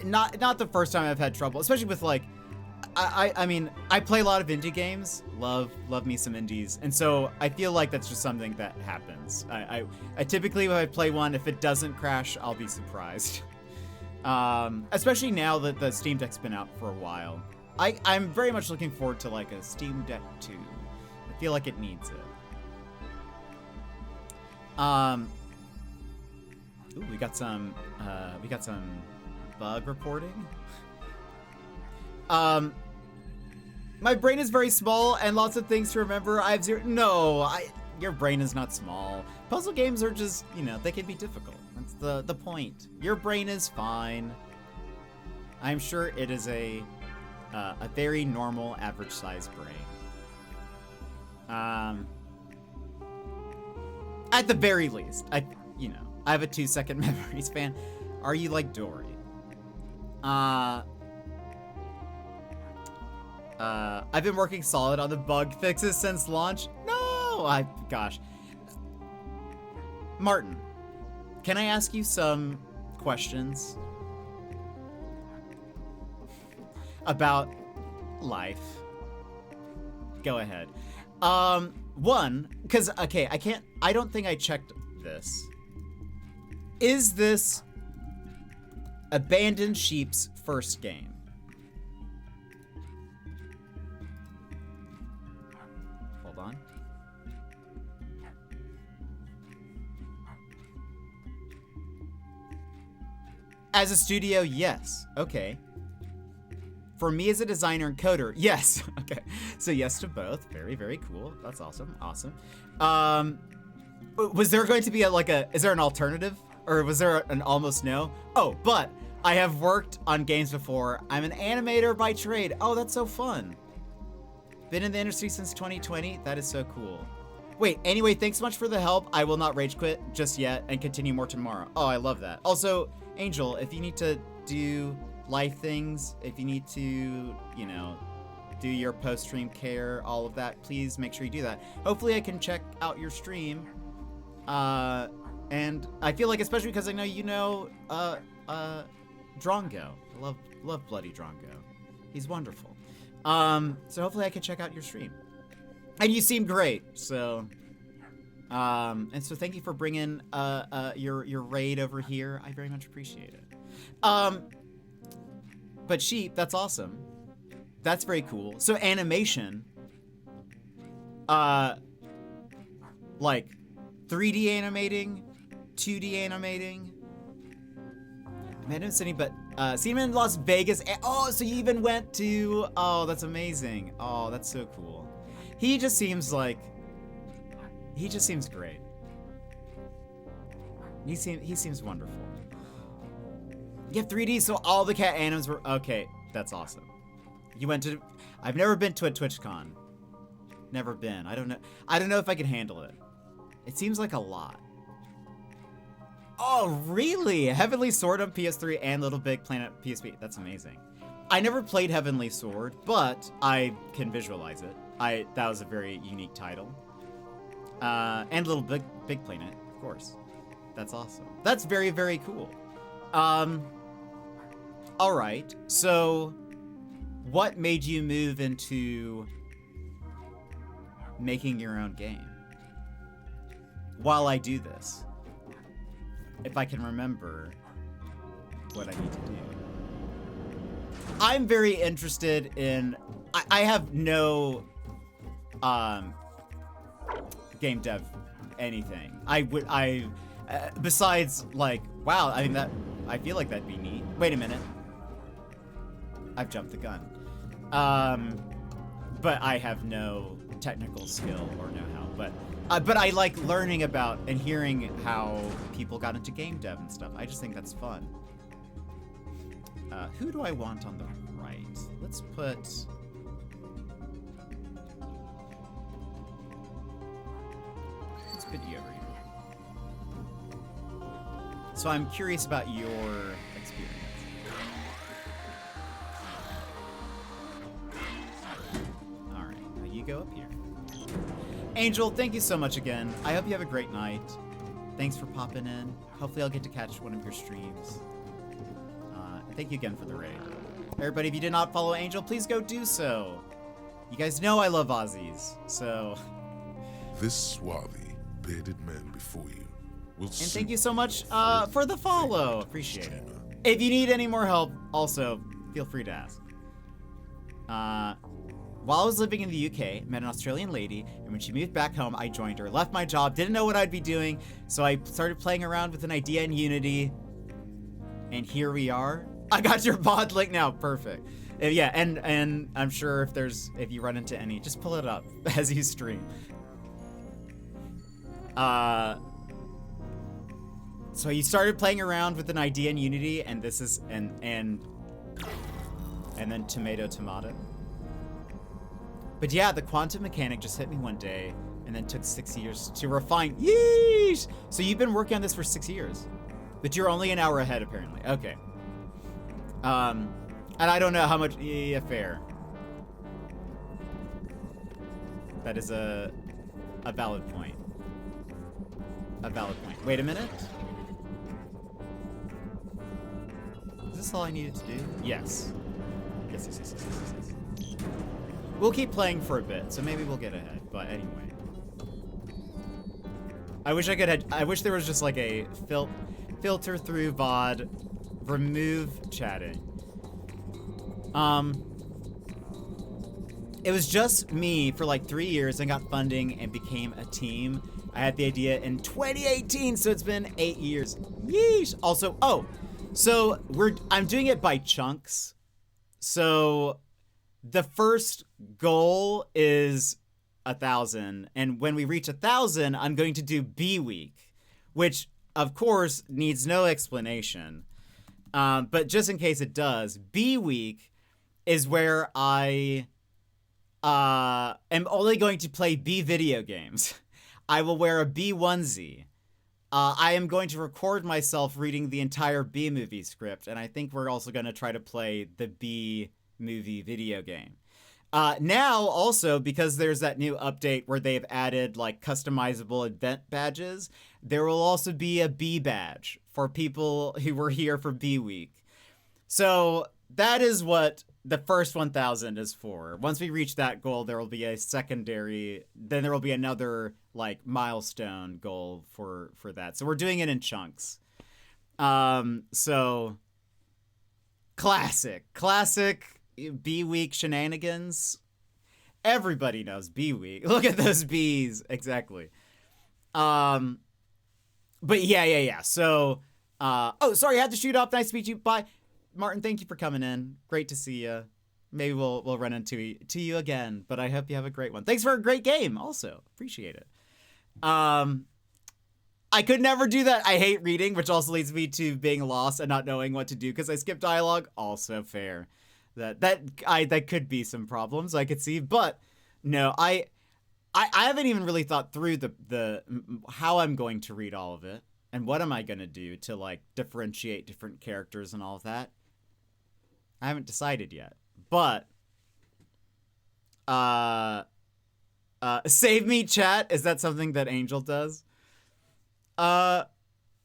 Not the first time I've had trouble, especially with like, I mean, I play a lot of indie games, love me some indies, and so I feel like that's just something that happens. I typically, when I play one, if it doesn't crash, I'll be surprised. Especially now that the Steam Deck's been out for a while. I'm very much looking forward to like a Steam Deck 2. I feel like it needs it. Ooh, we got some bug reporting. My brain is very small and lots of things to remember. I have zero. No, your brain is not small. Puzzle games are just, you know, they can be difficult. That's the point. Your brain is fine. I'm sure it is a very normal, average-sized brain. At the very least, I have a 2-second memory span. Are you like Dory? I've been working solid on the bug fixes since launch. No, gosh. Martin, can I ask you some questions about life? Go ahead. One, because, okay, I don't think I checked this. Is this Abandoned Sheep's first game? Hold on. As a studio, yes. Okay. For me as a designer and coder, yes. Okay. So yes to both. Very, very cool. That's awesome. Awesome. Was there going to be is there an alternative? Or was there an almost no? Oh, but I have worked on games before. I'm an animator by trade. Oh, that's so fun. Been in the industry since 2020. That is so cool. Wait, anyway, thanks so much for the help. I will not rage quit just yet and continue more tomorrow. Oh, I love that. Also, Angel, if you need to do life things, if you need to, you know, do your post-stream care, all of that, please make sure you do that. Hopefully I can check out your stream. And I feel like, especially because I know you know Drongo. I love Bloody Drongo. He's wonderful. So hopefully I can check out your stream. And you seem great, so and so thank you for bringing your raid over here. I very much appreciate it. But Sheep, that's awesome. That's very cool. So animation, like 3D animating, 2D animating. Madden City, but seen him in Las Vegas. Oh, so you even went to? Oh, that's amazing. Oh, that's so cool. He just seems great. He seems wonderful. You have 3D, so all the cat anims were okay. That's awesome. You went to... I've never been to a TwitchCon. Never been. I don't know if I can handle it. It seems like a lot. Oh, really? Heavenly Sword on PS3 and Little Big Planet PSP. That's amazing. I never played Heavenly Sword, but I can visualize it. That was a very unique title. And Little Big Planet, of course. That's awesome. That's very, very cool. All right. So, what made you move into making your own game? While I do this, if I can remember what I need to do. I'm very interested in... I have no game dev anything. Besides, like, wow, I mean, I feel like that'd be neat. Wait a minute. I've jumped the gun. But I have no technical skill or know-how. But I like learning about and hearing how people got into game dev and stuff. I just think that's fun. Who do I want on the right? Let's put... Let's put you over here. So I'm curious about your experience. Alright, now you go up here. Angel, thank you so much again. I hope you have a great night. Thanks for popping in. Hopefully I'll get to catch one of your streams. Thank you again for the raid. Everybody, if you did not follow Angel, please go do so. You guys know I love Aussies, so... This swarthy, bearded man before you will... And thank you so much for the follow. Appreciate it. If you need any more help, also, feel free to ask. While I was living in the UK, met an Australian lady, and when she moved back home, I joined her. Left my job, didn't know what I'd be doing, so I started playing around with an idea in Unity, and here we are. I got your VOD link now, perfect. Yeah, and I'm sure if you run into any, just pull it up as you stream. So you started playing around with an idea in Unity, and this is and then tomato. But yeah, the quantum mechanic just hit me one day, and then took 6 years to refine. Yeesh! So you've been working on this for 6 years, but you're only an hour ahead apparently. Okay. And I don't know how much. Yeah, fair. That is a valid point. A valid point. Wait a minute. Is this all I needed to do? Yes. Yes. We'll keep playing for a bit, so maybe we'll get ahead. But anyway, I wish there was just like a filter through VOD, remove chatting. It was just me for like 3 years and got funding and became a team. I had the idea in 2018, so it's been 8 years. Yeesh. Also, so I'm doing it by chunks. So the first goal is 1,000, and when we reach 1,000, I'm going to do beeweek, which of course needs no explanation. But just in case it does, beeweek is where I am only going to play bee video games. I will wear a bee onesie. I am going to record myself reading the entire Bee movie script, and I think we're also going to try to play the Bee movie video game. Now, also, because there's that new update where they've added, like, customizable event badges, there will also be a Bee badge for people who were here for Bee Week. So that is what the first 1,000 is for. Once we reach that goal, there will be a secondary, then there will be another, like, milestone goal for that. So we're doing it in chunks. So classic Bee Week shenanigans. Everybody knows Bee Week. Look at those bees. Exactly. But yeah. So, sorry, I had to shoot off. Nice to meet you. Bye. Martin, thank you for coming in. Great to see you. Maybe we'll run into you again, but I hope you have a great one. Thanks for a great game also. Appreciate it. I could never do that. I hate reading, which also leads me to being lost and not knowing what to do because I skip dialogue. Also fair. That could be some problems I could see, but no, I haven't even really thought through the how I'm going to read all of it and what am I going to do to like differentiate different characters and all of that. I haven't decided yet, but save me chat. Is that something that Angel does?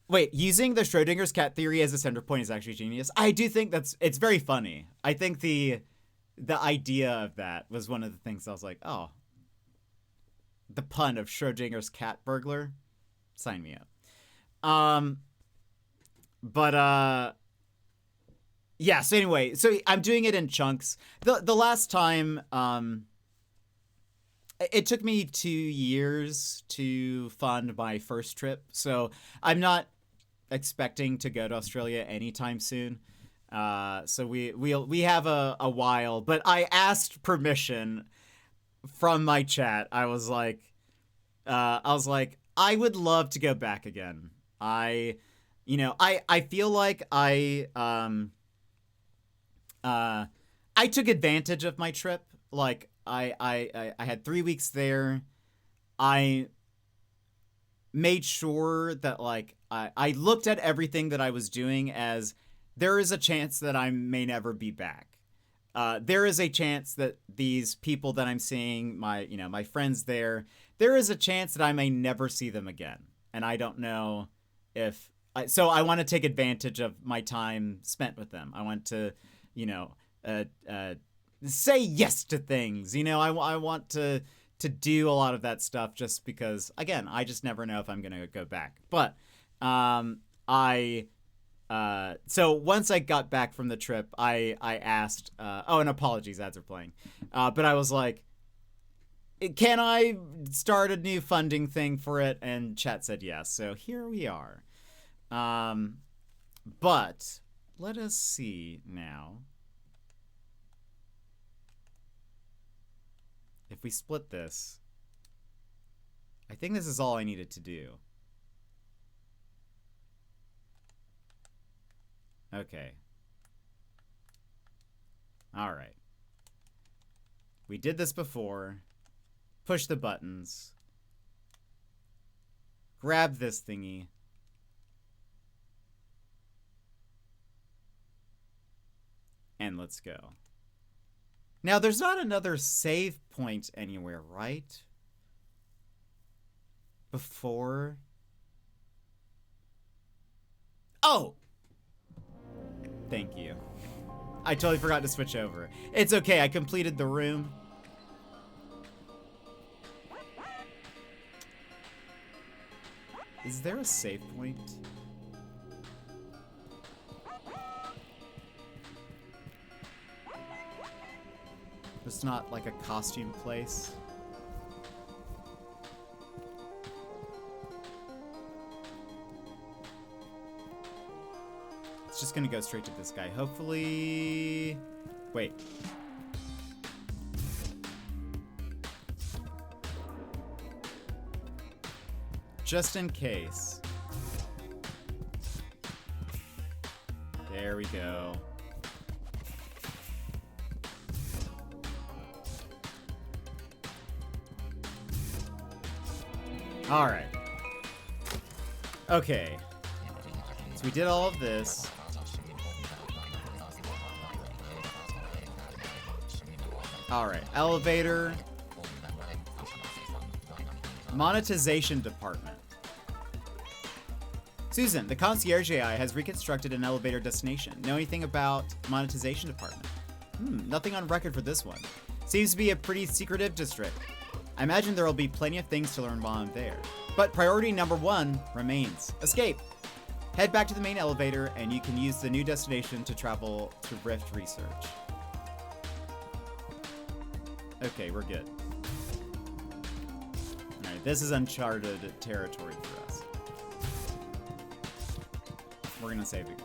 Wait, using the Schrodinger's cat theory as a center point is actually genius. I do think it's very funny. I think the idea of that was one of the things I was like, oh, the pun of Schrodinger's cat burglar, sign me up. Yeah, so anyway, so I'm doing it in chunks. The last time, it took me 2 years to fund my first trip, so I'm not expecting to go to Australia anytime soon. So we have a while, but I asked permission from my chat. I was like, I would love to go back again. I feel like I took advantage of my trip. Like I had 3 weeks there. I made sure that like I looked at everything that I was doing as there is a chance that I may never be back. There is a chance that these people that I'm seeing, my friends there is a chance that I may never see them again. And I don't know if so I want to take advantage of my time spent with them. I want to, say yes to things. I want to do a lot of that stuff just because, again, I just never know if I'm going to go back. But so once I got back from the trip, I asked, and apologies, ads are playing. But I was like, can I start a new funding thing for it? And chat said yes. So here we are. But let us see now. If we split this, I think this is all I needed to do. Okay. All right. We did this before. Push the buttons. Grab this thingy. And let's go. Now, there's not another save point anywhere, right? Before. Oh! Thank you. I totally forgot to switch over. It's okay, I completed the room. Is there a save point? It's not like a costume place. It's just gonna go straight to this guy. Hopefully... Wait. Just in case. There we go. All right. Okay. So we did all of this. All right. Elevator. Monetization department. Susan, the concierge AI has reconstructed an elevator destination. Know anything about monetization department? Nothing on record for this one. Seems to be a pretty secretive district. I imagine there will be plenty of things to learn while I'm there. But priority number 1 remains escape. Head back to the main elevator and you can use the new destination to travel to Rift Research. Okay, we're good. Alright, this is uncharted territory for us. We're gonna save again.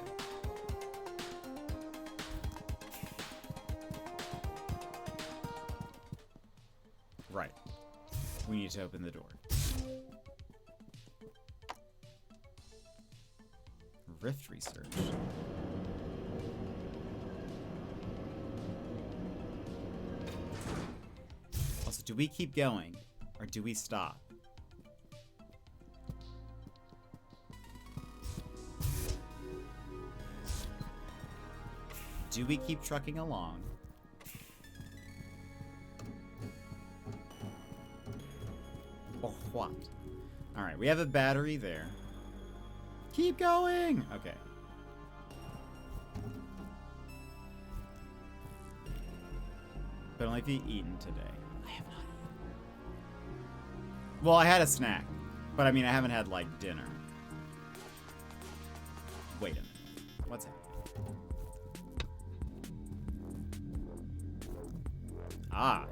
Right. We need to open the door. Rift Research. Do we keep going? Or do we stop? Do we keep trucking along? Or what? Alright, we have a battery there. Keep going! Okay. But only if you've eaten today. I have not eaten. Well, I had a snack. But I mean, I haven't had, like, dinner. Wait a minute. What's happening? Ah.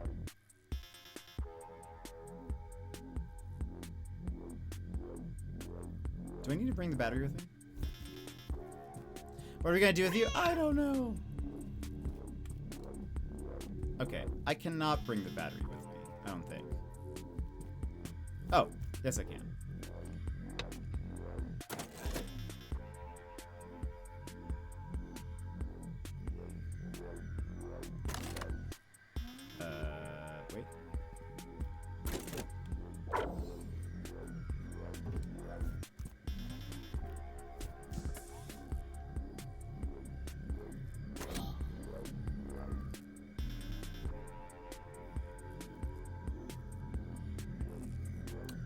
Do I need to bring the battery with me? What are we gonna do with you? I don't know. Okay, I cannot bring the battery with me, I don't think. Oh, yes I can. Wait.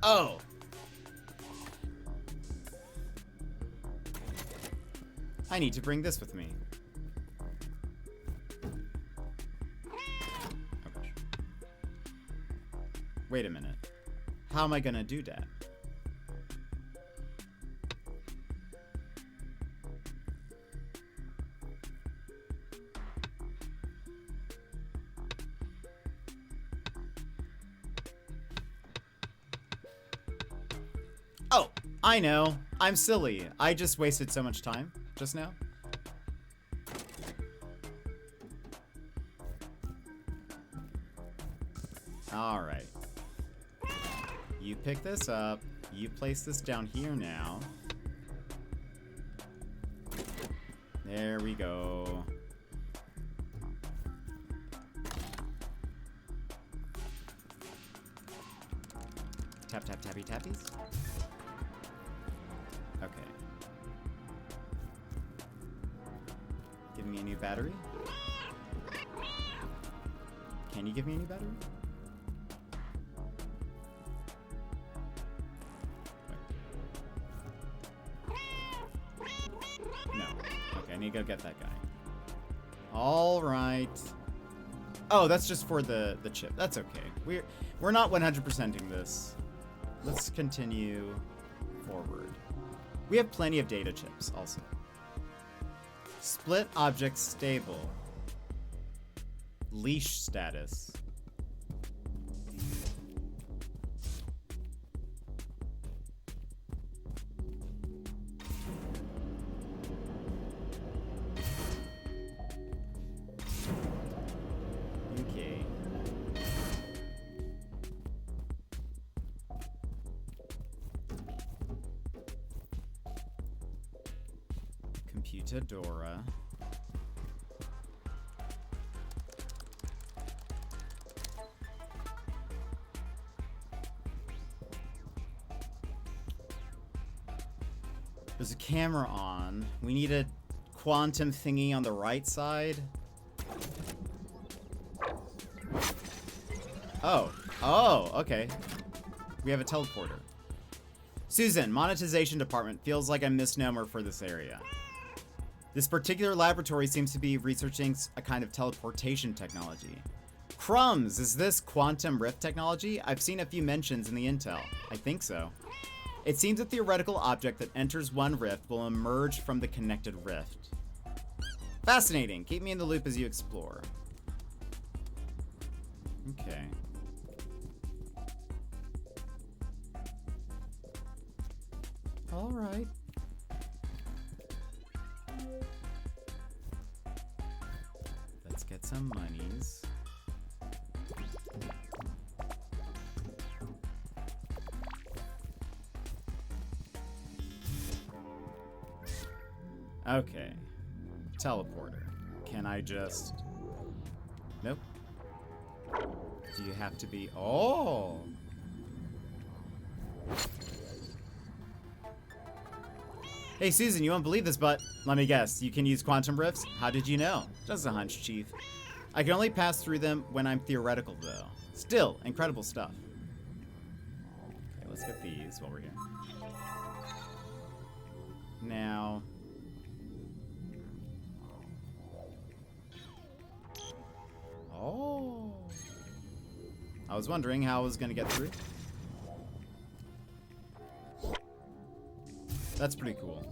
Oh! I need to bring this with me. Oh gosh. Wait a minute. How am I gonna do that? Oh, I know. I'm silly. I just wasted so much time just now. All right. You pick this up. You place this down here now. There we go. Tap, tap, tappy, tappies. Okay. Give me a new battery. Can you give me a new battery? No. Okay, I need to go get that guy. All right. Oh, that's just for the chip. That's okay. We're not 100%ing this. Let's continue forward. We have plenty of data chips also. Split object stable. Leash status. Okay. Computadora. There's a camera on. We need a quantum thingy on the right side. Oh. Oh, okay. We have a teleporter. Susan, monetization department. Feels like a misnomer for this area. This particular laboratory seems to be researching a kind of teleportation technology. Crumbs, is this quantum rift technology? I've seen a few mentions in the intel. I think so. It seems a theoretical object that enters one rift will emerge from the connected rift. Fascinating. Keep me in the loop as you explore. Okay. All right. Let's get some monies. Okay. Teleporter. Can I just... Nope. Do you have to be... Oh! Hey, Susan, you won't believe this, but let me guess. You can use quantum rifts? How did you know? Just a hunch, Chief. I can only pass through them when I'm theoretical, though. Still, incredible stuff. Okay, let's get these while we're here. Now... Oh. I was wondering how I was going to get through. That's pretty cool.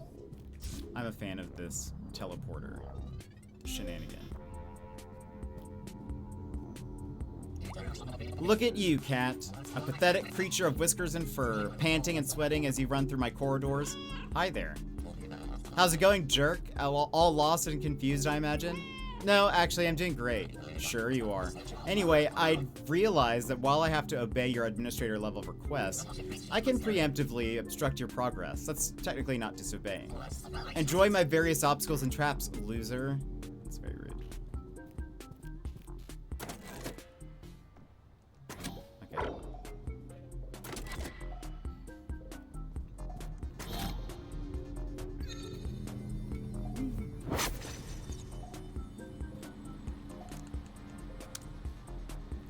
I'm a fan of this teleporter shenanigan. Look at you, cat. A pathetic creature of whiskers and fur, panting and sweating as you run through my corridors. Hi there. How's it going, jerk? All lost and confused, I imagine? No, actually, I'm doing great. Sure you are. Anyway, I realized that while I have to obey your administrator level requests, I can preemptively obstruct your progress. That's technically not disobeying. Enjoy my various obstacles and traps, loser. That's very rude. Okay.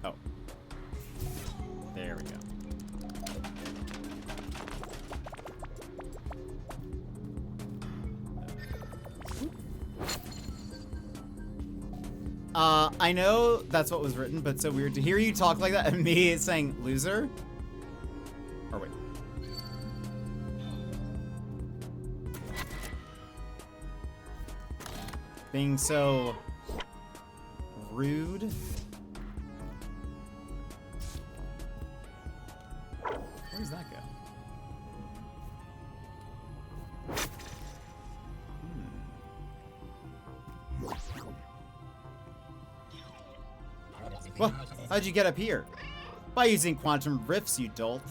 Oh. There we go. I know that's what was written, but it's so weird to hear you talk like that and me saying loser. Or wait. Being so rude. Where does that go? Well, how'd you get up here? By using quantum rifts, you dolt.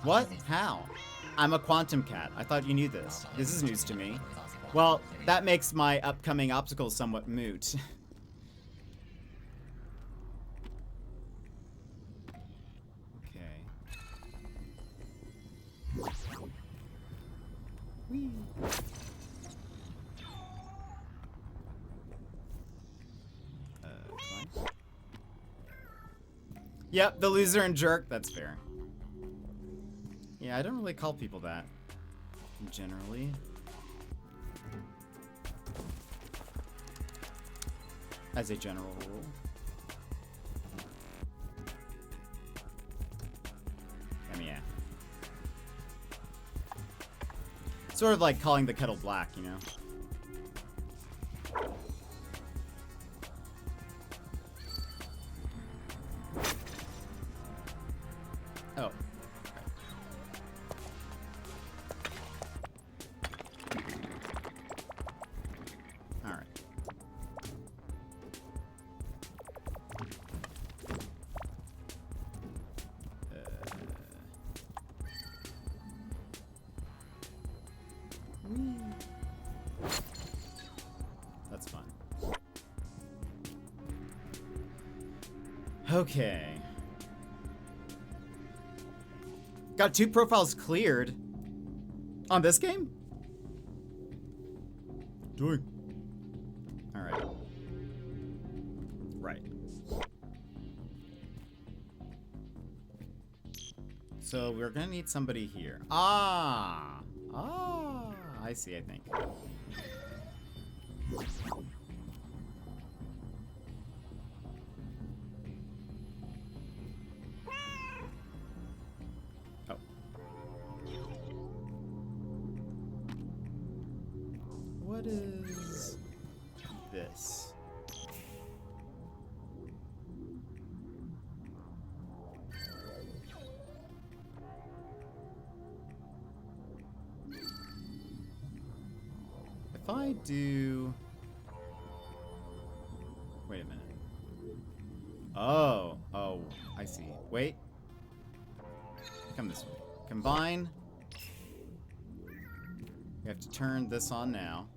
What? How? I'm a quantum cat. I thought you knew this. This is news to me. Well, that makes my upcoming obstacles somewhat moot. Okay. Whee. Fine. Yep, the loser and jerk. That's fair. Yeah, I don't really call people that. Generally. As a general rule. I mean, yeah. Sort of like calling the kettle black, you know? Oh. Alright. That's fun. Okay. Got 2 profiles cleared. On this game? Doing. Alright. Right. So we're gonna need somebody here. Ah! Ah! I see, I think. Oh. What is this? If I do... Wait a minute. Oh, I see. Wait. Come this way. Combine. We have to turn this on now.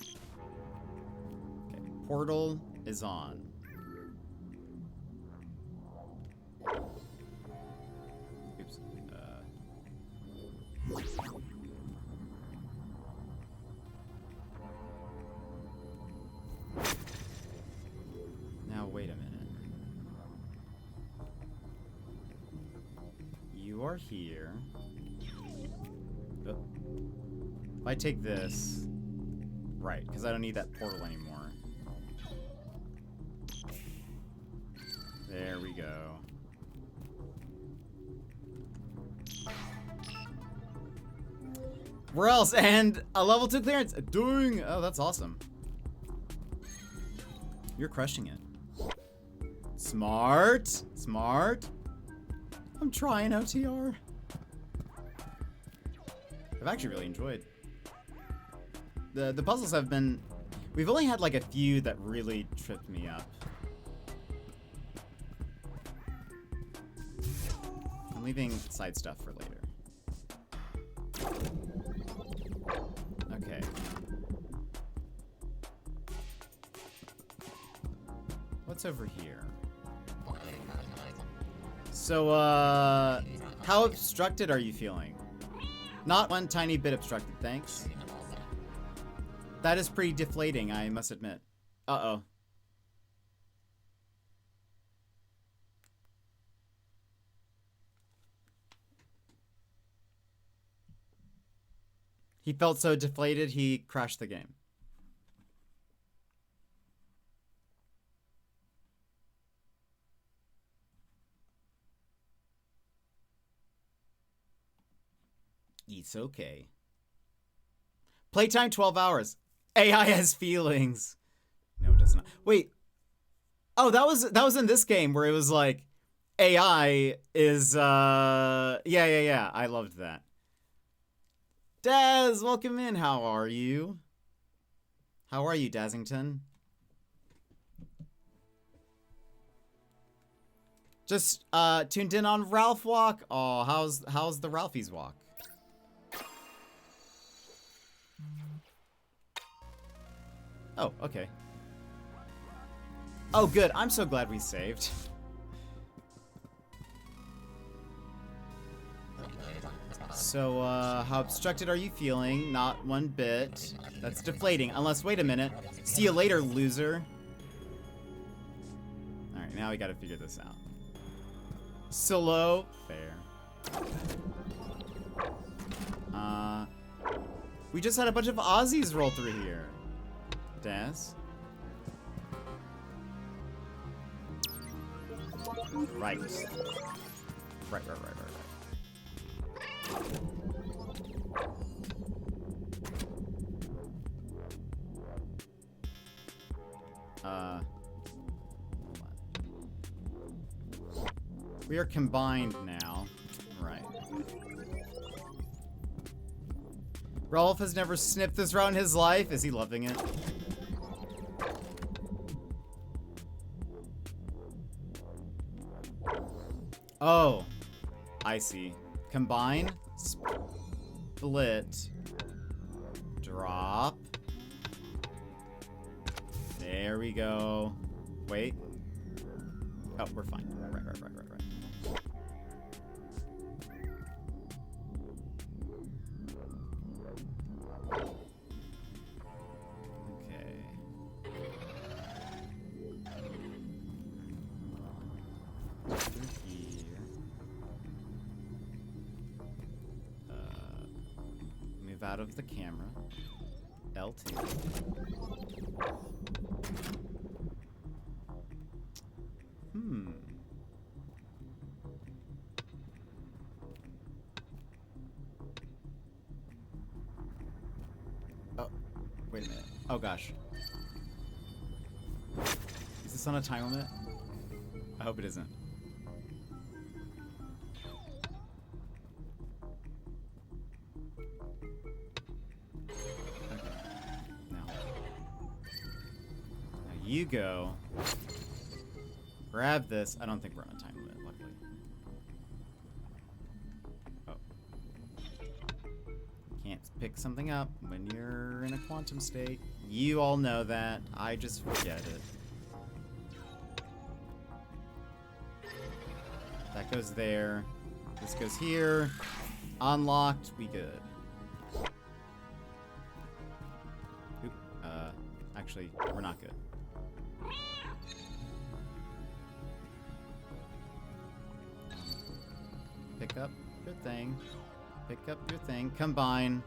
Okay, portal is on. You are here. Oh. If I take this... Right, because I don't need that portal anymore. There we go. Where else? And a level 2 clearance. Doing. Oh, that's awesome. You're crushing it. Smart. Smart. I'm trying OTR. I've actually really enjoyed. The puzzles have been... We've only had like a few that really tripped me up. I'm leaving side stuff for later. Okay. What's over here? So, how obstructed are you feeling? Not one tiny bit obstructed, thanks. That is pretty deflating, I must admit. Uh-oh. He felt so deflated, he crashed the game. It's okay. Playtime 12 hours. AI has feelings. No, it does not. Wait. Oh, that was in this game where it was like AI is yeah. I loved that. Daz, welcome in. How are you? How are you, Dazington? Just tuned in on Ralph Walk. Oh, how's the Ralphie's walk? Oh, okay. Oh, good. I'm so glad we saved. So, how obstructed are you feeling? Not one bit. That's deflating. Unless, wait a minute. See you later, loser. Alright, now we gotta figure this out. Solo. Fair. We just had a bunch of Aussies roll through here. Daz. Right. Right. We are combined now. Right. Rolf has never sniffed this route in his life. Is he loving it? Oh, I see. Combine, split, drop. There we go. Wait. Oh, we're fine. Right. Okay. Through here. Move out of the camera. L2. Oh, wait a minute. Oh gosh. Is this on a time limit? I hope it isn't. Okay. Now you go. Grab this. I don't think we're on a time limit, luckily. Oh. Can't pick something up when you're in a quantum state. You all know that. I just forget it. That goes there. This goes here. Unlocked. We good. Oop. Actually, we're not good. Pick up. your thing. Pick up your thing. Combine.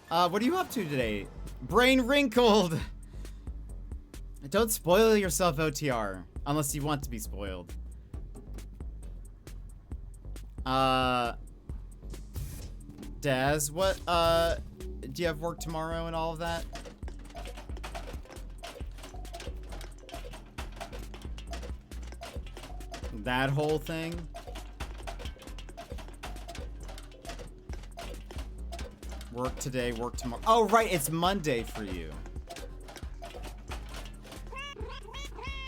What are you up to today? Brain wrinkled! Don't spoil yourself, OTR. Unless you want to be spoiled. Daz, what, do you have work tomorrow and all of that? That whole thing? Work today, work tomorrow. Oh, right, it's Monday for you.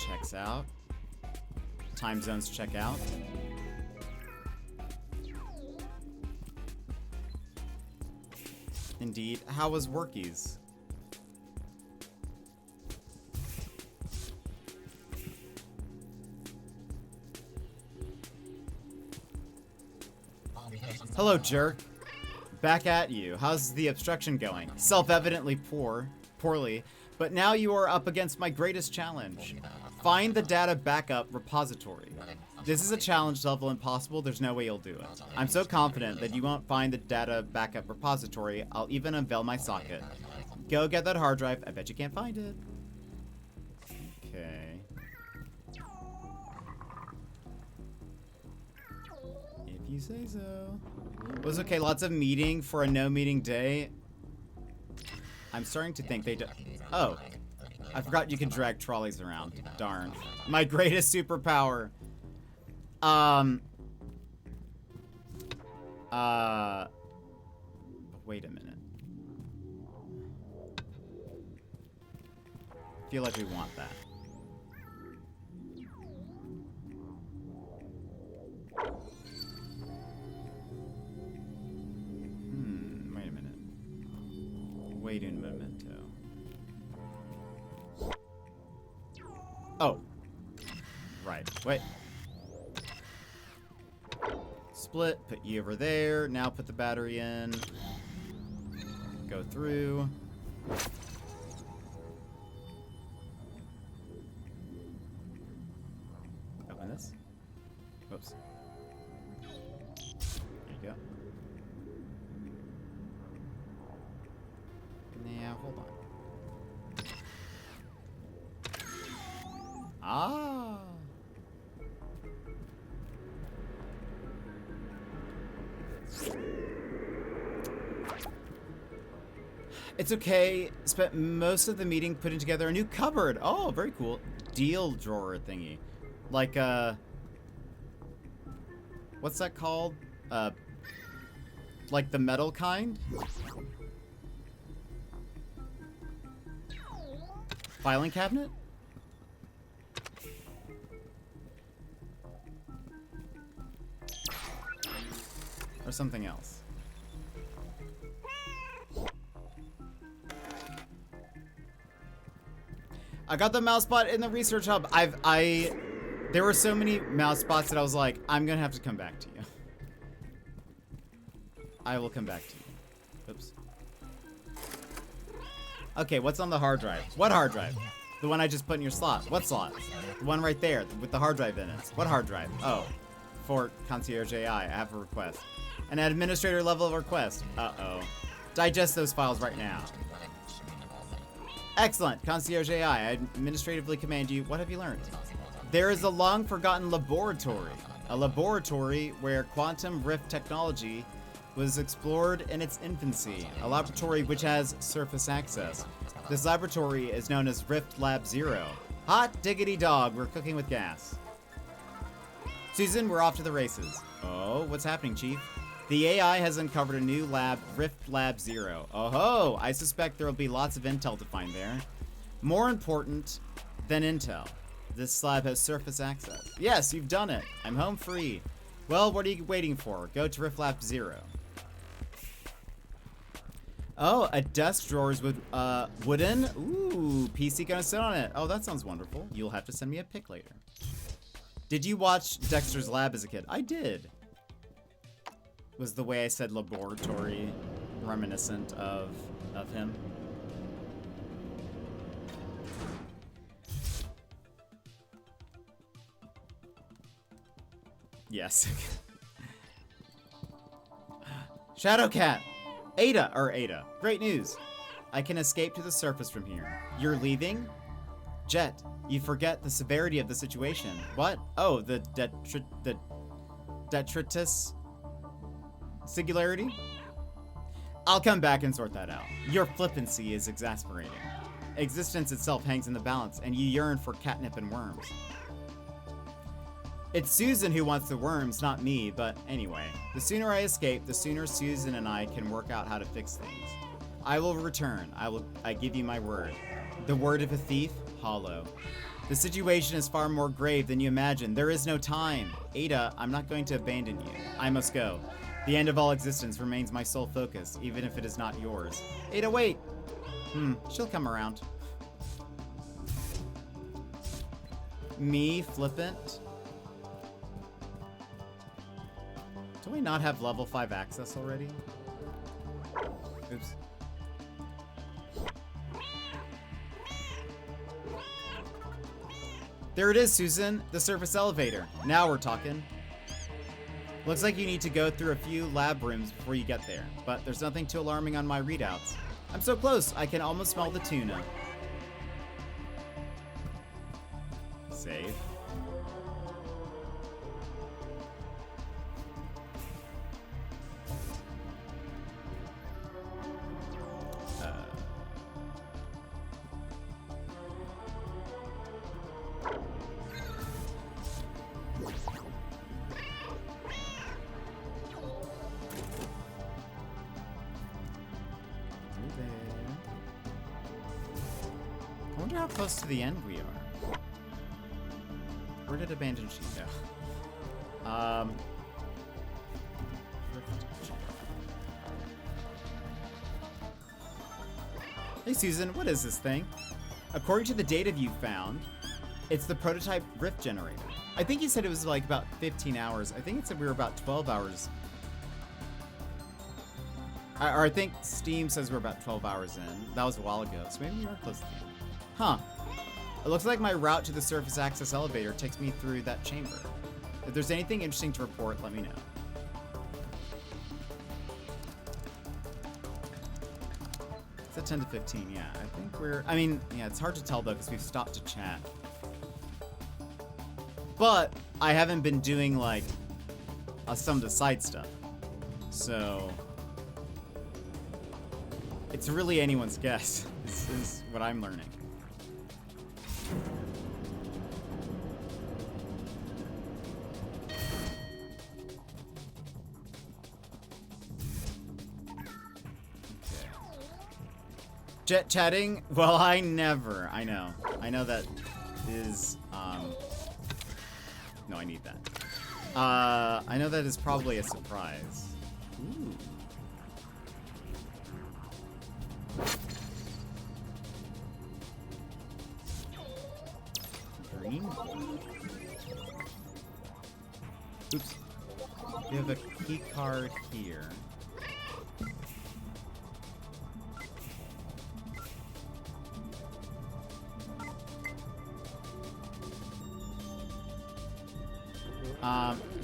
Checks out. Time zones check out. Indeed. How was workies? Hello, jerk. Back at you. How's the obstruction going? Self-evidently poorly, but now you are up against my greatest challenge. Find the data backup repository. This is a challenge level impossible. There's no way you'll do it. I'm so confident that you won't find the data backup repository, I'll even unveil my socket. Go get that hard drive. I bet you can't find it. Okay. If you say so. It was okay. Lots of meeting for a no meeting day. I'm starting to think they do. Oh. I forgot you can drag trolleys around. Darn. My greatest superpower. Wait a minute. Feel like we want that. Wait a minute. Wait a memento. Oh. Right. Wait. Split. Put you over there. Now put the battery in. Go through. Open this. Whoops. There you go. Now, hold on. Ah. It's okay. Spent most of the meeting putting together a new cupboard. Oh, very cool. Deal drawer thingy. Like, what's that called? Like the metal kind? Filing cabinet? Or something else. I got the mouse spot in the research hub. There were so many mouse spots that I was like, I'm gonna have to come back to you. I will come back to you. Oops. Okay, what's on the hard drive? What hard drive? The one I just put in your slot. What slot? The one right there with the hard drive in it. What hard drive? Oh, for Concierge AI, I have a request. An administrator level request. Uh-oh. Digest those files right now. Excellent. Concierge AI, I administratively command you. What have you learned? There is a long-forgotten laboratory. A laboratory where quantum rift technology was explored in its infancy. A laboratory which has surface access. This laboratory is known as Rift Lab Zero. Hot diggity dog, we're cooking with gas. Susan, we're off to the races. Oh, what's happening, Chief? The AI has uncovered a new lab, Rift Lab Zero. Oh ho! I suspect there will be lots of intel to find there. More important than intel, this lab has surface access. Yes, you've done it. I'm home free. Well, what are you waiting for? Go to Rift Lab Zero. Oh, a desk drawers with wooden. Ooh, PC gonna sit on it. Oh, that sounds wonderful. You'll have to send me a pic later. Did you watch Dexter's Lab as a kid? I did. Was the way I said laboratory reminiscent of him? Yes. Shadowcat! Ada. Great news. I can escape to the surface from here. You're leaving? Jet, you forget the severity of the situation. What? Oh, the detritus singularity? I'll come back and sort that out. Your flippancy is exasperating. Existence itself hangs in the balance, and you yearn for catnip and worms. It's Susan who wants the worms, not me, but anyway. The sooner I escape, the sooner Susan and I can work out how to fix things. I will return. I give you my word. The word of a thief, hollow. The situation is far more grave than you imagine. There is no time. Ada, I'm not going to abandon you. I must go. The end of all existence remains my sole focus, even if it is not yours. Ada, wait. She'll come around. Me, flippant. Do we not have level 5 access already? Oops. There it is, Susan. The surface elevator. Now we're talking. Looks like you need to go through a few lab rooms before you get there, but there's nothing too alarming on my readouts. I'm so close, I can almost smell the tuna. Save. I wonder how close to the end we are. Where did Abandoned Sheep go? Hey Susan, what is this thing? According to the data you found, it's the prototype rift generator. I think you said it was like about 15 hours. I think it said we were about 12 hours. Or I think Steam says we're about 12 hours in. That was a while ago, so maybe we are close to the end. Huh. It looks like my route to the surface access elevator takes me through that chamber. If there's anything interesting to report, let me know. It's at 10 to 15, yeah. I think we're... I mean, yeah, it's hard to tell, though, because we've stopped to chat. But I haven't been doing, like, some of the side stuff. So... it's really anyone's guess. This is what I'm learning. Jet chatting? Well, I never. I know. I know that is, no, I need that. I know that is probably a surprise. Ooh. Green? Oops. We have a key card here.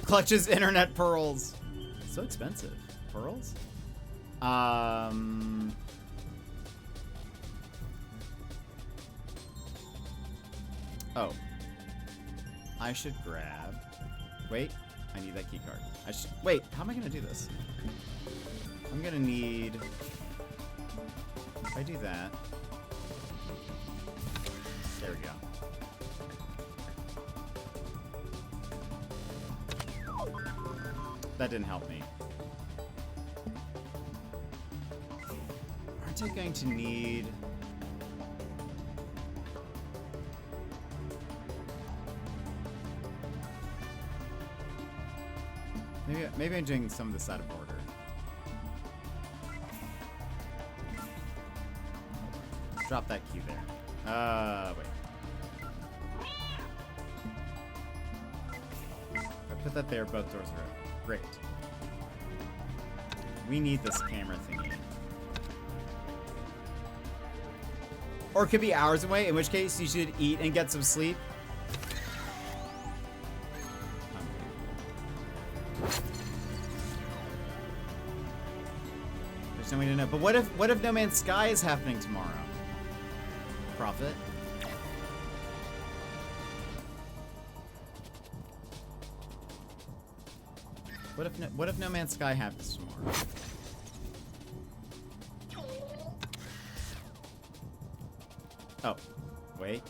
Clutches internet pearls. So expensive. Pearls? Oh. I should grab... Wait. I need that key card. Wait, how am I gonna do this? I'm gonna need... If I do that... There we go. That didn't help me. Aren't I going to need... Maybe I'm doing some of this out of order. Drop that key there. Wait. If I put that there, both doors are open. Great. We need this camera thingy. Or it could be hours away, in which case you should eat and get some sleep. There's no way to know. But what if No Man's Sky is happening tomorrow? Prophet. What if No Man's Sky happens tomorrow? Oh, wait.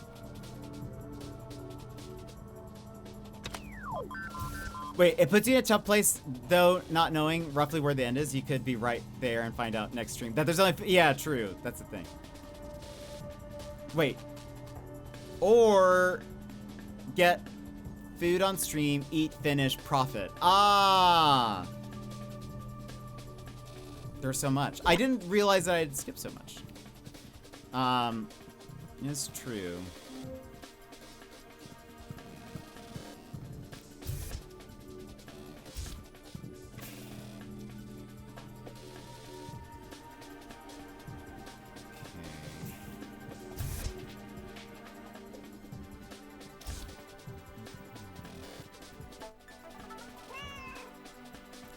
Wait, it puts you in a tough place, though, not knowing roughly where the end is. You could be right there and find out next stream that there's only... Yeah, true. That's the thing. Wait. Or get food on stream, eat, finish, profit. Ah! There's so much. I didn't realize that I had skipped so much. It's true.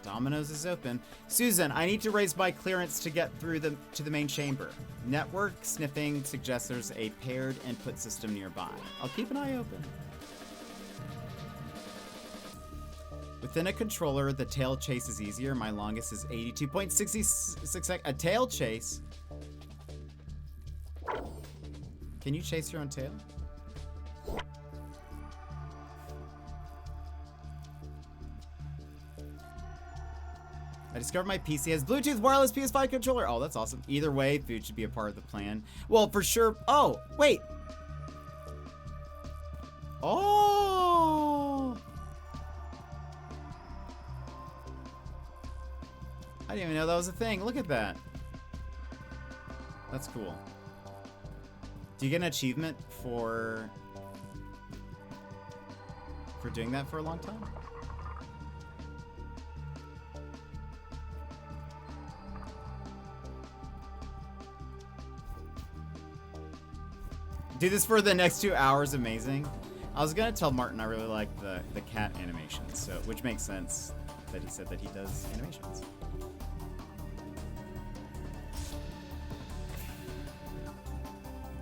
Domino's is open. Susan, I need to raise my clearance to get through to the main chamber. Network sniffing suggests there's a paired input system nearby. I'll keep an eye open. Within a controller, the tail chase is easier. My longest is 82.66 seconds. A tail chase? Can you chase your own tail? I discovered my PC has Bluetooth wireless PS5 controller. Oh, that's awesome. Either way, food should be a part of the plan. Well, for sure. Oh, wait. Oh. I didn't even know that was a thing. Look at that. That's cool. Do you get an achievement for doing that for a long time? Do this for the next 2 hours, amazing. I was gonna tell Martin I really like the cat animations, so which makes sense that he said that he does animations.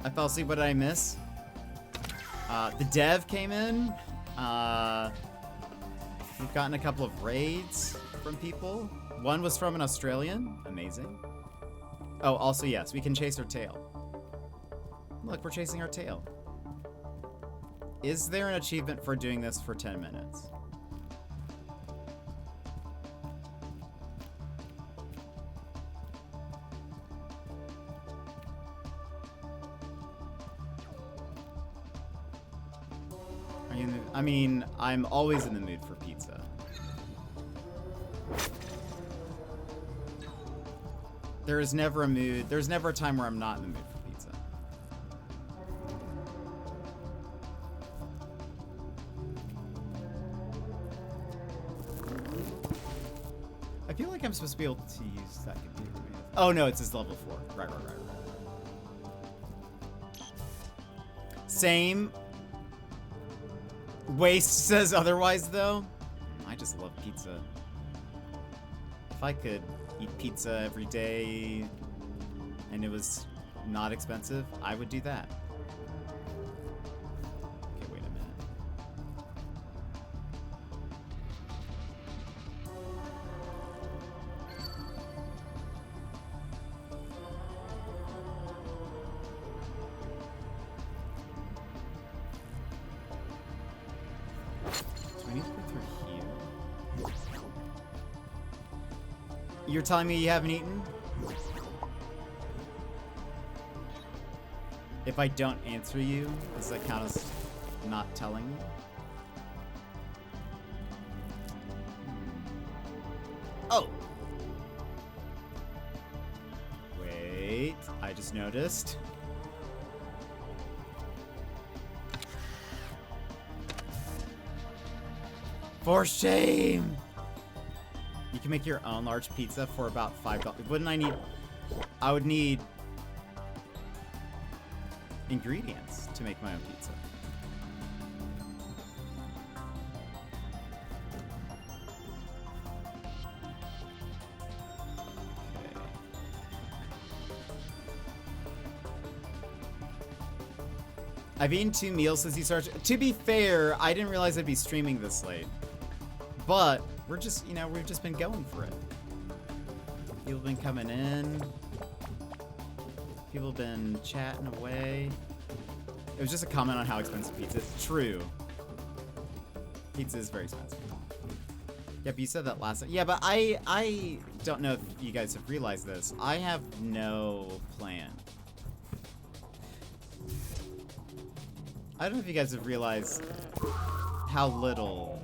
I fell asleep. What did I miss? The dev came in. We've gotten a couple of raids from people. One was from an Australian. Amazing. Oh, also yes, we can chase our tail. Look, we're chasing our tail. Is there an achievement for doing this for 10 minutes? Are you in the, I mean, I'm always in the mood for pizza. There is never a mood, there's never a time where I'm not in the mood for pizza. I feel like I'm supposed to be able to use that computer. Oh no, it says level 4. Right. Same. Waste says otherwise though. I just love pizza. If I could eat pizza every day and it was not expensive, I would do that. Okay, wait a minute. Do we need to go through here? You're telling me you haven't eaten? If I don't answer you, does that count as not telling you? Oh! Wait, I just noticed. For shame! You can make your own large pizza for about $5. Wouldn't I need... I would need ingredients to make my own pizza. I've eaten 2 meals since he started. To be fair, I didn't realize I'd be streaming this late. But we're just, you know, we've just been going for it. People have been coming in. People have been chatting away. It was just a comment on how expensive pizza is. True. Pizza is very expensive. Yep, you said that last time. Yeah, but I don't know if you guys have realized this. I have no plan. I don't know if you guys have realized how little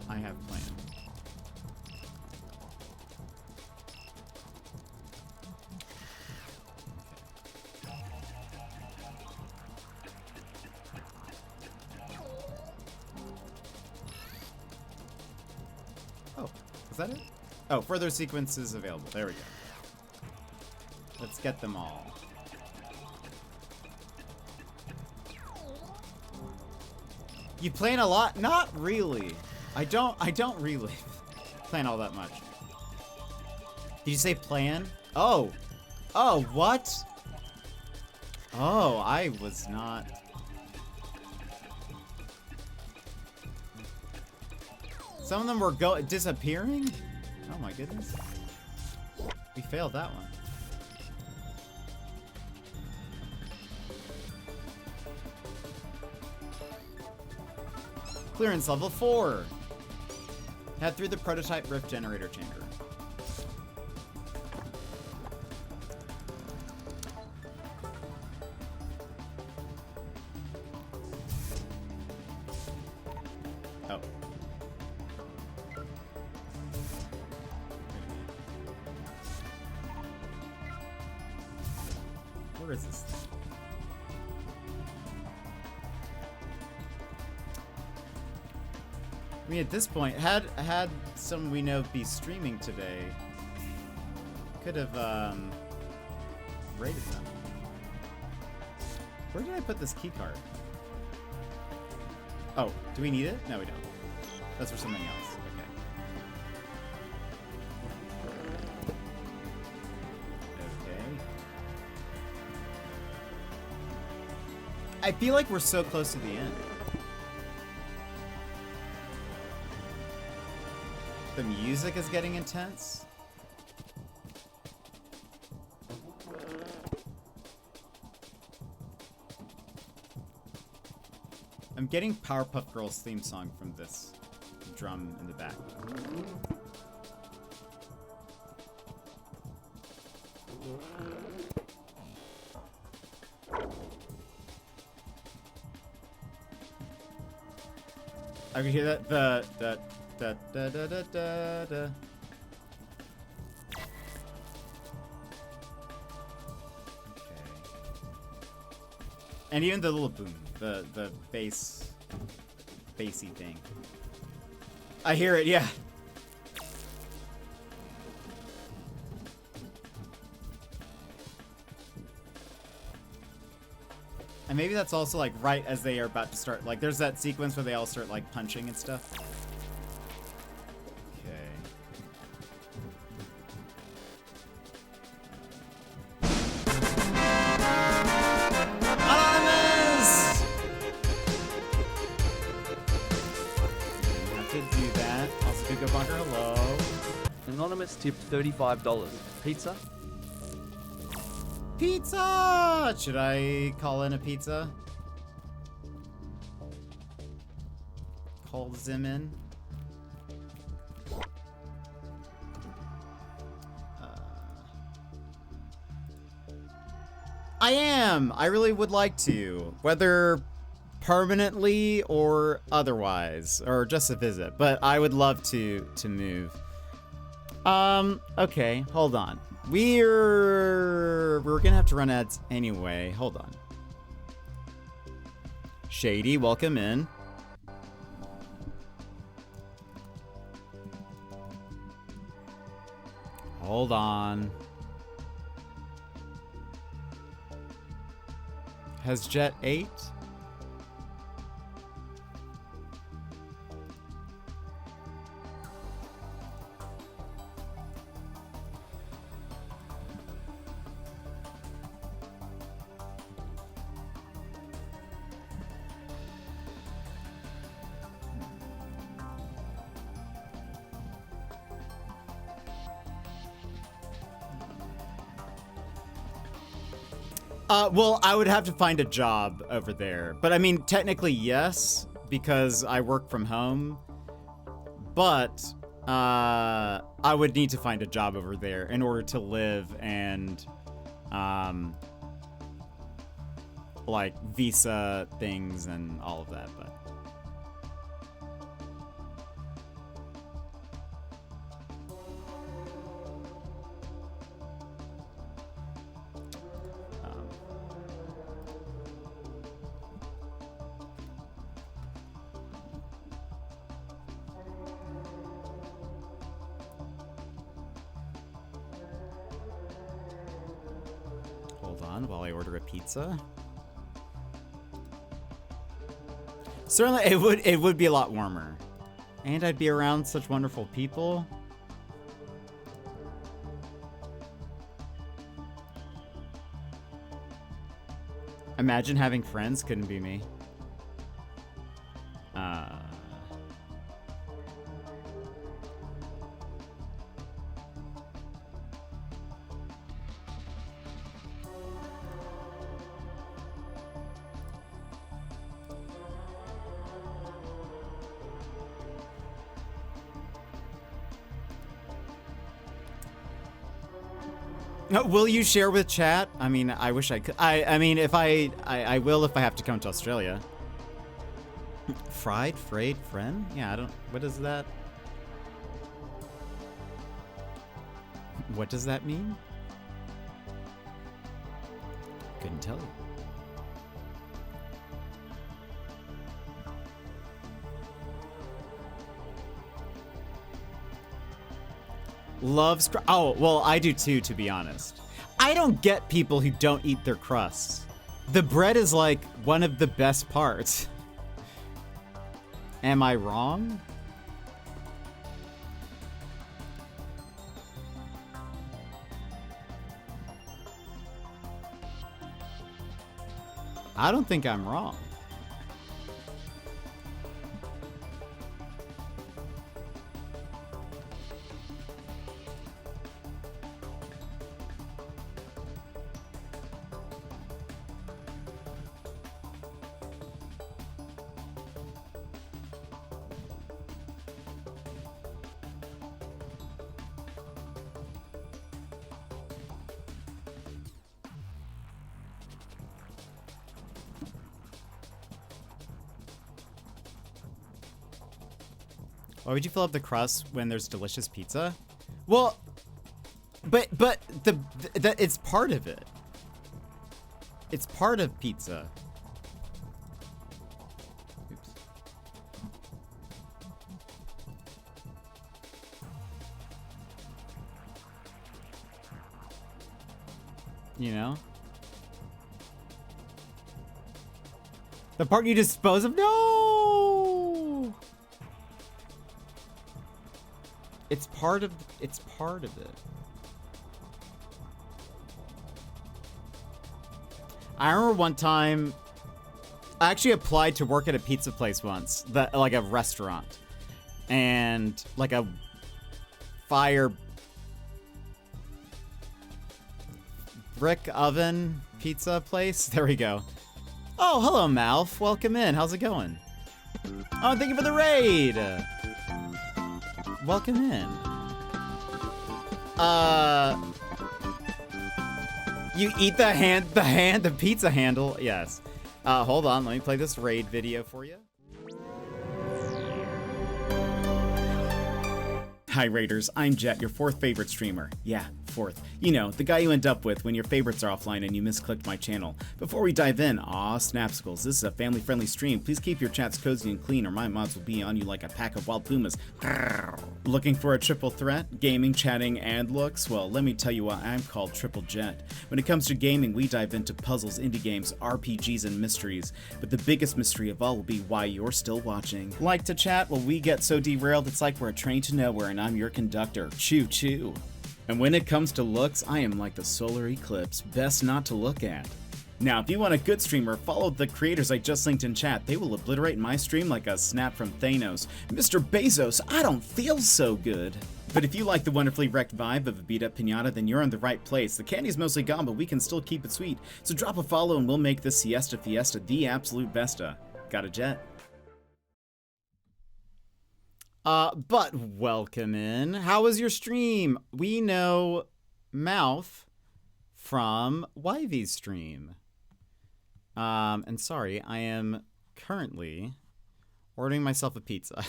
I have planned. Oh, is that it? Oh, further sequences available. There we go. Let's get them all. You plan a lot? Not really. I don't really plan all that much. Did you say plan? Oh. Oh, what? Oh, I was not. Some of them were disappearing? Oh my goodness. We failed that one. Clearance level 4. Head through the prototype rift generator chamber. Oh. Where is this thing? I mean, at this point, had someone we know be streaming today, could have raided them. Where did I put this key card? Oh, do we need it? No, we don't. That's for something else. Okay. Okay. I feel like we're so close to the end. The music is getting intense. I'm getting Powerpuff Girls theme song from this drum in the back. I can hear that da da da da da da. Okay. And even the little boom, the bassy thing. I hear it, yeah. And maybe that's also like right as they are about to start, like there's that sequence where they all start like punching and stuff. Okay. Anonymous! Have to do that. Also, Google Bunker, hello. Anonymous tipped $35. Pizza? Pizza! Should I call in a pizza? Call Zim in. I am! I really would like to. Whether permanently or otherwise. Or just a visit. But I would love to move. Okay, hold on. We're gonna have to run ads anyway. Hold on. Shady, welcome in. Hold on. Has Jet 8? Well, I would have to find a job over there. But I mean, technically, yes, because I work from home. But I would need to find a job over there in order to live and, like, visa things and all of that. But while I order a pizza. Certainly, it would be a lot warmer, and I'd be around such wonderful people. Imagine having friends. Couldn't be me. Will you share with chat? I mean, I wish I could. I mean, if I will if I have to come to Australia. Frayed, friend? Yeah, I don't. What is that? What does that mean? Couldn't tell you. Loves crust. Oh, well, I do too, to be honest. I don't get people who don't eat their crusts. The bread is like one of the best parts. Am I wrong? I don't think I'm wrong. Why would you fill up the crust when there's delicious pizza? Well, but the it's part of it. It's part of pizza. Oops. You know? The part you dispose of? No! It's part of it. I remember one time I actually applied to work at a pizza place once, like a restaurant, and like a fire brick oven pizza place. There we go. Oh, hello, Malf. Welcome in. How's it going? Oh, thank you for the raid. Welcome in. You eat the pizza handle. Yes. Hold on. Let me play this raid video for you. Hi, Raiders. I'm Jet, your fourth favorite streamer. Yeah, 4th. You know, the guy you end up with when your favorites are offline and you misclicked my channel. Before we dive in, Snapsicles, this is a family-friendly stream. Please keep your chats cozy and clean or my mods will be on you like a pack of wild pumas. Looking for a triple threat? Gaming, chatting, and looks? Well, let me tell you what, I'm called Triple Jet. When it comes to gaming, we dive into puzzles, indie games, RPGs, and mysteries. But the biggest mystery of all will be why you're still watching. Like to chat? Well, we get so derailed, it's like we're a train to nowhere and I'm your conductor. Choo choo. And when it comes to looks, I am like the solar eclipse, best not to look at. Now, if you want a good streamer, follow the creators I just linked in chat. They will obliterate my stream like a snap from Thanos. Mr. Bezos, I don't feel so good. But if you like the wonderfully wrecked vibe of a beat-up pinata, then you're in the right place. The candy's mostly gone, but we can still keep it sweet. So drop a follow and we'll make this Siesta Fiesta the absolute besta. Got a jet? But welcome in. How was your stream? We know Mouth from Yvy's stream. And sorry, I am currently ordering myself a pizza.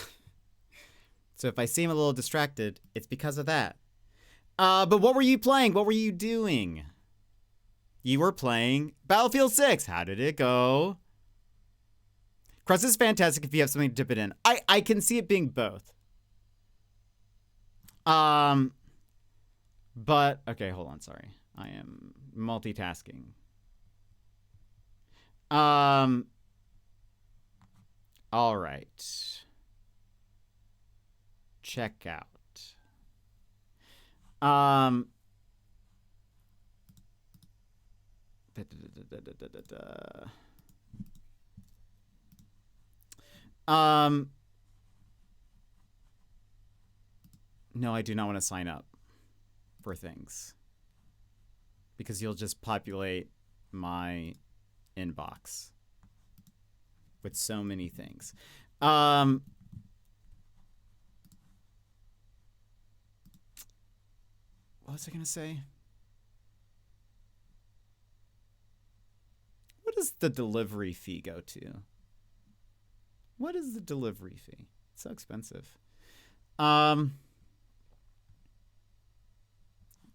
So if I seem a little distracted, it's because of that. But what were you playing? What were you doing? You were playing Battlefield 6. How did it go? Crust is fantastic if you have something to dip it in. I can see it being both. But, okay, hold on, sorry. I am multitasking. All right. Check out. No, I do not want to sign up for things because you'll just populate my inbox with so many things. What was I going to say? What does the delivery fee go to? What is the delivery fee? It's so expensive.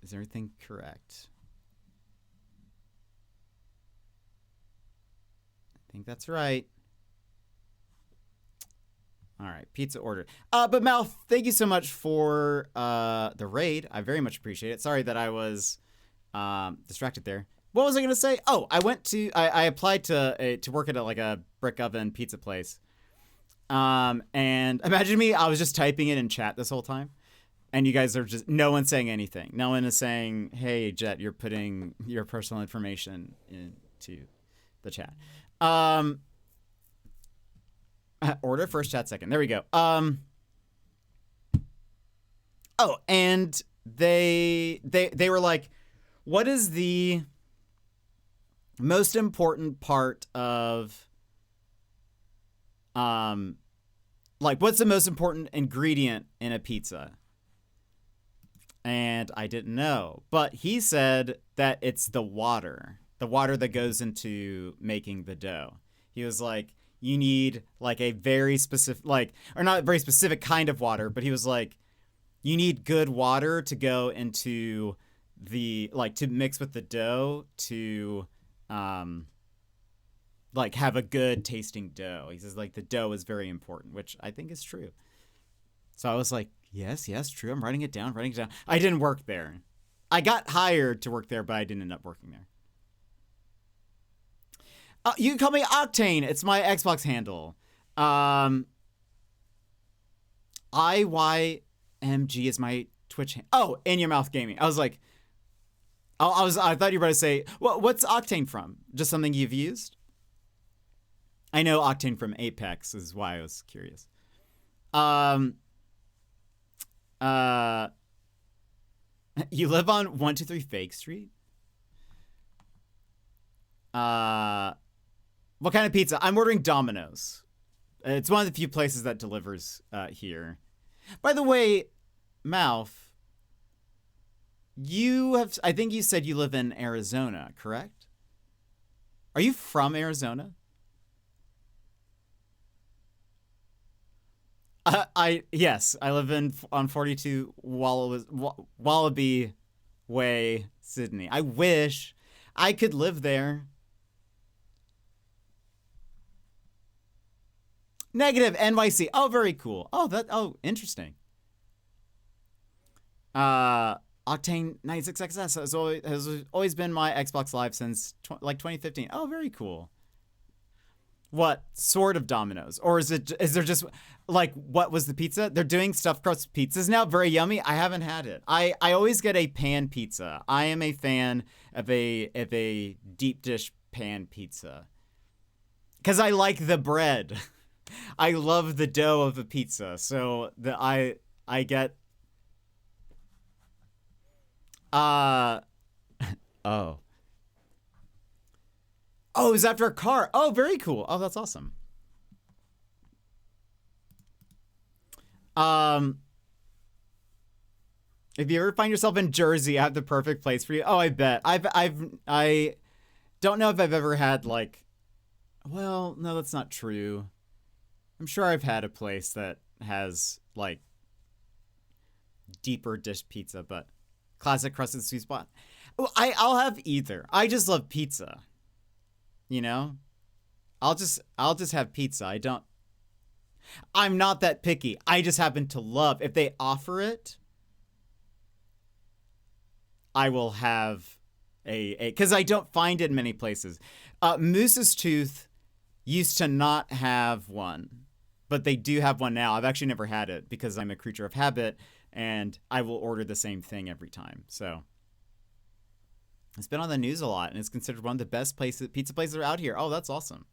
Is everything correct? I think that's right. All right, pizza ordered. But Mal, thank you so much for the raid. I very much appreciate it. Sorry that I was distracted there. What was I gonna say? Oh, I applied to work at like a brick oven pizza place. And imagine me, I was just typing it in chat this whole time. And you guys are just, no one's saying anything. No one is saying, hey, Jet, you're putting your personal information into the chat. Order first, chat second. There we go. Oh, and they were like, what is the most important part of, like, what's the most important ingredient in a pizza? And I didn't know. But he said that it's the water that goes into making the dough. He was like, you need like a very specific, like, or not very specific kind of water, but he was like, you need good water to go into the, like, to mix with the dough to, like, have a good tasting dough. He says, like, the dough is very important, which I think is true. So I was like, yes, true. I'm writing it down. I didn't work there. I got hired to work there, but I didn't end up working there. You can call me Octane. It's my Xbox handle. IYMG is my Twitch handle. Oh, In Your Mouth Gaming. I was like, I thought you were about to say, what's Octane from? Just something you've used? I know Octane from Apex is why I was curious. You live on 123 Fake Street? What kind of pizza? I'm ordering Domino's. It's one of the few places that delivers here. By the way, Mouth, I think you said you live in Arizona, correct? Are you from Arizona? Yes, I live on 42 Wallaby way, Sydney. I wish I could live there. Negative NYC. Oh, very cool. Oh, interesting. Octane 96XS has always been my Xbox Live since 2015. Oh, very cool. What sort of Domino's? Or is there just like, what was the pizza? They're doing stuffed crust pizzas now. Very yummy. I haven't had it. I always get a pan pizza. I am a fan of a deep dish pan pizza. Cause I like the bread. I love the dough of a pizza. So I get oh. Oh, it was after a car. Oh, very cool. Oh, that's awesome. If you ever find yourself in Jersey, I have the perfect place for you. Oh, I bet. I don't know if I've ever had like, well, no, that's not true. I'm sure I've had a place that has like deeper dish pizza, but classic crusted sweet spot. Well, I'll have either. I just love pizza. You know, I'll just have pizza. I'm not that picky. I just happen to love, if they offer it, I will have because I don't find it in many places. Moose's Tooth used to not have one, but they do have one now. I've actually never had it because I'm a creature of habit and I will order the same thing every time. So it's been on the news a lot, and it's considered one of the best pizza places are out here. Oh, that's awesome.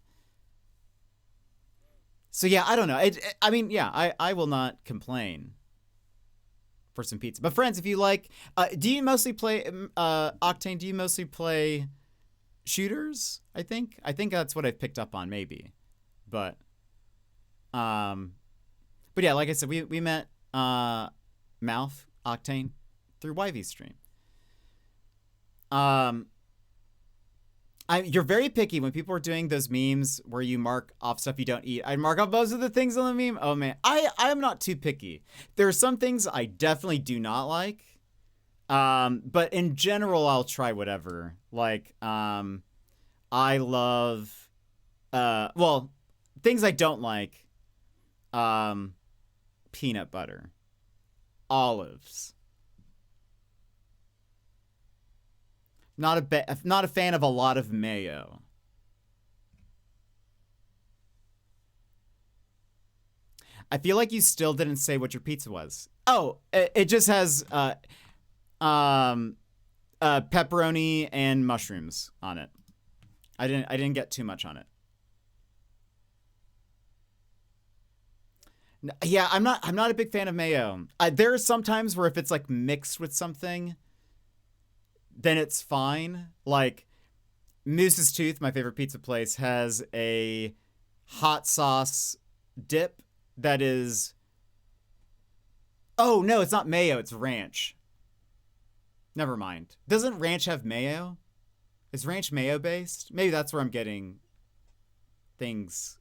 So yeah, I don't know. I mean, yeah, I will not complain for some pizza. But friends, if you like, do you mostly play Octane? Do you mostly play shooters? I think that's what I've picked up on, maybe. But yeah, like I said, we met Mouth Octane through YV's stream. You're very picky when people are doing those memes where you mark off stuff you don't eat. I mark off most of the things on the meme. Oh man, I'm not too picky. There are some things I definitely do not like. But in general, I'll try whatever. Like, I love, well, things I don't like, peanut butter, olives. Not a fan of a lot of mayo. I feel like you still didn't say what your pizza was. Oh, it just has pepperoni and mushrooms on it. I didn't get too much on it. Yeah, I'm not a big fan of mayo. There are some times where if it's like mixed with something, then it's fine. Like Moose's Tooth, my favorite pizza place, has a hot sauce dip that is... Oh, no, it's not mayo. It's ranch. Never mind. Doesn't ranch have mayo? Is ranch mayo based? Maybe that's where I'm getting things...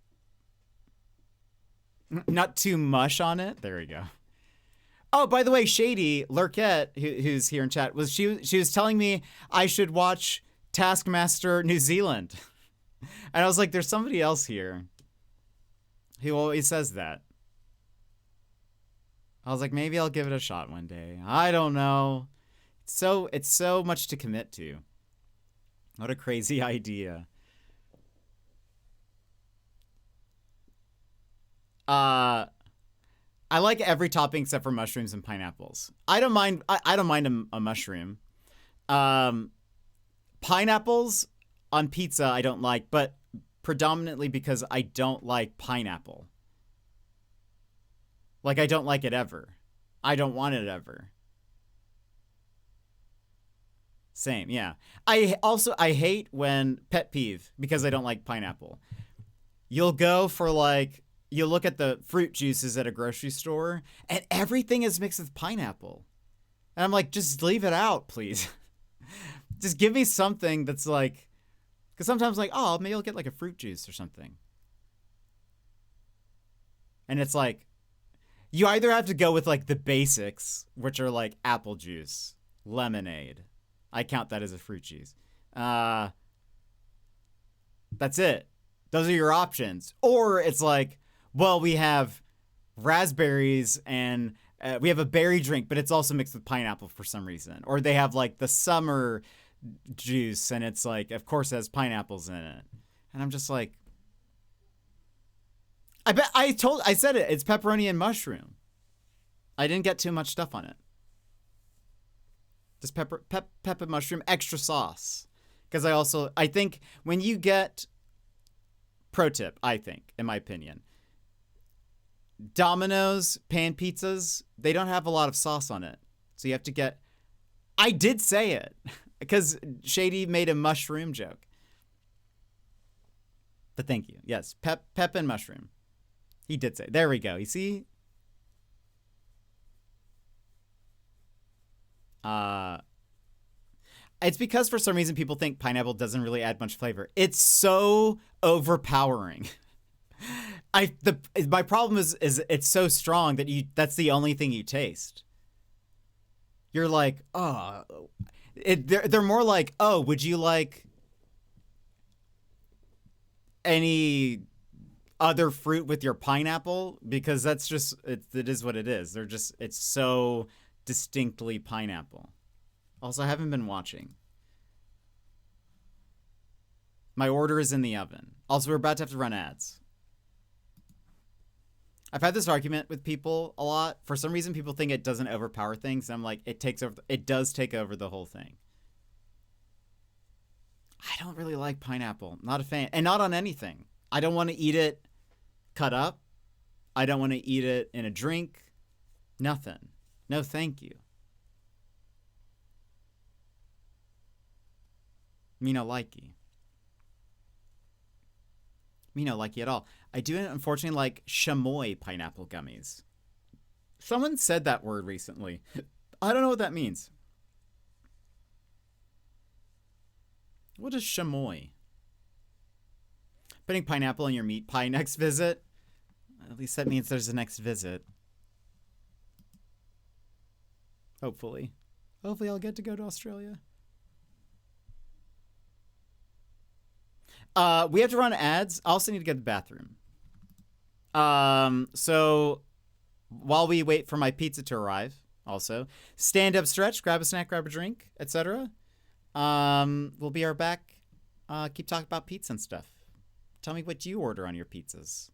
Not too mush on it. There we go. Oh, by the way, Shady Lurkette, who's here in chat, she was telling me I should watch Taskmaster New Zealand. And I was like, there's somebody else here who always says that. I was like, maybe I'll give it a shot one day. I don't know. It's so much to commit to. What a crazy idea. I like every topping except for mushrooms and pineapples. I don't mind a mushroom. Pineapples on pizza I don't like, but predominantly because I don't like pineapple. Like, I don't like it ever. I don't want it ever. Same, yeah. I hate when, pet peeve, because I don't like pineapple. You'll go for like... You look at the fruit juices at a grocery store, and everything is mixed with pineapple. And I'm like, just leave it out, please. Just give me something that's like... Because sometimes like, oh, maybe I'll get like a fruit juice or something. And it's like, you either have to go with like the basics, which are like apple juice, lemonade. I count that as a fruit cheese. That's it. Those are your options. Or it's like, well, we have raspberries and we have a berry drink, but it's also mixed with pineapple for some reason. Or they have like the summer juice and it's like, of course, it has pineapples in it. And I'm just like, I said it. It's pepperoni and mushroom. I didn't get too much stuff on it. Just pepper and mushroom, extra sauce. Because I think when you get, pro tip, I think, in my opinion, Domino's pan pizzas, they don't have a lot of sauce on it. So you have to get, I did say it, because Shady made a mushroom joke. But thank you. Yes, pep and mushroom. He did say, there we go. You see? It's because for some reason people think pineapple doesn't really add much flavor. It's so overpowering. My problem is it's so strong that that's the only thing you taste. You're like, oh, they're more like, oh, would you like any other fruit with your pineapple? Because that's just, it is what it is. It's so distinctly pineapple. Also, I haven't been watching. My order is in the oven. Also, we're about to have to run ads. I've had this argument with people a lot. For some reason, people think it doesn't overpower things. And I'm like, it does take over the whole thing. I don't really like pineapple. Not a fan. And not on anything. I don't want to eat it cut up. I don't want to eat it in a drink. Nothing. No, thank you. Me no likey. Me no likey at all. I do unfortunately like chamois pineapple gummies. Someone said that word recently. I don't know what that means. What is chamois? Putting pineapple in your meat pie next visit? At least that means there's a next visit. Hopefully. Hopefully I'll get to go to Australia. We have to run ads. I also need to get to the bathroom. So while we wait for my pizza to arrive, also stand up, stretch, grab a snack, grab a drink, etc. We'll be right back. Keep talking about pizza and stuff. Tell me what you order on your pizzas.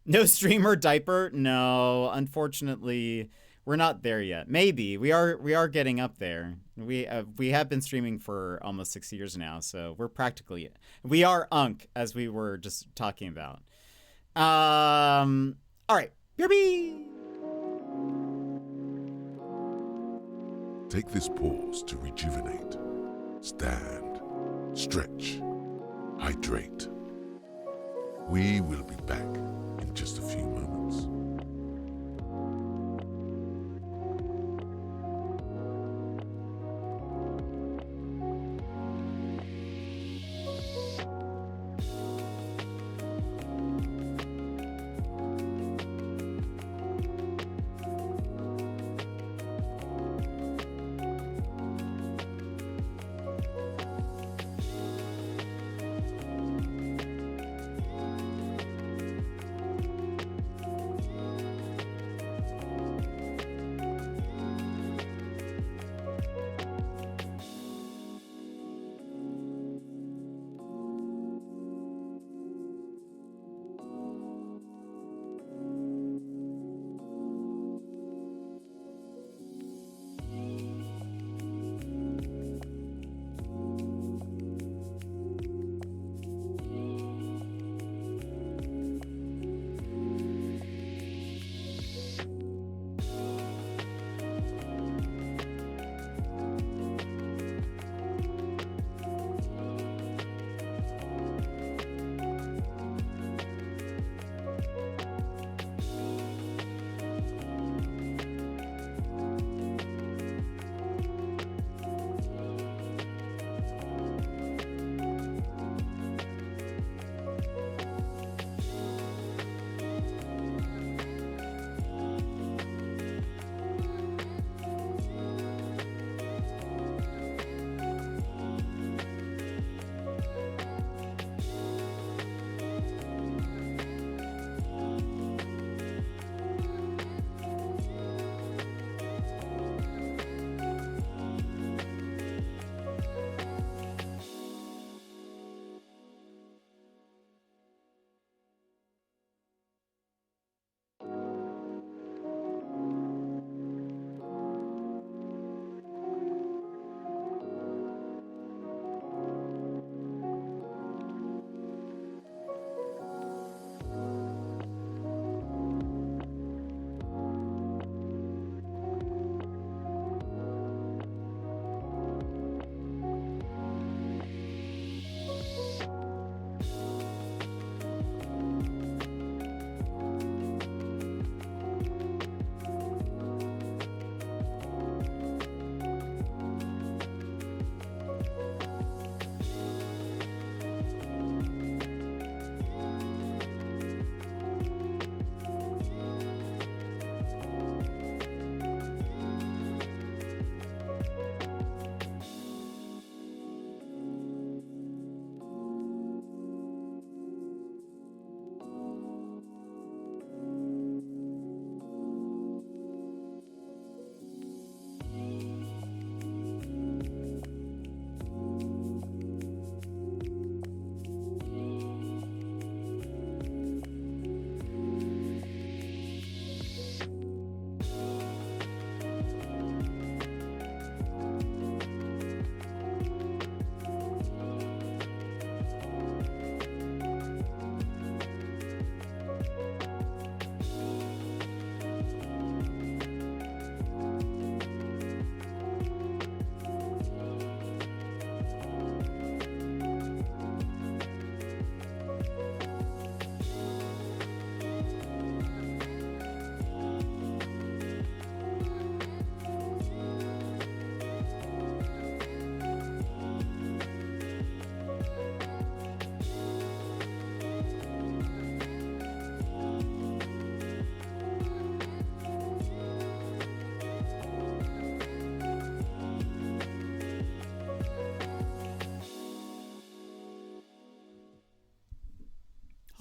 No streamer diaper? No, unfortunately, we're not there yet. Maybe we are getting up there. We have been streaming for almost 6 years now, so we are Unk, as we were just talking about. All right, BRB. Take this pause to rejuvenate, stand, stretch, hydrate. We will be back in just a few moments.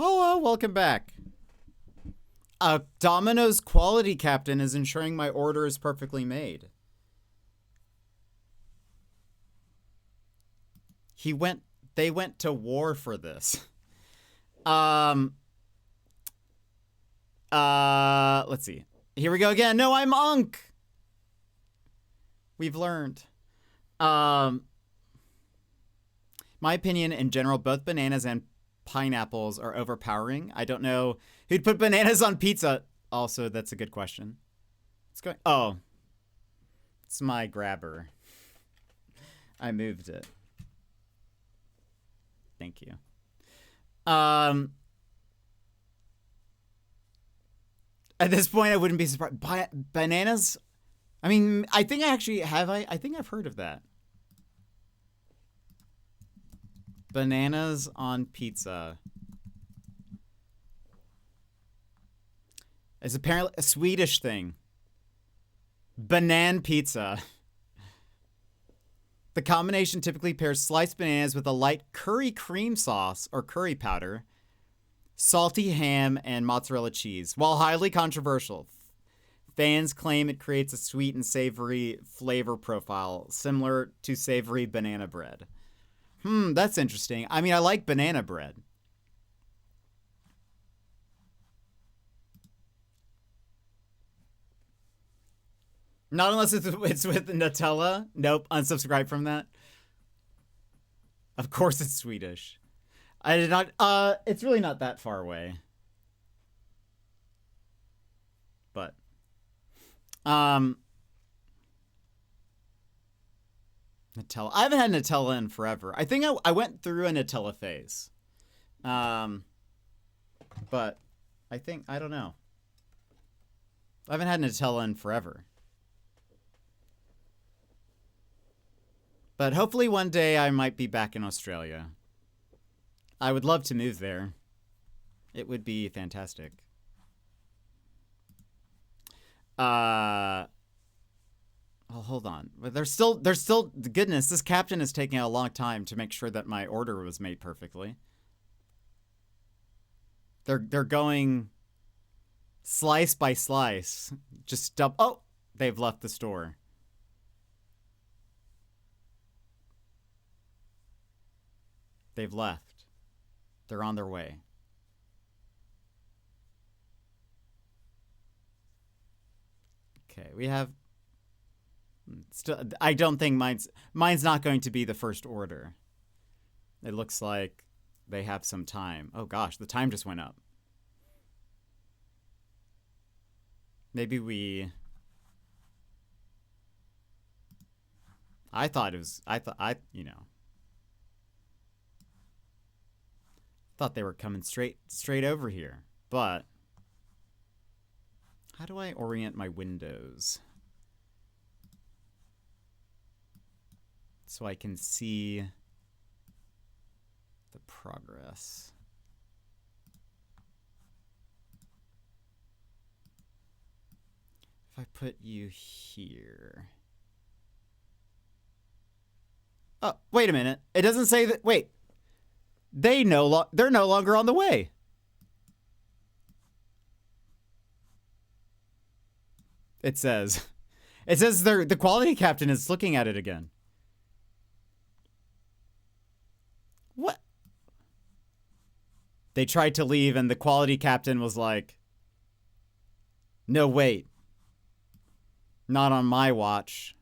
Hello, welcome back. Domino's quality captain is ensuring my order is perfectly made. They went to war for this. Let's see. Here we go again. No, I'm Unk. We've learned. My opinion in general, both bananas and pineapples are overpowering. I don't know who'd put bananas on pizza. Also, that's a good question. What's going? Oh, it's my grabber. I moved it. Thank you. At this point, I wouldn't be surprised. Bananas? I mean, I think I actually have. I think I've heard of that. Bananas on pizza. It's apparently a Swedish thing. Banan pizza. The combination typically pairs sliced bananas with a light curry cream sauce or curry powder, salty ham, and mozzarella cheese. While highly controversial, fans claim it creates a sweet and savory flavor profile similar to savory banana bread. That's interesting. I mean, I like banana bread. Not unless it's with Nutella. Nope, unsubscribe from that. Of course it's Swedish. I did not, it's really not that far away. But, Nutella. I haven't had Nutella in forever. I think I went through a Nutella phase. But I don't know. I haven't had Nutella in forever. But hopefully one day I might be back in Australia. I would love to move there. It would be fantastic. Oh, hold on. But there's still, goodness, this captain is taking a long time to make sure that my order was made perfectly. They're going slice by slice. Just oh, they've left the store. They've left. They're on their way. Okay, we have still, I don't think mine's not going to be the first order. It looks like they have some time. Oh gosh, the time just went up. Maybe you know, thought they were coming straight over here, but how do I orient my windows so I can see the progress? If I put you here. Oh, wait a minute. It doesn't say that. Wait. They're no longer on the way. It says the quality captain is looking at it again. What? They tried to leave and the quality captain was like, "No, wait. Not on my watch."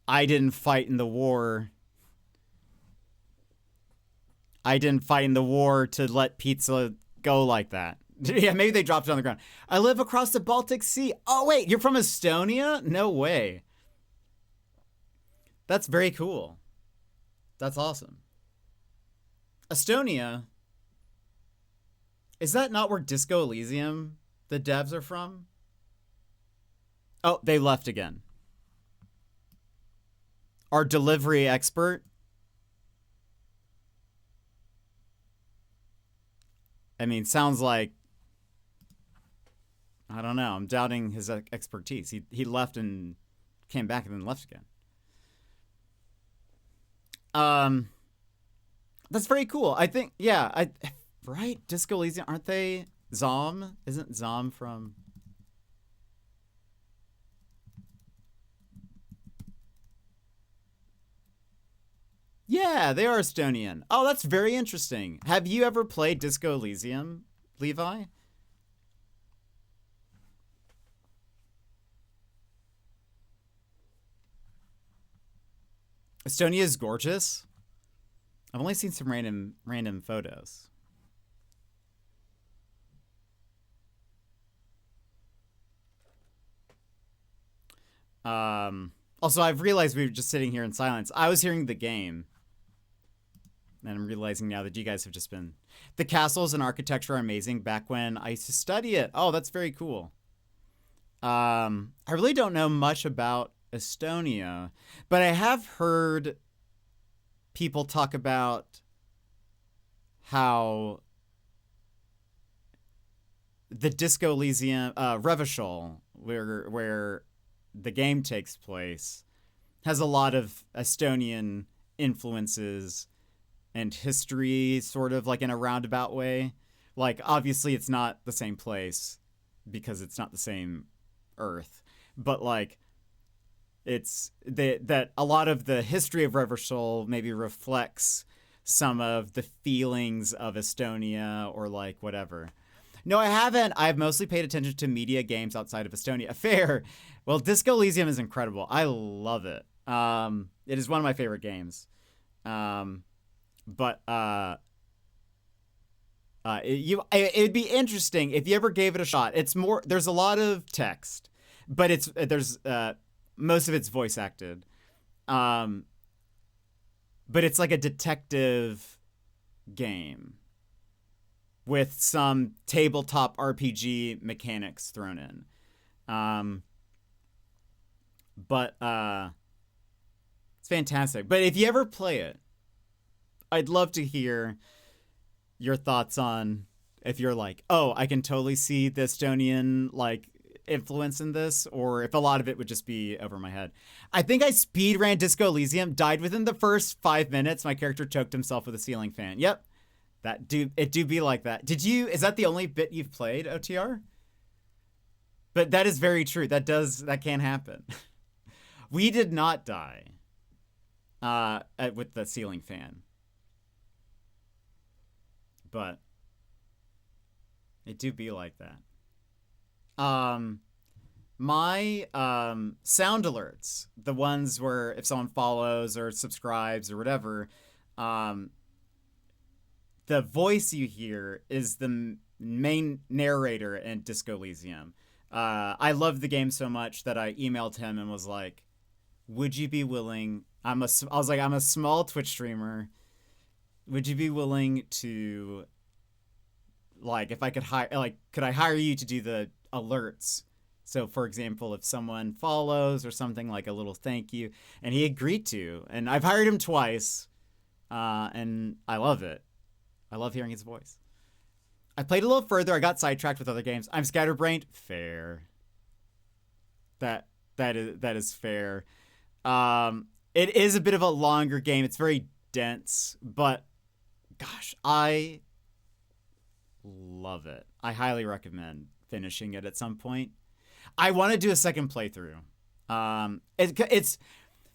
I didn't fight in the war. I didn't fight in the war to let pizza go like that. Yeah, maybe they dropped it on the ground. I live across the Baltic Sea. Oh, wait, you're from Estonia? No way. That's very cool. That's awesome. Estonia? Is that not where Disco Elysium, the devs, are from? Oh, they left again. Our delivery expert. I mean, sounds like, I don't know. I'm doubting his expertise. He left and came back and then left again. That's very cool. I think, yeah, right? Disco Elysium, aren't they? Zom? Isn't Zom from... Yeah, they are Estonian. Oh, that's very interesting. Have you ever played Disco Elysium, Levi? Estonia is gorgeous. I've only seen some random photos. Also, I've realized we were just sitting here in silence. I was hearing the game. And I'm realizing now that you guys have just been... The castles and architecture are amazing back when I used to study it. Oh, that's very cool. I really don't know much about Estonia, but I have heard people talk about how the Disco Elysium, Revachol, where the game takes place, has a lot of Estonian influences and history, sort of like in a roundabout way. Like, obviously it's not the same place because it's not the same Earth, but like it's that a lot of the history of Revachol maybe reflects some of the feelings of Estonia or like whatever. No, I haven't. I've mostly paid attention to media games outside of Estonia. Fair. Well, Disco Elysium is incredible. I love it. It is one of my favorite games. But it'd be interesting if you ever gave it a shot. It's more, there's a lot of text, but there's most of it's voice acted. But it's like a detective game with some tabletop RPG mechanics thrown in. But it's fantastic. But if you ever play it, I'd love to hear your thoughts on if you're like, oh, I can totally see the Estonian like influence in this, or if a lot of it would just be over my head. I think I speedran Disco Elysium, died within the first 5 minutes. My character choked himself with a ceiling fan. Yep. It do be like that. Is that the only bit you've played, OTR? But that is very true. That can happen. We did not die with the ceiling fan. But it do be like that. My sound alerts, the ones where if someone follows or subscribes or whatever, the voice you hear is the main narrator in Disco Elysium. I love the game so much that I emailed him and was like, would you be willing... I was like, I'm a small Twitch streamer. Would you be willing to, like, if I could could I hire you to do the alerts? So, for example, if someone follows or something, like a little thank you. And he agreed to. And I've hired him twice. And I love it. I love hearing his voice. I played a little further. I got sidetracked with other games. I'm scatterbrained. Fair. That is fair. It is a bit of a longer game. It's very dense, but gosh, I love it. I highly recommend finishing it at some point. I want to do a second playthrough. It's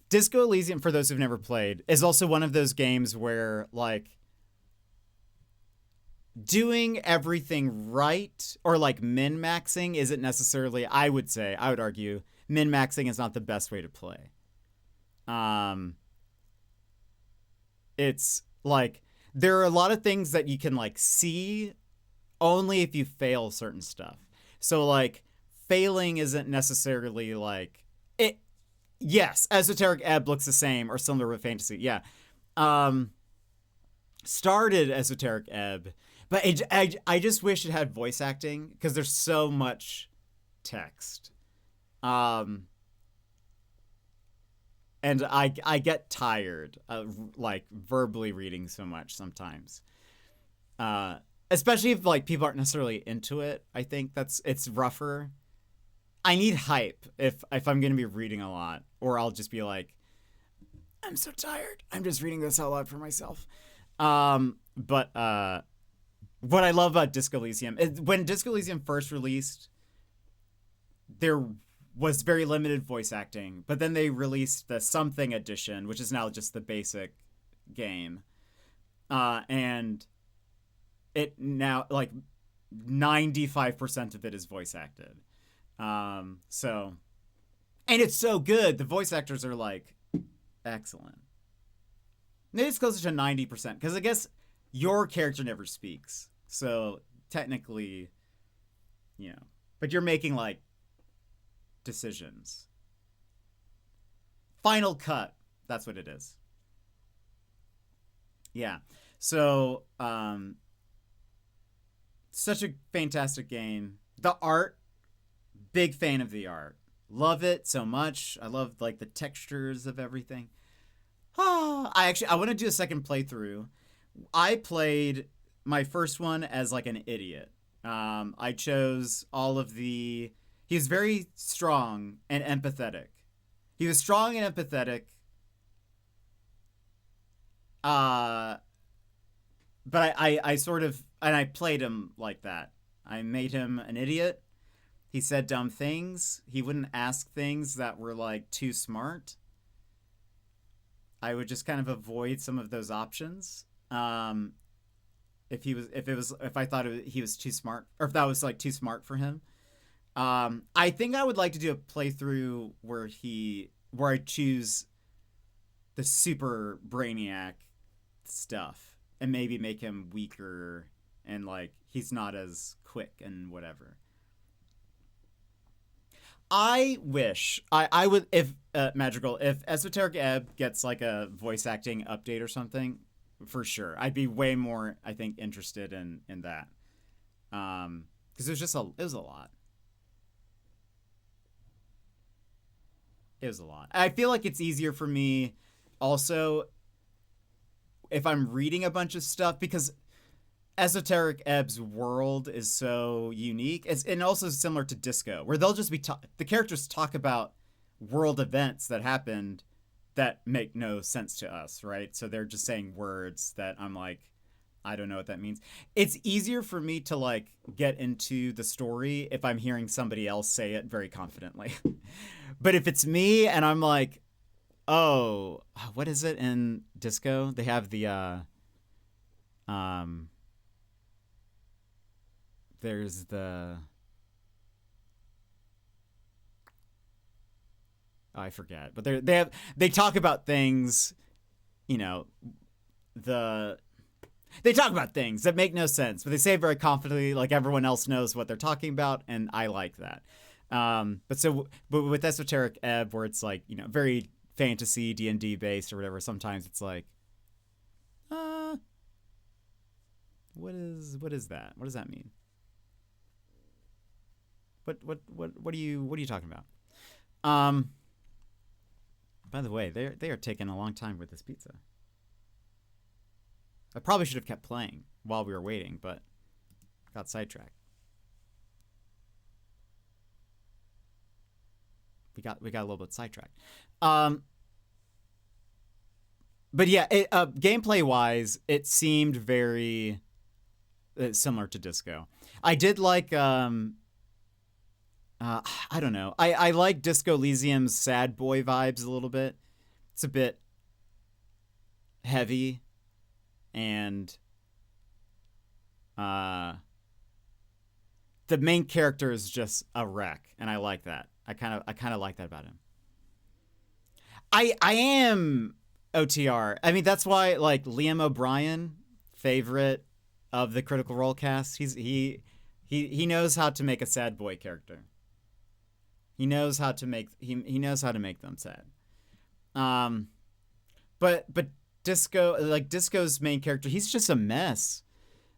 Disco Elysium, for those who've never played, is also one of those games where, like, doing everything right or like min-maxing isn't necessarily, I would argue, min-maxing is not the best way to play. It's like there are a lot of things that you can like see only if you fail certain stuff. So like failing isn't necessarily like it. Yes, Esoteric Ebb looks the same or similar with fantasy. Yeah. Started Esoteric Ebb, but I just wish it had voice acting because there's so much text. And I get tired of like verbally reading so much sometimes. Especially if like people aren't necessarily into it. I think it's rougher. I need hype if I'm going to be reading a lot, or I'll just be like, I'm so tired. I'm just reading this out loud for myself. But what I love about Disco Elysium is when Disco Elysium first released, there was very limited voice acting, but then they released the Something Edition, which is now just the basic game. And it now, like, 95% of it is voice acted. So, and it's so good. The voice actors are, like, excellent. Maybe it's closer to 90%, because I guess your character never speaks. So, technically, you know, but you're making, like, decisions. Final Cut. That's what it is. Yeah. So, such a fantastic game. The art, big fan of the art. Love it so much. I love, like, the textures of everything. I want to do a second playthrough. I played my first one as, like, an idiot. I chose all of the... He's very strong and empathetic. He was strong and empathetic. But I sort of... And I played him like that. I made him an idiot. He said dumb things. He wouldn't ask things that were, like, too smart. I would just kind of avoid some of those options. If I thought he was too smart, or if that was, like, too smart for him. I think I would like to do a playthrough where I choose the super brainiac stuff and maybe make him weaker and, like, he's not as quick and whatever. I wish I would, if Magical, if Esoteric Ebb gets, like, a voice acting update or something, for sure, I'd be way more, I think, interested in that. Because it was a lot. It was a lot. I feel like it's easier for me also if I'm reading a bunch of stuff, because Esoteric Ebb's world is so unique. And also similar to Disco, where they'll just be the characters talk about world events that happened that make no sense to us, right? So they're just saying words that I'm like, I don't know what that means. It's easier for me to, like, get into the story if I'm hearing somebody else say it very confidently. But if it's me and I'm like, oh, what is it in Disco? They have the there's the, oh, I forget, but they talk about things, you know, they talk about things that make no sense, but they say it very confidently, like everyone else knows what they're talking about, and I like that. But with Esoteric Ebb, where it's, like, you know, very fantasy D&D based or whatever, sometimes it's like, what is that? What does that mean? What are you talking about? By the way, they are taking a long time with this pizza. I probably should have kept playing while we were waiting, but got sidetracked. We got a little bit sidetracked. But yeah, gameplay wise, it seemed very similar to Disco. I did like I don't know. I like Disco Elysium's sad boy vibes a little bit. It's a bit heavy, and the main character is just a wreck, and I like that. I kind of like that about him. I am OTR. I mean, that's why, like, Liam O'Brien, favorite of the Critical Role cast. He knows how to make a sad boy character. He knows how to make them sad. But Disco, like, Disco's main character, he's just a mess.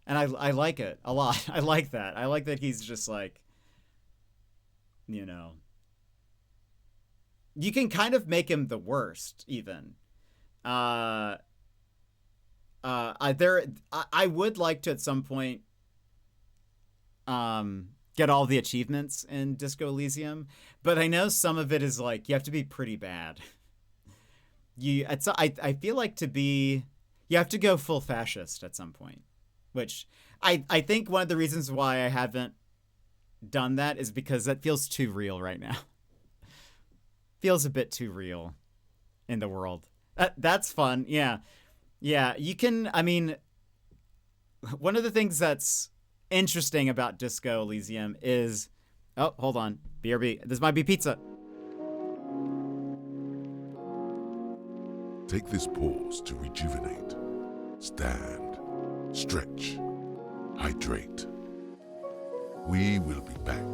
And I like it a lot. I like that. I like that he's just, like, you know, you can kind of make him the worst, even. I would like to, at some point, get all the achievements in Disco Elysium, but I know some of it is, like, you have to be pretty bad. I feel like you have to go full fascist at some point, which I think one of the reasons why I haven't done that is because that feels too real right now. Feels a bit too real in the world. That's fun. Yeah. Yeah, you can, I mean, one of the things that's interesting about Disco Elysium is, oh, hold on, BRB, this might be pizza. Take this pause to rejuvenate, stand, stretch, hydrate. We will be back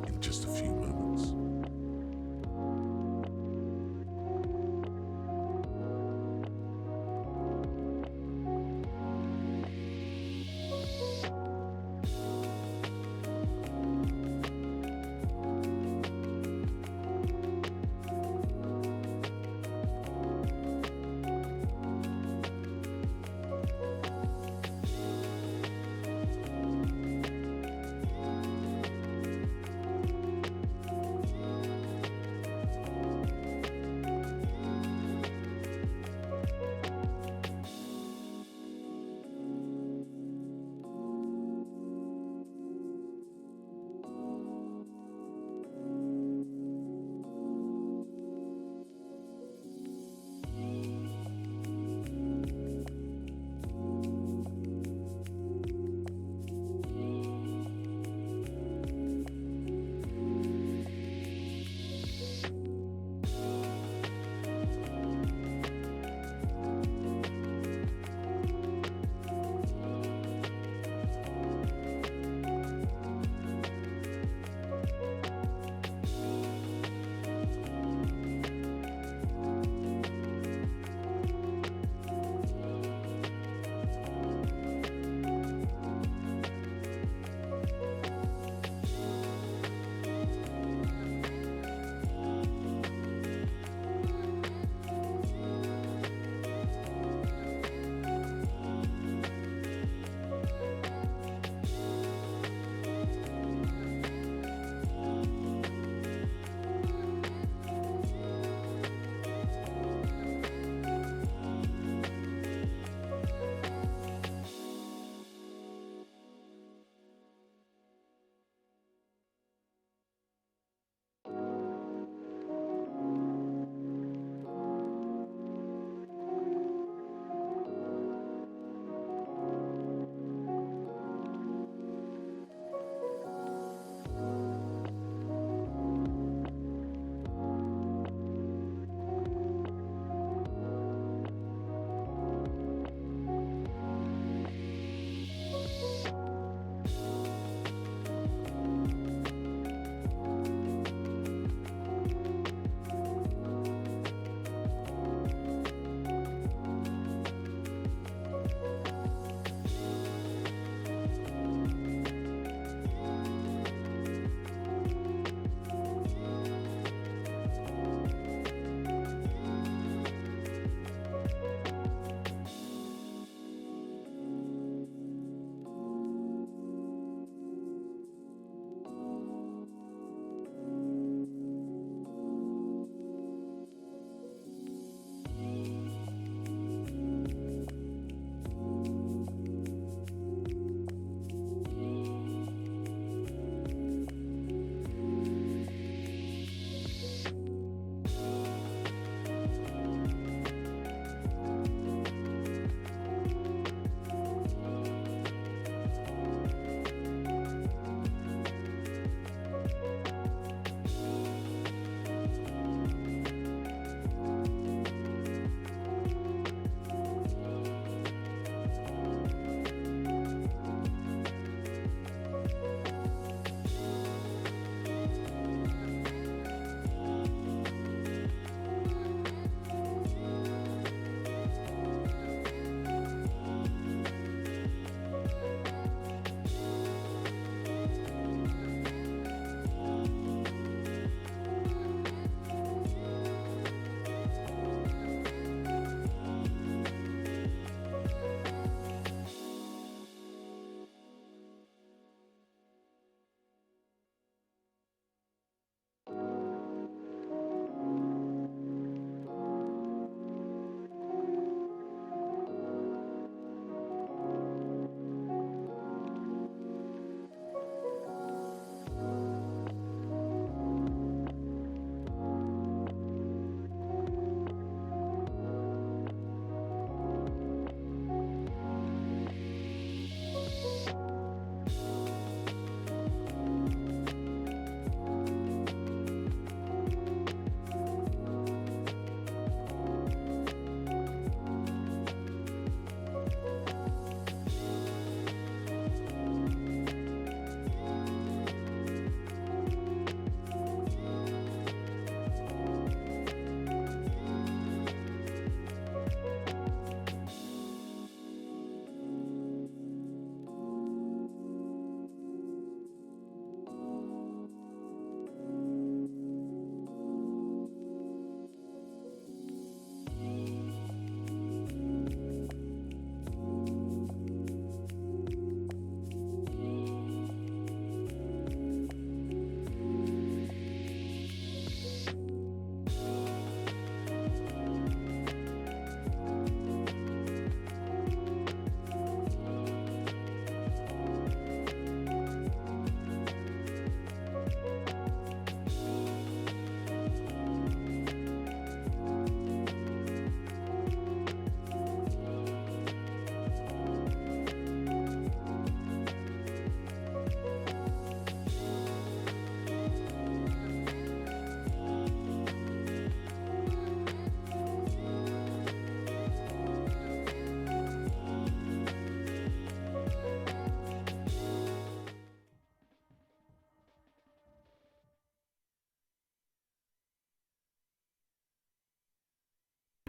in just a few moments.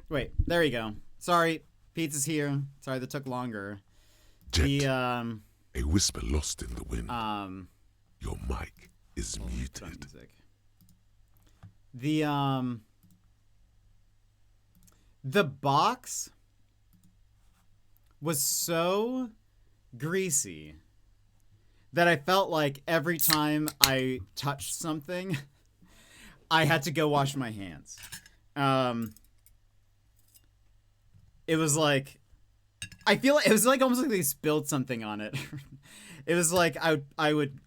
Wait, there you go. Sorry, pizza's here. Sorry that took longer. Jet, The a whisper lost in the wind. oh, Your mic is let's put on muted. music. The box was so greasy that I felt like every time I touched something, I had to go wash my hands. It was like, I feel like it was like almost like they spilled something on it. It was like I would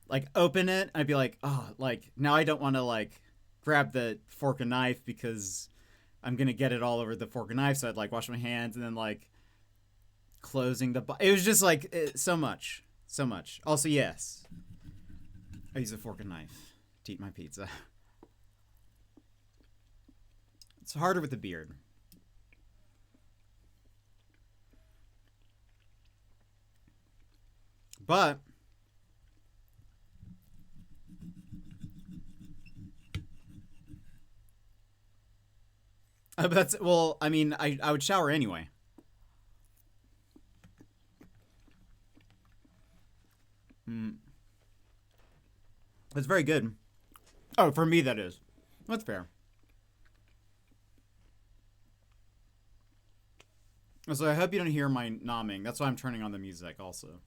like open it and I'd be like, oh, like now I don't want to like grab the fork and knife because I'm gonna get it all over the fork and knife. So I'd like wash my hands and then like closing the. It was just like so much. Also, yes, I use a fork and knife to eat my pizza. It's harder with the beard. But that's, well, I mean, I would shower anyway. It's very good. Oh, for me that is. That's fair. So I hope you don't hear my nomming. That's why I'm turning on the music also.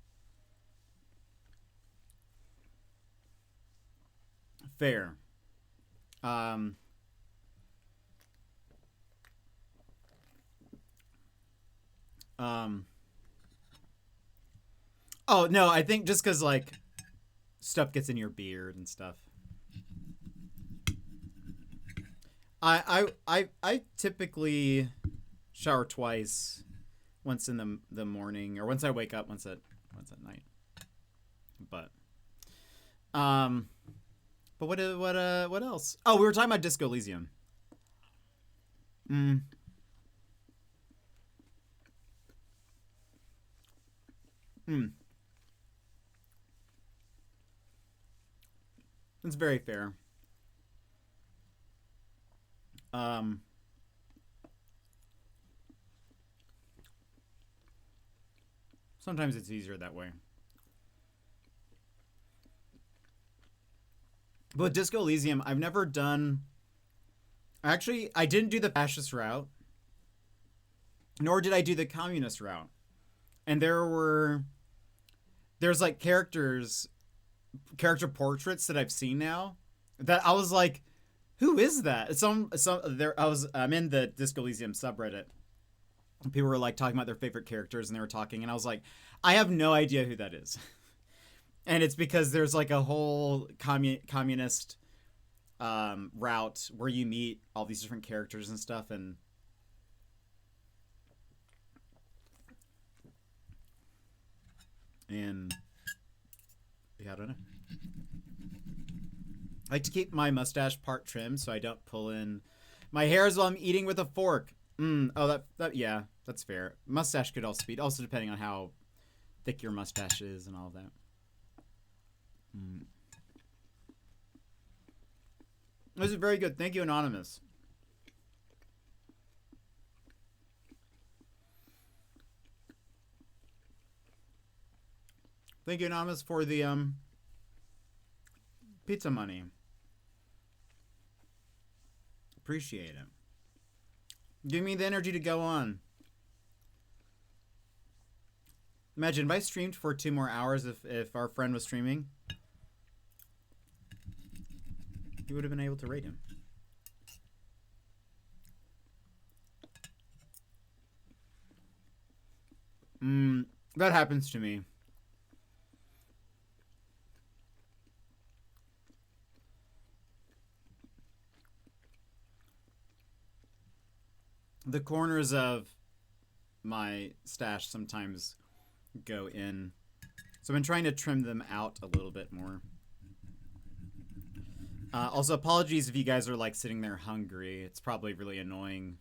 Fair. Oh no, I think just because like stuff gets in your beard and stuff. I typically shower twice, once in the morning or once I wake up, once at night. But what else? Oh, we were talking about Disco Elysium. It's very fair. Sometimes it's easier that way. But with Disco Elysium, I've never done. Actually, I didn't do the fascist route, nor did I do the communist route. And there's like character portraits that I've seen now that I was like, who is that? I'm in the Disco Elysium subreddit. People were like talking about their favorite characters and they were talking and I was like, I have no idea who that is. And it's because there's like a whole communist route where you meet all these different characters and stuff. And yeah, I don't know. I like to keep my mustache part trimmed so I don't pull in my hairs while I'm eating with a fork. Oh, that yeah, that's fair. Mustache could also be, also depending on how thick your mustache is and all of that. This is very good. Thank you, Anonymous. Thank you, Anonymous, for the pizza money. Appreciate it. Give me the energy to go on. Imagine if I streamed for 2 more hours if our friend was streaming. You would have been able to rate him. That happens to me. The corners of my stash sometimes go in. So I've been trying to trim them out a little bit more. Also, apologies if you guys are like sitting there hungry. It's probably really annoying.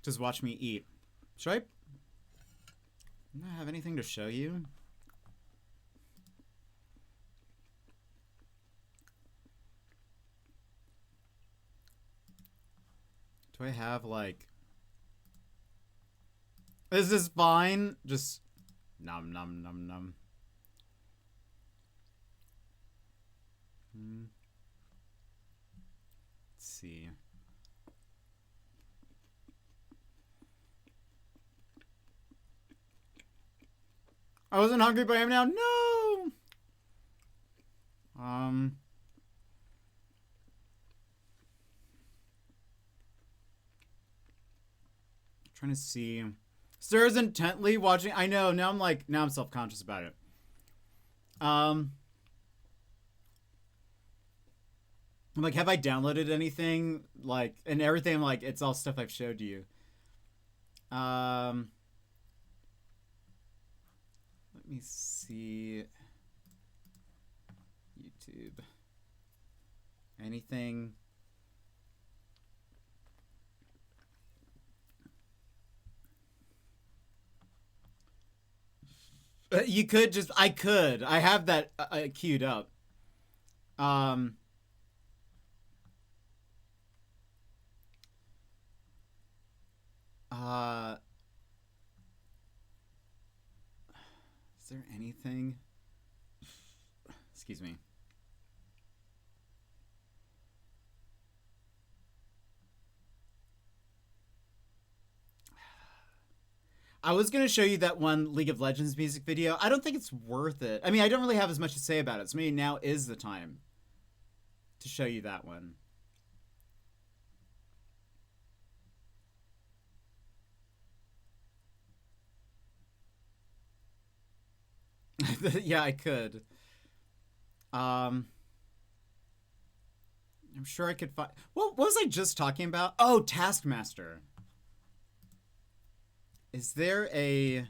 Just watch me eat. Should I not have anything to show you? Do I have like... Is this fine? Just nom nom nom nom. Let's see. I wasn't hungry, but I am now. No. Trying to see. Sarah's intently watching. I know. Now I'm self-conscious about it. I'm like, have I downloaded anything? Like, and everything, like, it's all stuff I've showed you. Let me see. YouTube. Anything? You could just, I have that queued up. Is there anything? Excuse me. I was going to show you that one League of Legends music video. I don't think it's worth it. I mean, I don't really have as much to say about it, so maybe now is the time to show you that one. Yeah, I could. I'm sure I could find... What was I just talking about? Oh, Taskmaster. Is there a...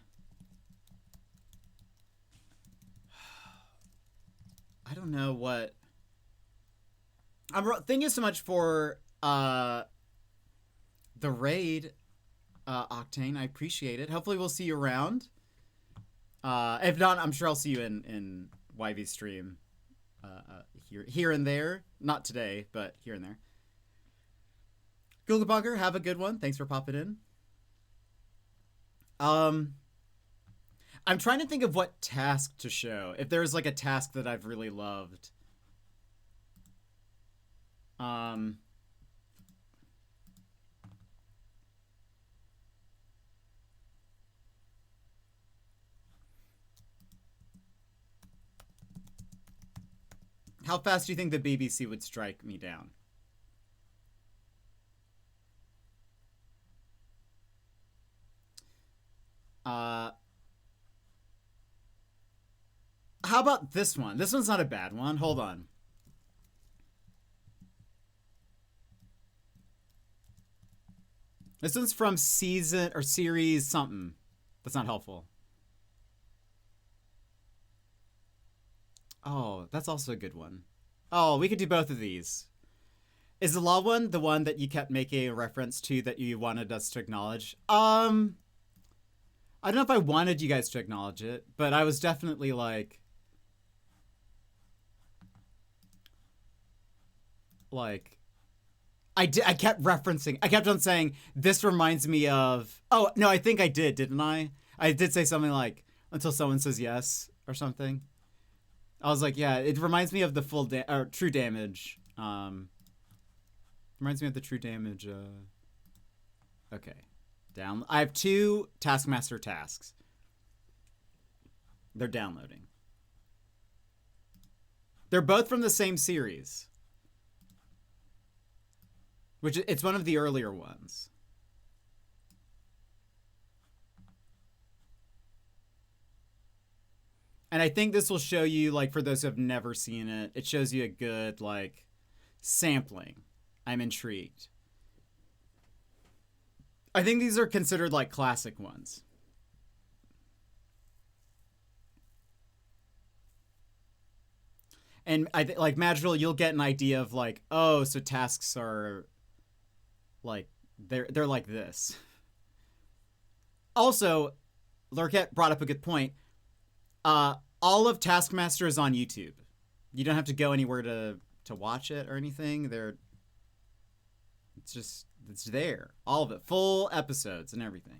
I don't know what... Thank you so much for the raid, Octane. I appreciate it. Hopefully we'll see you around. If not, I'm sure I'll see you in YV stream here and there. Not today, but here and there. Google Bunker, have a good one. Thanks for popping in. I'm trying to think of what task to show. If there's like a task that I've really loved. How fast do you think the BBC would strike me down? How about this one? This one's not a bad one. Hold on. This one's from season or series something. That's not helpful. Oh, that's also a good one. Oh, we could do both of these. Is the law one the one that you kept making a reference to that you wanted us to acknowledge? I don't know if I wanted you guys to acknowledge it, but I was definitely like I kept referencing. I kept on saying, this reminds me of... Oh, no, I think I did, didn't I? I did say something like, until someone says yes, or something. I was like, yeah, it reminds me of the true damage. Reminds me of the true damage. Okay. Down. I have 2 Taskmaster tasks. They're downloading. They're both from the same series. Which, it's one of the earlier ones. And I think this will show you, like, for those who have never seen it, it shows you a good, like, sampling. I'm intrigued. I think these are considered, like, classic ones. And I think, like, Madrigal, you'll get an idea of, like, oh, so tasks are, like, they're like this. Also, Lurkette brought up a good point. All of Taskmaster is on YouTube. You don't have to go anywhere to watch it or anything. It's there. All of it. Full episodes and everything.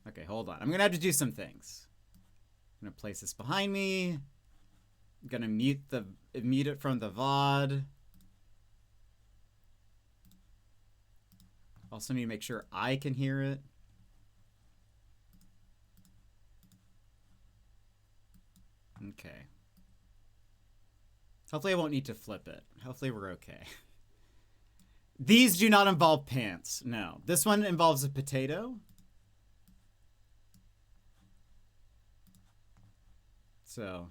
Okay, hold on. I'm going to have to do some things. I'm going to place this behind me. I'm going to mute it from the VOD. Also need to make sure I can hear it. Okay. Hopefully I won't need to flip it. Hopefully we're okay. These do not involve pants. No. This one involves a potato. So,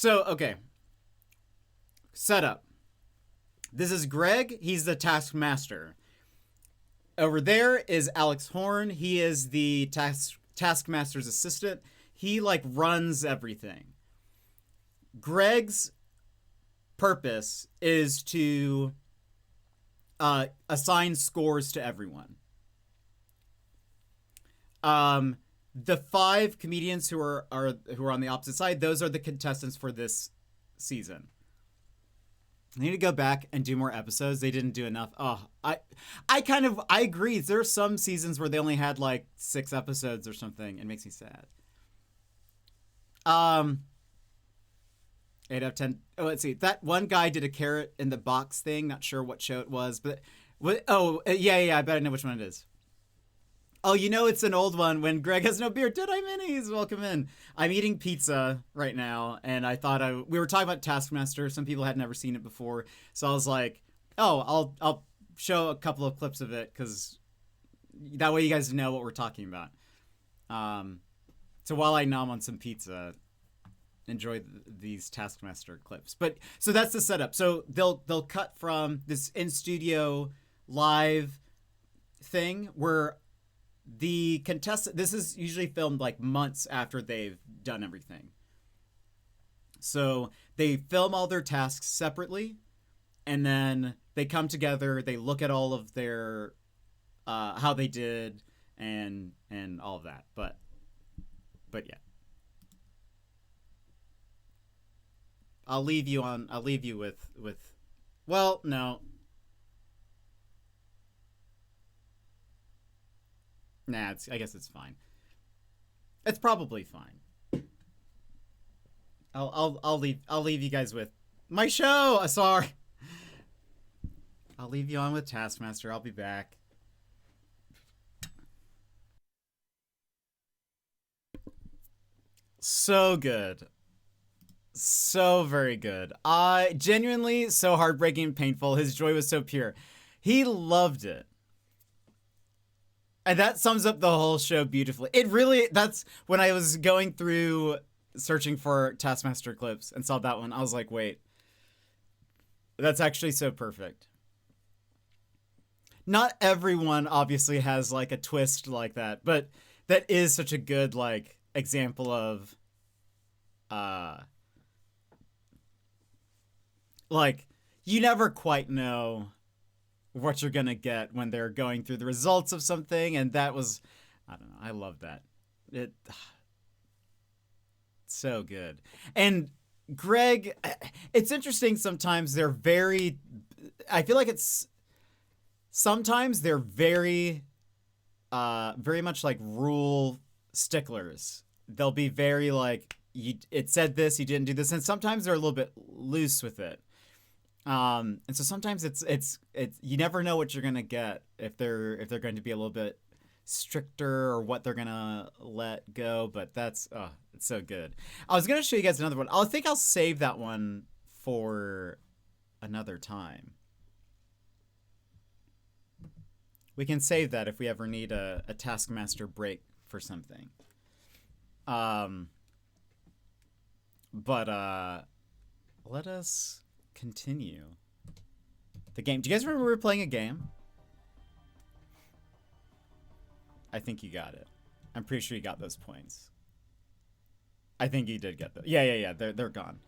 okay. Setup. This is Greg. He's the taskmaster. Over there is Alex Horn. He is the taskmaster's assistant. He, like, runs everything. Greg's purpose is to assign scores to everyone. The 5 comedians who are on the opposite side, those are the contestants for this season. I need to go back and do more episodes. They didn't do enough. Oh, I agree. There are some seasons where they only had like 6 episodes or something. It makes me sad. 8 out of 10. Oh, let's see. That one guy did a carrot in the box thing. Not sure what show it was, but yeah. I bet I know which one it is. Oh, you know it's an old one when Greg has no beard. Deadeye Minis, welcome in. I'm eating pizza right now, and I thought we were talking about Taskmaster. Some people had never seen it before, so I was like, oh, I'll show a couple of clips of it because that way you guys know what we're talking about. So while I nom on some pizza, enjoy these Taskmaster clips. But so that's the setup. So they'll cut from this in studio live thing where the contestant, this is usually filmed like months after they've done everything. So they film all their tasks separately, and then they come together, they look at all of their how they did and all of that. But yeah. I'll leave you with well, no. Nah, I guess it's fine. It's probably fine. I'll leave you guys with my show. Sorry. I'll leave you on with Taskmaster. I'll be back. So good. So very good. Genuinely so heartbreaking and painful. His joy was so pure. He loved it. And that sums up the whole show beautifully. It really, that's when I was going through searching for Taskmaster clips and saw that one. I was like, wait, that's actually so perfect. Not everyone obviously has like a twist like that, but that is such a good like example of, like you never quite know what you're gonna get when they're going through the results of something, and that was, I don't know, I love that. So good. And Greg, it's interesting sometimes they're very, I feel like sometimes they're very much like rule sticklers. They'll be very like, it said this, you didn't do this, and sometimes they're a little bit loose with it. And so sometimes it's you never know what you're gonna get if they're going to be a little bit stricter or what they're gonna let go. But that's it's so good. I was gonna show you guys another one. I think I'll save that one for another time. We can save that if we ever need a Taskmaster break for something. But let us continue the game. Do you guys remember we were playing a game? I think you got it. I'm pretty sure you got those points. I think you did get them. Yeah. They're gone.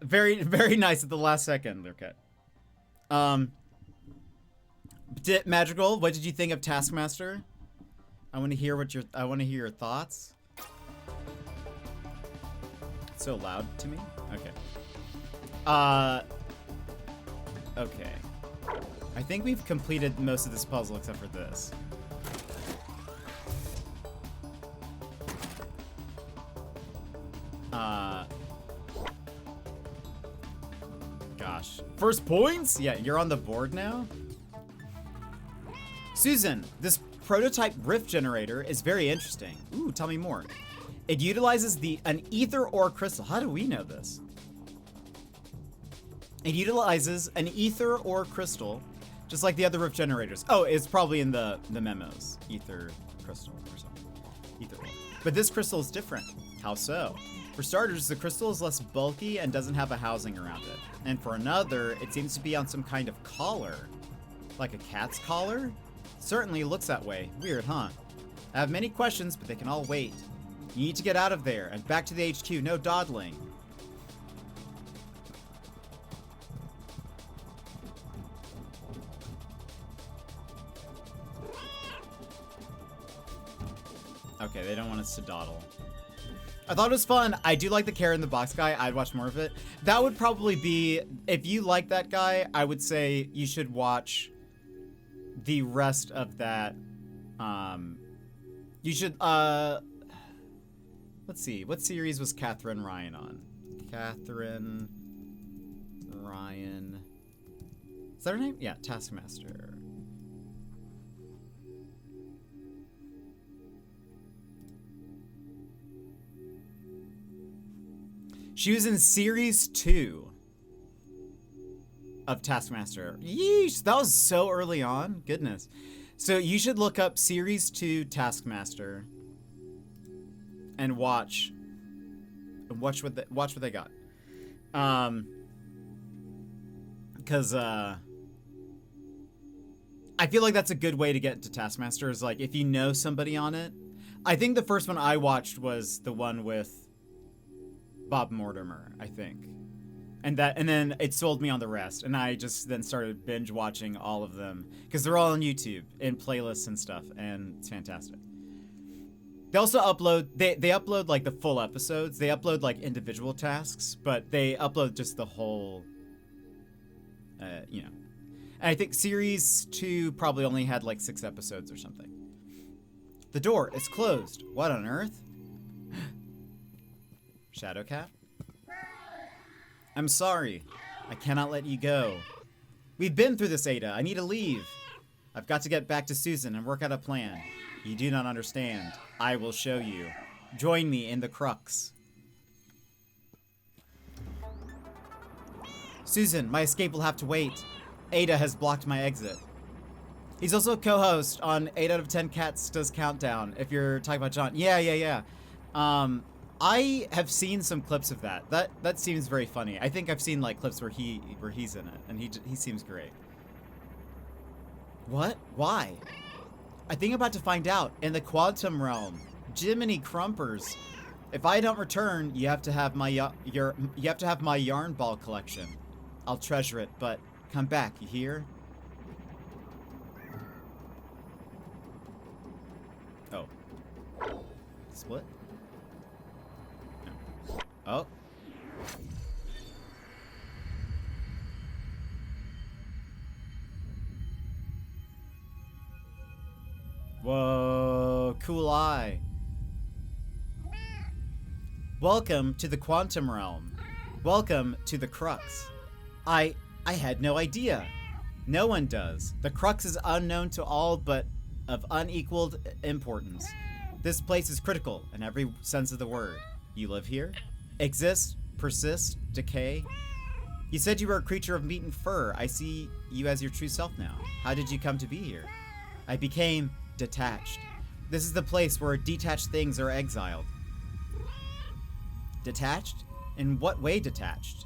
Very, very nice at the last second. Okay. Magical, what did you think of Taskmaster? I want to hear your thoughts. so loud to me? Okay. Okay. I think we've completed most of this puzzle except for this. Gosh. First points? Yeah, you're on the board now? Susan, this prototype rift generator is very interesting. Ooh, tell me more. It utilizes an ether ore crystal. How do we know this? It utilizes an ether ore crystal, just like the other rift generators. Oh, it's probably in the memos. Ether crystal or something. Ether ore. But this crystal is different. How so? For starters, the crystal is less bulky and doesn't have a housing around it. And for another, it seems to be on some kind of collar. Like a cat's collar? Certainly looks that way. Weird, huh? I have many questions, but they can all wait. You need to get out of there and back to the HQ. No dawdling. Okay, they don't want us to dawdle. I thought it was fun. I do like the carrot in the box guy. I'd watch more of it. That would probably be, if you like that guy, I would say you should watch the rest of that. You should, let's see. What series was Catherine Ryan on? Catherine Ryan. Is that her name? Yeah, Taskmaster. She was in series 2 of Taskmaster. Yeesh, that was so early on. Goodness. So you should look up series 2 Taskmaster and watch what they got. Because I feel like that's a good way to get to Taskmaster, is like if you know somebody on it. I think the first one I watched was the one with Bob Mortimer, I think. And then it sold me on the rest, and I just then started binge watching all of them because they're all on YouTube in playlists and stuff, and it's fantastic. They also upload they upload like the full episodes. They upload like individual tasks, but they upload just the whole you know. And I think series 2 probably only had like 6 episodes or something. The door is closed. What on earth? Shadowcat? I'm sorry. I cannot let you go. We've been through this, Ada. I need to leave. I've got to get back to Susan and work out a plan. You do not understand. I will show you. Join me in the crux. Susan, my escape will have to wait. Ada has blocked my exit. He's also a co-host on 8 out of 10 Cats Does Countdown, if you're talking about John. Yeah. I have seen some clips of that. That seems very funny. I think I've seen like clips where he's in it, and he seems great. What? Why? I think I'm about to find out. In the quantum realm, Jiminy Crumpers. If I don't return, you have to have my yarn ball collection. I'll treasure it, but come back. You hear? Oh. Split? Oh. Whoa, cool eye. Welcome to the quantum realm. Welcome to the crux. I had no idea. No one does. The crux is unknown to all, but of unequaled importance. This place is critical in every sense of the word. You live here? Exist, persist, decay. You said you were a creature of meat and fur. I see you as your true self now. How did you come to be here? I became detached. This is the place where detached things are exiled. Detached? In what way detached?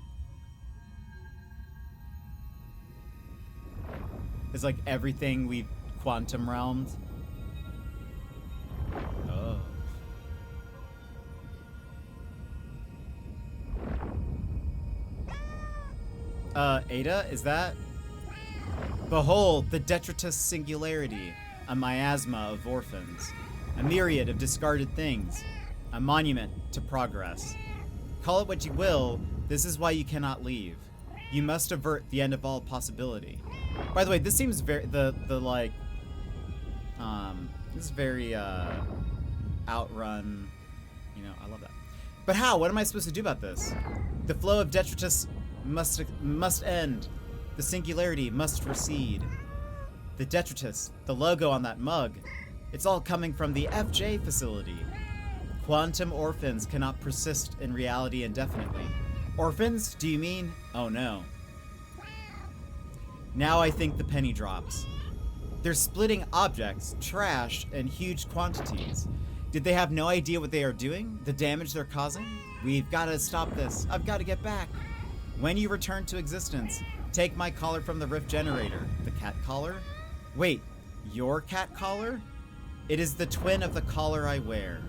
It's like everything we've quantum realmed. Oh. Ada, is that? Behold, the detritus singularity, a miasma of orphans, a myriad of discarded things, a monument to progress. Call it what you will, this is why you cannot leave. You must avert the end of all possibility. By the way, this seems very, this is very, Outrun, you know, I love that. But how? What am I supposed to do about this? The flow of detritus must end. The singularity must recede. The detritus, the logo on that mug, it's all coming from the FJ facility. Quantum orphans cannot persist in reality indefinitely. Orphans? Do you mean? Oh no. Now I think the penny drops. They're splitting objects, trash, in huge quantities. Did they have no idea what they are doing? The damage they're causing? We've got to stop this. I've got to get back. When you return to existence, take my collar from the rift generator. The cat collar? Wait, your cat collar? It is the twin of the collar I wear.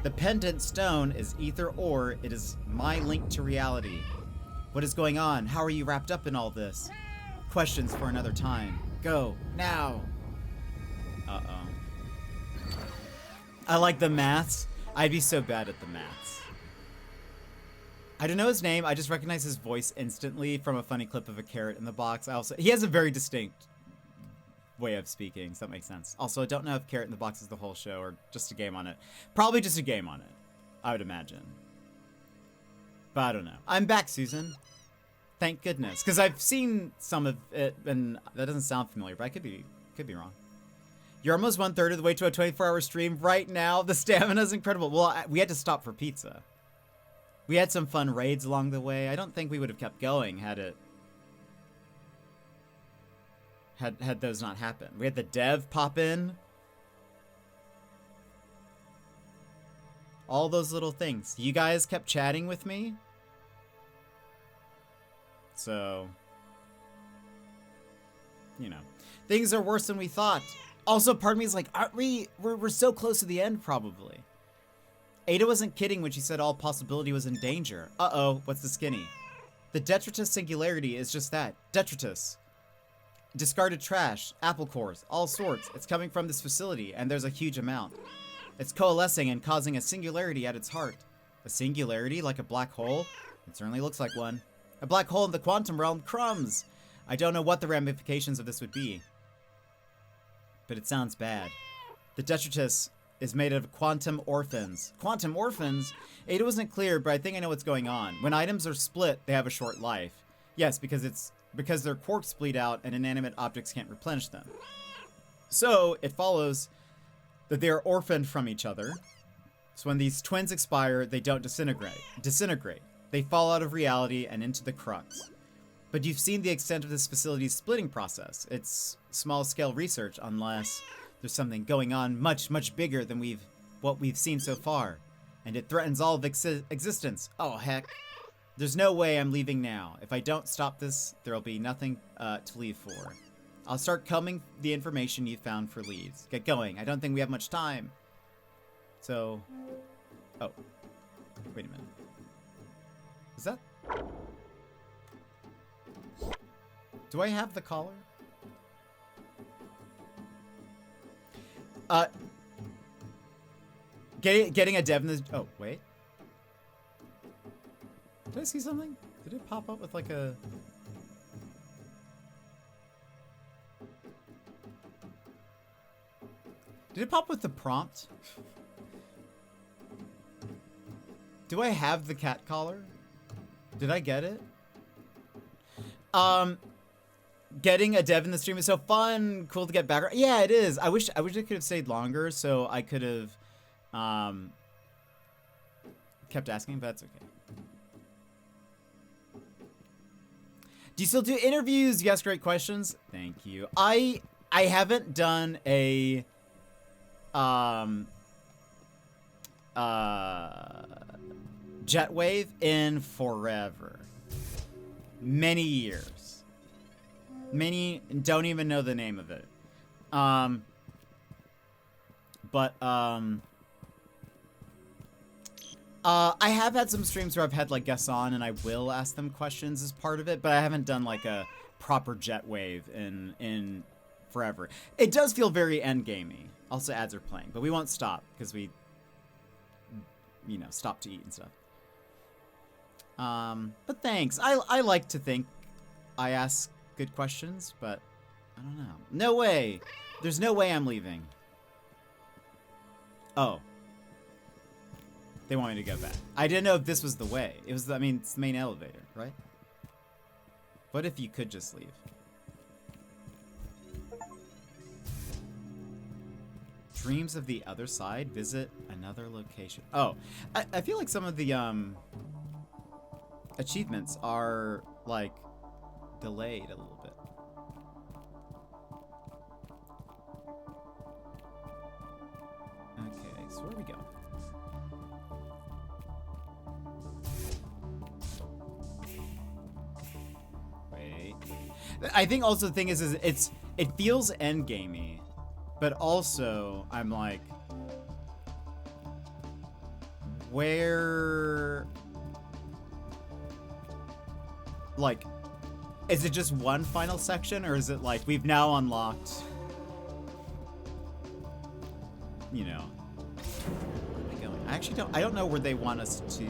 The pendant stone is ether ore. It is my link to reality. What is going on? How are you wrapped up in all this? Questions for another time. Go, now. Uh-oh. I like the maths. I'd be so bad at the maths. I don't know his name. I just recognize his voice instantly from a funny clip of a carrot in the box. He has a very distinct way of speaking, so that makes sense. Also, I don't know if Carrot in the Box is the whole show or just a game on it. Probably just a game on it, I would imagine. But I don't know. I'm back, Susan. Thank goodness, because I've seen some of it, and that doesn't sound familiar, but I could be wrong. You're almost 1/3 of the way to a 24-hour stream right now. The stamina's incredible. Well, we had to stop for pizza. We had some fun raids along the way. I don't think we would have kept going had those not happened. We had the dev pop in. All those little things. You guys kept chatting with me. So, you know, things are worse than we thought. Also, part of me is like, aren't we're so close to the end, probably. Ada wasn't kidding when she said all possibility was in danger. Uh-oh, what's the skinny? The detritus singularity is just that, detritus. Discarded trash, apple cores, all sorts. It's coming from this facility, and there's a huge amount. It's coalescing and causing a singularity at its heart. A singularity like a black hole? It certainly looks like one. A black hole in the quantum realm, crumbs! I don't know what the ramifications of this would be. But it sounds bad. The detritus is made of quantum orphans. Quantum orphans? Ada wasn't clear, but I think I know what's going on. When items are split, they have a short life. Yes, because their quarks bleed out and inanimate objects can't replenish them. So, it follows that they are orphaned from each other. So when these twins expire, they don't disintegrate. They fall out of reality and into the crux. But you've seen the extent of this facility's splitting process. It's small-scale research, unless there's something going on much, much bigger than what we've seen so far. And it threatens all of existence. Oh, heck. There's no way I'm leaving now. If I don't stop this, there'll be nothing to leave for. I'll start combing the information you found for leads. Get going. I don't think we have much time. So... Oh. Wait a minute. Is that... Do I have the collar? Getting a dev in the... Oh, wait. Did I see something? Did it pop up with like a... Did it pop with the prompt? Do I have the cat collar? Did I get it? Getting a dev in the stream is so fun. Cool to get background. Yeah, it is. I wish I could have stayed longer so I could have kept asking, but that's okay. Do you still do interviews? You ask great questions. Thank you. I haven't done a Jetwave in forever. Many years. Many don't even know the name of it. I have had some streams where I've had like guests on and I will ask them questions as part of it, but I haven't done like a proper Jetwave in forever. It does feel very endgamey. Also, ads are playing, but we won't stop because we, stop to eat and stuff. But thanks. I like to think I ask good questions, but I don't know. No way. There's no way I'm leaving. Oh. They want me to go back. I didn't know if this was the way. It was, I mean, it's the main elevator, right? What if you could just leave? Dreams of the other side. Visit another location. Oh, I feel like some of the achievements are like delayed a little bit. Okay, so where do we go? Wait. I think also the thing is it feels endgamey, but also I'm like, where, like, is it just one final section, or is it like we've now unlocked, you know, where are we going? I don't know where they want us to.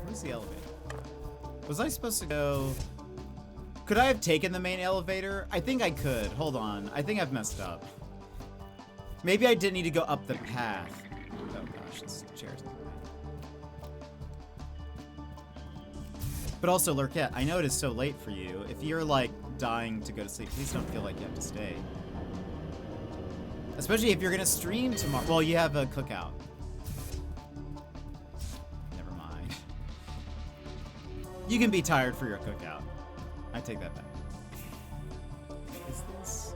Where's the elevator? Was I supposed to go? Could I have taken the main elevator? I think I could. Hold on. I think I've messed up. Maybe I didn't need to go up the path. Oh gosh, this chair's in the way. But also, Lurkette, I know it is so late for you. If you're like dying to go to sleep, please don't feel like you have to stay. Especially if you're gonna stream tomorrow. Well, you have a cookout. Never mind. You can be tired for your cookout. I take that back. Is this?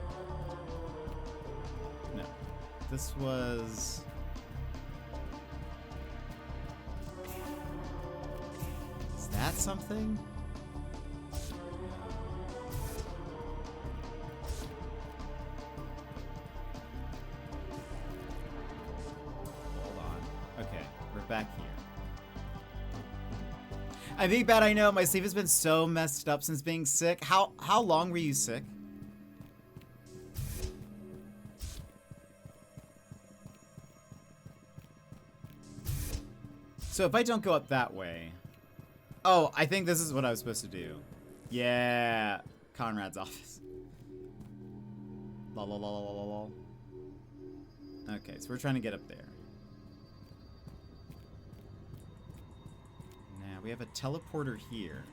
No. This was... Is that something? Hold on. Okay, we're back here. I think bad, I know. My sleep has been so messed up since being sick. How long were you sick? So if I don't go up that way... Oh, I think this is what I was supposed to do. Yeah. Conrad's office. Lol, lol, lol, lol, lol. Okay, so we're trying to get up there. We have a teleporter here.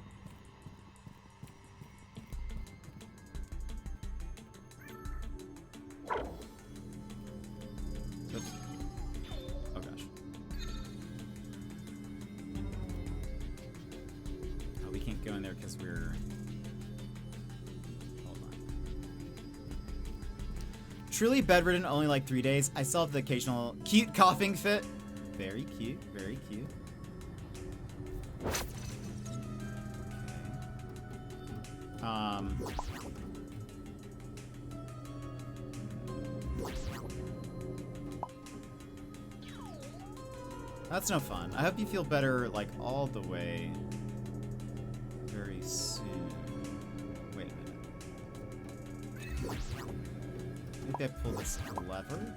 Oops. Oh gosh. Oh, we can't go in there because we're... Hold on. Truly bedridden, only like 3 days. I still have the occasional cute coughing fit. Very cute, very cute. That's no fun. I hope you feel better, like, all the way very soon. Wait a minute. Maybe I pull this lever?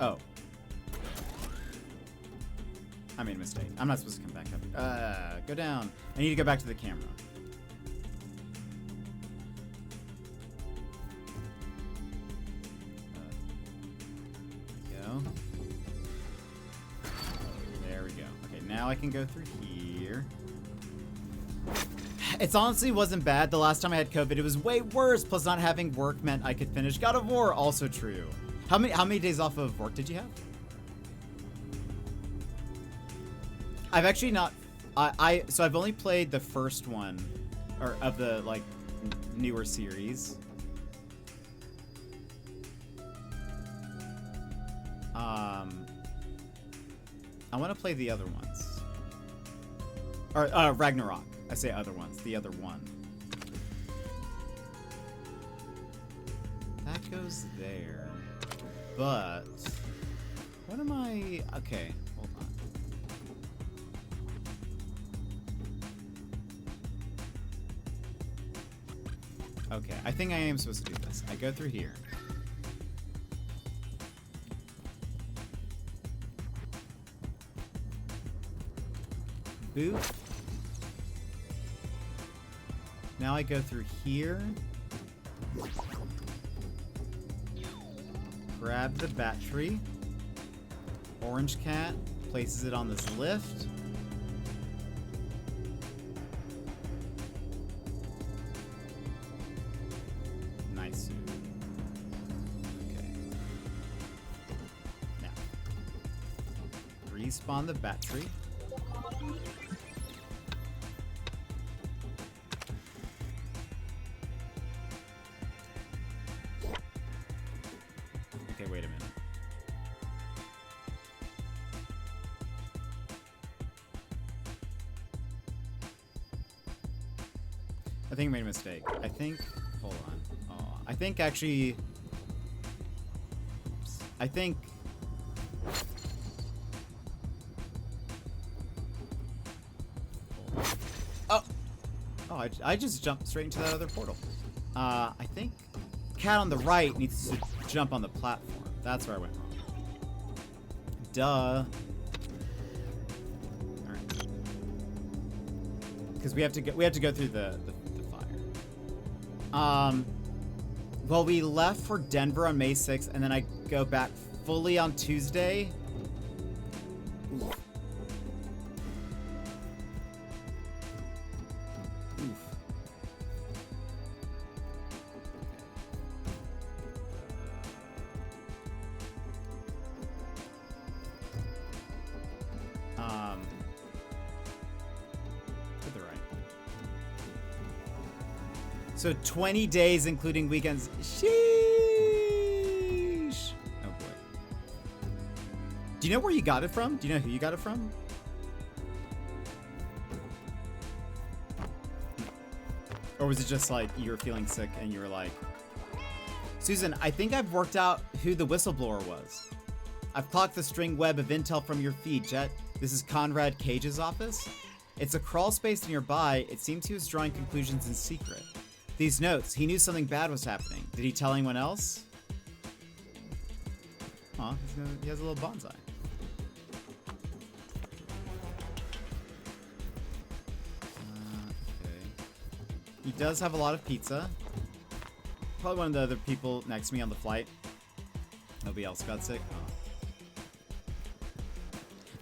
Oh. I made a mistake. I'm not supposed to come back up. Go down. I need to go back to the camera. Go. There we go. Okay, now I can go through here. It's honestly wasn't bad. The last time I had COVID, it was way worse. Plus, not having work meant I could finish God of War. Also true. How many days off of work did you have? I've actually not. So I've only played the first one, or of the like newer series. I want to play the other ones. Or Ragnarok. I say other ones. The other one. That goes there. But what am I? Okay, hold on. Okay, I think I am supposed to do this. I go through here. Boop. Now I go through here. Grab the battery. Orange cat places it on this lift. Nice. Okay. Now, respawn the battery. Okay, wait a minute. I think I made a mistake. I think... Hold on. Oh, I think actually... Oops. I think... Oh! Oh, I just jumped straight into that other portal. I think... Cat on the right needs to jump on the platform. That's where I went wrong. Duh. Alright. Because we have to go through the fire. Well, we left for Denver on May 6th, and then I go back fully on Tuesday. Oof. Oof. To the right. So 20 days, including weekends. Sheesh. Oh boy. Do you know where you got it from? Do you know who you got it from? Or was it just like you were feeling sick and you were like, Susan, I think I've worked out who the whistleblower was. I've clocked the string web of intel from your feed, Jet. This is Conrad Cage's office. It's a crawl space nearby. It seems he was drawing conclusions in secret. These notes, he knew something bad was happening. Did he tell anyone else? Aw, he has a little bonsai. Okay. He does have a lot of pizza. Probably one of the other people next to me on the flight. Nobody else got sick. Oh.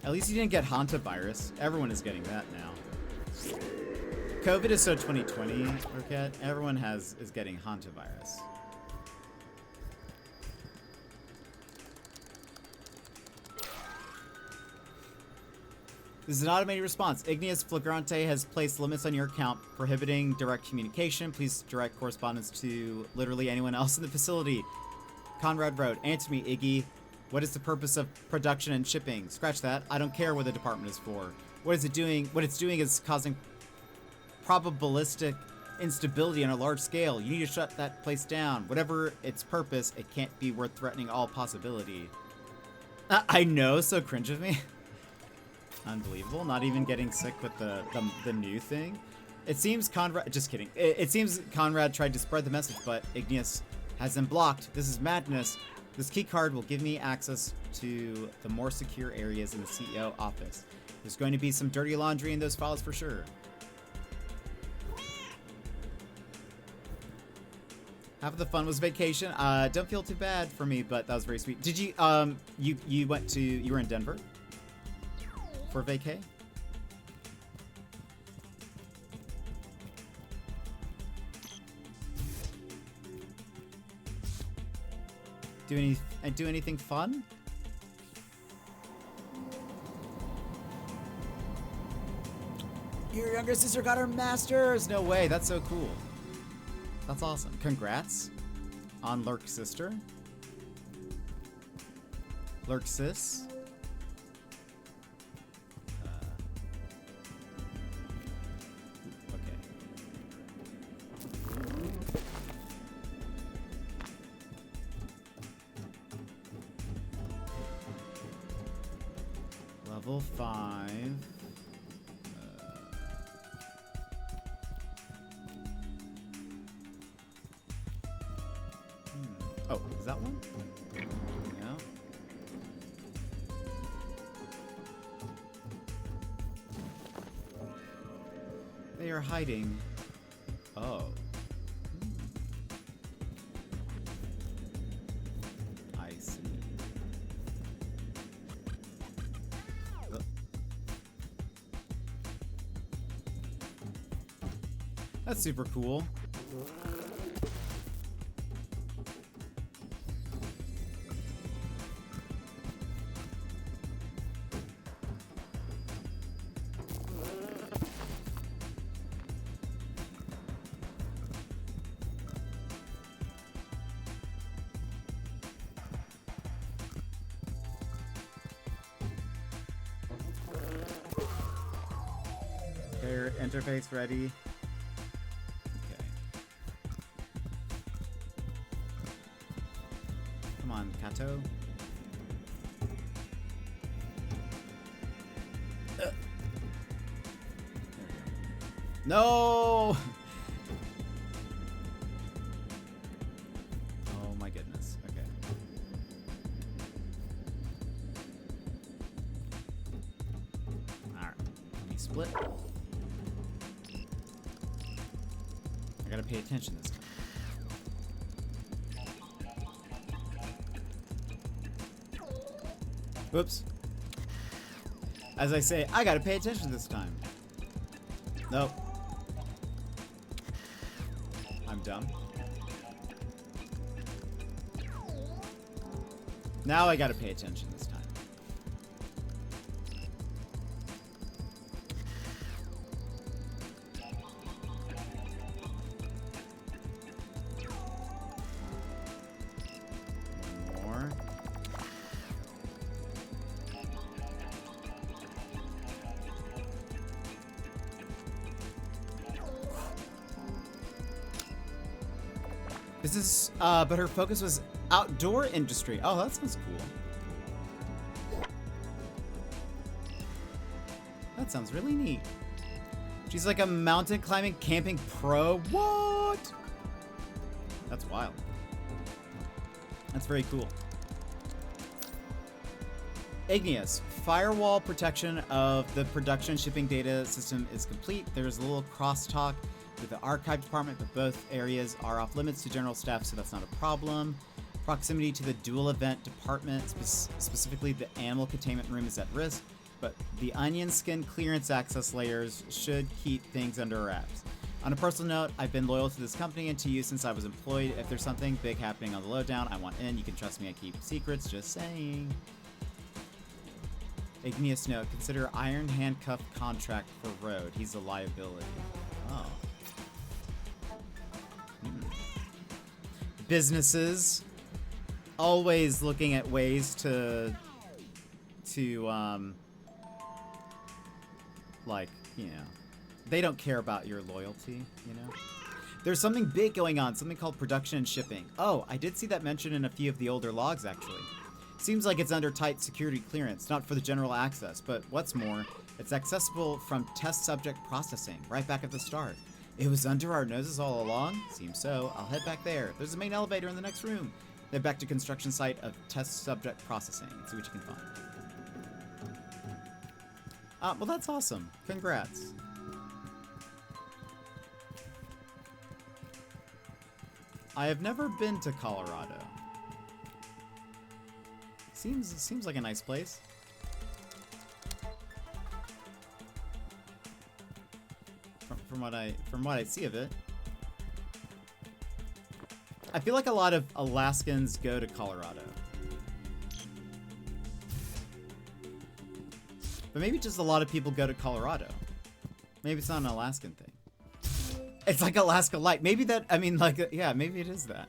At least he didn't get hantavirus. Everyone is getting that now. COVID is so 2020, Roquette. Everyone is getting hantavirus. This is an automated response. Igneous Flagrante has placed limits on your account, prohibiting direct communication. Please direct correspondence to literally anyone else in the facility. Conrad wrote, answer me, Iggy. What is the purpose of production and shipping? Scratch that. I don't care what the department is for. What is it doing? What it's doing is causing probabilistic instability on a large scale. You need to shut that place down. Whatever its purpose, it can't be worth threatening all possibility. I know, so cringe of me. Unbelievable. Not even getting sick with the new thing. It seems Conrad... Just kidding. It seems Conrad tried to spread the message, but Igneous has them blocked. This is madness. This key card will give me access to the more secure areas in the CEO office. There's going to be some dirty laundry in those files for sure. Half of the fun was vacation. Don't feel too bad for me, but that was very sweet. Did you you were in Denver for vacay? Do anything fun? Your younger sister got her master's! No way, that's so cool. That's awesome. Congrats on Lurk Sister. Lurk Sis. Okay. Level 5. Oh, is that one? No. They are hiding. Oh. I see. That's super cool. Their interface ready. Okay. Come on, Kato. There we go. No! Oh my goodness. Okay. Alright. Let me split. I gotta pay attention this time. Whoops. As I say, I gotta pay attention this time. Nope. I'm dumb. Now I gotta pay attention this time. Business, but her focus was outdoor industry. Oh, that sounds cool. That sounds really neat. She's like a mountain climbing camping pro. What? That's wild. That's very cool. Igneous. Firewall protection of the production shipping data system is complete. There's a little crosstalk with the archive department, but both areas are off limits to general staff, so that's not a problem. Proximity to the dual event department, specifically the animal containment room, is at risk, but the onion skin clearance access layers should keep things under wraps. On a personal note, I've been loyal to this company and to you since I was employed. If there's something big happening on the lowdown, I want in. You can trust me, I keep secrets, just saying. Igneous note, consider iron handcuff contract for Road. He's a liability. Oh. Businesses always looking at ways to like, you know, they don't care about your loyalty, you know. There's something big going on, something called production and shipping. Oh, I did see that mentioned in a few of the older logs, actually. Seems like it's under tight security clearance, not for the general access, but what's more, it's accessible from test subject processing, right back at the start. It was under our noses all along? Seems so. I'll head back there. There's a main elevator in the next room. Then back to construction site of test subject processing. See what you can find. Well, that's awesome. Congrats. I have never been to Colorado. Seems like a nice place. From what I see of it. I feel like a lot of Alaskans go to Colorado. But maybe just a lot of people go to Colorado. Maybe it's not an Alaskan thing. It's like Alaska Light. Maybe that, I mean, like, yeah, maybe it is that.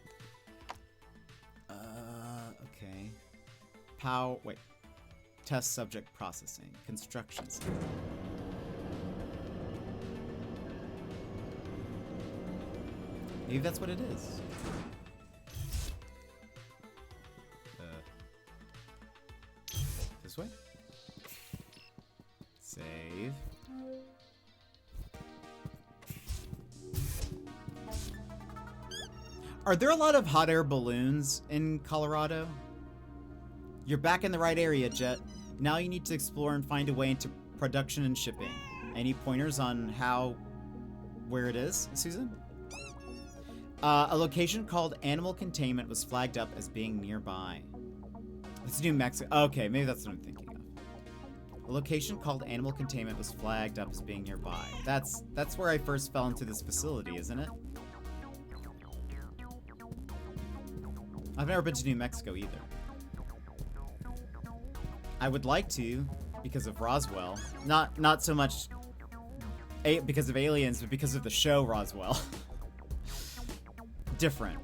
Okay. Wait. Test subject processing. Construction site. Maybe that's what it is. This way? Save. Are there a lot of hot air balloons in Colorado? You're back in the right area, Jet. Now you need to explore and find a way into production and shipping. Any pointers on where it is, Susan? A location called Animal Containment was flagged up as being nearby. It's New Mexico. Okay, maybe that's what I'm thinking of. A location called Animal Containment was flagged up as being nearby. That's where I first fell into this facility, isn't it? I've never been to New Mexico either. I would like to, because of Roswell. Not so much because of aliens, but because of the show Roswell. Different.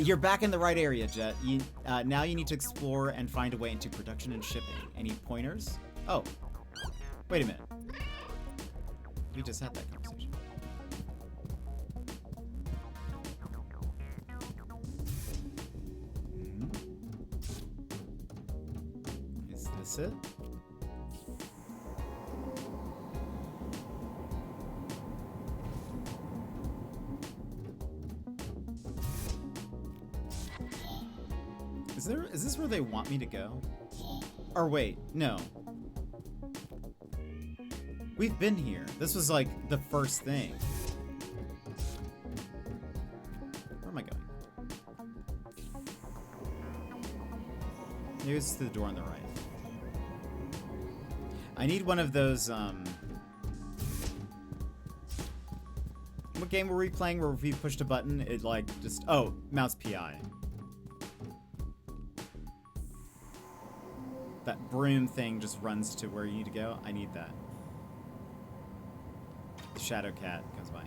You're back in the right area, Jet. Now you need to explore and find a way into production and shipping. Any pointers? Oh. Wait a minute. We just had that conversation. Is this it? Is this where they want me to go? Or wait, no. We've been here. This was like the first thing. Where am I going? Maybe it's to the door on the right. I need one of those, what game were we playing where if we pushed a button, it like just, oh, mouse PI. That broom thing just runs to where you need to go. I need that. The shadow cat comes by.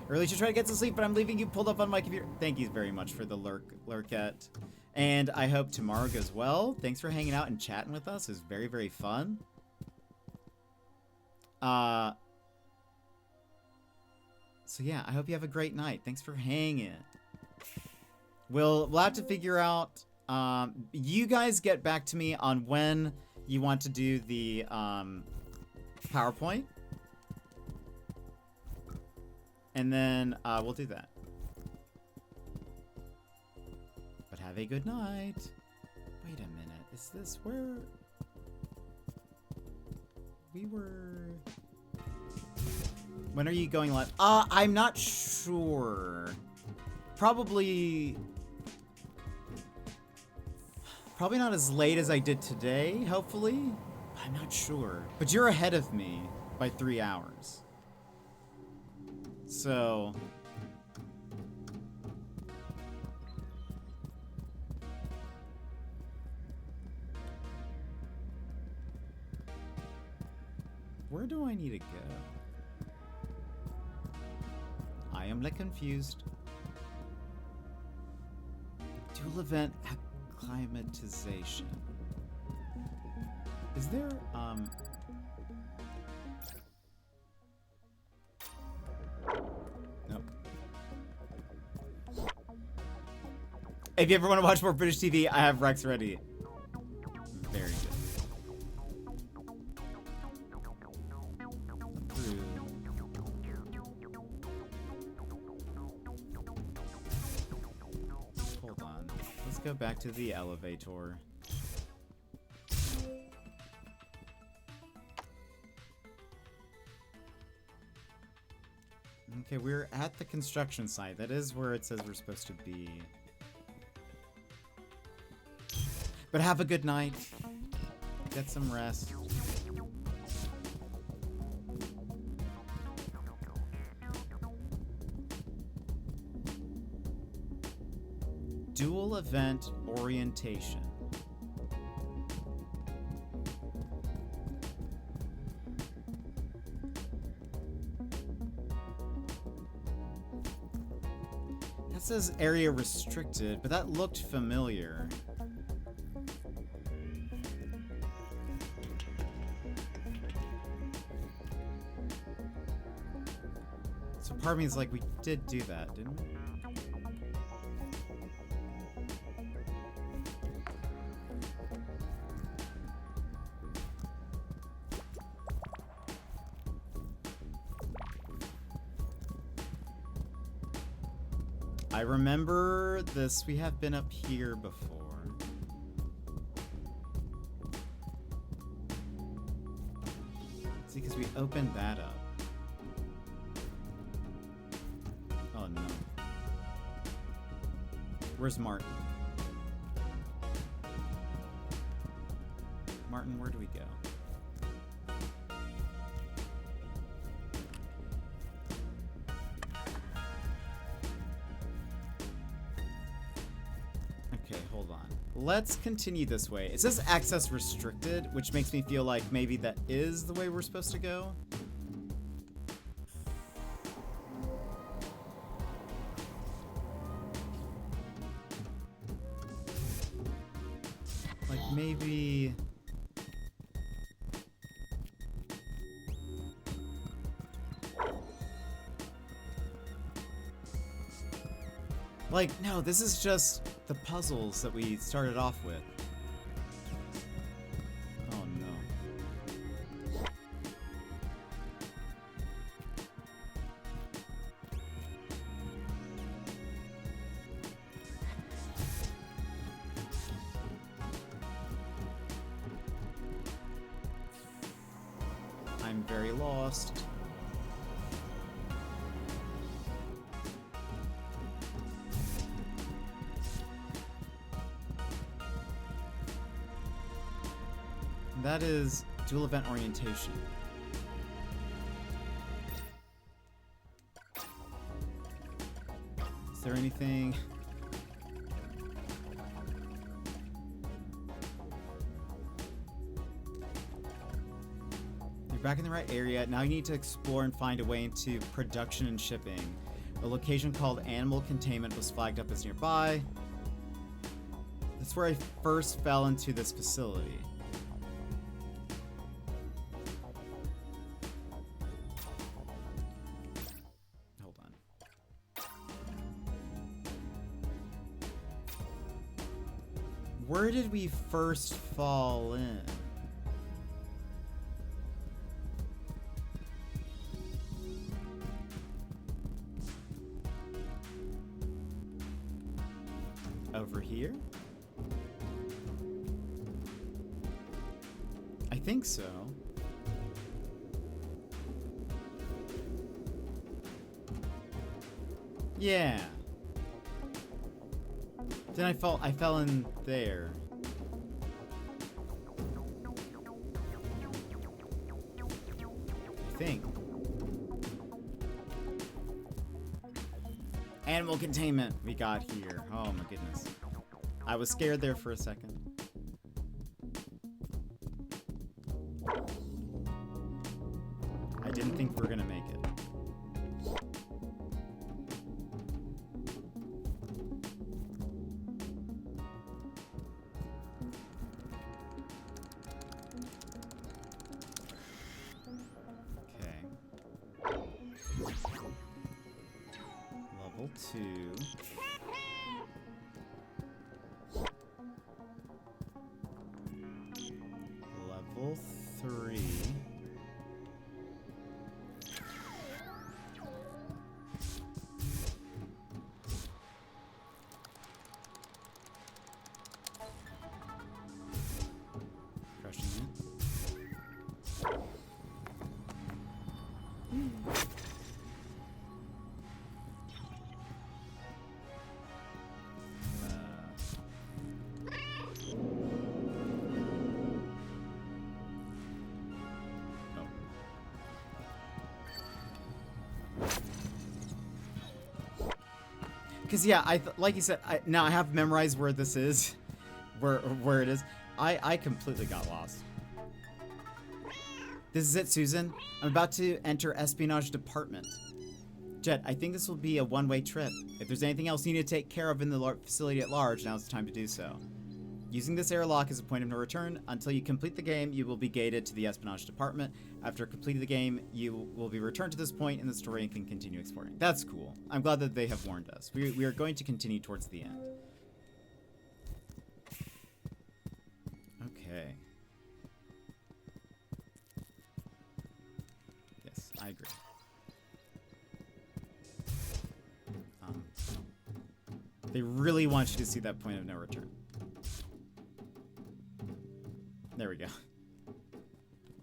Early to try to get to sleep, but I'm leaving you pulled up on my computer. Thank you very much for the lurkette. And I hope tomorrow goes well. Thanks for hanging out and chatting with us. It was very, very fun. So yeah, I hope you have a great night. Thanks for hanging. We'll have to figure out. You guys get back to me on when you want to do the PowerPoint. And then we'll do that. But have a good night. Wait a minute. Is this where we were? When are you going live? I'm not sure. Probably not as late as I did today, hopefully. I'm not sure. But you're ahead of me by 3 hours. So where do I need to go? I am like confused. Dual event acclimatization. Is there nope. If you ever want to watch more British TV, I have Rex ready. Very good. Hold on. Let's go back to the elevator. Okay, we're at the construction site. That is where it says we're supposed to be. But have a good night. Get some rest. dual event orientation. That says area restricted, but that looked familiar. So part of me is like, we did do that, didn't we? I remember this. We have been up here before. See, because we opened that up. Oh no. Where's Martin? Martin, where do we go? Hold on. Let's continue this way. It says access restricted, which makes me feel like maybe that is the way we're supposed to go. Like maybe... Like, no, this is just the puzzles that we started off with. Oh no. I'm very lost. That is dual event orientation. Is there anything? You're back in the right area. Now you need to explore and find a way into production and shipping. A location called Animal Containment was flagged up as nearby. That's where I first fell into this facility. Where did we first fall in? Over here? I think so. Yeah. Then I fell in there. I think. Animal containment we got here. Oh my goodness. I was scared there for a second. I didn't think we were gonna make it. Level 2. Level 3. Crushing it. Cause yeah, like you said, now I have memorized where this is, where it is. I completely got lost. This is it, Susan. I'm about to enter espionage department. Jet, I think this will be a one-way trip. If there's anything else you need to take care of in the facility at large, now's the time to do so. Using this airlock is a point of no return. Until you complete the game, you will be gated to the espionage department. After completing the game, you will be returned to this point in the story and can continue exploring. That's cool. I'm glad that they have warned us. We are going to continue towards the end. Okay. Yes, I agree. They really want you to see that point of no return. There we go.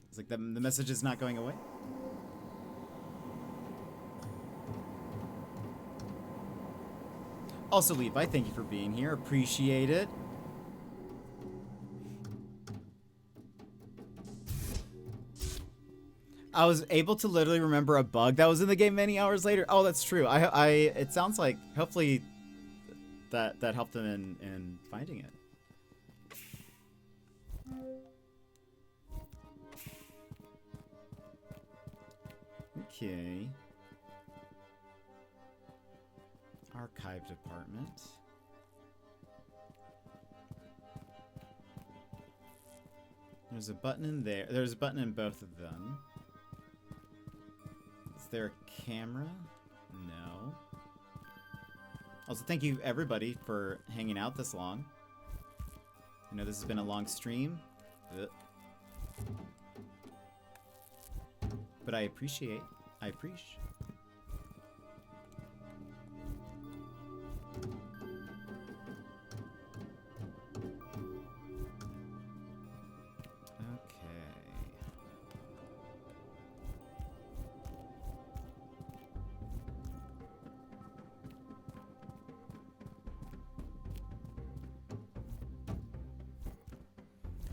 It's like the message is not going away. Also, Levi, thank you for being here. Appreciate it. I was able to literally remember a bug that was in the game many hours later. Oh, that's true. It sounds like hopefully that helped them in finding it. Okay. Archive department. There's a button in there. There's a button in both of them. Is there a camera? No. Also, thank you everybody for hanging out this long. I know this has been a long stream. But I appreciate.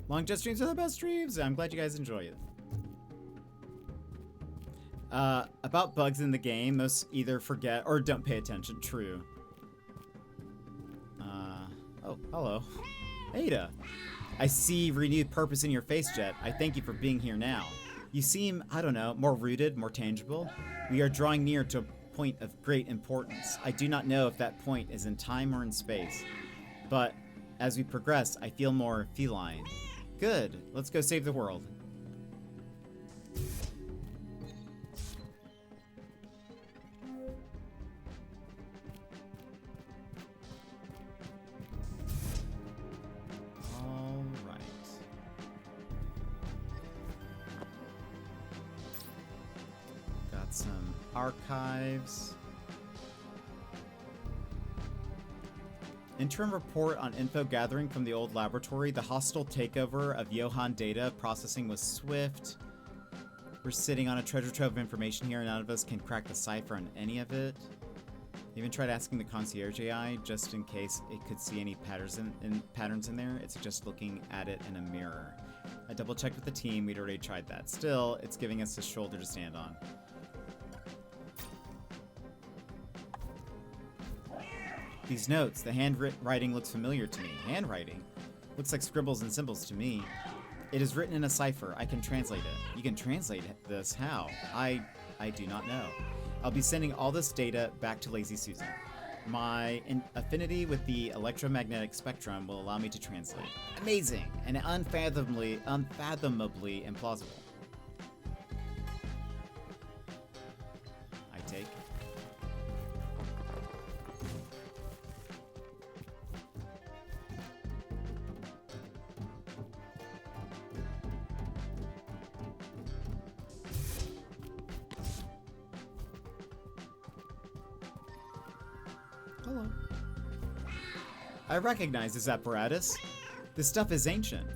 Long jet streams are the best streams. I'm glad you guys enjoy it. About bugs in the game, most either forget or don't pay attention. True. Oh, hello. Ada. I see renewed purpose in your face, Jet. I thank you for being here now. You seem, I don't know, more rooted, more tangible. We are drawing near to a point of great importance. I do not know if that point is in time or in space. But as we progress, I feel more feline. Good. Let's go save the world. All right. Got some archives. Interim report on info gathering from the old laboratory. The hostile takeover of Johann data processing was swift. We're sitting on a treasure trove of information here, and none of us can crack the cipher on any of it. Even tried asking the concierge AI just in case it could see any patterns in there. It's just looking at it in a mirror. I double checked with the team. We'd already tried that. Still, it's giving us a shoulder to stand on. These notes, the handwriting looks familiar to me. Handwriting? Looks like scribbles and symbols to me. It is written in a cipher. I can translate it. You can translate this? How? I do not know. I'll be sending all this data back to Lazy Susan. My affinity with the electromagnetic spectrum will allow me to translate. Amazing! And unfathomably implausible. I take. Hello. I recognize this apparatus. This stuff is ancient.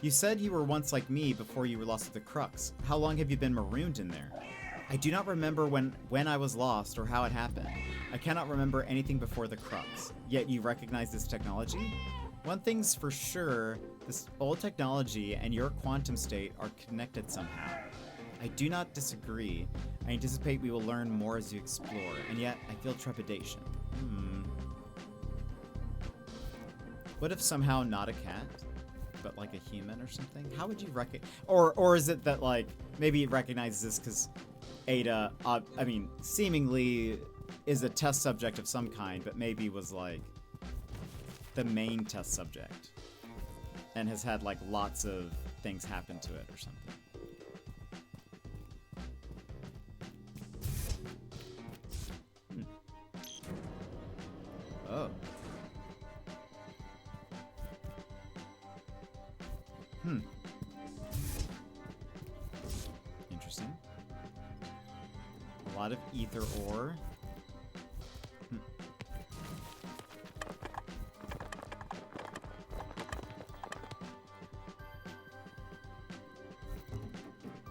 You said you were once like me before you were lost at the Crux. How long have you been marooned in there? I do not remember when I was lost or how it happened. I cannot remember anything before the Crux. Yet you recognize this technology? One thing's for sure, this old technology and your quantum state are connected somehow. I do not disagree. I anticipate we will learn more as you explore, and yet I feel trepidation. What if somehow not a cat, but like a human or something? How would you recognize? Or is it that like maybe it recognizes this because Ada, I mean, seemingly is a test subject of some kind, but maybe was like the main test subject and has had like lots of things happen to it or something. Oh. Interesting. A lot of ether ore.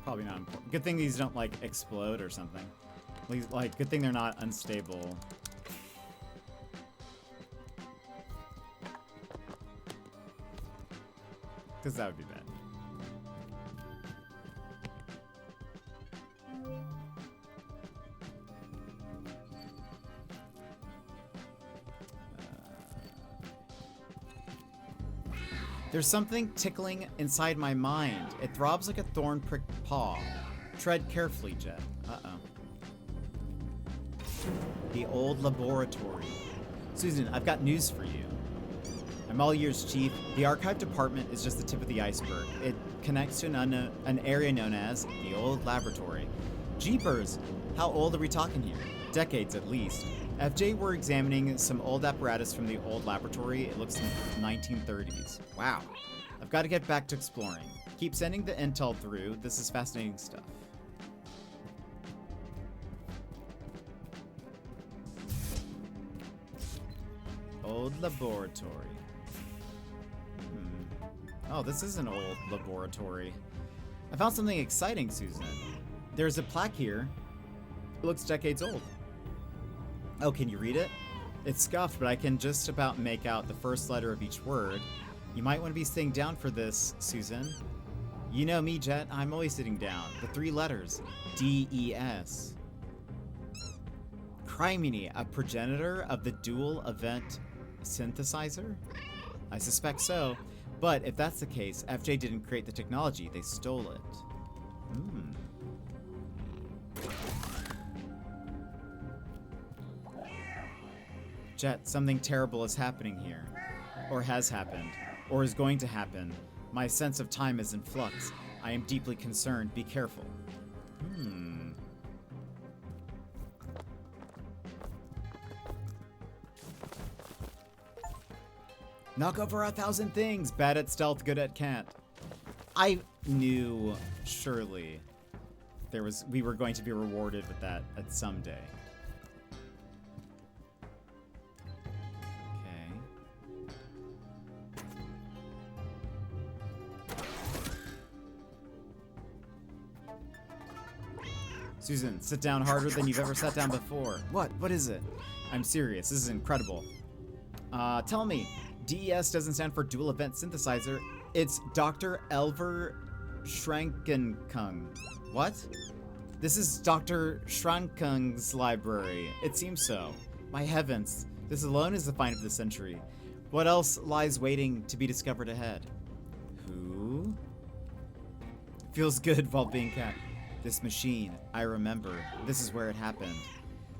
Probably not important. Good thing these don't like explode or something. Like, good thing they're not unstable. Because that would be bad. There's something tickling inside my mind. It throbs like a thorn-pricked paw. Tread carefully, Jet. Uh-oh. The old laboratory. Susan, I've got news for you. I'm all ears, Chief. The archive department is just the tip of the iceberg. It connects to an area known as the old laboratory. Jeepers! How old are we talking here? Decades, at least. FJ, we're examining some old apparatus from the old laboratory. It looks like 1930s. Wow. I've got to get back to exploring. Keep sending the intel through. This is fascinating stuff. Old laboratory. Oh, this is an old laboratory. I found something exciting, Susan. There's a plaque here. It looks decades old. Oh, can you read it? It's scuffed, but I can just about make out the first letter of each word. You might want to be sitting down for this, Susan. You know me, Jet. I'm always sitting down. The 3 letters. D-E-S. Criminy, a progenitor of the dual event synthesizer? I suspect so. But if that's the case, FJ didn't create the technology. They stole it. Jet, something terrible is happening here. Or has happened. Or is going to happen. My sense of time is in flux. I am deeply concerned. Be careful. Knock over 1,000 things. Bad at stealth, good at cat. I knew, surely, we were going to be rewarded with that at some day. Susan, sit down harder than you've ever sat down before. What? What is it? I'm serious. This is incredible. Tell me. DES doesn't stand for Dual Event Synthesizer. It's Dr. Elver Schrankenkung. What? This is Dr. Schrankung's library. It seems so. My heavens. This alone is the find of the century. What else lies waiting to be discovered ahead? Who? Feels good while being cat. This machine, I remember. This is where it happened.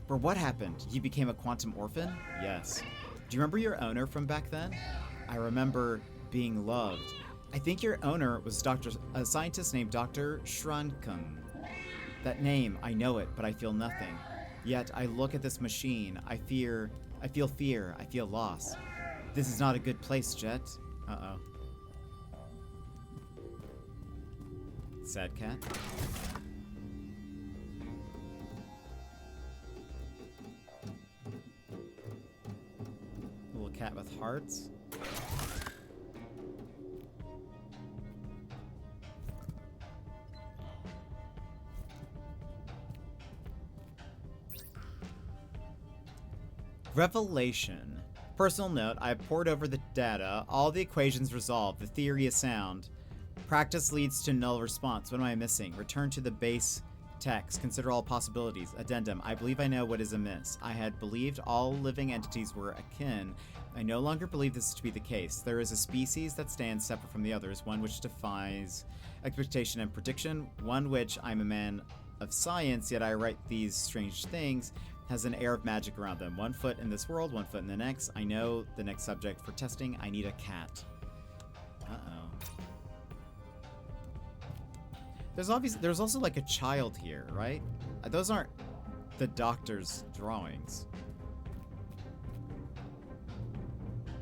For what happened? You became a quantum orphan? Yes. Do you remember your owner from back then? I remember being loved. I think your owner was a scientist named Dr. Schrankung. That name, I know it, but I feel nothing. Yet I look at this machine. I feel fear. I feel loss. This is not a good place, Jet. Uh-oh. Sad cat. Little cat with hearts. Revelation. Personal note, I poured over the data. All the equations resolved. The theory is sound. Practice leads to null response. What am I missing? Return to the base Text. Consider all possibilities. Addendum. I believe I know what is amiss. I had believed all living entities were akin. I no longer believe this to be the case. There is a species that stands separate from the others, one which defies expectation and prediction, one which I'm a man of science, yet I write these strange things, has an air of magic around them. 1 foot in this world, 1 foot in the next. I know the next subject for testing. I need a cat. Uh-oh. There's also like a child here, right? Those aren't the doctor's drawings.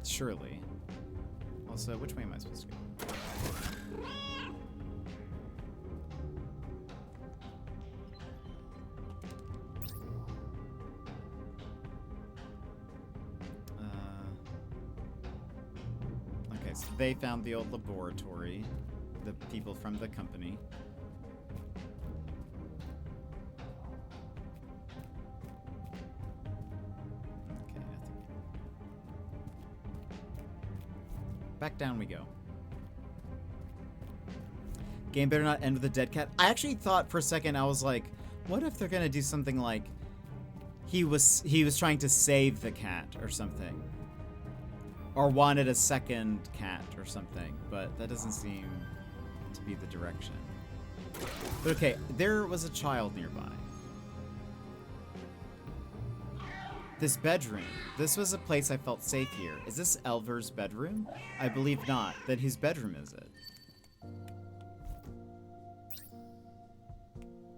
Surely. Also, which way am I supposed to go? Okay, so they found the old laboratory. The people from the company. Back down we go. Game better not end with a dead cat. I actually thought for a second, I was like, what if they're gonna do something like he was trying to save the cat or something, or wanted a second cat or something, but that doesn't seem to be the direction. But okay, there was a child nearby. This bedroom. This was a place I felt safe here. Is this Elver's bedroom? I believe not. Then whose bedroom is it?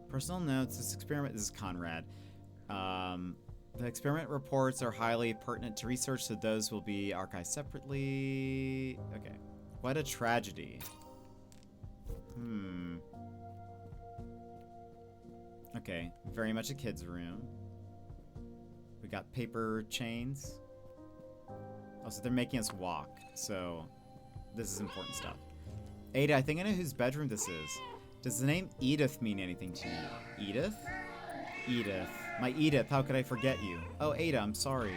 Personal notes. This experiment. This is Conrad. The experiment reports are highly pertinent to research, so those will be archived separately. Okay. What a tragedy. Okay. Very much a kid's room. We got paper chains. Also, they're making us walk, so this is important stuff. Ada, I think I know whose bedroom this is. Does the name Edith mean anything to you? Edith? Edith. My Edith, how could I forget you? Oh, Ada, I'm sorry.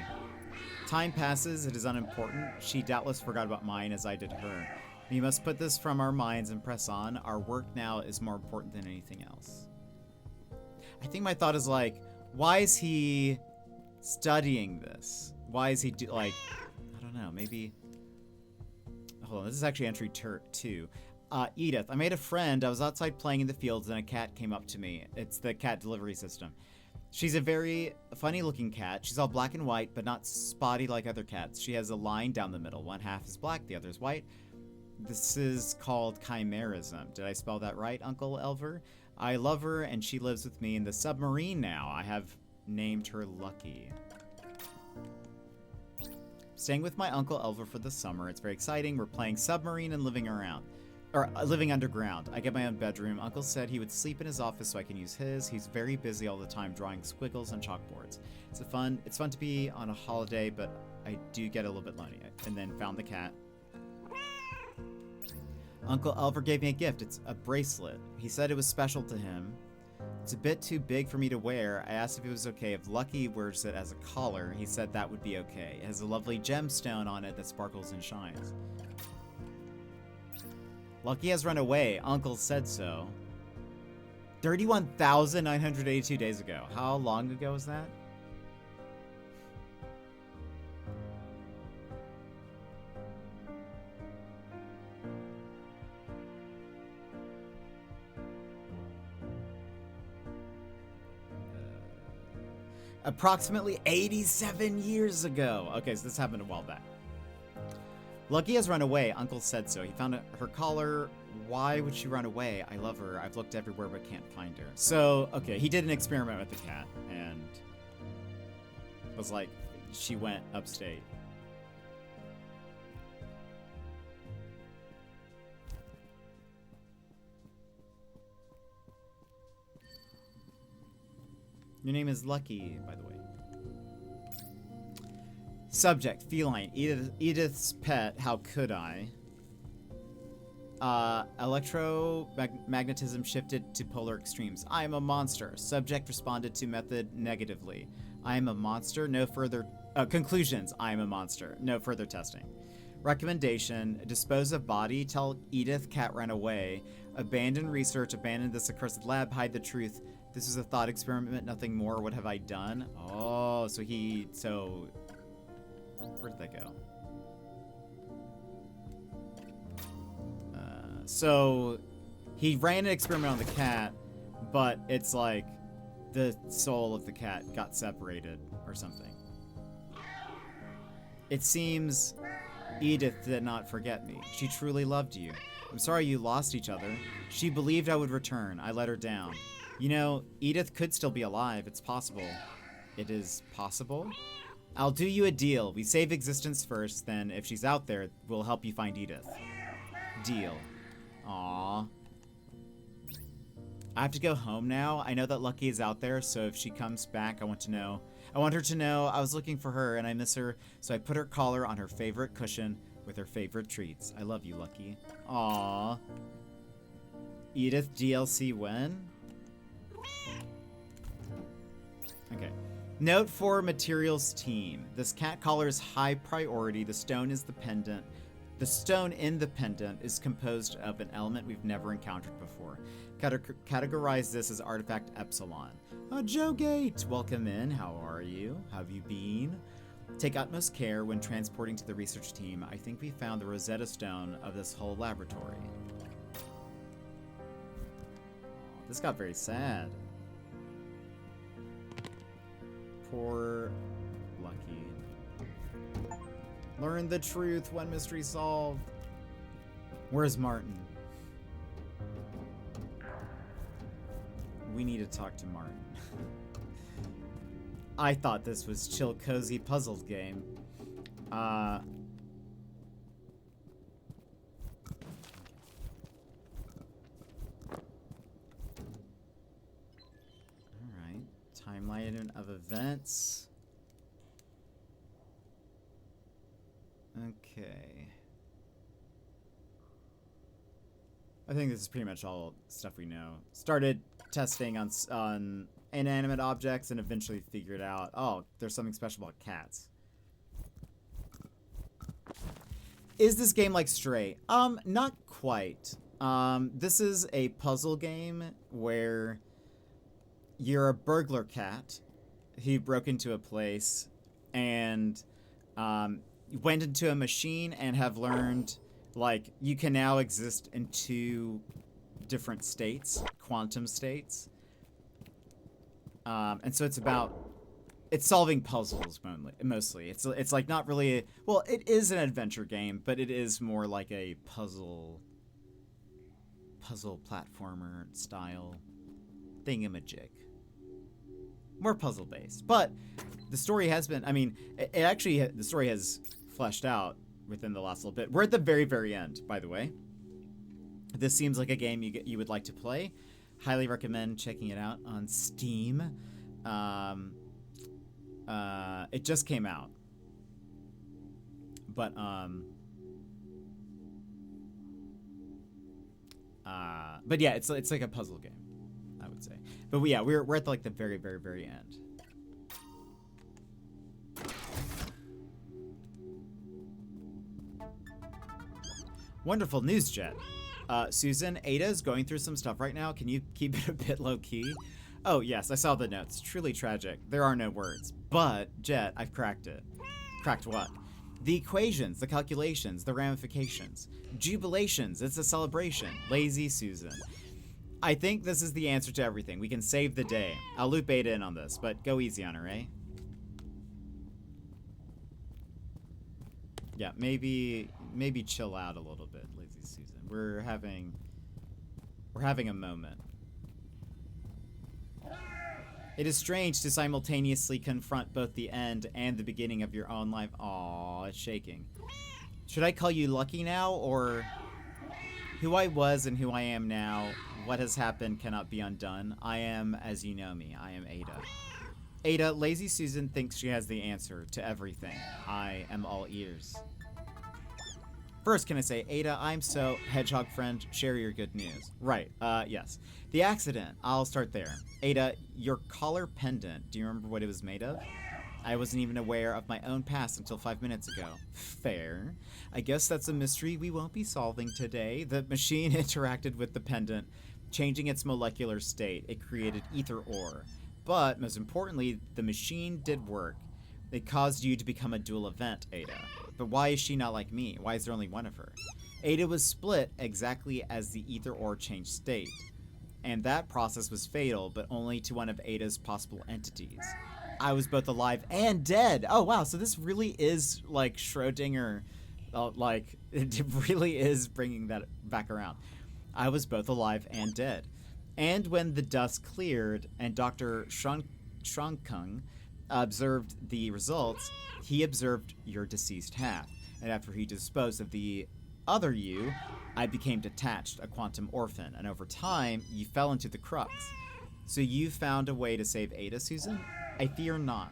Time passes, it is unimportant. She doubtless forgot about mine as I did her. We must put this from our minds and press on. Our work now is more important than anything else. I think my thought is like, why is he studying this? Why is he I don't know, maybe. Hold on, this is actually entry 2. Edith, I made a friend. I was outside playing in the fields and a cat came up to me. It's the cat delivery system. She's a very funny looking cat. She's all black and white, but not spotty like other cats. She has a line down the middle. One half is black, the other is white. This is called chimerism. Did I spell that right, Uncle Elver? I love her and she lives with me in the submarine now. I have named her Lucky. Staying with my Uncle Elver for the summer. It's very exciting. We're playing submarine and living underground. I get my own bedroom. Uncle said he would sleep in his office so I can use his. He's very busy all the time drawing squiggles on chalkboards. It's fun to be on a holiday, but I do get a little bit lonely. And then found the cat. Uncle Elver gave me a gift. It's a bracelet. He said it was special to him. It's a bit too big for me to wear. I asked if it was okay if Lucky wears it as a collar. He said that would be okay. It has a lovely gemstone on it that sparkles and shines. Lucky has run away. Uncle said so. 31,982 days ago. How long ago was that? Approximately 87 years ago. Okay, so this happened a while back. Lucky has run away. Uncle said so. He found her collar. Why would she run away? I love her. I've looked everywhere but can't find her. So, okay, he did an experiment with the cat and was like, she went upstate. Your name is Lucky, by the way. Subject, feline. Edith's pet, how could I? Electromagnetism shifted to polar extremes. I am a monster. Subject responded to method negatively. I am a monster. No further... conclusions. I am a monster. No further testing. Recommendation, dispose of body. Tell Edith cat ran away. Abandon research. Abandon this accursed lab. Hide the truth. This is a thought experiment, nothing more. What have I done? Oh, so where did that go? So he ran an experiment on the cat, but it's like the soul of the cat got separated or something. It seems Edith did not forget me. She truly loved you. I'm sorry you lost each other. She believed I would return. I let her down. You know, Edith could still be alive. It's possible. It is possible? I'll do you a deal. We save existence first, then if she's out there, we'll help you find Edith. Deal. Aww. I have to go home now. I know that Lucky is out there, so if she comes back, I want her to know I was looking for her and I miss her, so I put her collar on her favorite cushion with her favorite treats. I love you, Lucky. Aww. Edith DLC when? Okay. Note for materials team. This cat collar is high priority. The stone is the pendant. The stone in the pendant is composed of an element we've never encountered before. Categorize this as artifact epsilon. Joe Gate, welcome in. How are you? How have you been? Take utmost care when transporting to the research team. I think we found the Rosetta Stone of this whole laboratory. This got very sad. Poor Lucky. Learn the truth when mystery solved. Where's Martin? We need to talk to Martin. I thought this was chill, cozy puzzles game. Alright. Timeline of events. Okay. I think this is pretty much all stuff we know. Started testing on inanimate objects and eventually figured out, oh, there's something special about cats. Is this game like Stray? Not quite. This is a puzzle game where you're a burglar cat. He broke into a place and went into a machine and have learned, like, you can now exist in 2 different states, quantum states. And so it's solving puzzles mostly. It's like not really well, it is an adventure game, but it is more like a puzzle platformer style thingamajig. More puzzle based. But the story has been, I mean, the story has fleshed out within the last little bit. We're at the very, very end, by the way. This seems like a game you would like to play. Highly recommend checking it out on Steam. It just came out. But yeah, it's like a puzzle game, I would say. But yeah, we're at like the very, very, very end. Wonderful news, Jet. Susan, Ada is going through some stuff right now. Can you keep it a bit low-key? Oh, yes, I saw the notes. Truly tragic. There are no words. But, Jet, I've cracked it. Cracked what? The equations, the calculations, the ramifications. Jubilations, it's a celebration. Lazy Susan. I think this is the answer to everything. We can save the day. I'll loop Ada in on this, but go easy on her, eh? Yeah, maybe chill out a little bit, Lazy Susan. We're having a moment. It is strange to simultaneously confront both the end and the beginning of your own life. Aw, it's shaking. Should I call you Lucky now, or who I was and who I am now? What has happened cannot be undone. I am as you know me. I am Ada. Ada, Lazy Susan thinks she has the answer to everything. I am all ears. First, can I say, Ada, I'm so... Hedgehog friend, share your good news. Right, yes. The accident. I'll start there. Ada, your collar pendant, do you remember what it was made of? I wasn't even aware of my own past until 5 minutes ago. Fair. I guess that's a mystery we won't be solving today. The machine interacted with the pendant, Changing its molecular state, it created ether ore. But, most importantly, the machine did work. It caused you to become a dual event, Ada. But why is she not like me? Why is there only one of her? Ada was split exactly as the ether ore changed state. And that process was fatal, but only to one of Ada's possible entities. I was both alive and dead. Oh, wow. So this really is like Schrodinger. It really is bringing that back around. I was both alive and dead. And when the dust cleared and Dr. Schrankung observed the results, he observed your deceased half. And after he disposed of the other you, I became detached, a quantum orphan. And over time, you fell into the crux. So you found a way to save Ada, Susan? I fear not.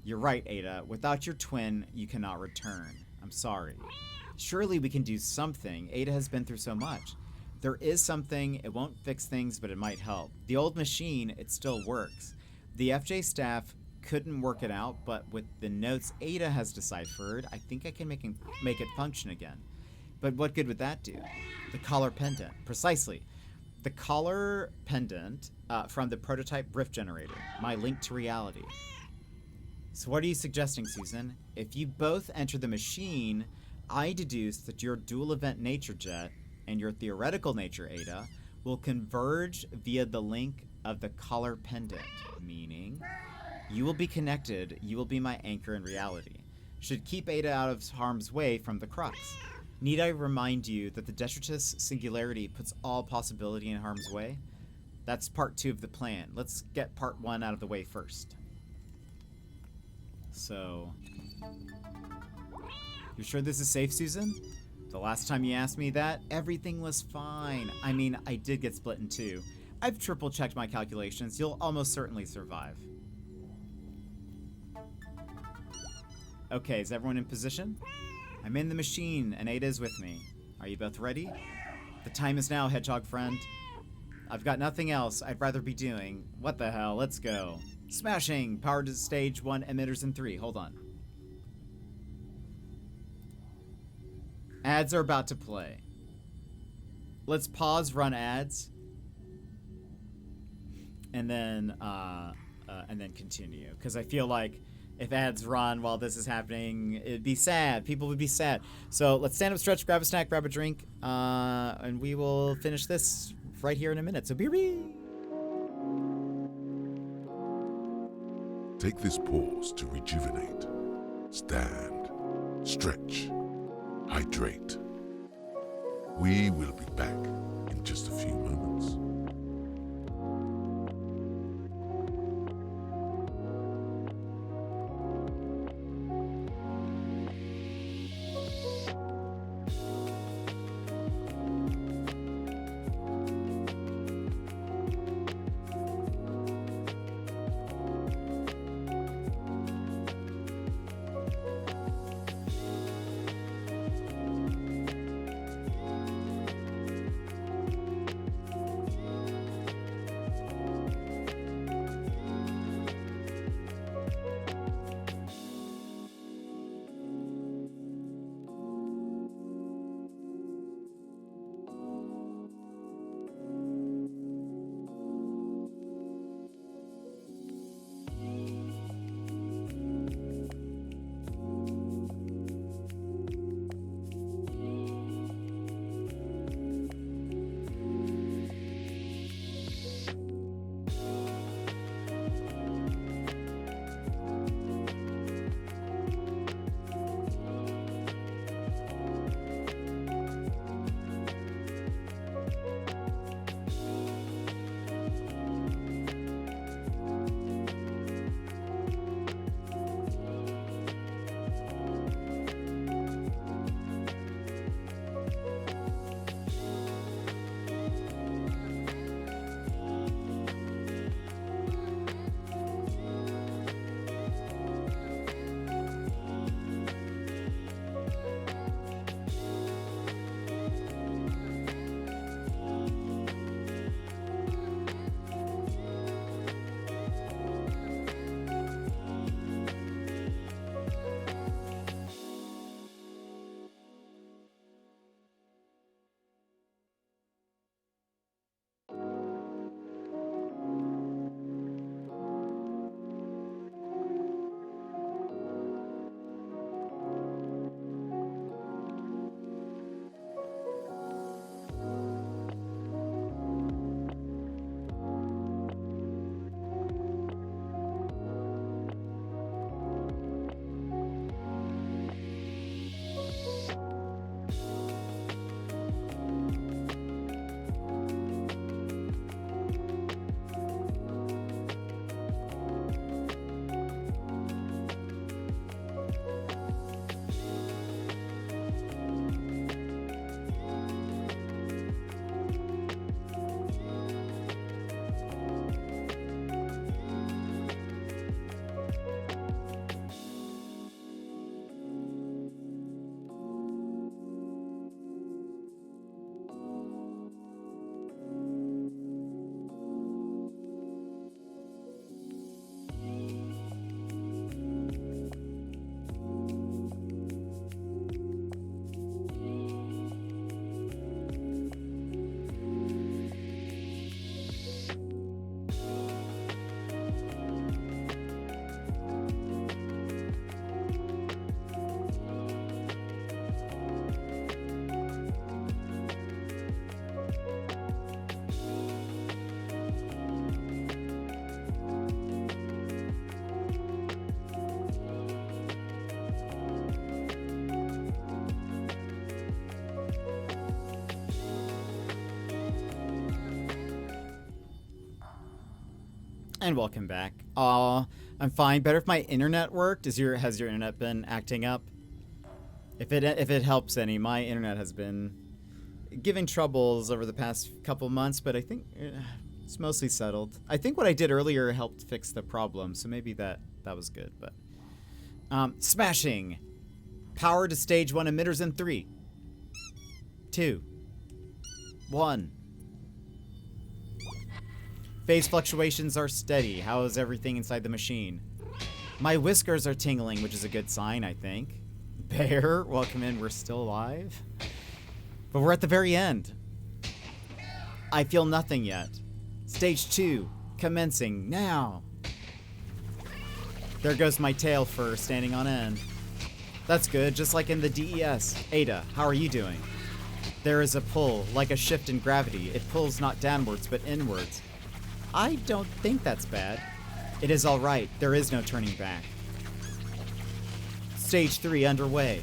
You're right, Ada. Without your twin, you cannot return. I'm sorry. Surely we can do something. Ada has been through so much. There is something. It won't fix things, but it might help. The old machine, it still works. The FJ staff couldn't work it out, but with the notes Ada has deciphered, I think I can make it function again. But what good would that do? The collar pendant. Precisely. The collar pendant from the prototype rift generator. My link to reality. So what are you suggesting, Susan? If you both enter the machine, I deduce that your dual event nature jet and your theoretical nature, Ada, will converge via the link of the collar pendant, meaning you will be connected, you will be my anchor in reality. Should keep Ada out of harm's way from the crux. Need I remind you that the detritus singularity puts all possibility in harm's way? That's part 2 of the plan. Let's get part 1 out of the way first. So, you sure this is safe, Susan? The last time you asked me that, everything was fine. I mean, I did get split in 2. I've triple checked my calculations. You'll almost certainly survive. Okay, is everyone in position? I'm in the machine, and Ada is with me. Are you both ready? The time is now, hedgehog friend. I've got nothing else I'd rather be doing. What the hell? Let's go. Smashing! Power to stage 1 emitters in 3. Hold on. Ads are about to play. Let's pause, run ads, and then continue. Because I feel like if ads run while this is happening, it'd be sad. People would be sad. So let's stand up, stretch, grab a snack, grab a drink, and we will finish this right here in a minute. So be. Take this pause to rejuvenate. Stand, stretch, hydrate. We will be back in just a few moments. And welcome back. I'm fine. Better if my internet worked. Has your internet been acting up? If it helps any, my internet has been giving troubles over the past couple months, but I think it's mostly settled. I think what I did earlier helped fix the problem, so maybe that was good. But smashing. Power to stage 1 emitters in 3, 2, 1. Phase fluctuations are steady. How is everything inside the machine? My whiskers are tingling, which is a good sign, I think. Bear, welcome in. We're still alive. But we're at the very end. I feel nothing yet. Stage 2, commencing now. There goes my tail fur standing on end. That's good, just like in the DES. Ada, how are you doing? There is a pull, like a shift in gravity. It pulls not downwards, but inwards. I don't think that's bad. It is all right. There is no turning back. Stage 3 underway.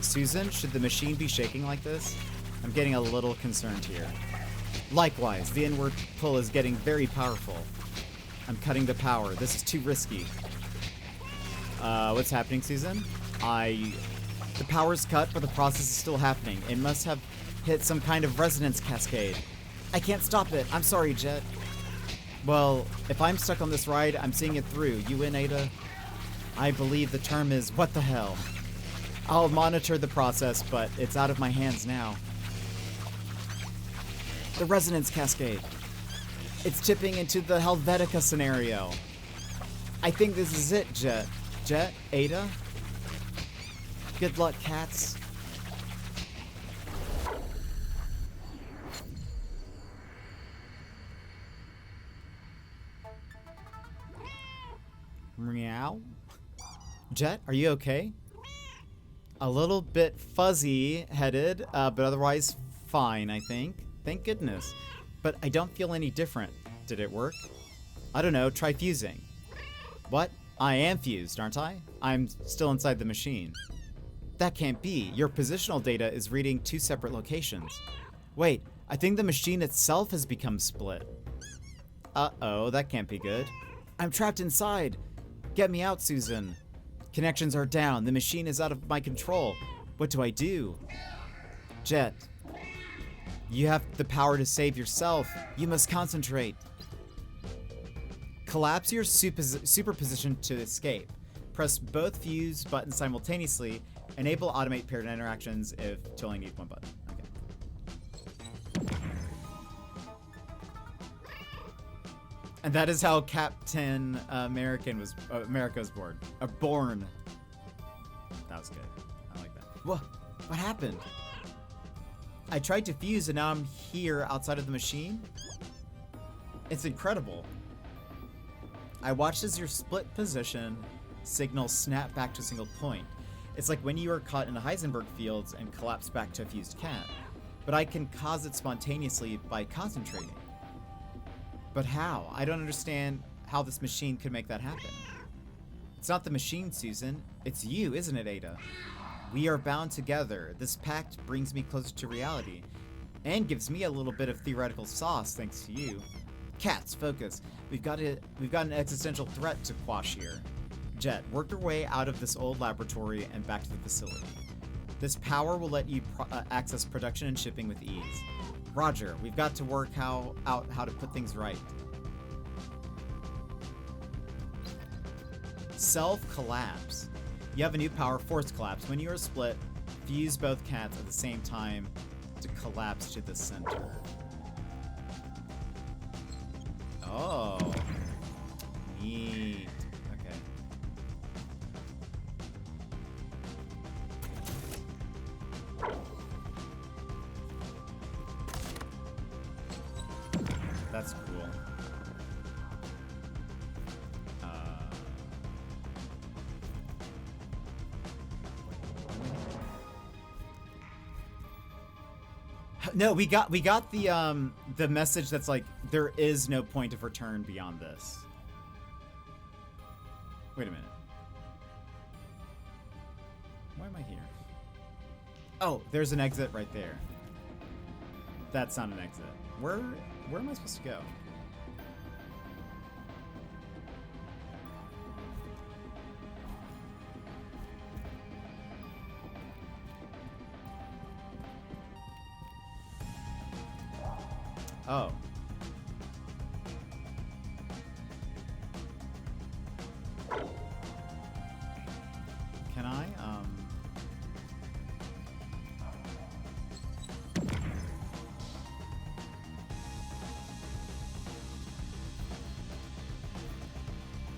Susan, should the machine be shaking like this? I'm getting a little concerned here. Likewise, the inward pull is getting very powerful. I'm cutting the power. This is too risky. What's happening, Susan? The power's cut, but the process is still happening. It must have hit some kind of resonance cascade. I can't stop it. I'm sorry, Jet. Well, if I'm stuck on this ride, I'm seeing it through. You in, Ada? I believe the term is, what the hell? I'll monitor the process, but it's out of my hands now. The resonance cascade. It's tipping into the Helvetica scenario. I think this is it, Jet. Jet? Ada? Good luck, cats. Meow. Jet, are you okay? A little bit fuzzy-headed, but otherwise fine, I think. Thank goodness. But I don't feel any different. Did it work? I don't know, try fusing. What? I am fused, aren't I? I'm still inside the machine. That can't be. Your positional data is reading 2 separate locations. Wait, I think the machine itself has become split. Uh-oh, that can't be good. I'm trapped inside. Get me out, Susan. Connections are down. The machine is out of my control. What do I do? Jet, you have the power to save yourself. You must concentrate. Collapse your superposition to escape. Press both fuse buttons simultaneously. Enable automate paired interactions if you only need one button. Okay. And that is how Captain America was born. Born. That was good. I like that. What happened? I tried to fuse and now I'm here outside of the machine? It's incredible. I watched as your split position signal snap back to a single point. It's like when you are caught in a Heisenberg field and collapse back to a fused cat. But I can cause it spontaneously by concentrating. But how? I don't understand how this machine could make that happen. It's not the machine, Susan. It's you, isn't it, Ada? We are bound together. This pact brings me closer to reality. And gives me a little bit of theoretical sauce thanks to you. Cats, focus. We've got an existential threat to quash here. Jet, work your way out of this old laboratory and back to the facility. This power will let you access production and shipping with ease. Roger, we've got to work out how to put things right. Self-collapse. You have a new power, force collapse. When you are split, fuse both cats at the same time to collapse to the center. Oh. Neat. Okay. That's cool. No, we got the message that's like there is no point of return beyond this. Wait a minute. Why am I here? Oh, there's an exit right there. That's not an exit. Where am I supposed to go? Oh. Can I, I'm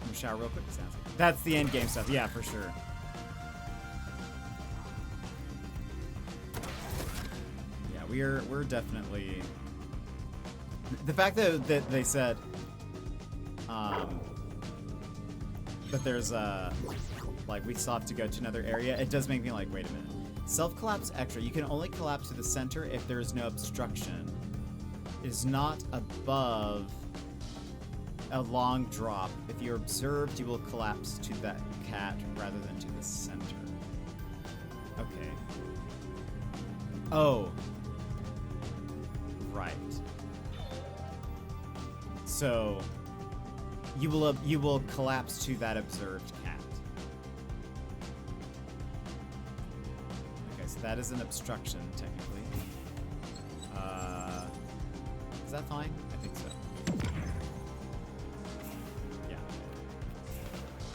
gonna shower real quick. That's the end game stuff. Yeah, for sure. Yeah, we're definitely. The fact that they said, that there's like we still have to go to another area. It does make me like, wait a minute. Self-collapse extra. You can only collapse to the center if there is no obstruction. Is not above a long drop. If you're observed, you will collapse to that cat rather than to the center. Okay. Oh. Right. So you will collapse to that observed cat. Okay, so that is an obstruction technically. Is that fine? I think so. Yeah.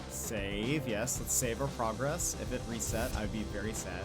Save, yes. Let's save our progress. If it reset, I would be very sad.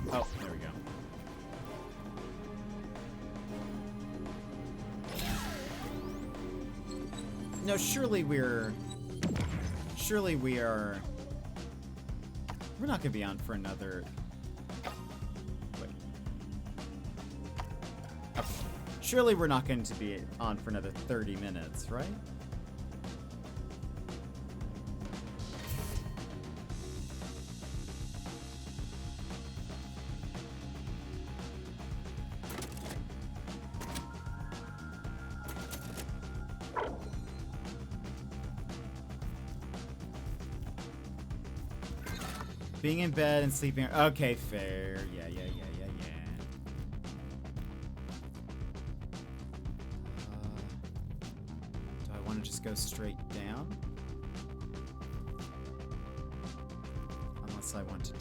Oh, there we go. No, surely we are. We're not gonna be on for another. Wait. Oh. Surely we're not going to be on for another 30 minutes, right? Being in bed and sleeping. Okay, fair. Yeah. Do I want to just go straight down? Unless I want to do.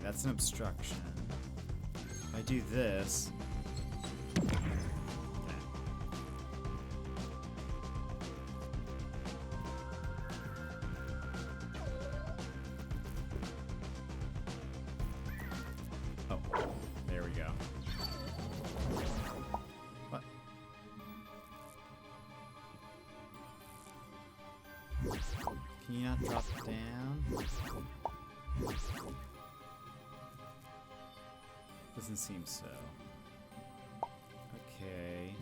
That's an obstruction. If I do this. Okay. Oh, there we go. What? Can you not drop down? Doesn't seem so. Okay.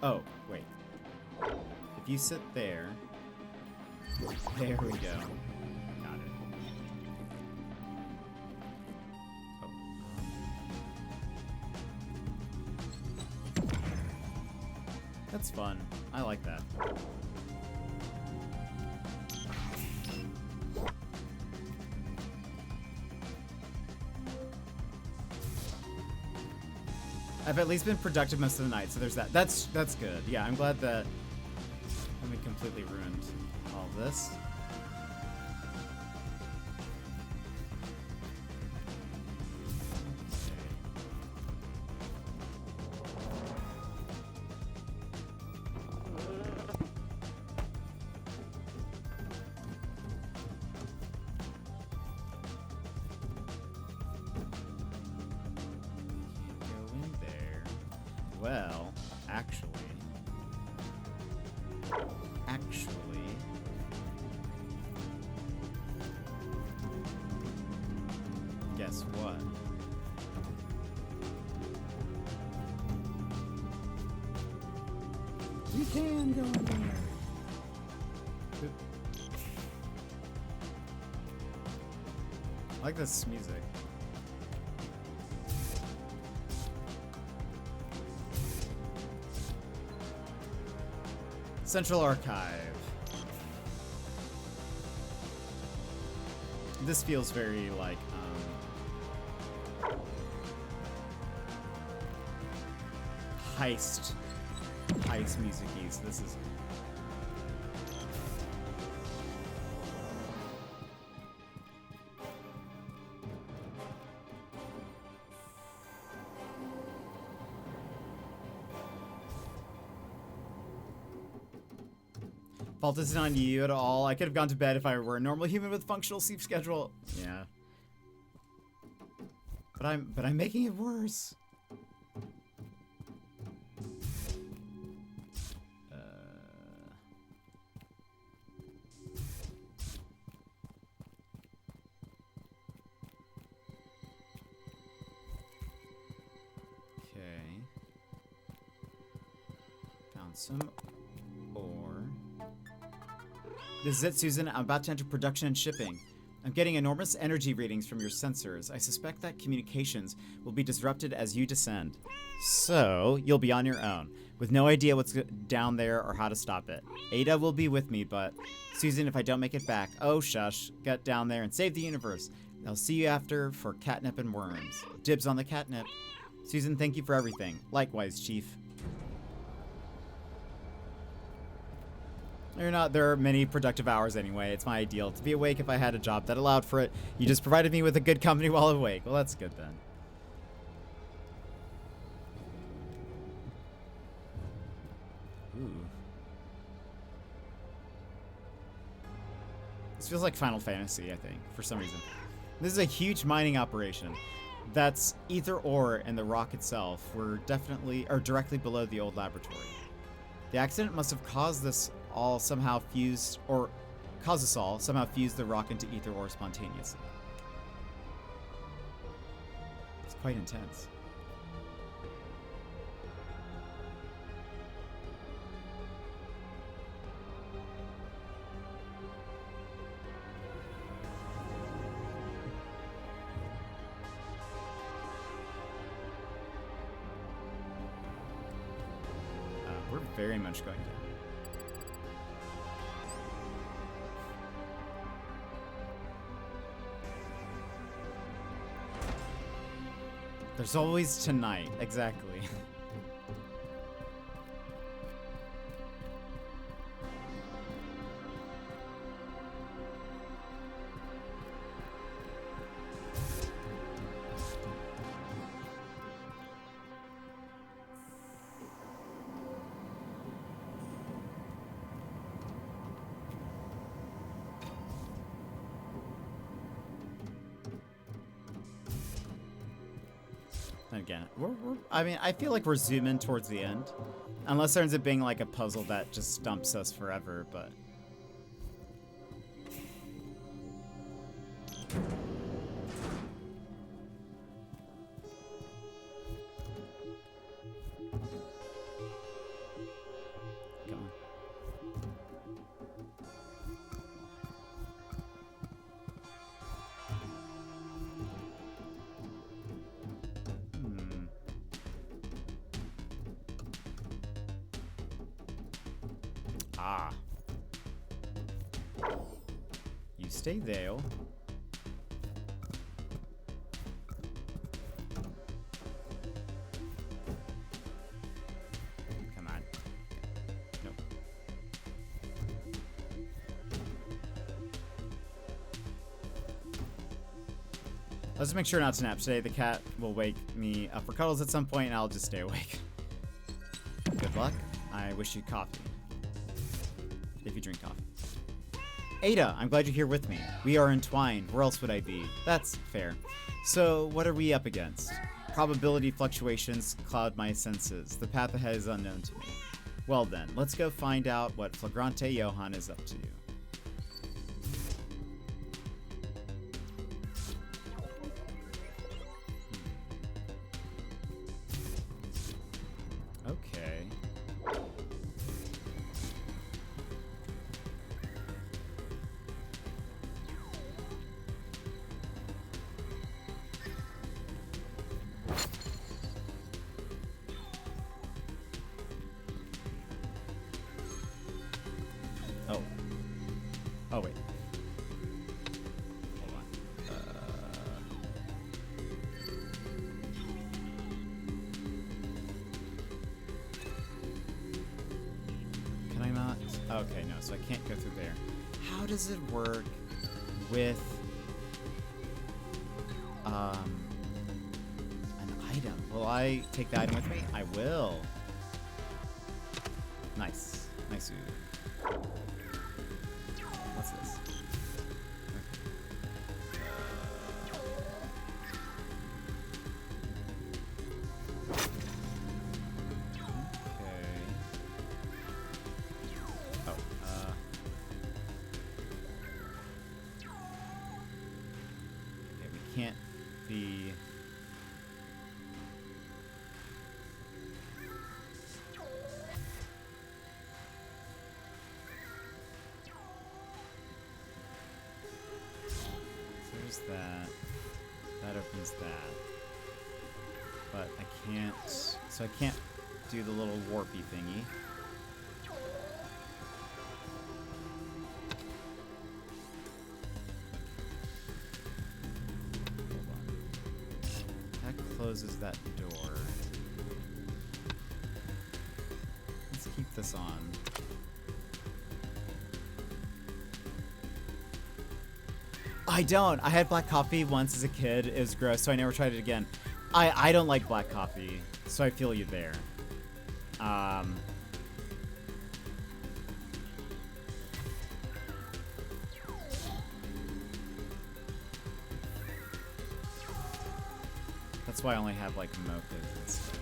Oh, wait. If you sit there. There we go. Got it. Oh. That's fun. I like that. I've at least been productive most of the night, so there's that. That's good. Yeah, I'm glad that we completely ruined all this. Well, actually, Guess what? You can go in there. Oop. I like this music. Central Archive. This feels very like heist music-y. So this is fault isn't on you at all. I could have gone to bed if I were a normal human with a functional sleep schedule. Yeah. But I'm making it worse. Okay. Found some ore. This is it, Susan. I'm about to enter production and shipping. I'm getting enormous energy readings from your sensors. I suspect that communications will be disrupted as you descend. So, you'll be on your own, with no idea what's down there or how to stop it. Ada will be with me, but Susan, if I don't make it back, oh shush, get down there and save the universe. I'll see you after for catnip and worms. Dibs on the catnip. Susan, thank you for everything. Likewise, Chief. There are many productive hours anyway. It's my ideal to be awake if I had a job that allowed for it. You just provided me with a good company while awake. Well, that's good then. Ooh. This feels like Final Fantasy, I think, for some reason. This is a huge mining operation. That's ether ore and the rock itself were directly below the old laboratory. The accident must have caused us all somehow fuse the rock into ether ore spontaneously. It's quite intense. We're very much going down. There's always tonight, exactly. Again, I feel like we're zooming towards the end. Unless there ends up being like a puzzle that just stumps us forever, but... Come on. Ah. You stay there. Come on. Nope. Let's make sure not to nap today. The cat will wake me up for cuddles at some point and I'll just stay awake. Good luck. I wish you coffee. If you drink coffee. Ada, I'm glad you're here with me. We are entwined. Where else would I be? That's fair. So, what are we up against? Probability fluctuations cloud my senses. The path ahead is unknown to me. Well then, let's go find out what Flagrante Johann is up to. Okay, no, so I can't go through there. How does it work with an item? Will I take the item with me? I will. Nice. Nice. What's this? Can't be... There's that. That opens that. But I can't... So I can't do the little warpy thingy. Closes that door. Let's keep this on. I don't. I had black coffee once as a kid. It was gross, so I never tried it again. I don't like black coffee, so I feel you there. That's why I only have like mochas and stuff.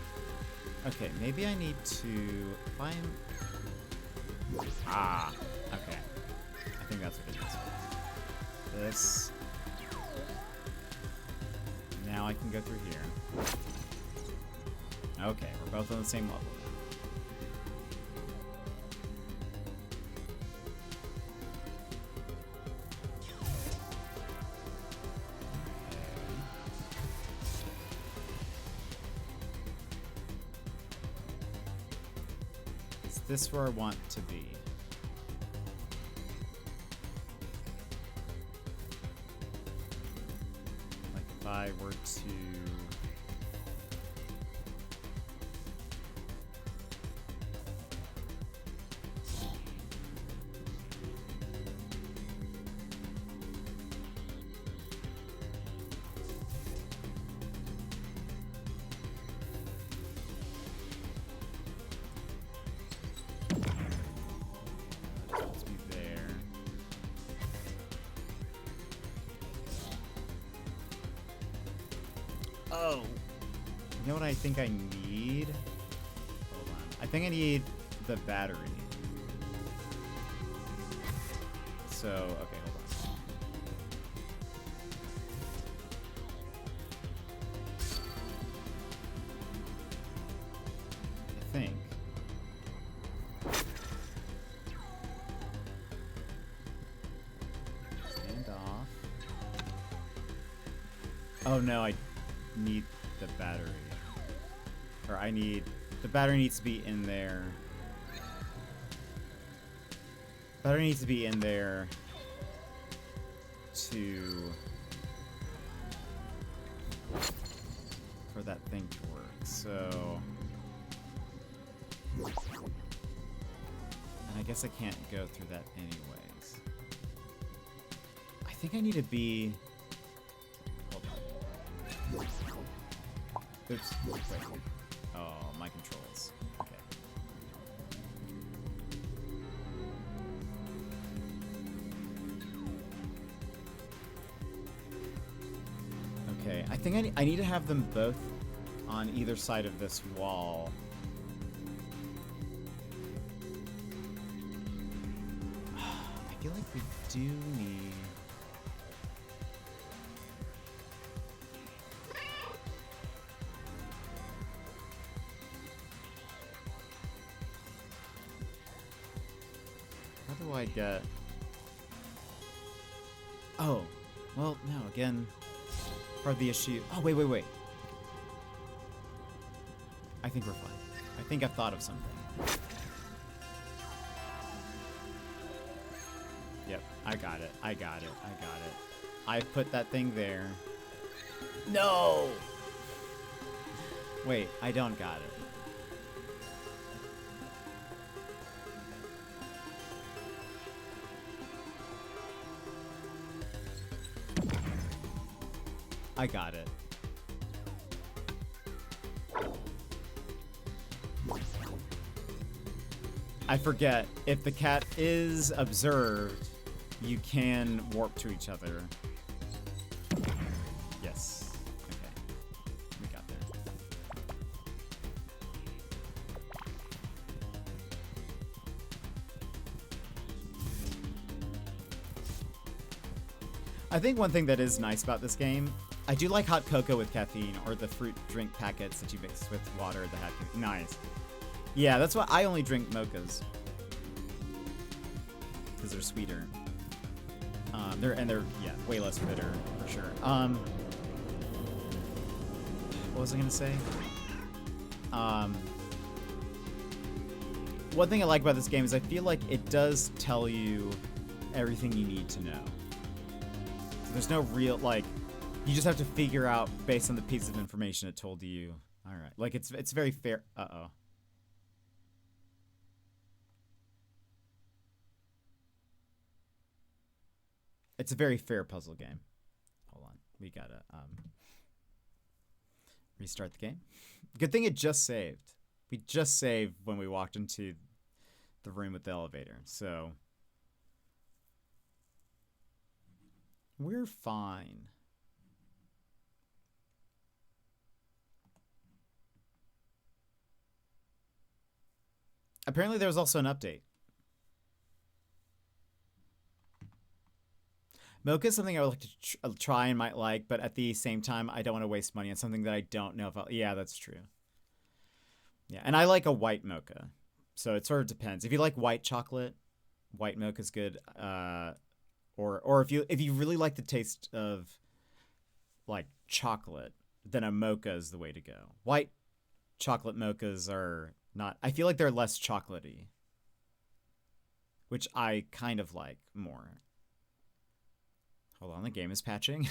Okay, maybe I need to find... Ah, okay. I think that's what it is. This. Now I can go through here. Okay, we're both on the same level now. Is this where I want to be? Like if I were to... Oh, you know what I think I need? Hold on. I think I need the battery. So, okay, hold on. I think. Stand off. Oh no, I need the battery. Or I need... The battery needs to be in there. Battery needs to be in there to... for that thing to work. So... And I guess I can't go through that anyways. I think I need to be... Oops. Wait. Oh, my controls. Okay. Okay, I think I need to have them both on either side of this wall. I feel like we do need... How do I get... Oh, well, no, again, part of the issue... Oh, wait. I think we're fine. I think I've thought of something. Yep, I got it. I put that thing there. No! Wait, I don't got it. I got it. I forget, if the cat is observed, you can warp to each other. Yes. Okay. We got that. I think one thing that is nice about this game, I do like hot cocoa with caffeine, or the fruit drink packets that you mix with water that have caffeine. Nice. Yeah, that's why I only drink mochas. Because they're sweeter. They're yeah, way less bitter, for sure. What was I gonna say? One thing I like about this game is I feel like it does tell you everything you need to know. So there's no real, like, you just have to figure out based on the piece of information it told you. All right, like it's very fair. Uh-oh. It's a very fair puzzle game. Hold on. We gotta restart the game. Good thing it just saved. We just saved when we walked into the room with the elevator. So we're fine. Apparently there was also an update. Mocha is something I would like to try and might like, but at the same time, I don't want to waste money on something that I don't know if I'll... Yeah, that's true. Yeah, and I like a white mocha, so it sort of depends. If you like white chocolate, white mocha is good. Or if you really like the taste of like chocolate, then a mocha is the way to go. White chocolate mochas are not... I feel like they're less chocolatey, which I kind of like more. Hold on, the game is patching.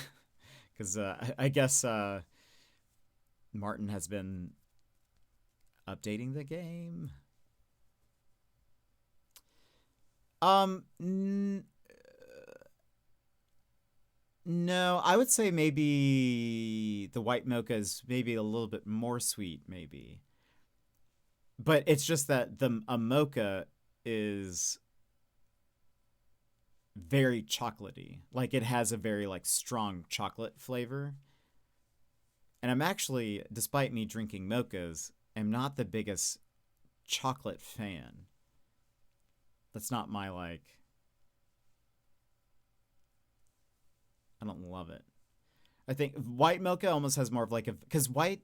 Because I guess Martin has been updating the game. No, I would say maybe the white mocha is maybe a little bit more sweet, maybe. But it's just that a mocha is very chocolatey. Like, it has a very, like, strong chocolate flavor. And I'm actually, despite me drinking mochas, am not the biggest chocolate fan. That's not my, like... I don't love it. I think white mocha almost has more of, like, a... Because white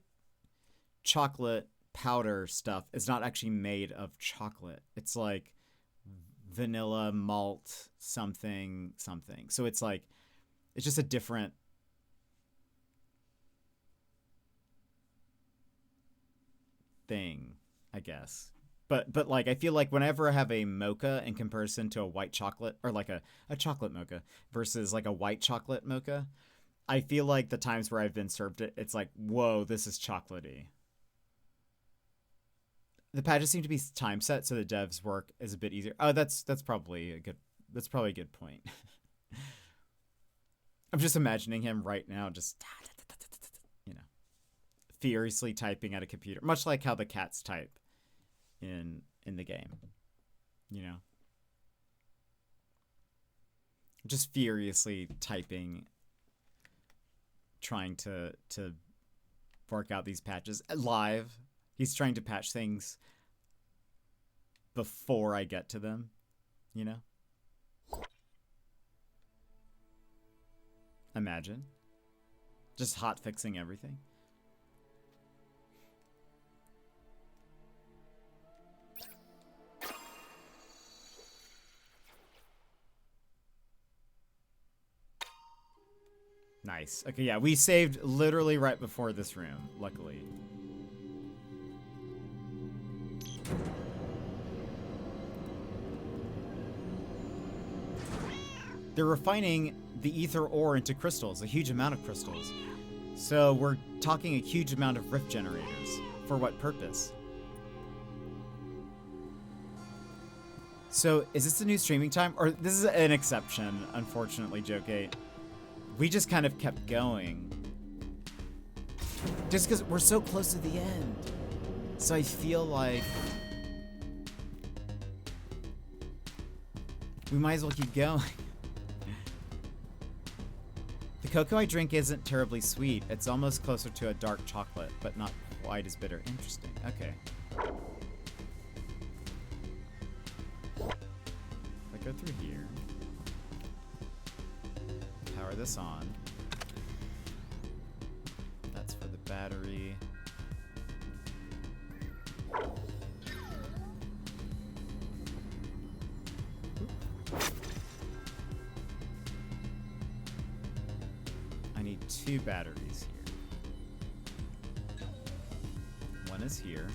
chocolate powder stuff is not actually made of chocolate. It's, like... vanilla, malt, something. So it's like, it's just a different thing, I guess. But like, I feel like whenever I have a mocha in comparison to a white chocolate, or like a chocolate mocha versus like a white chocolate mocha, I feel like the times where I've been served it, it's like, whoa, this is chocolatey. The patches seem to be time set, so the devs work is a bit easier. Oh, that's probably a good point. I'm just imagining him right now, just furiously typing at a computer, much like how the cats type in the game. Just furiously typing, trying to work out these patches live. He's trying to patch things before I get to them, Imagine. Just hot fixing everything. Nice. Okay, yeah, we saved literally right before this room, luckily. They're refining the ether ore into crystals, a huge amount of crystals. So we're talking a huge amount of rift generators. For what purpose? So is this the new streaming time? Or this is an exception, unfortunately, Joke8. We just kind of kept going. Just because we're so close to the end. So I feel like we might as well keep going. The cocoa I drink isn't terribly sweet. It's almost closer to a dark chocolate, but not quite as bitter. Interesting. Okay. I go through here. Power this on. That's for the battery. I need 2 batteries here. One is here.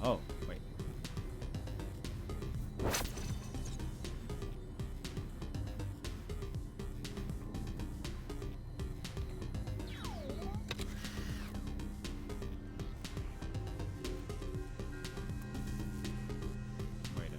Oh, wait. Wait a minute.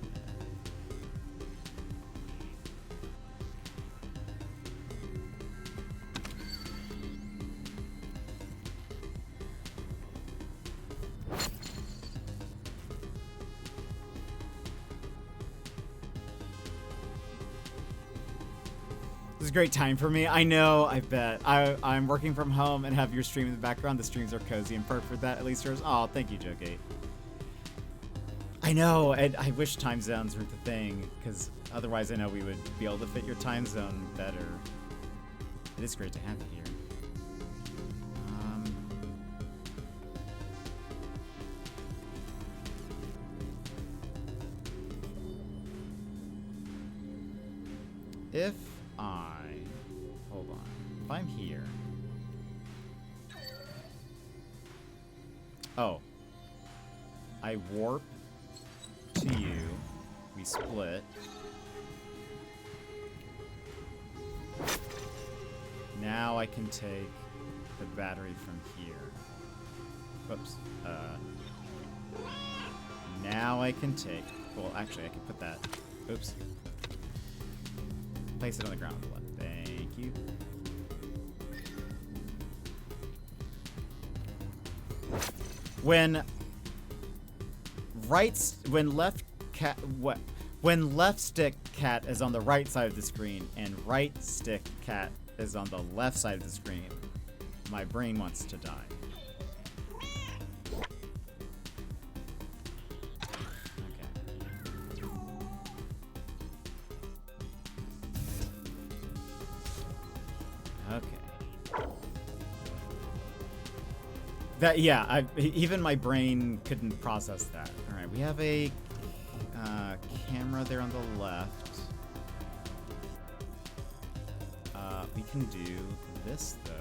This is a great time for me. I know, I bet. I'm working from home and have your stream in the background. The streams are cozy and perfect for that, at least yours. Oh, thank you, Joe8. I know, and I wish time zones were the thing, because otherwise I know we would be able to fit your time zone better. It is great to have you here. If hold on, if I'm here, oh, I warp to you, we split, now I can take the battery from here, whoops, now I can take, well actually I can put that, oops, place it on the ground. Thank you. When left stick cat is on the right side of the screen and right stick cat is on the left side of the screen, my brain wants to die. That, yeah, even my brain couldn't process that. All right, we have a camera there on the left. We can do this, though.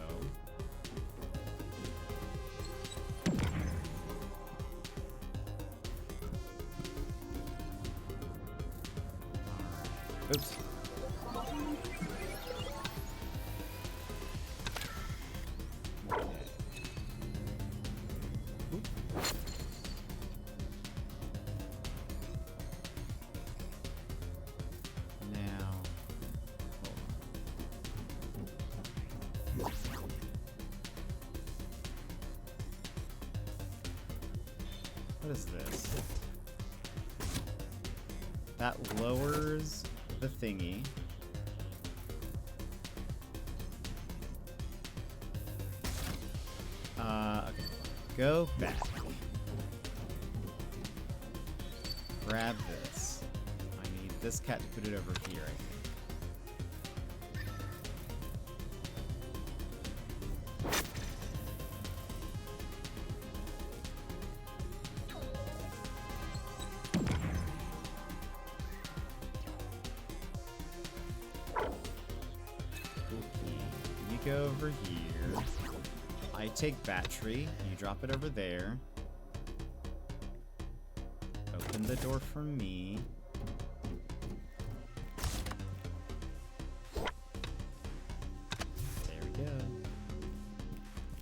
All right. Oops. What is this? That lowers the thingy. Okay. Go back. Grab this. I need this cat to put it over here, I think. Go over here. I take battery. You drop it over there. Open the door for me. There we go.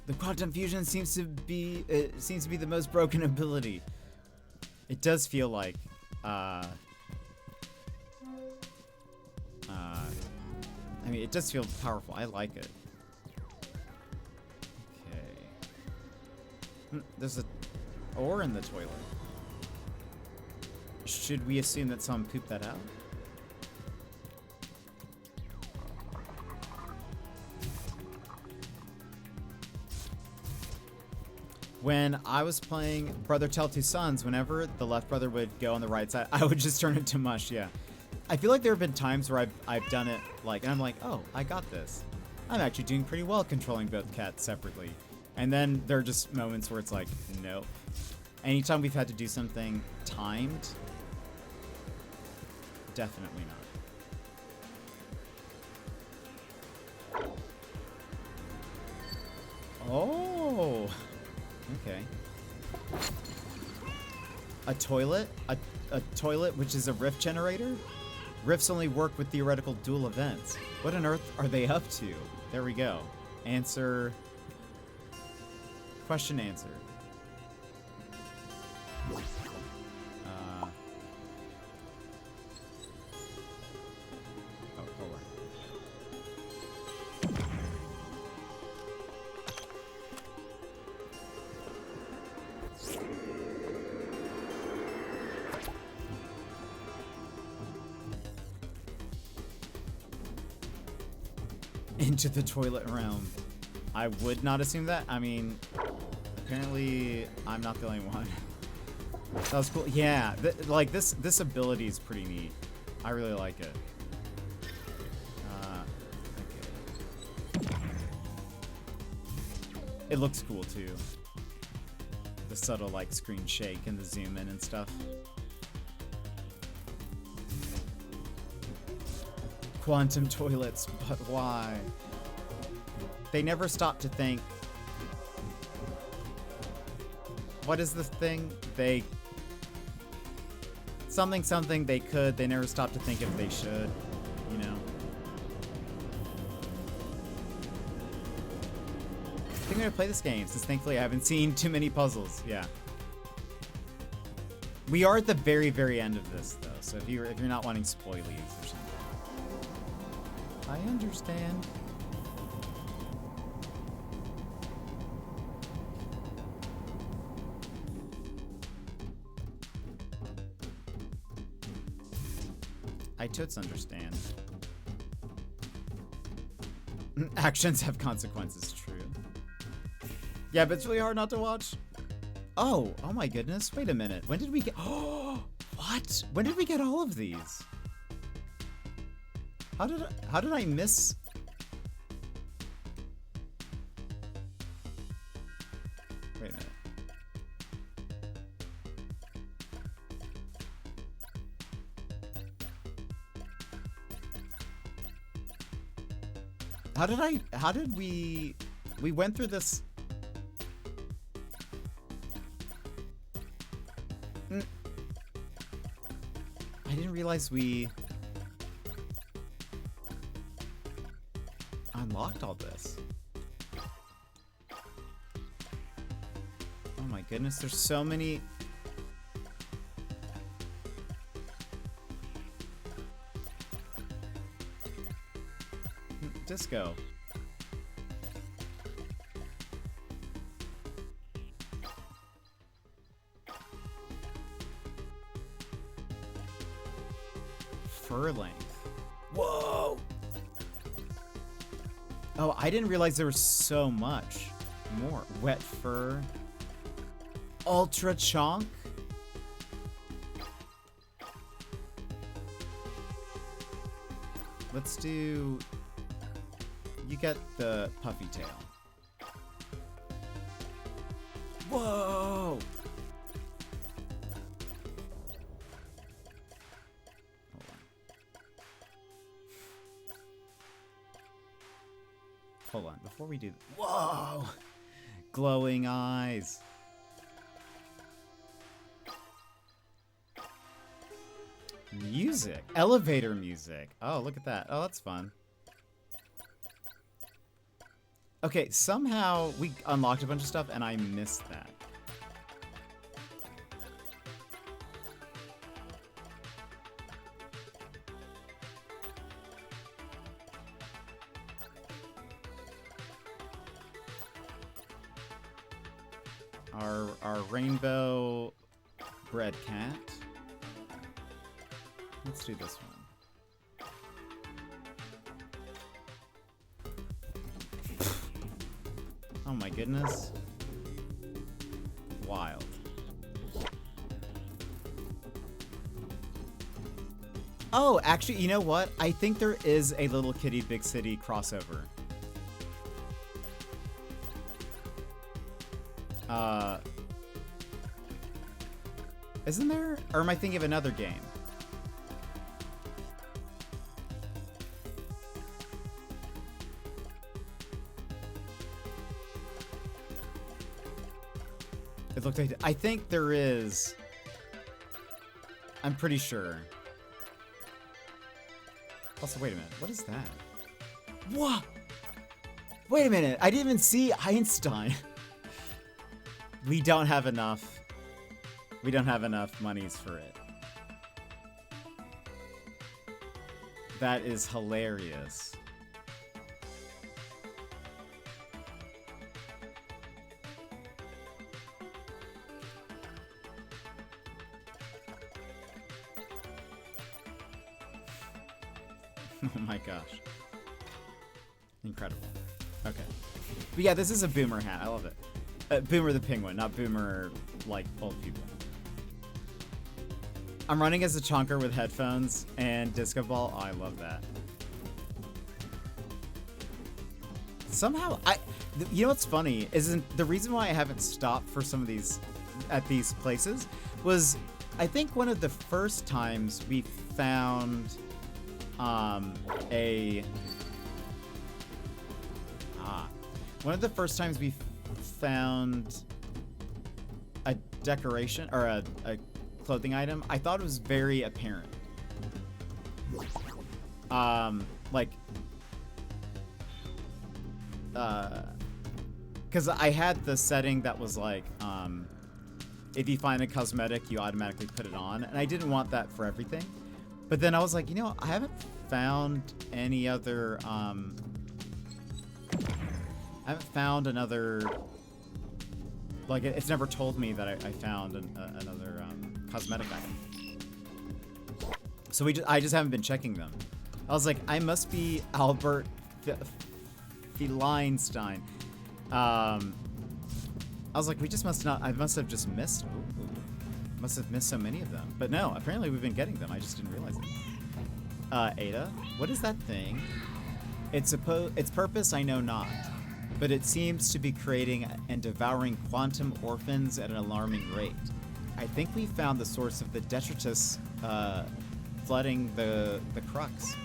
The quantum fusion seems to be the most broken ability. It does feel like I mean, it does feel powerful. I like it. Okay. There's a ore in the toilet. Should we assume that someone pooped that out? When I was playing Brother Tell Two Sons, whenever the left brother would go on the right side, I would just turn it to mush, yeah. I feel like there have been times where I've done it, like, and I'm like, oh, I got this. I'm actually doing pretty well controlling both cats separately. And then there are just moments where it's like, nope. Anytime we've had to do something timed, definitely not. Oh, okay. A toilet? A toilet which is a rift generator? Rifts only work with theoretical dual events. What on earth are they up to? There we go. Answer. Question answered. Oh, hold on. Into the toilet realm. I would not assume that. I mean, apparently I'm not the only one. That was cool. Yeah, like this ability is pretty neat. I really like it. Okay. It looks cool too. The subtle like screen shake and the zoom in and stuff. Quantum toilets, but why? They never stop to think. What is this thing? They... Something they could. They never stop to think if they should, you know? I think I'm gonna play this game, since thankfully I haven't seen too many puzzles. Yeah. We are at the very, very end of this, though, so if you're not wanting spoilies or something. I understand. I totes understand. Actions have consequences, true. Yeah, but it's really hard not to watch. Oh my goodness. Wait a minute. When did we get... Oh, what? When did we get all of these? How did I miss? Wait a minute. How did we went through this? I didn't realize we unlocked all this. Oh my goodness, there's so many. Disco. Fur length. Whoa! Oh, I didn't realize there was so much more. Wet fur. Ultra chonk. Let's do... You get the puffy tail. Whoa! Hold on, before we do... Whoa! Glowing eyes. Music. Elevator music. Oh, look at that. Oh, that's fun. Okay, somehow we unlocked a bunch of stuff and I missed that. Our rainbow bread cat. Let's do this one. Oh my goodness. Wild. Oh, actually, you know what? I think there is a Little Kitty Big City crossover. Isn't there? Or am I thinking of another game? It looked like... I think there is. I'm pretty sure. Also, wait a minute. What is that? What? Wait a minute. I didn't even see Einstein. We don't have enough. We don't have enough monies for it. That is hilarious. Oh my gosh. Incredible. Okay. But yeah, this is a Boomer hat. I love it. Boomer the Penguin, not Boomer like old people. I'm running as a chonker with headphones and disco ball. Oh, I love that. Somehow, you know what's funny? Isn't the reason why I haven't stopped for some of these at these places was I think one of the first times we found one of the first times we found a decoration or a clothing item, I thought it was very apparent. Like, because I had the setting that was like, if you find a cosmetic, you automatically put it on, and I didn't want that for everything. But then I was like, you know, I haven't found any other, I haven't found another, like, it's never told me that I found another cosmetic item. So I just haven't been checking them. I was like, I must be Albert Feinstein. I was like, I must have just missed, must have missed so many of them. But no, apparently we've been getting them. I just didn't realize it. Ada, what is that thing? Its purpose I know not, but it seems to be creating and devouring quantum orphans at an alarming rate. I think we found the source of the detritus flooding the crux.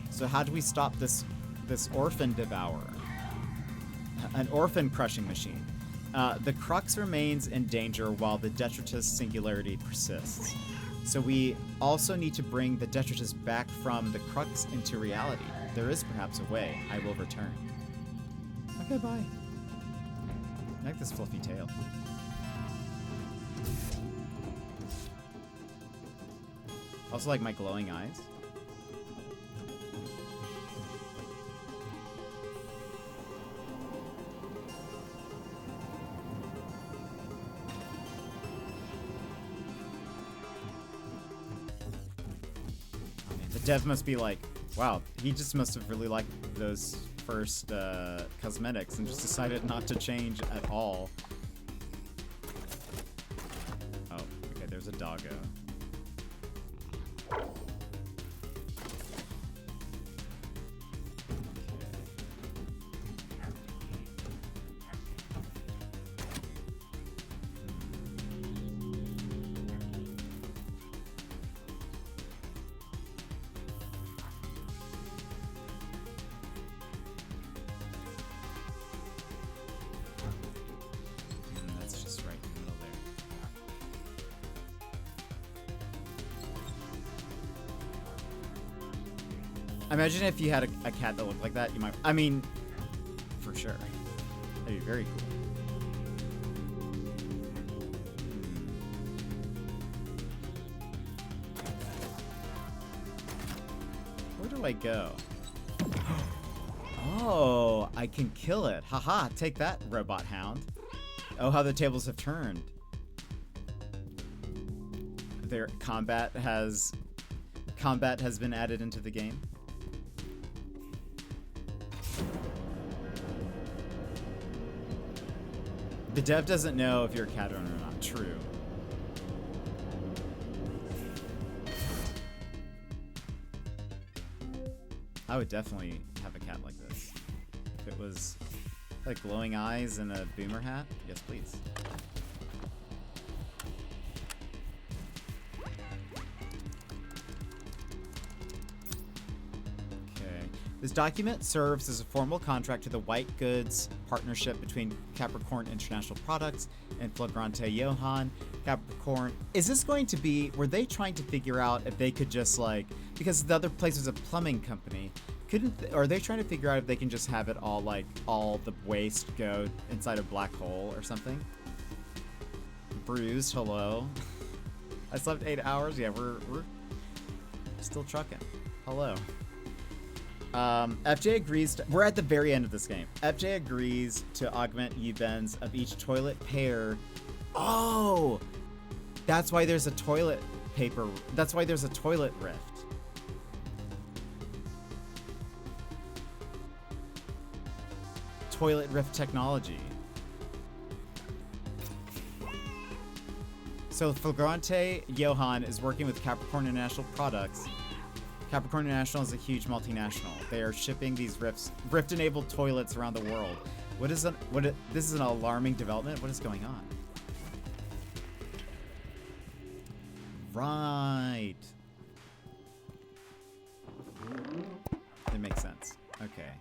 So how do we stop this orphan devourer? An orphan crushing machine. The crux remains in danger while the detritus singularity persists. So we also need to bring the detritus back from the crux into reality. There is perhaps a way. I will return. Okay, bye. I like this fluffy tail. Also like my glowing eyes. The dev must be like, wow, he just must have really liked those first cosmetics and just decided not to change at all. Oh, okay, there's a doggo. Imagine if you had a cat that looked like that. You might. I mean, for sure. That'd be very cool. Where do I go? Oh, I can kill it. Haha, take that, robot hound. Oh, how the tables have turned. Their combat has been added into the game. The dev doesn't know if you're a cat owner or not. True. I would definitely have a cat like this. If it was like glowing eyes and a boomer hat, yes please. This document serves as a formal contract to the white goods partnership between Capricorn International Products and Flagrante Johann. Capricorn, is this going to be, were they trying to figure out if they could just like, because the other place was a plumbing company, are they trying to figure out if they can just have it all like, all the waste go inside a black hole or something? Bruised, hello. I slept 8 hours, yeah, we're still trucking. Hello. FJ agrees to, we're at the very end of this game. FJ agrees to augment U-bends of each toilet pair. Oh, that's why there's a toilet paper. That's why there's a toilet rift. Toilet rift technology. So Flagrante Johann is working with Capricorn International Products. Capricorn International is a huge multinational. They are shipping these rift-enabled toilets around the world. This is an alarming development. What is going on? Right. It makes sense. Okay.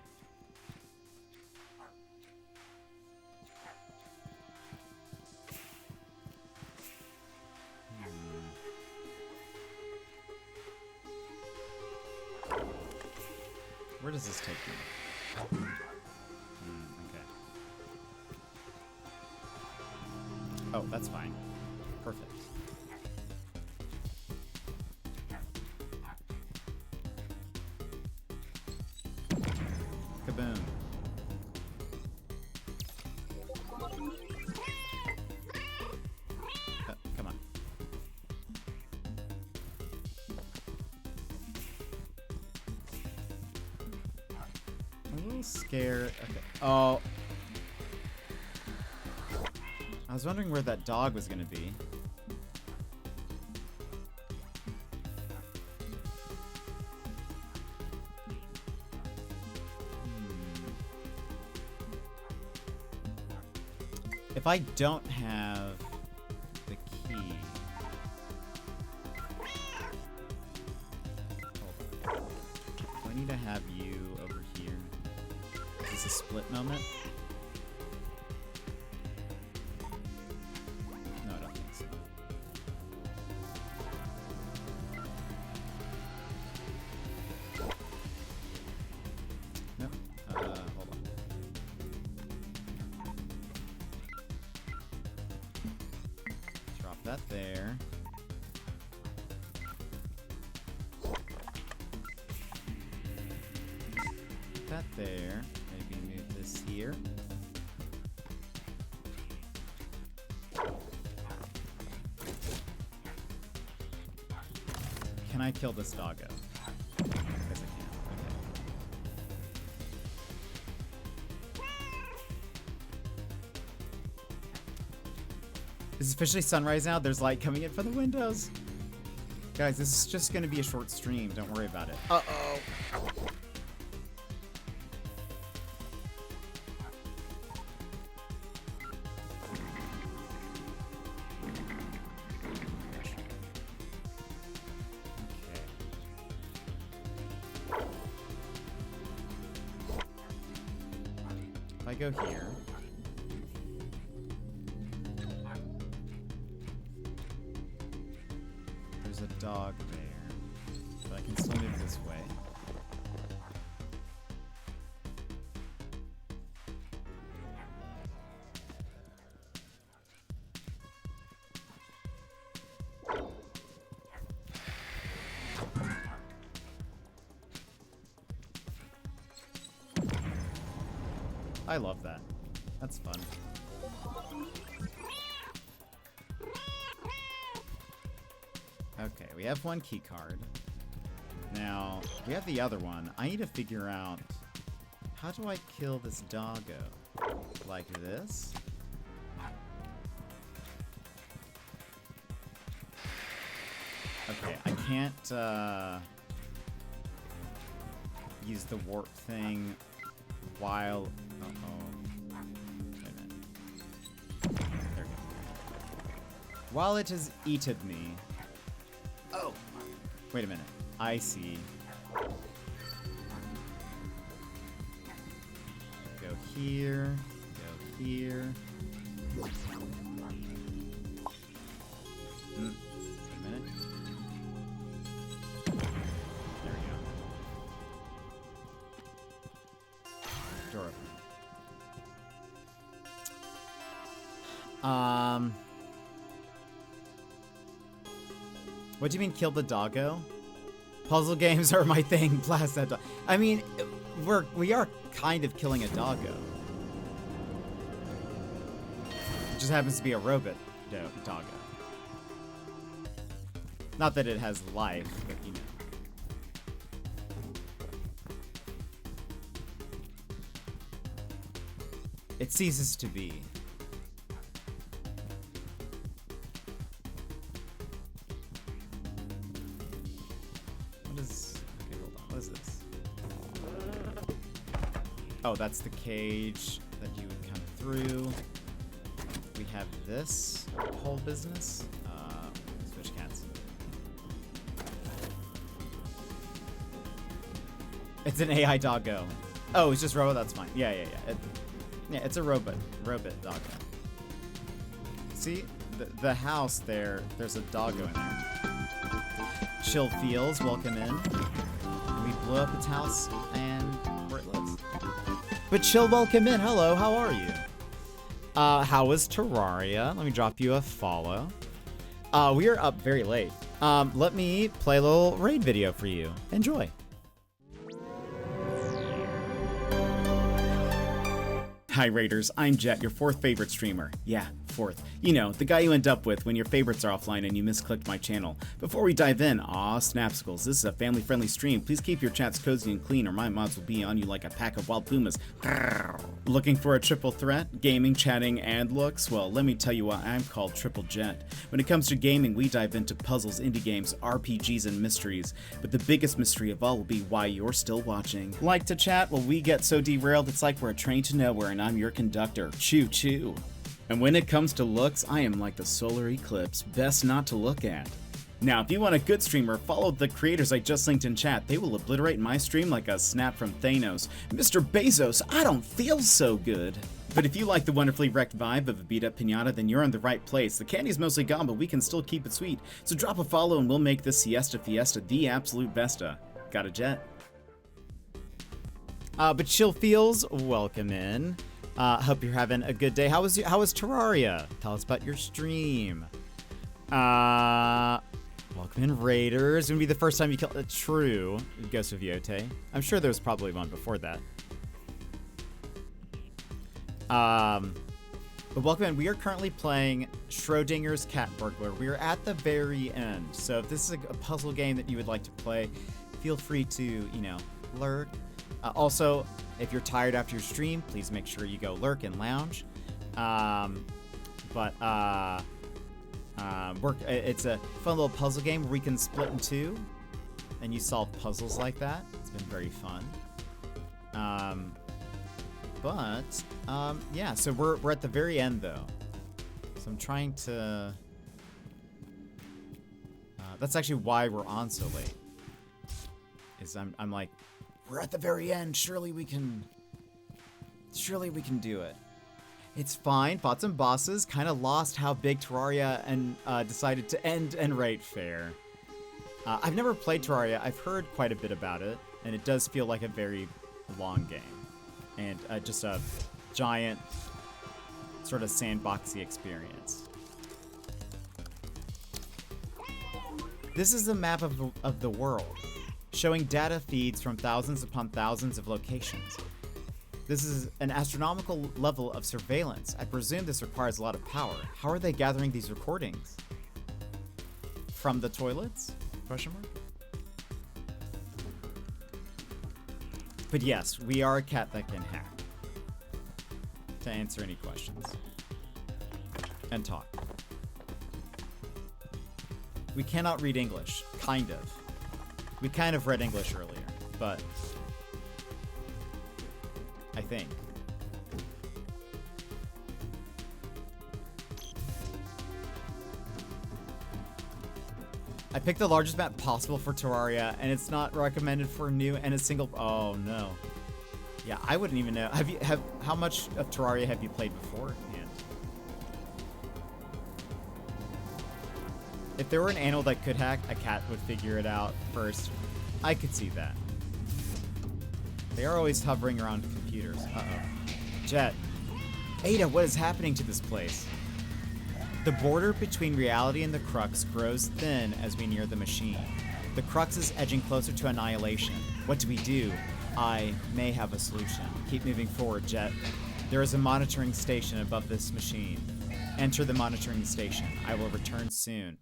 Where does this take me? Okay. Oh, that's fine. Perfect. Kaboom. Come on. I'm a little scared. Okay. Oh. I was wondering where that dog was going to be. If I don't have the key... Hold on. Do I need to have you over here? Is this a split moment? No, I don't think so. Nope. Hold on. Drop that there. Put that there. Maybe move this here. Can I kill this doggo? I guess I can. Okay. It's officially sunrise now. There's light coming in from the windows. Guys, this is just going to be a short stream. Don't worry about it. Uh-oh. If I go here. There's a dog there. But I can still move this way. I love that. That's fun. Okay, we have one key card. Now, we have the other one. I need to figure out, how do I kill this doggo? Like this? Okay, I can't use the warp thing while... Uh-oh. Wait a minute. There we go. While it has eaten me... Oh! Wait a minute. I see. Go here. Go here. Wait a minute. There we go. Door open. What do you mean kill the doggo? Puzzle games are my thing. Blast that dog. I mean, we are kind of killing a doggo. It just happens to be a robot doggo. Not that it has life, but you know. It ceases to be. Okay, hold on. What is this? Oh, that's the cage that you would come through. We have this whole business. Switch cats. It's an AI doggo. Oh, it's just robot. That's fine. Yeah. Yeah, it's a robot doggo. See the house there? There's a doggo in there. Chill Feels, welcome in. We blew up its house and where it lives. But Chill, welcome in. Hello, how are you? How is Terraria? Let me drop you a follow. We are up very late. Let me play a little raid video for you. Enjoy. Hi Raiders, I'm Jet, your 4th favorite streamer. Yeah, 4th. You know, the guy you end up with when your favorites are offline and you misclicked my channel. Before we dive in, Snapsicles, this is a family-friendly stream. Please keep your chats cozy and clean or my mods will be on you like a pack of wild pumas. Looking for a triple threat? Gaming, chatting, and looks? Well, let me tell you why I'm called Triple Jet. When it comes to gaming, we dive into puzzles, indie games, RPGs, and mysteries. But the biggest mystery of all will be why you're still watching. Like to chat? Well, we get so derailed, it's like we're a train to nowhere and I'm your conductor. Choo choo. And when it comes to looks, I am like the solar eclipse, best not to look at. Now, if you want a good streamer, follow the creators I just linked in chat. They will obliterate my stream like a snap from Thanos. Mr. Bezos, I don't feel so good. But if you like the wonderfully wrecked vibe of a beat-up pinata, then you're in the right place. The candy's mostly gone, but we can still keep it sweet. So drop a follow and we'll make this Siesta Fiesta the absolute besta. Got a jet? But Chill Feels, welcome in. Hope you're having a good day. How was Terraria? Tell us about your stream. Welcome in, Raiders. It's gonna be the first time you kill true Ghost of Yote. I'm sure there was probably one before that. But welcome in. We are currently playing Schrodinger's Cat Burglar. We are at the very end. So if this is a puzzle game that you would like to play, feel free to, you know, lurk. Also, if you're tired after your stream, please make sure you go lurk and lounge. It's a fun little puzzle game where we can split in two, and you solve puzzles like that. It's been very fun. Yeah. So we're at the very end though. So I'm trying to. That's actually why we're on so late. Is I'm like. We're at the very end. Surely we can do it. It's fine. Fought some bosses. Kind of lost how big Terraria and decided to end and rate fair. I've never played Terraria. I've heard quite a bit about it, and it does feel like a very long game, and just a giant sort of sandboxy experience. This is a map of the world, showing data feeds from thousands upon thousands of locations. This is an astronomical level of surveillance. I presume this requires a lot of power. How are they gathering these recordings? From the toilets? Question mark? But yes, we are a cat that can hack. To answer any questions. And talk. We cannot read English. Kind of. We kind of read English earlier, but I think. I picked the largest map possible for Terraria, and it's not recommended for new and a single. Oh no. Yeah, I wouldn't even know. How much of Terraria have you played beforehand? If there were an animal that could hack, a cat would figure it out first. I could see that. They are always hovering around computers. Uh-oh. Jet. Ada, what is happening to this place? The border between reality and the crux grows thin as we near the machine. The crux is edging closer to annihilation. What do we do? I may have a solution. Keep moving forward, Jet. There is a monitoring station above this machine. Enter the monitoring station. I will return soon.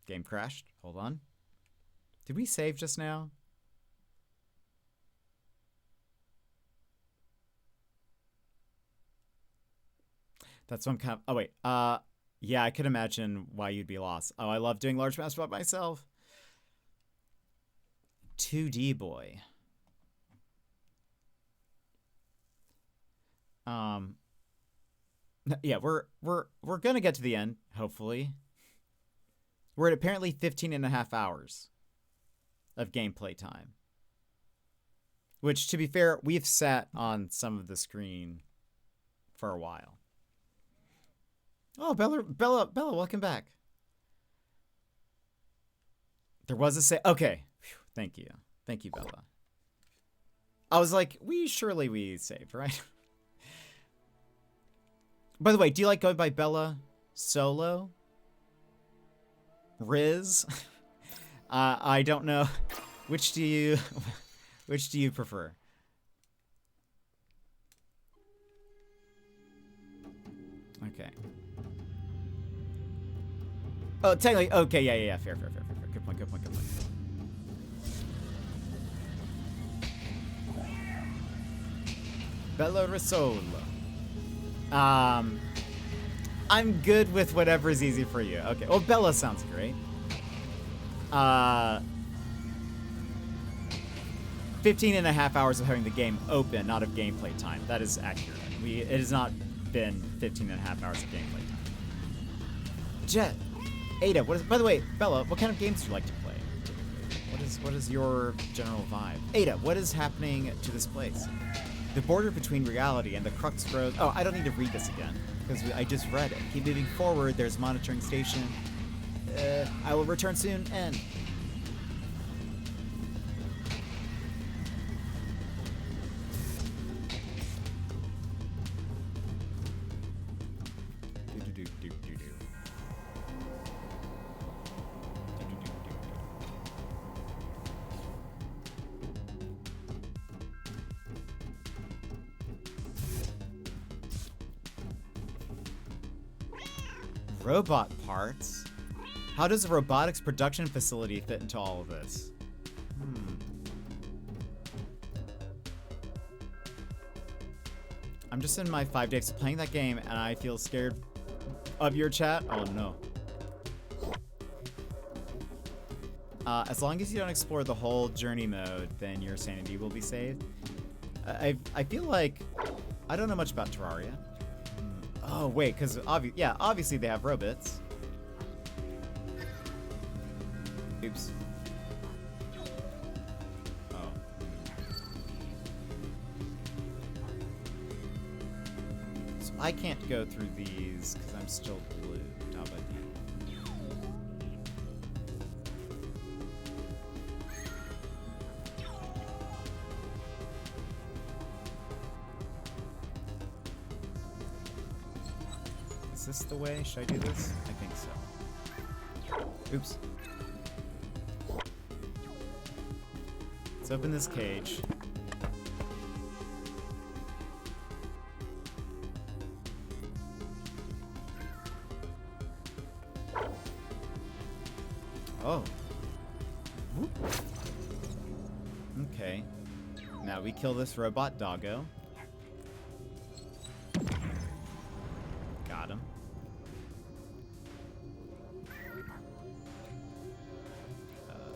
Game crashed. Hold on. Did we save just now? That's what I'm kind of... Oh, wait. Yeah, I could imagine why you'd be lost. Oh, I love doing large maps by myself. 2D boy. Yeah, we're gonna get to the end, hopefully. We're at apparently 15.5 hours of gameplay time. Which, to be fair, we've sat on some of the screen for a while. Oh, Bella, welcome back. There was a save. Okay. Whew, thank you. Thank you, Bella. I was like, we saved, right? By the way, do you like going by Bella Solo? Riz? I don't know. Which do you prefer? Okay. Oh, technically, okay, yeah, fair. Good point. Bella Risolo. I'm good with whatever is easy for you. Okay. Well, Bella sounds great. 15.5 hours of having the game open, not of gameplay time. That is accurate. It has not been 15.5 hours of gameplay time. Jet, Ada, by the way, Bella, what kind of games do you like to play? What is your general vibe? Ada, what is happening to this place? The border between reality and the crux grows. Oh, I don't need to read this again because I just read it. Keep moving forward. There's monitoring station. I will return soon. End. Robot parts? How does a robotics production facility fit into all of this? I'm just in my 5 days of playing that game and I feel scared of your chat. Oh no. As long as you don't explore the whole journey mode, then your sanity will be saved. I feel like I don't know much about Terraria. Oh wait, because obviously they have robots. Oops. Oh. So I can't go through these because I'm still blue. How about you? Is this the way? Should I do this? I think so. Oops. Let's open this cage. Oh. Whoop. Okay. Now we kill this robot doggo. Got him.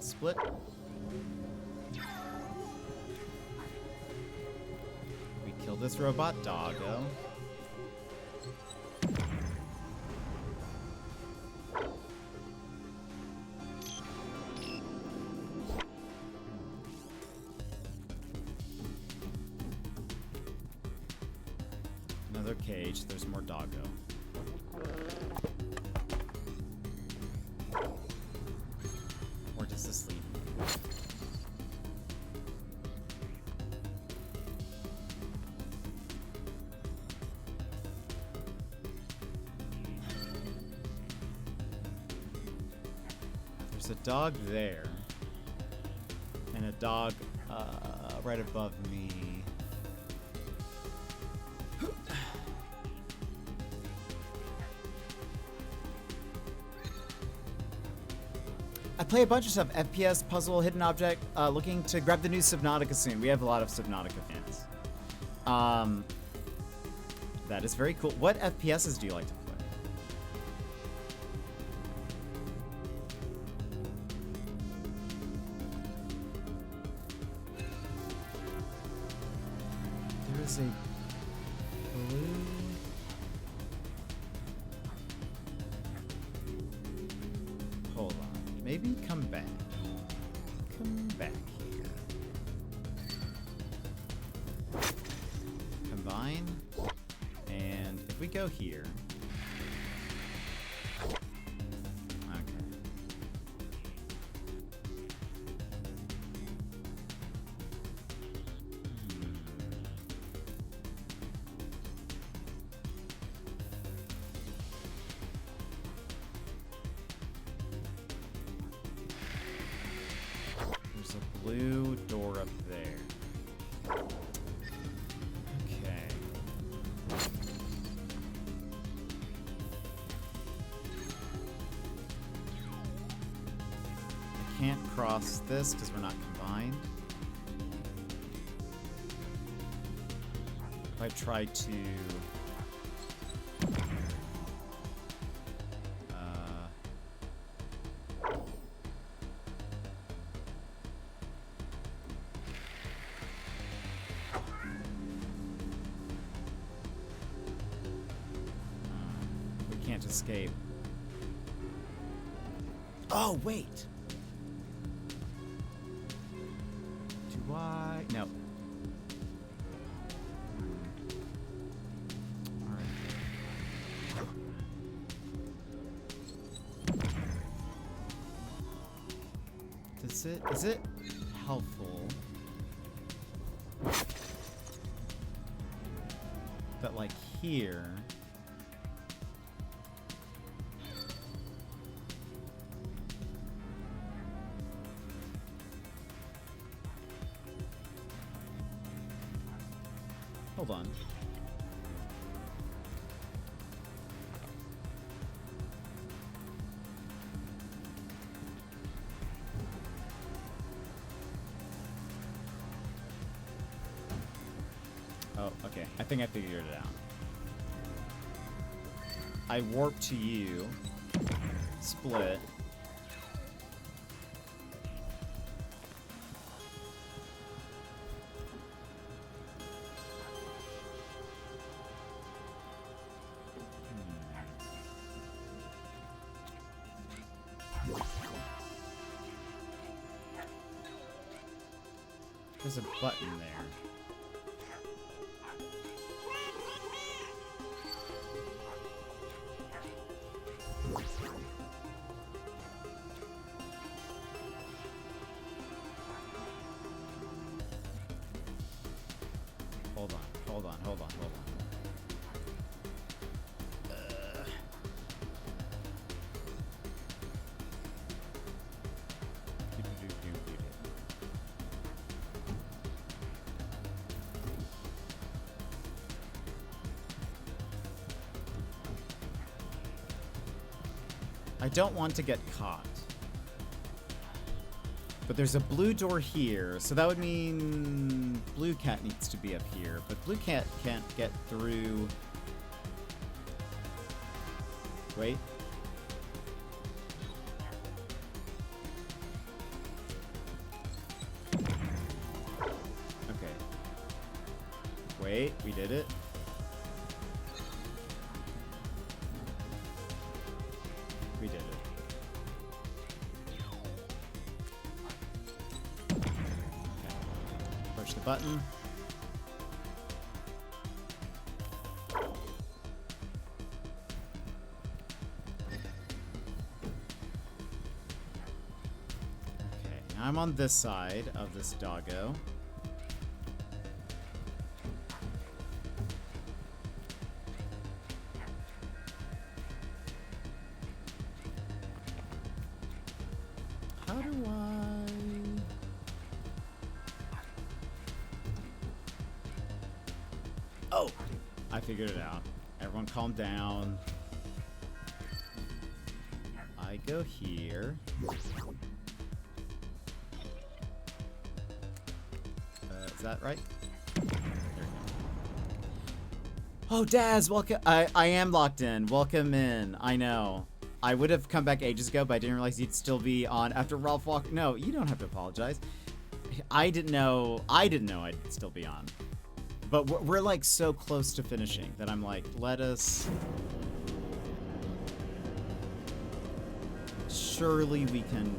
Split. We kill this robot doggo. Another cage. There's more doggo. Or does this lead? There's a dog there. And a dog right above me. I play a bunch of stuff. FPS, puzzle, hidden object. Looking to grab the new Subnautica soon. We have a lot of Subnautica fans. That is very cool. What FPSs do you like to play? There is a blue... Hold on. Maybe come back. Come back here. Combine. And if we go here. Okay. There's a blue door up there. Okay. I can't cross this because we're not combined. If I try to... we can't escape. Oh, wait! Do I? No. Alright. Is it helpful that, like, here... Hold on. Oh, okay. I think I figured it out. I warp to you. Split. There's a button there. Hold on. I don't want to get caught. But there's a blue door here, so that would mean blue cat needs to be up here. But blue cat can't get through. Wait. Okay. Wait, we did it. We did it. Push the button. Okay, now I'm on this side of this doggo. How do I... Oh! I figured it out. Everyone calm down. I go here. Is that right? There we go. Oh, Daz, welcome. I am locked in. Welcome in. I know. I would have come back ages ago, but I didn't realize you'd still be on after Ralph walked. No, you don't have to apologize. I didn't know I'd still be on. But we're like so close to finishing that I'm like, let us. Surely we can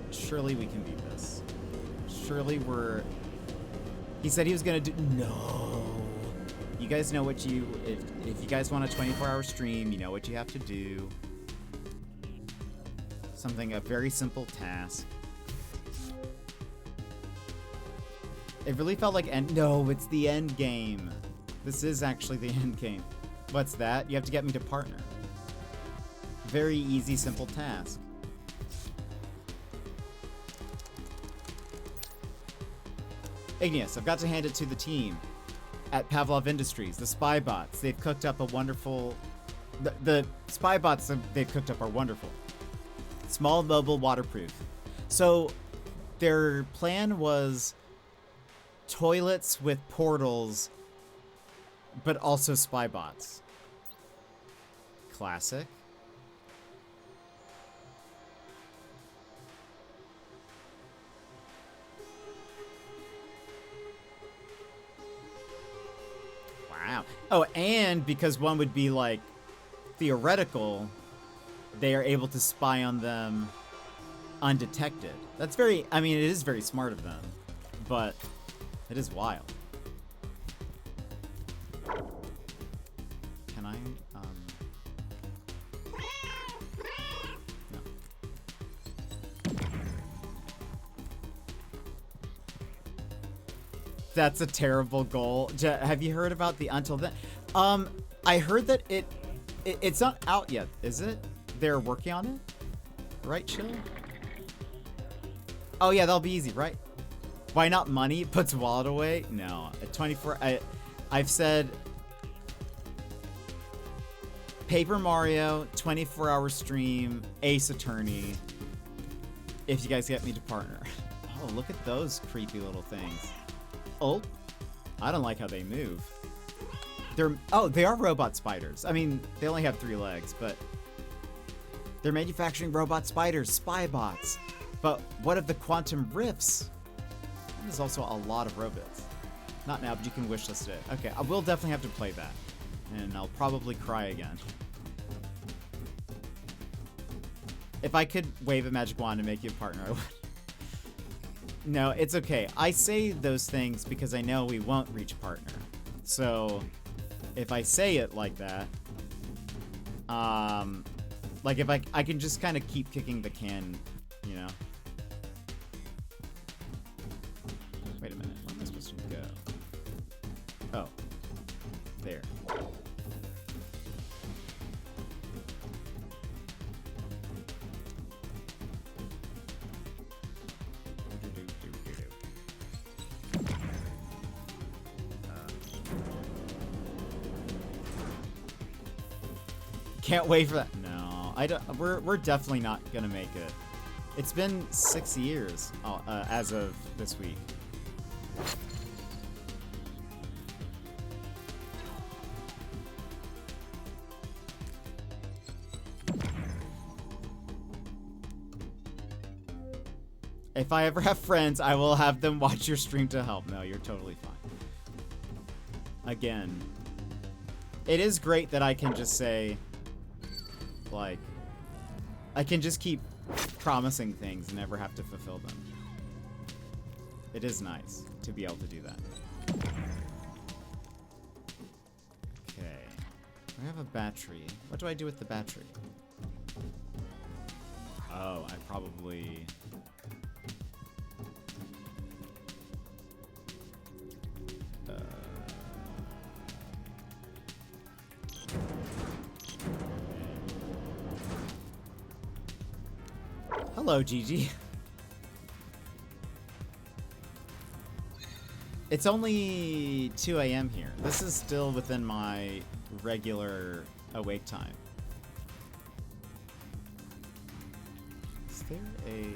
beat this. Surely we're. He said he was gonna do. No. You guys know what you. If you guys want a 24-hour stream, you know what you have to do. A very simple task. It really felt like no, it's the end game. This is actually the end game. What's that? You have to get me to partner. Very easy, simple task. Igneous, I've got to hand it to the team at Pavlov Industries, the spy bots. They've cooked up a wonderful... The spy bots they've cooked up are wonderful. Small, mobile, waterproof. So their plan was toilets with portals, but also spy bots. Classic. Wow. Oh, and because one would be like theoretical, they are able to spy on them undetected. That's very, I mean, it is very smart of them, but it is wild. Can I, no. That's a terrible goal. Have you heard about the Until Then? I heard that it's not out yet, is it? They're working on it? Right, Chill? Oh yeah, that'll be easy, right? Why not money? Puts wallet away? No. At 24... I've said... Paper Mario, 24-hour stream, Ace Attorney. If you guys get me to partner. Oh, look at those creepy little things. Oh. I don't like how they move. They are robot spiders. I mean, they only have 3 legs, but... They're manufacturing robot spiders, spy bots. But what of the quantum rifts? There's also a lot of robots. Not now, but you can wishlist it. Okay, I will definitely have to play that. And I'll probably cry again. If I could wave a magic wand and make you a partner, I would. No, it's okay. I say those things because I know we won't reach partner. So, if I say it like that, like if I can just kind of keep kicking the can, you know? Wait a minute, where am I supposed to go? Oh, there. Can't wait for that. No, I don't, we're definitely not gonna make it. It's been 6 years as of this week. If I ever have friends, I will have them watch your stream to help. No, you're totally fine. Again, it is great that I can just say, like, I can just keep promising things and never have to fulfill them. It is nice to be able to do that. Okay. I have a battery. What do I do with the battery? Oh, I probably... Hello, Gigi. It's only 2 a.m. here. This is still within my regular awake time. Is there a...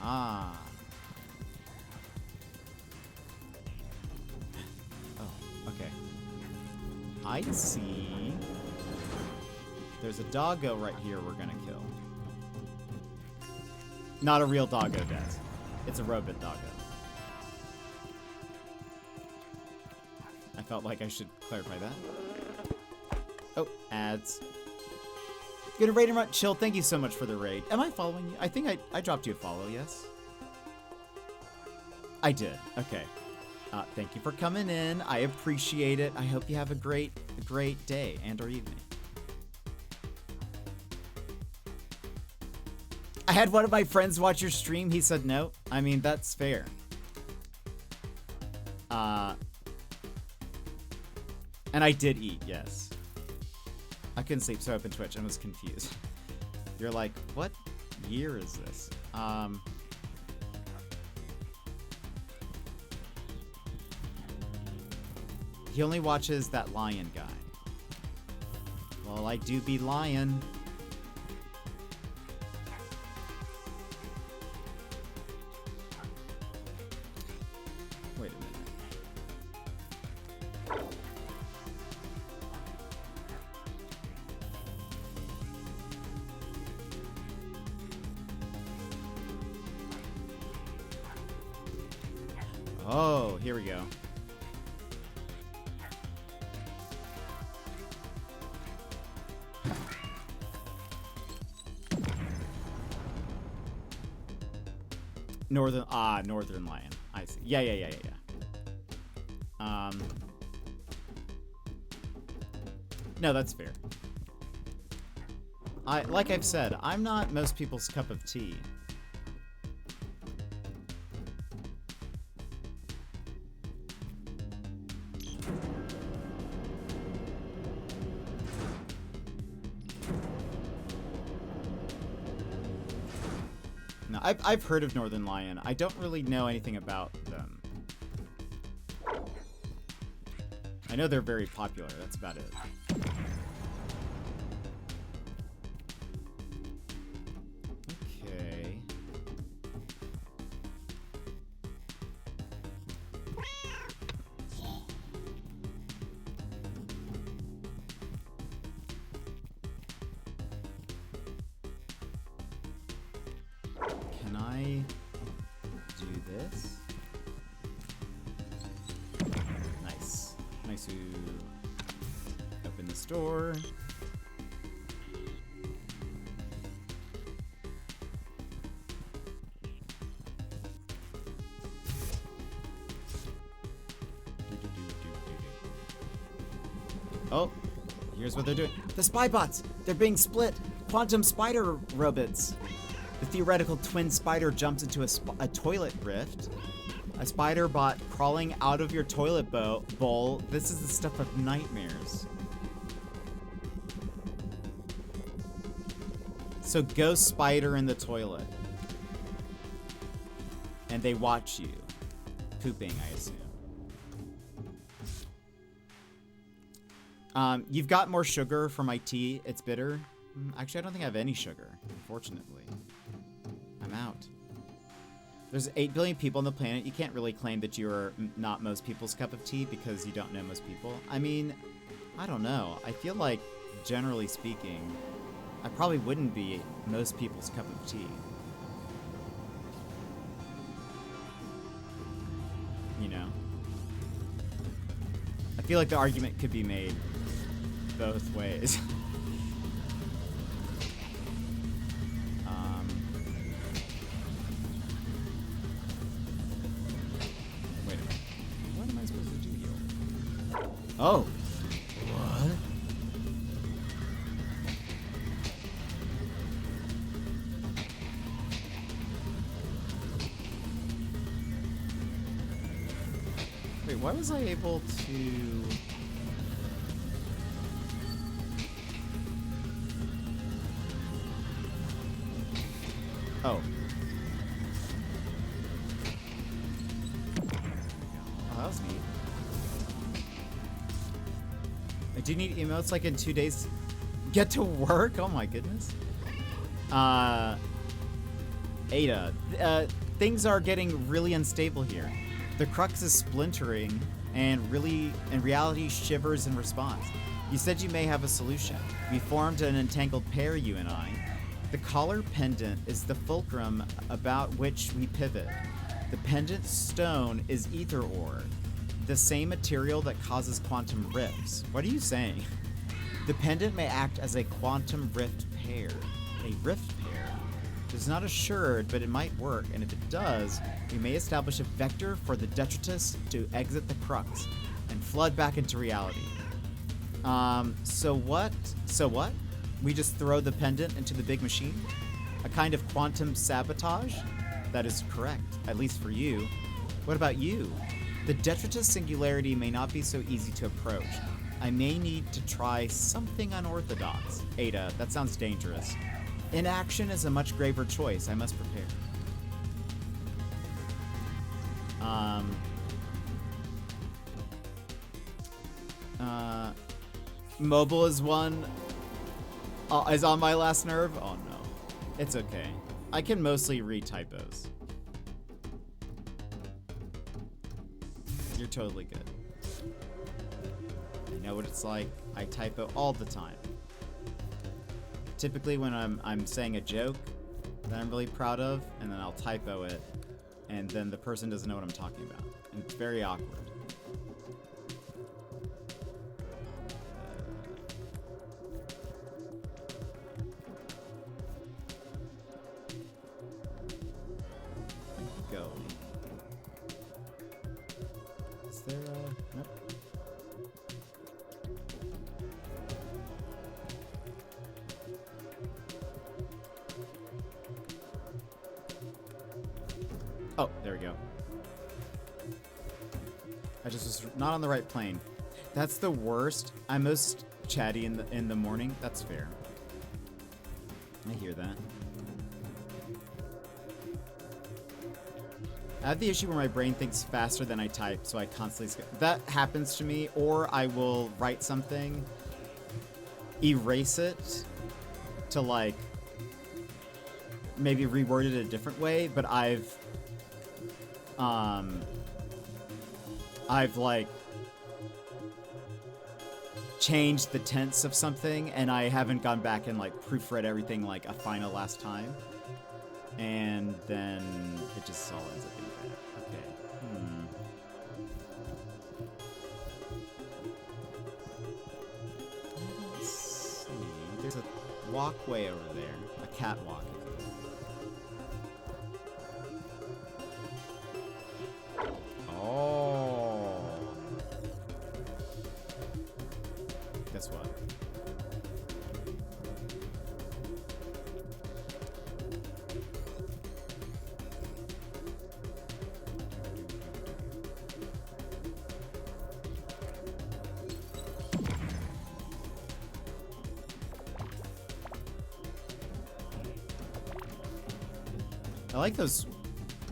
Ah. Okay. I see. There's a doggo right here we're gonna kill. Not a real doggo, Des. It's a robot doggo. I felt like I should clarify that. Oh, ads. Good raid and run. Chill, thank you so much for the raid. Am I following you? I think I dropped you a follow, yes? I did. Okay. Thank you for coming in. I appreciate it. I hope you have a great day and or evening. I had one of my friends watch your stream. He said no. I mean, that's fair. And I did eat, yes. I couldn't sleep, so I opened Twitch and was confused. You're like, what year is this? He only watches that lion guy. Well, I do be lying. Wait a minute. Oh, here we go. Northern lion. I see. Yeah. No, that's fair. Like I've said, I'm not most people's cup of tea. No, I've heard of Northern Lion. I don't really know anything about them. I know they're very popular. That's about it. Okay. Can I do this? Nice. Nice to open the store. Oh, here's what they're doing. The spy bots! They're being split! Quantum spider robots! The theoretical twin spider jumps into a toilet rift. A spider bot crawling out of your toilet bowl. This is the stuff of nightmares. So ghost spider in the toilet. and they watch you pooping, I assume. You've got more sugar for my tea. It's bitter. Actually, I don't think I have any sugar, unfortunately. I'm out. There's 8 billion people on the planet. You can't really claim that you're not most people's cup of tea because you don't know most people. I mean, I don't know. I feel like, generally speaking, I probably wouldn't be most people's cup of tea. You know? I feel like the argument could be made both ways. Wait a minute. What am I supposed to do here? Oh. What? Wait, why was I able to... Oh. Oh, that was neat. I do need emotes like in 2 days. Get to work? Oh my goodness. Ada, things are getting really unstable here. The crux is splintering and reality shivers in response. You said you may have a solution. We formed an entangled pair, you and I. The collar pendant is the fulcrum about which we pivot. The pendant stone is ether ore, the same material that causes quantum rifts. What are you saying? The pendant may act as a quantum rift pair. A rift pair? It's not assured, but it might work, and if it does, we may establish a vector for the detritus to exit the crux and flood back into reality. So what? We just throw the pendant into the big machine? A kind of quantum sabotage? That is correct, at least for you. What about you? The detritus singularity may not be so easy to approach. I may need to try something unorthodox. Ada, that sounds dangerous. Inaction is a much graver choice. I must prepare. Mobile is one. Is on my last nerve? Oh no. It's okay. I can mostly read typos. You're totally good. I know what it's like. I typo all the time. Typically when I'm saying a joke that I'm really proud of, and then I'll typo it, and then the person doesn't know what I'm talking about. And it's very awkward. Go. Is there a... Nope. Oh, there we go. I just was not on the right plane. That's the worst. I'm most chatty in the morning. That's fair. I hear that. I have the issue where my brain thinks faster than I type, so I constantly skip. That happens to me, or I will write something, erase it to like maybe reword it a different way, but I've like changed the tense of something, and I haven't gone back and like proofread everything like a final last time, and then it just all ends up being bad. Okay. Let's see. There's a walkway over there, a catwalk. Oh. Guess what? I like those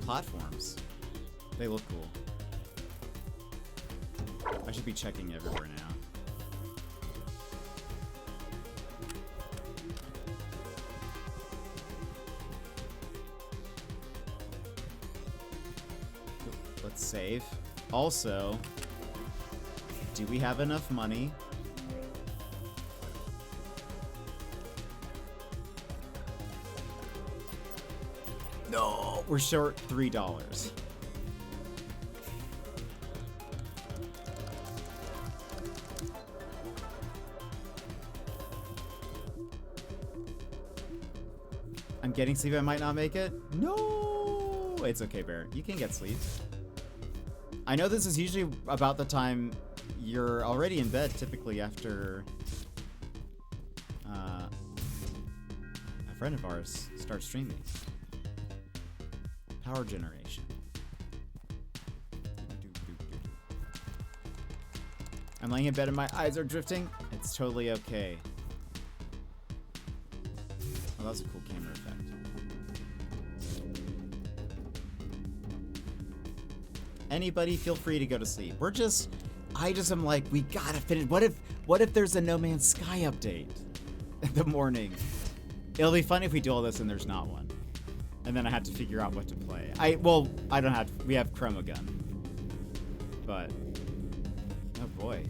platforms. They look cool. I should be checking everywhere now. Let's save. Also, do we have enough money? No, we're short $3. I'm getting sleep. I might not make it. No, it's okay, Bear. You can get sleep. I know this is usually about the time you're already in bed, typically after a friend of ours starts streaming. Power generation. I'm laying in bed and my eyes are drifting. It's totally okay. Oh, that was a cool camera effect. Anybody, feel free to go to sleep. I just am like, we gotta finish. What if there's a No Man's Sky update in the morning? It'll be fun if we do all this and there's not one. And then I have to figure out what to play. I don't have, we have Chroma Gun. But, oh boy.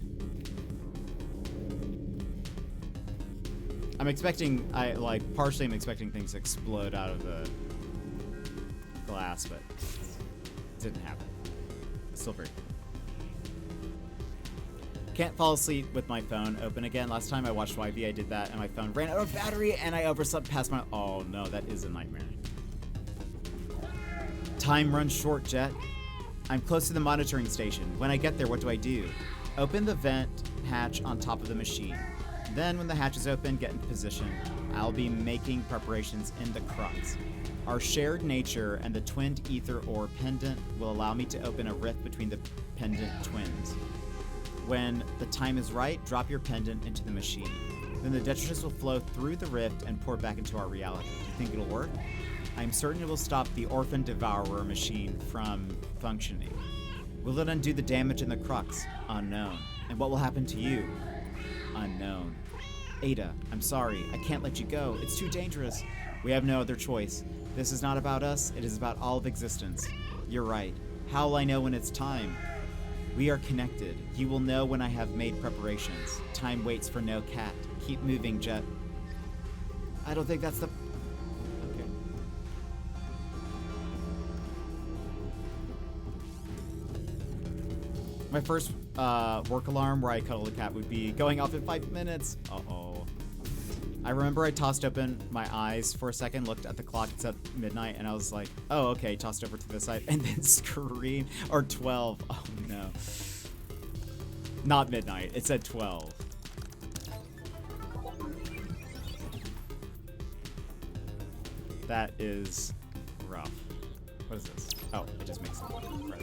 I'm expecting, partially I'm expecting things to explode out of the glass, but it didn't happen. It's still very cool. Can't fall asleep with my phone open again. Last time I watched YV, I did that, and my phone ran out of battery, and I overslept past my... Oh no, that is a nightmare. Time runs short, Jet. I'm close to the monitoring station. When I get there, what do I do? Open the vent hatch on top of the machine. Then, when the hatch is open, get in position. I'll be making preparations in the crux. Our shared nature and the twinned ether ore pendant will allow me to open a rift between the pendant twins. When the time is right, drop your pendant into the machine. Then the detritus will flow through the rift and pour back into our reality. Do you think it'll work? I'm certain it will stop the Orphan Devourer machine from functioning. Will it undo the damage in the crux? Unknown. And what will happen to you? Unknown. Ada, I'm sorry. I can't let you go. It's too dangerous. We have no other choice. This is not about us. It is about all of existence. You're right. How will I know when it's time? We are connected. You will know when I have made preparations. Time waits for no cat. Keep moving, Jet. I don't think that's the... Okay. My first work alarm where I cuddle the cat would be going off in 5 minutes. Uh-oh. I remember I tossed open my eyes for a second, looked at the clock, it said midnight, and I was like, oh, okay, tossed over to the side, and then screamed, or 12. Oh, no. Not midnight, it said 12. That is rough. What is this? Oh, it just makes it. Right.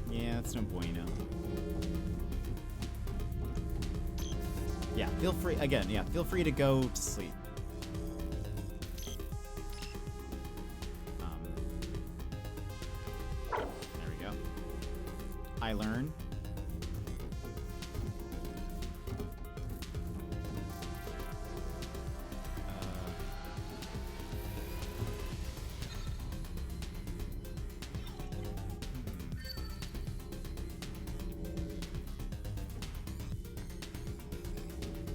Yeah, it's no bueno. Yeah, feel free, again, yeah, feel free to go to sleep. There we go. I learn.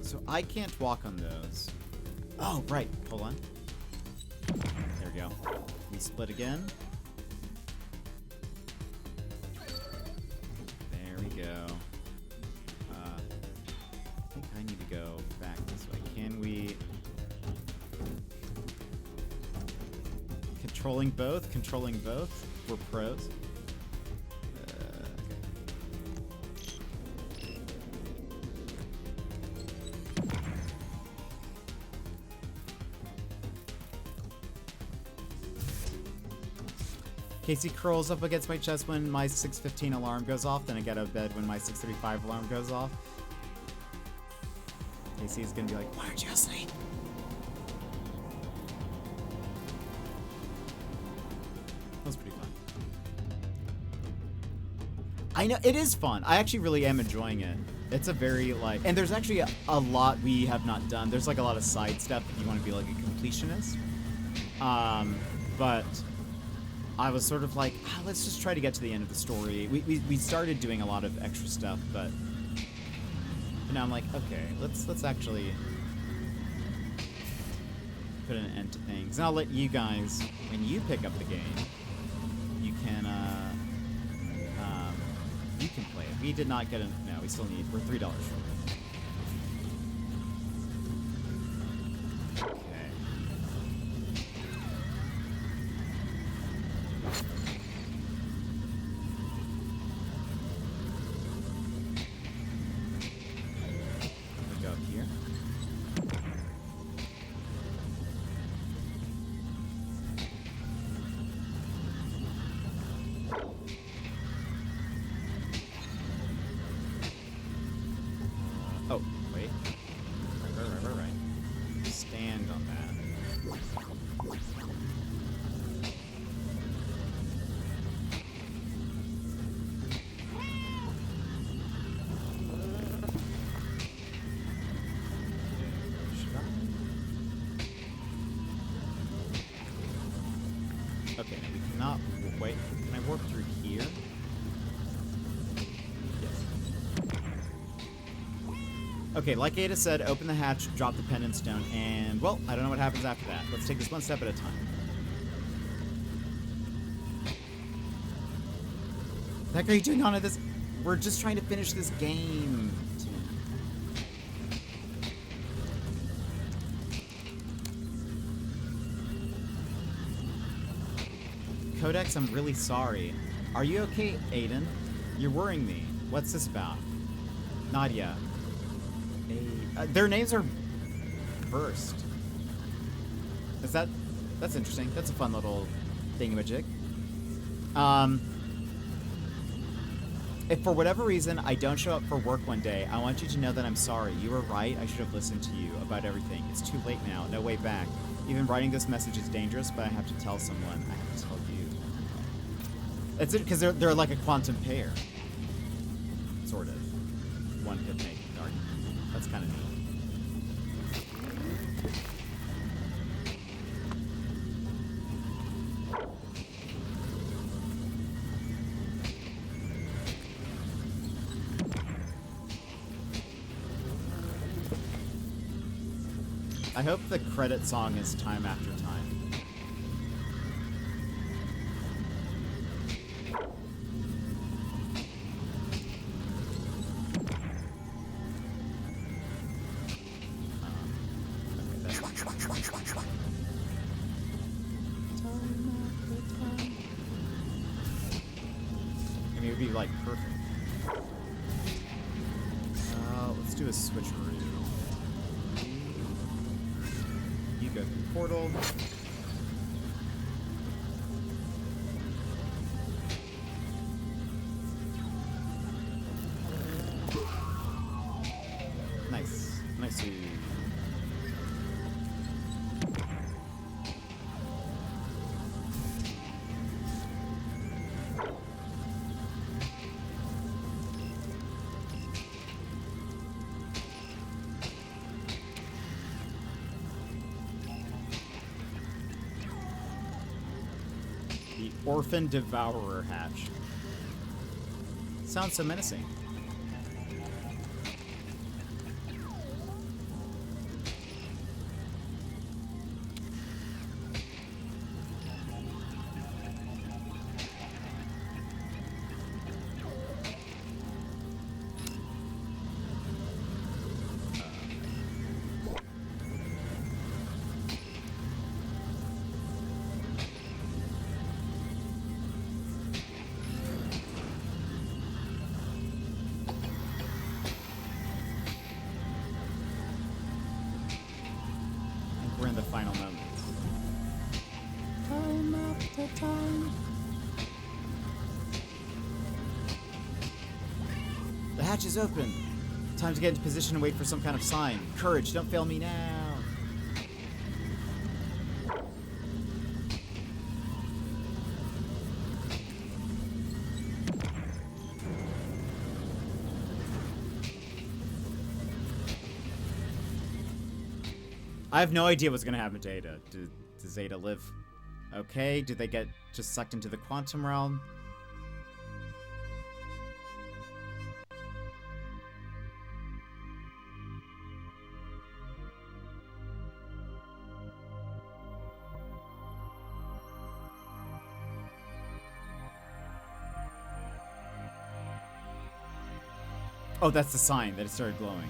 So I can't walk on those. Oh, right. Hold on. There we go. We split again. There we go. I think I need to go back this way. Can we... Controlling both? Controlling both? We're pros. Casey curls up against my chest when my 6:15 alarm goes off, then I get out of bed when my 6:35 alarm goes off. Casey's gonna be like, why aren't you asleep? That was pretty fun. I know, it is fun. I actually really am enjoying it. It's a very, like, and there's actually a lot we have not done. There's, like, a lot of side stuff if you want to be, like, a completionist. But I was sort of like, let's just try to get to the end of the story. We started doing a lot of extra stuff, but now I'm like, okay, let's actually put an end to things. And I'll let you guys, when you pick up the game, you can play it. We did not get no, we still need, we're $3 short. Okay. We go up here. Oh, wait. Right. Stand on that. Should I? Okay, now we cannot. Wait, can I warp through here? Okay, like Ada said, open the hatch, drop the pendant stone, and, well, I don't know what happens after that. Let's take this one step at a time. What the heck are you doing on this? We're just trying to finish this game. Codex, I'm really sorry. Are you okay, Aiden? You're worrying me. What's this about? Nadia. Their names are versed. Is that... That's interesting. That's a fun little thingamajig. If for whatever reason I don't show up for work one day, I want you to know that I'm sorry. You were right. I should have listened to you about everything. It's too late now. No way back. Even writing this message is dangerous, but I have to tell someone. I have to tell you. It's because they're like a quantum pair. Sort of. One could make an argument. That's kind of neat. I hope the credit song is Time After Time. I mean, it would be like perfect. Let's do a switcheroo. You go through the portal. Nice. Nice. The Orphan Devourer hatch. Sounds so menacing. We're in the final moments. Time after time. hatch is open. Time to get into position and wait for some kind of sign. Courage, don't fail me now. I have no idea what's gonna happen to Ada. Does Ada live okay? Do they get just sucked into the quantum realm? Oh, that's the sign that it started glowing.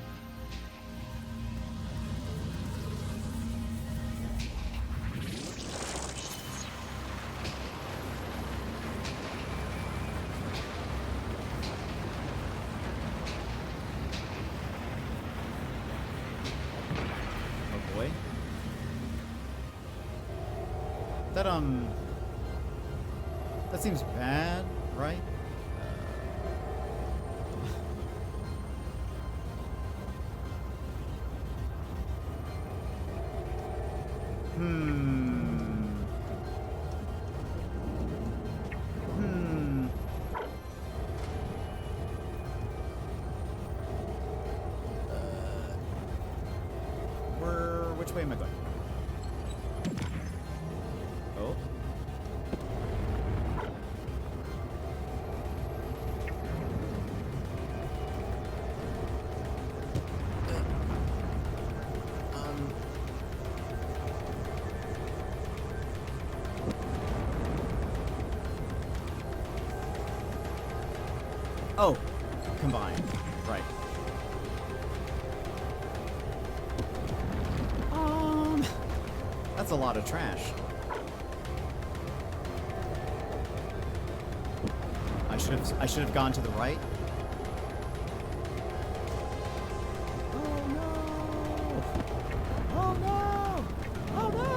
Oh boy. That seems bad, right? Which way am I going? Oh. Oh, combined. Right. That's a lot of trash. I should have gone to the right. Oh no! Oh no! Oh no!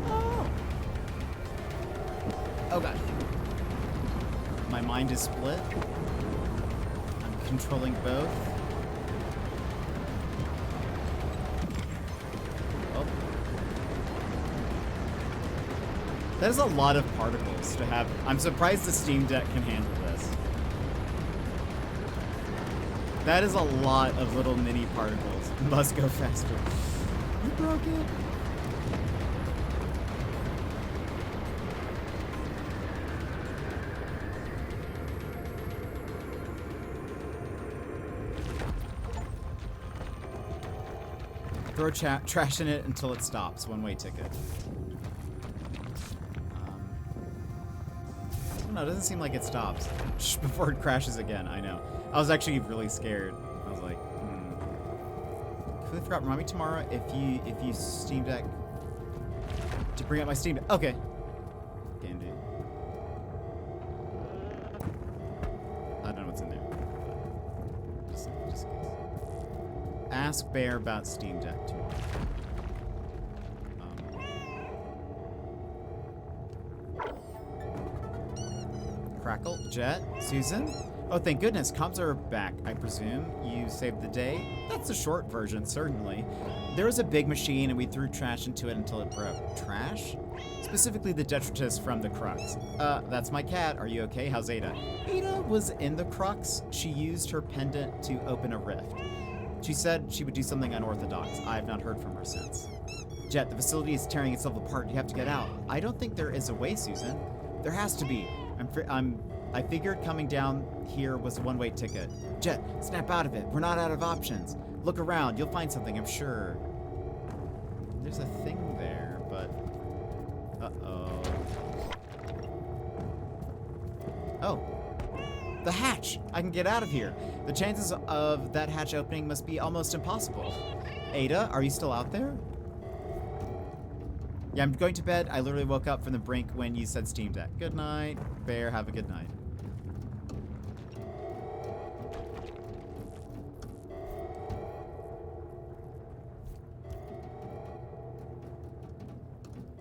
Oh! Oh god. My mind is split. I'm controlling both. That is a lot of particles to have. I'm surprised the Steam Deck can handle this. That is a lot of little mini particles. Must go faster. You broke it. Throw trash in it until it stops. One-way ticket. No, it doesn't seem like it stops before it crashes again. I know. I was actually really scared. I was like, Completely forgot. Remind me tomorrow if you Steam Deck to bring up my Steam Deck. Okay. Game dude. I don't know what's in there. But just in case. Ask Bear about Steam Deck tomorrow. Crackle, Jet, Susan. Oh, thank goodness, comps are back, I presume. You saved the day? That's the short version, certainly. There was a big machine and we threw trash into it until it broke. Trash? Specifically the detritus from the crux. That's my cat. Are you okay? How's Ada? Ada was in the crux. She used her pendant to open a rift. She said she would do something unorthodox. I have not heard from her since. Jet, the facility is tearing itself apart. You have to get out. I don't think there is a way, Susan. There has to be. I figured coming down here was a one-way ticket. Jet, snap out of it. We're not out of options. Look around. You'll find something, I'm sure. There's a thing there, but... Uh-oh. Oh. The hatch! I can get out of here. The chances of that hatch opening must be almost impossible. Ada, are you still out there? Yeah, I'm going to bed. I literally woke up from the brink when you said Steam Deck. Good night, Bear. Have a good night.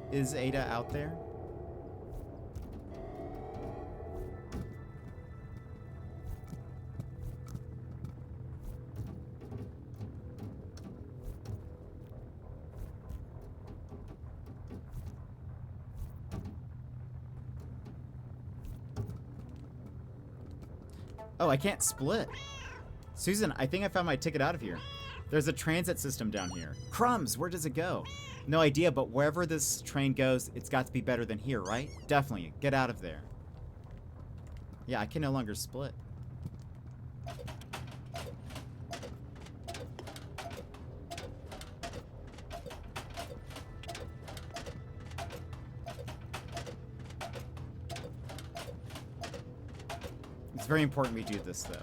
Is Ada out there? Oh, I can't split. Susan, I think I found my ticket out of here. There's a transit system down here. Crumbs, where does it go? No idea, but wherever this train goes, it's got to be better than here, right? Definitely. Get out of there. Yeah, I can no longer split. It's very important we do this, though.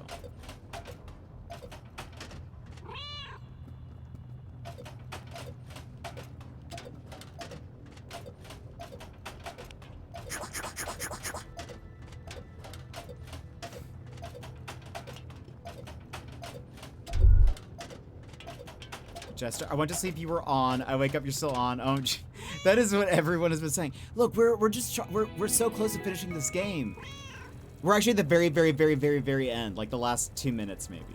Jester, I went to sleep, you were on. I wake up, you're still on. Oh, that is what everyone has been saying. Look, we're so close to finishing this game. We're actually at the very, very, very, very, very end, like the last 2 minutes maybe.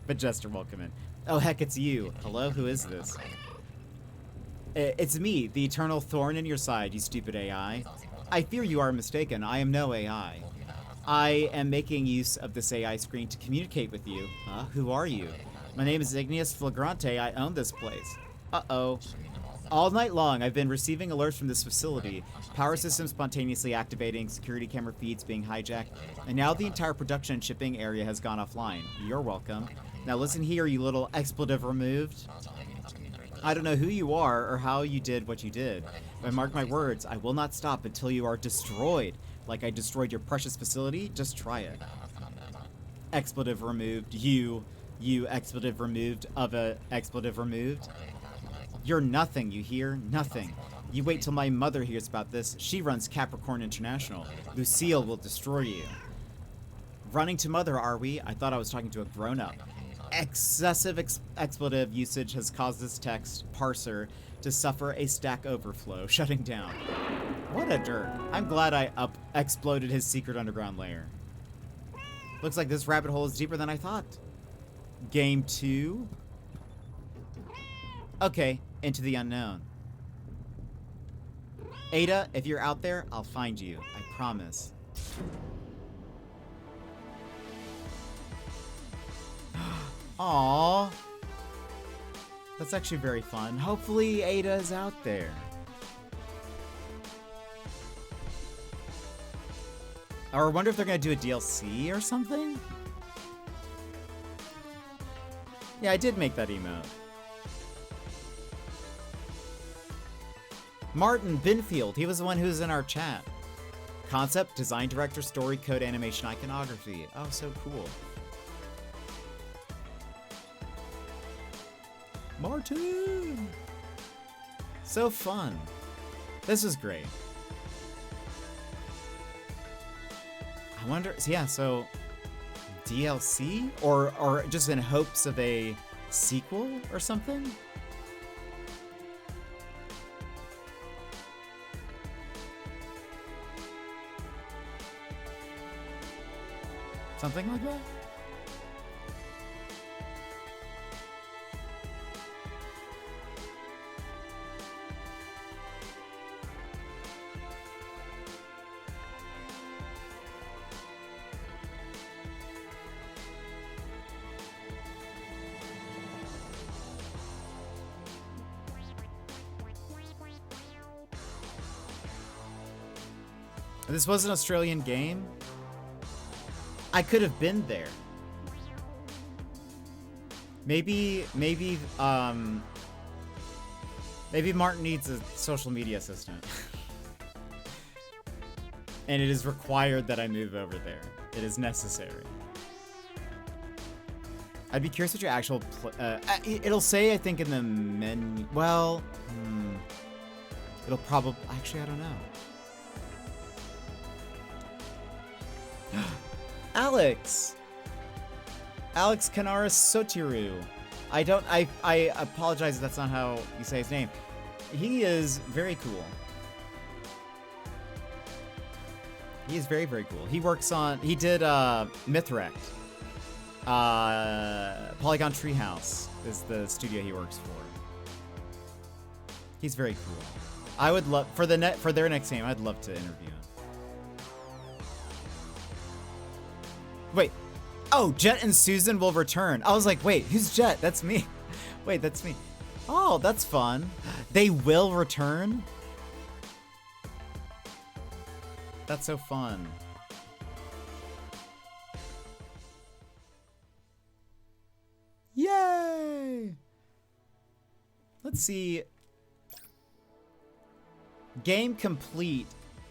But Jester, welcome in. Oh heck, it's you. Hello, who is this? It's me, the eternal thorn in your side, you stupid AI. I fear you are mistaken. I am no AI. I am making use of this AI screen to communicate with you. Who are you? My name is Igneous Flagrante. I own this place. Uh-oh. All night long, I've been receiving alerts from this facility. Power systems spontaneously activating, security camera feeds being hijacked, and now the entire production and shipping area has gone offline. You're welcome. Now listen here, you little expletive removed. I don't know who you are or how you did what you did, but mark my words, I will not stop until you are destroyed. Like I destroyed your precious facility, just try it. Expletive removed. You expletive removed of a expletive removed. You're nothing, you hear? Nothing. You wait till my mother hears about this. She runs Capricorn International. Lucille will destroy you. Running to mother, are we? I thought I was talking to a grown-up. Excessive expletive usage has caused this text parser to suffer a stack overflow, shutting down. What a jerk. I'm glad I exploded his secret underground lair. Looks like this rabbit hole is deeper than I thought. Game 2. Okay, into the unknown. Ada, if you're out there, I'll find you. I promise. Aww. That's actually very fun. Hopefully Ada is out there. Or I wonder if they're gonna do a DLC or something? Yeah, I did make that emote. Martin Binfield, he was the one who was in our chat. Concept, design director, story, code, animation, iconography. Oh, so cool. Martin! So fun. This was great. I wonder, yeah, so DLC? Or just in hopes of a sequel or something? Something like that? This was an Australian game? I could have been there. Maybe Martin needs a social media assistant. And it is required that I move over there. It is necessary. I'd be curious what your actual it'll say, I think, in the menu. Well, it'll probably, actually, I don't know. Alex Canaris Sotiru. I apologize if that's not how you say his name. He is very cool. He is very, very cool. He works on, he did Mythwrecked. Polygon Treehouse is the studio he works for. He's very cool. I would love, for their next game, I'd love to interview him. Wait. Oh, Jet and Susan will return. I was like, wait, who's Jet? That's me. Wait, that's me. Oh, that's fun. They will return? That's so fun. Yay! Let's see. Game complete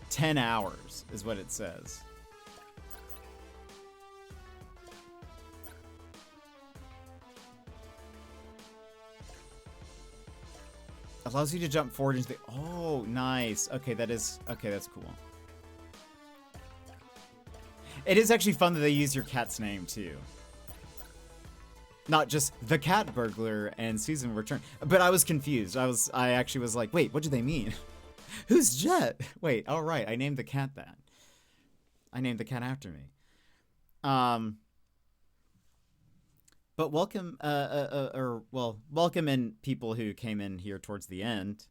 10 hours is what it says. Allows you to jump forward into the... Oh, nice. Okay, that's cool. It is actually fun that they use your cat's name, too. Not just the cat burglar and Susan return. But I was confused. I actually was like, wait, what do they mean? Who's Jet? Wait, all right, I named the cat that. I named the cat after me. But welcome, welcome in people who came in here towards the end.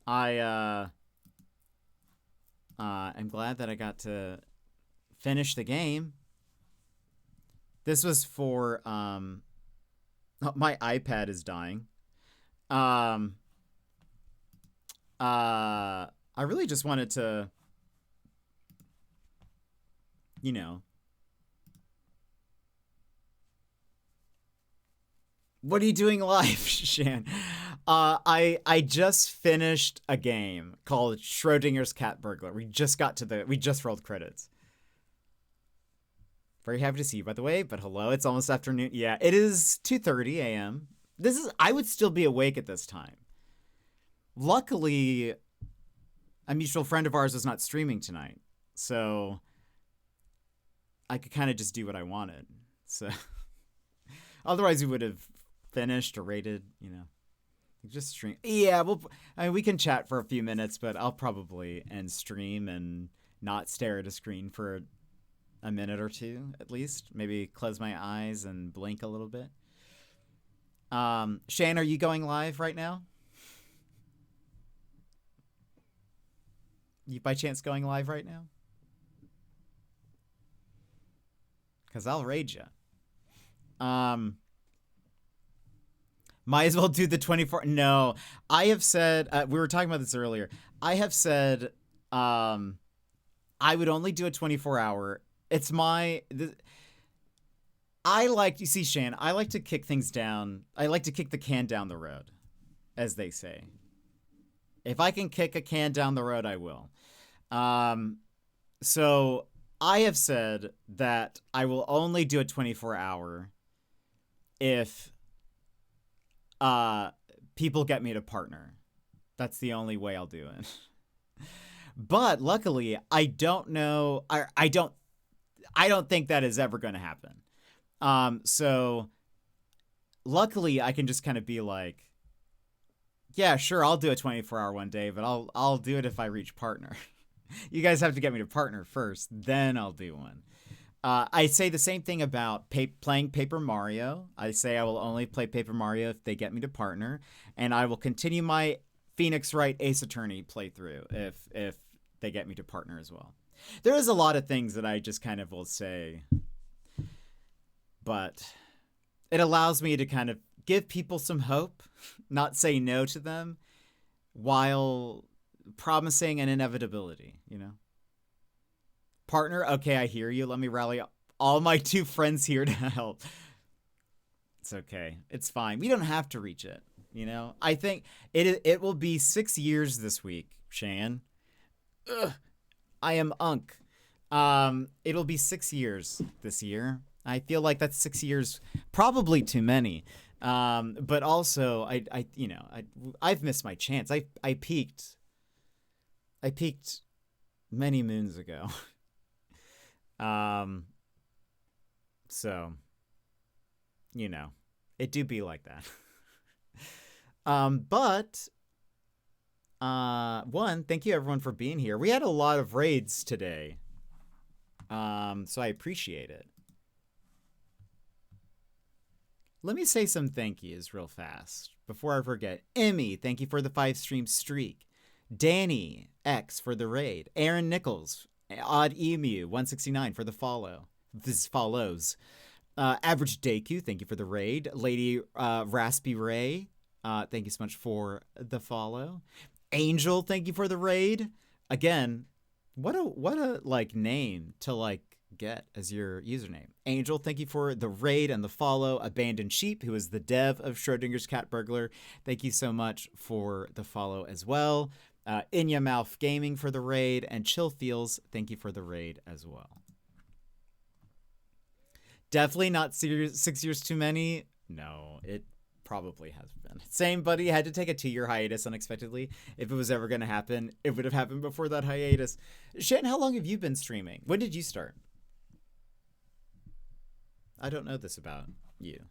I'm glad that I got to finish the game. This was for, my iPad is dying. I really just wanted to, you know. What are you doing live, Shan? I just finished a game called Schrodinger's Cat Burglar. We just rolled credits. Very happy to see you, by the way, but hello, it's almost afternoon. Yeah, it is 2:30 a.m. I would still be awake at this time. Luckily, a mutual friend of ours is not streaming tonight, so I could kind of just do what I wanted. So otherwise we would have finished or rated, you know. Just stream. Yeah, we can chat for a few minutes, but I'll probably end stream and not stare at a screen for a minute or two, at least. Maybe close my eyes and blink a little bit. Shane, are you going live right now? You by chance going live right now? Because I'll raid you. Might as well do the 24. No, I have said, we were talking about this earlier. I have said I would only do a 24-hour. It's you see, Shan, I like to kick things down. I like to kick the can down the road, as they say. If I can kick a can down the road, I will. So I have said that I will only do a 24-hour if people get me to partner. That's the only way I'll do it. But luckily, I don't know. I don't think that is ever going to happen. So luckily, I can just kind of be like, yeah, sure, I'll do a 24-hour one day, but I'll do it if I reach partner. You guys have to get me to partner first, then I'll do one. I say the same thing about playing Paper Mario. I say I will only play Paper Mario if they get me to partner, and I will continue my Phoenix Wright Ace Attorney playthrough if they get me to partner as well. There is a lot of things that I just kind of will say, but it allows me to kind of give people some hope, not say no to them, while promising an inevitability, you know? Partner, okay, I hear you. Let me rally all my 2 friends here to help. It's okay. It's fine. We don't have to reach it, you know? I think it will be 6 years this week, Shan. Ugh, I am Unk. It'll be 6 years this year. I feel like that's 6 years, probably too many. But also, I've missed my chance. I peaked many moons ago. So, you know, it do be like that. But thank you everyone for being here. We had a lot of raids today. So I appreciate it. Let me say some thank yous real fast before I forget. Emmy, thank you for the 5 stream streak. Danny X for the raid. Aaron Nichols Odd Emu 169 for the follow. This follows. Average Deku, thank you for the raid. Lady Raspy Ray, thank you so much for the follow. Angel, thank you for the raid. Again, what a like name to like get as your username. Angel, thank you for the raid and the follow. Abandoned Sheep, who is the dev of Schrodinger's Cat Burglar, thank you so much for the follow as well. Inya Mouth Gaming for the raid, and Chill Feels, thank you for the raid as well. Definitely not 6 years too many. No, it probably has been. Same, buddy. Had to take a 2-year hiatus unexpectedly. If it was ever going to happen, it would have happened before that hiatus. Shan, how long have you been streaming? When did you start? I don't know this about you.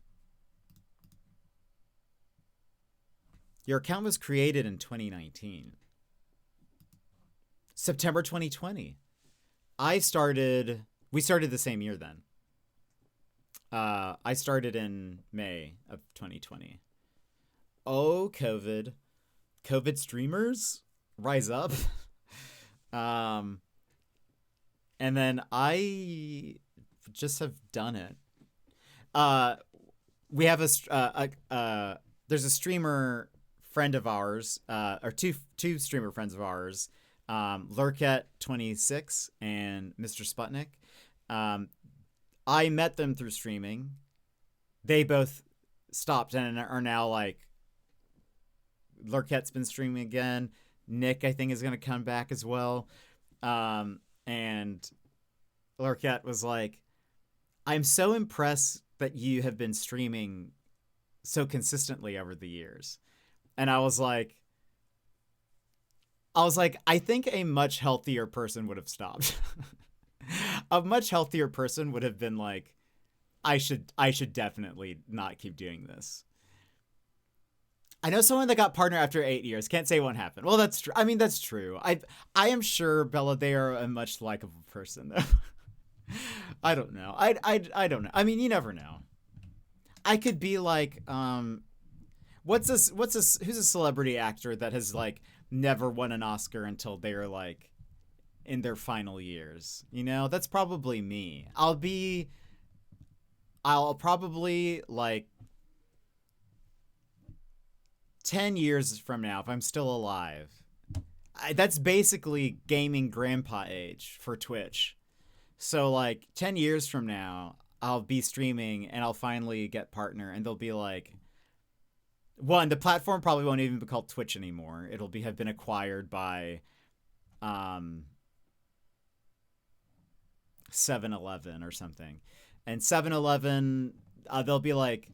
Your account was created in 2019. September 2020. We started the same year then. I started in May of 2020. Oh, COVID streamers, rise up. And then I just have done it. We have there's a streamer friend of ours, or two streamer friends of ours, Lurket26 and Mr. Sputnik. I met them through streaming. They both stopped and are now like, Lurket's been streaming again. Nick, I think, is going to come back as well. And Lurket was like, I'm so impressed that you have been streaming so consistently over the years. And I was like, I think a much healthier person would have stopped. A much healthier person would have been like, I should definitely not keep doing this. I know someone that got partner after 8 years. Can't say it won't happen. Well, that's true. I mean, that's true. I am sure, Bella, they are a much likable person, though. I don't know. I don't know. I mean, you never know. I could be like, who's a celebrity actor that has like never won an Oscar until they're like in their final years? You know, that's probably me. I'll probably like 10 years from now, if I'm still alive, that's basically gaming grandpa age for Twitch. So like 10 years from now, I'll be streaming and I'll finally get partner, and they'll be like, one, the platform probably won't even be called Twitch anymore. It'll have been acquired by 7-Eleven or something. And 7-Eleven, they'll be like,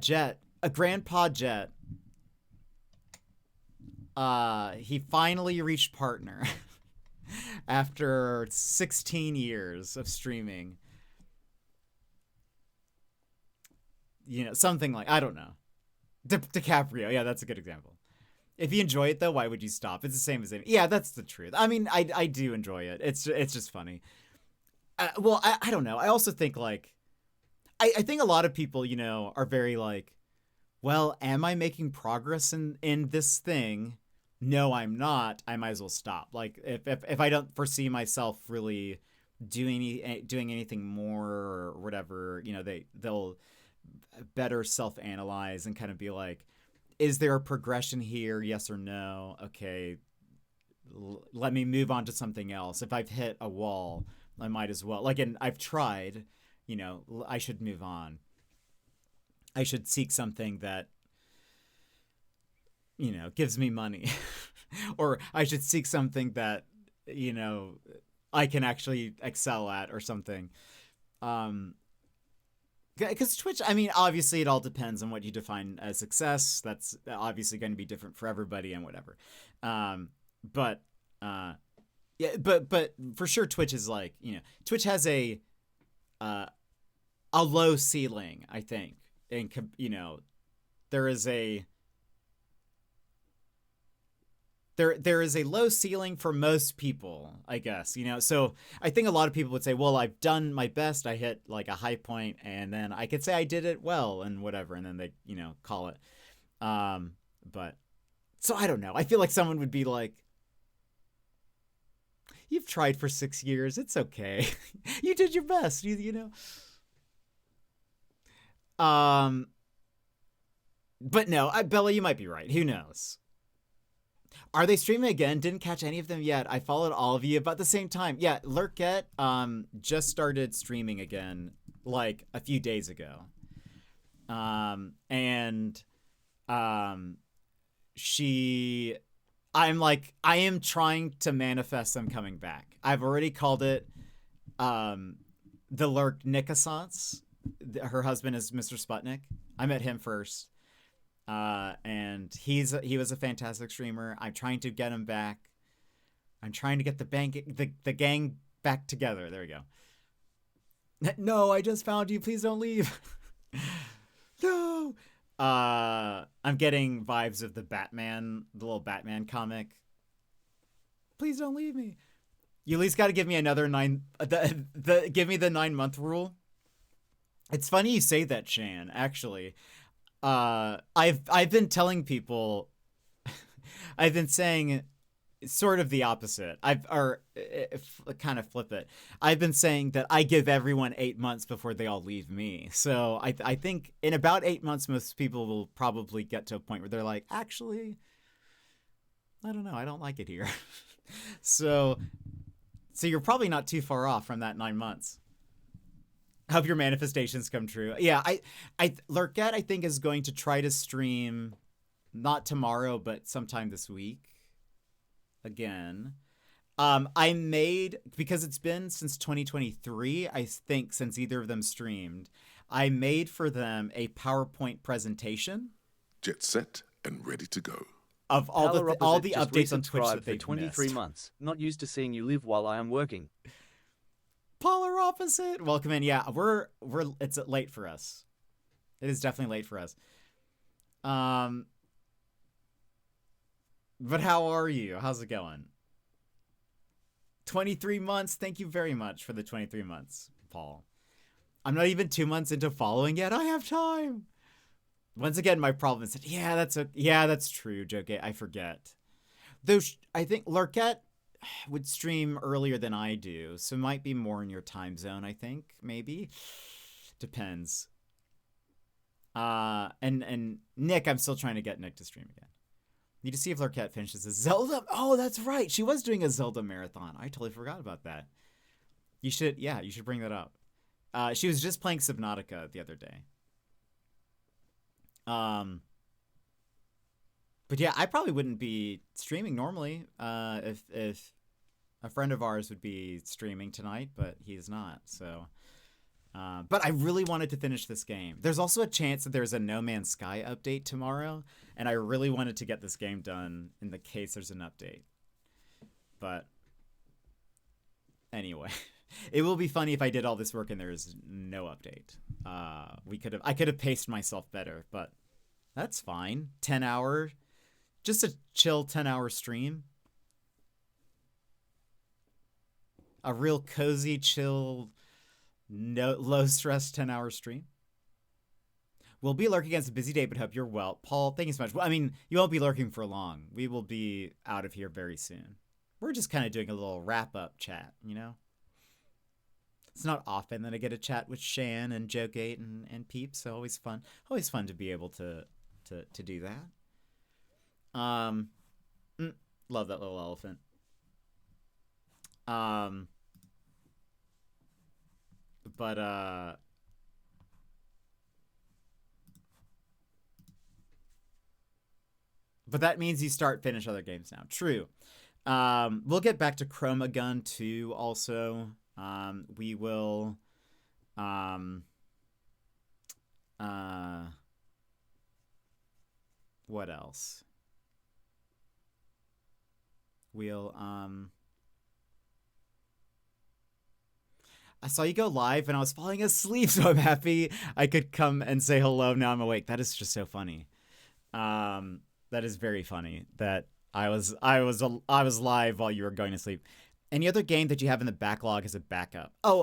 Jet, a grandpa Jet. He finally reached partner after 16 years of streaming. You know, something like, I don't know. DiCaprio, yeah, that's a good example. If you enjoy it, though, why would you stop? It's the same as yeah, that's the truth. I mean, I do enjoy it. It's just funny. Well, I don't know. I also think, like, I think a lot of people, you know, are very like, well, am I making progress in this thing? No, I'm not. I might as well stop. Like, if I don't foresee myself really doing anything more or whatever, you know, they'll better self-analyze and kind of be like, is there a progression here? Yes or no? Okay, let me move on to something else. If I've hit a wall, I might as well. Like, and I've tried, you know, I should move on. I should seek something that, you know, gives me money. Or I should seek something that, you know, I can actually excel at or something. Because Twitch, I mean, obviously it all depends on what you define as success. That's obviously going to be different for everybody and whatever. But for sure, Twitch is like, you know, Twitch has a low ceiling, I think. And, you know, there is a low ceiling for most people, I guess, you know. So I think a lot of people would say, well, I've done my best. I hit like a high point, and then I could say I did it well and whatever. And then they, you know, call it. But so I don't know. I feel like someone would be like, You've tried for 6 years. It's okay. You did your best. You know. But no, Bella, you might be right. Who knows? Are they streaming again? Didn't catch any of them yet. I followed all of you about the same time. Yeah, Lurkette just started streaming again like a few days ago. I am trying to manifest them coming back. I've already called it the Lurk Nickessance. Her husband is Mr. Sputnik. I met him first. And he was a fantastic streamer. I'm trying to get him back. I'm trying to get the gang back together. There we go. No, I just found you. Please don't leave. No. I'm getting vibes of the little Batman comic. Please don't leave me. You at least got to give me another give me the 9-month rule. It's funny you say that, Shan, actually. I've been telling people, I've been saying sort of the opposite. Kind of flip it. I've been saying that I give everyone 8 months before they all leave me. So I think in about 8 months, most people will probably get to a point where they're like, actually, I don't know. I don't like it here. So you're probably not too far off from that 9 months. Hope your manifestations come true. Yeah, Lurkette, I think, is going to try to stream not tomorrow, but sometime this week. Again. Because it's been since 2023, I think, since either of them streamed, I made for them a PowerPoint presentation. Jet set and ready to go. Of all the updates on Twitch that they've 23 missed. months. Not used to seeing you live while I am working. Polar opposite. Welcome in. Yeah, it's late for us. It is definitely late for us. But how are you? How's it going? 23 months. Thank you very much for the 23 months, Paul. I'm not even 2 months into following yet. I have time. Once again, my problem is that, that's true, Joke. I forget. Though I think Lurkette would stream earlier than I do, so it might be more in your time zone, I think, maybe. Depends. And Nick, I'm still trying to get Nick to stream again. Need to see if Lurkette finishes a Zelda. Oh, that's right. She was doing a Zelda marathon. I totally forgot about that. You should bring that up. She was just playing Subnautica the other day. But yeah, I probably wouldn't be streaming normally if a friend of ours would be streaming tonight, but he's not. So, but I really wanted to finish this game. There's also a chance that there's a No Man's Sky update tomorrow, and I really wanted to get this game done in the case there's an update. But anyway, it will be funny if I did all this work and there is no update. I could have paced myself better, but that's fine. 10-hour. Just a chill 10-hour stream. A real cozy, chill, low-stress 10-hour stream. We'll be lurking against a busy day, but hope you're well. Paul, thank you so much. Well, I mean, you won't be lurking for long. We will be out of here very soon. We're just kind of doing a little wrap-up chat, you know? It's not often that I get a chat with Shan and Joegate and Peeps, so always fun. Always fun to be able to do that. Love that little elephant. But that means you finish other games now. True. We'll get back to Chroma Gun 2 also. We will what else? We'll I saw you go live and I was falling asleep, so I'm happy I could come and say hello. Now I'm awake. That is just so funny. That is very funny that I was live while you were going to sleep. Any other game that you have in the backlog as a backup? We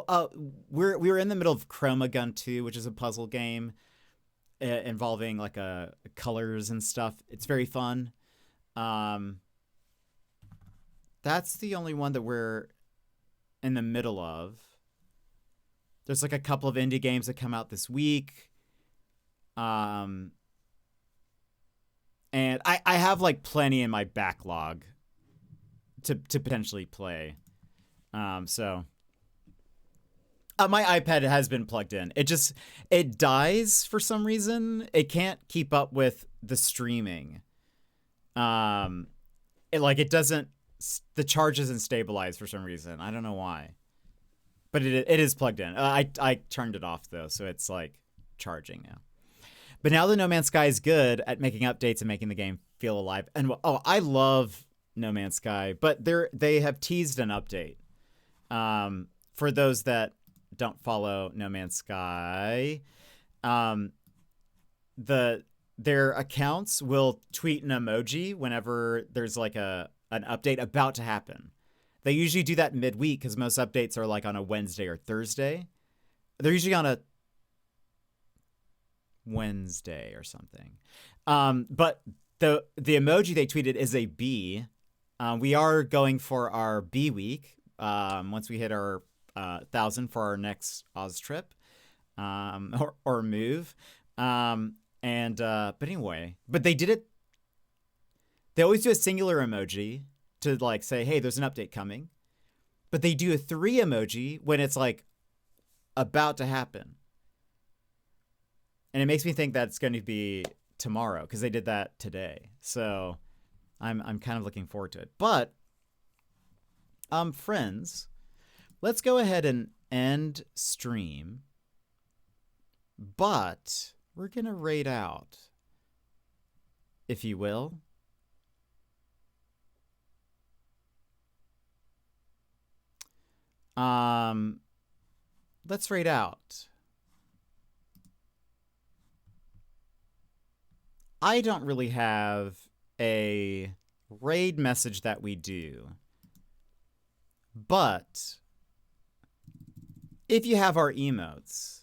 were in the middle of Chroma Gun 2, which is a puzzle game involving like colors and stuff. It's very fun. That's the only one that we're in the middle of. There's like a couple of indie games that come out this week. And I have like plenty in my backlog to potentially play. So my iPad has been plugged in. It dies for some reason. It can't keep up with the streaming. It doesn't, the charge isn't stabilized for some reason. I don't know why, but it is plugged in. I turned it off though, so it's like charging now. But now that No Man's Sky is good at making updates and making the game feel alive, and I love No Man's Sky, but they have teased an update. For those that don't follow No Man's Sky, their accounts will tweet an emoji whenever there's like an update about to happen. They usually do that midweek because most updates are like on a Wednesday or Thursday. They're usually on a Wednesday or something. But the emoji they tweeted is a bee. We are going for our beeweek once we hit our 1,000 for our next Oz trip or move. But anyway, but they did it. They always do a singular emoji to like say, hey, there's an update coming. But they do a 3 emoji when it's like about to happen. And it makes me think that it's going to be tomorrow because they did that today. So I'm kind of looking forward to it. But friends, let's go ahead and end stream. But we're going to raid out, if you will. Let's raid out. I don't really have a raid message that we do. But if you have our emotes,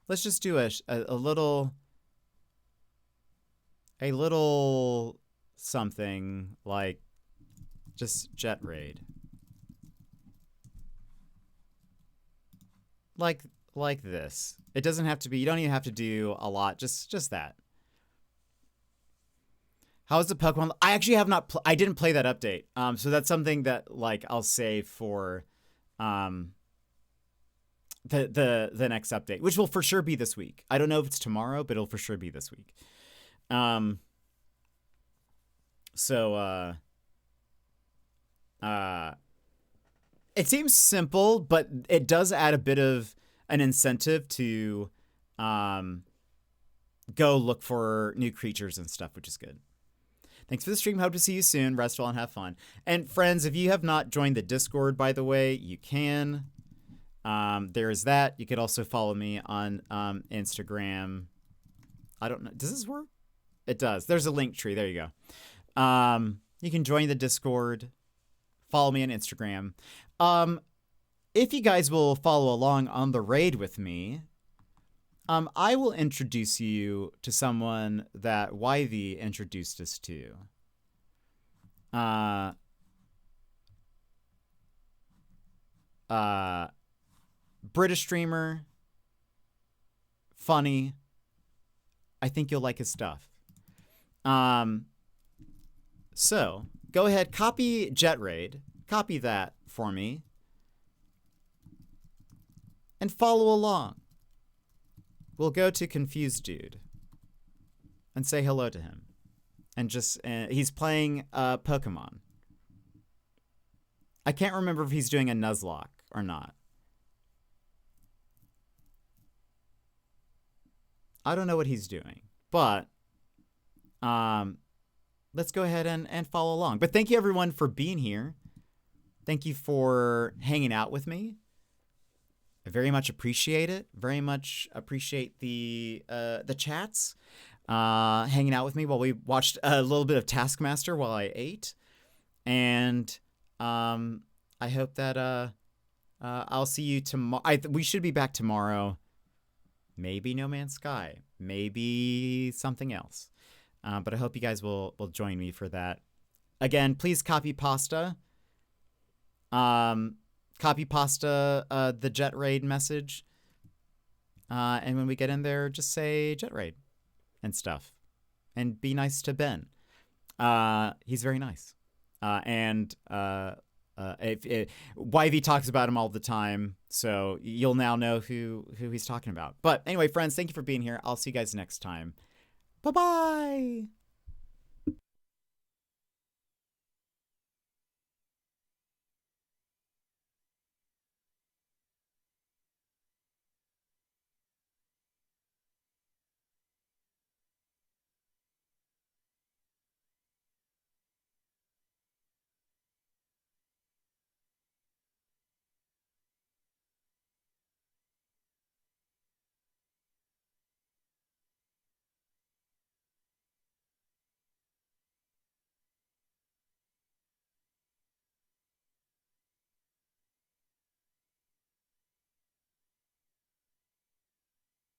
let's just do a little something like just jet raid. Like this. It doesn't have to be, you don't even have to do a lot, just that. How's the Pokemon? I actually have not, I didn't play that update. So that's something that like I'll save for the next update, which will for sure be this week. I don't know if it's tomorrow, but it'll for sure be this week. It seems simple, but it does add a bit of an incentive to go look for new creatures and stuff, which is good. Thanks for the stream. Hope to see you soon. Rest well and have fun. And friends, if you have not joined the Discord, by the way, you can. There is that. You could also follow me on Instagram. I don't know. Does this work? It does. There's a link tree. There you go. You can join the Discord. Follow me on Instagram. If you guys will follow along on the raid with me, I will introduce you to someone that Wyvie introduced us to. British streamer, funny. I think you'll like his stuff. So go ahead, copy Jet Raid, copy that for me, and follow along. We'll go to Confused Dude and say hello to him. And just, he's playing Pokemon. I can't remember if he's doing a Nuzlocke or not. I don't know what he's doing, but let's go ahead and follow along. But thank you everyone for being here. Thank you for hanging out with me. I very much appreciate it. Very much appreciate the chats, hanging out with me while we watched a little bit of Taskmaster while I ate, and I hope that I'll see you tomorrow. We should be back tomorrow. Maybe No Man's Sky, maybe something else, but I hope you guys will join me for that. Again, please copy pasta. copy pasta the jet raid message. And when we get in there, just say jet raid and stuff. And be nice to Ben. He's very nice. Yv talks about him all the time, so you'll now know who he's talking about. But anyway, friends, thank you for being here. I'll see you guys next time. Bye-bye.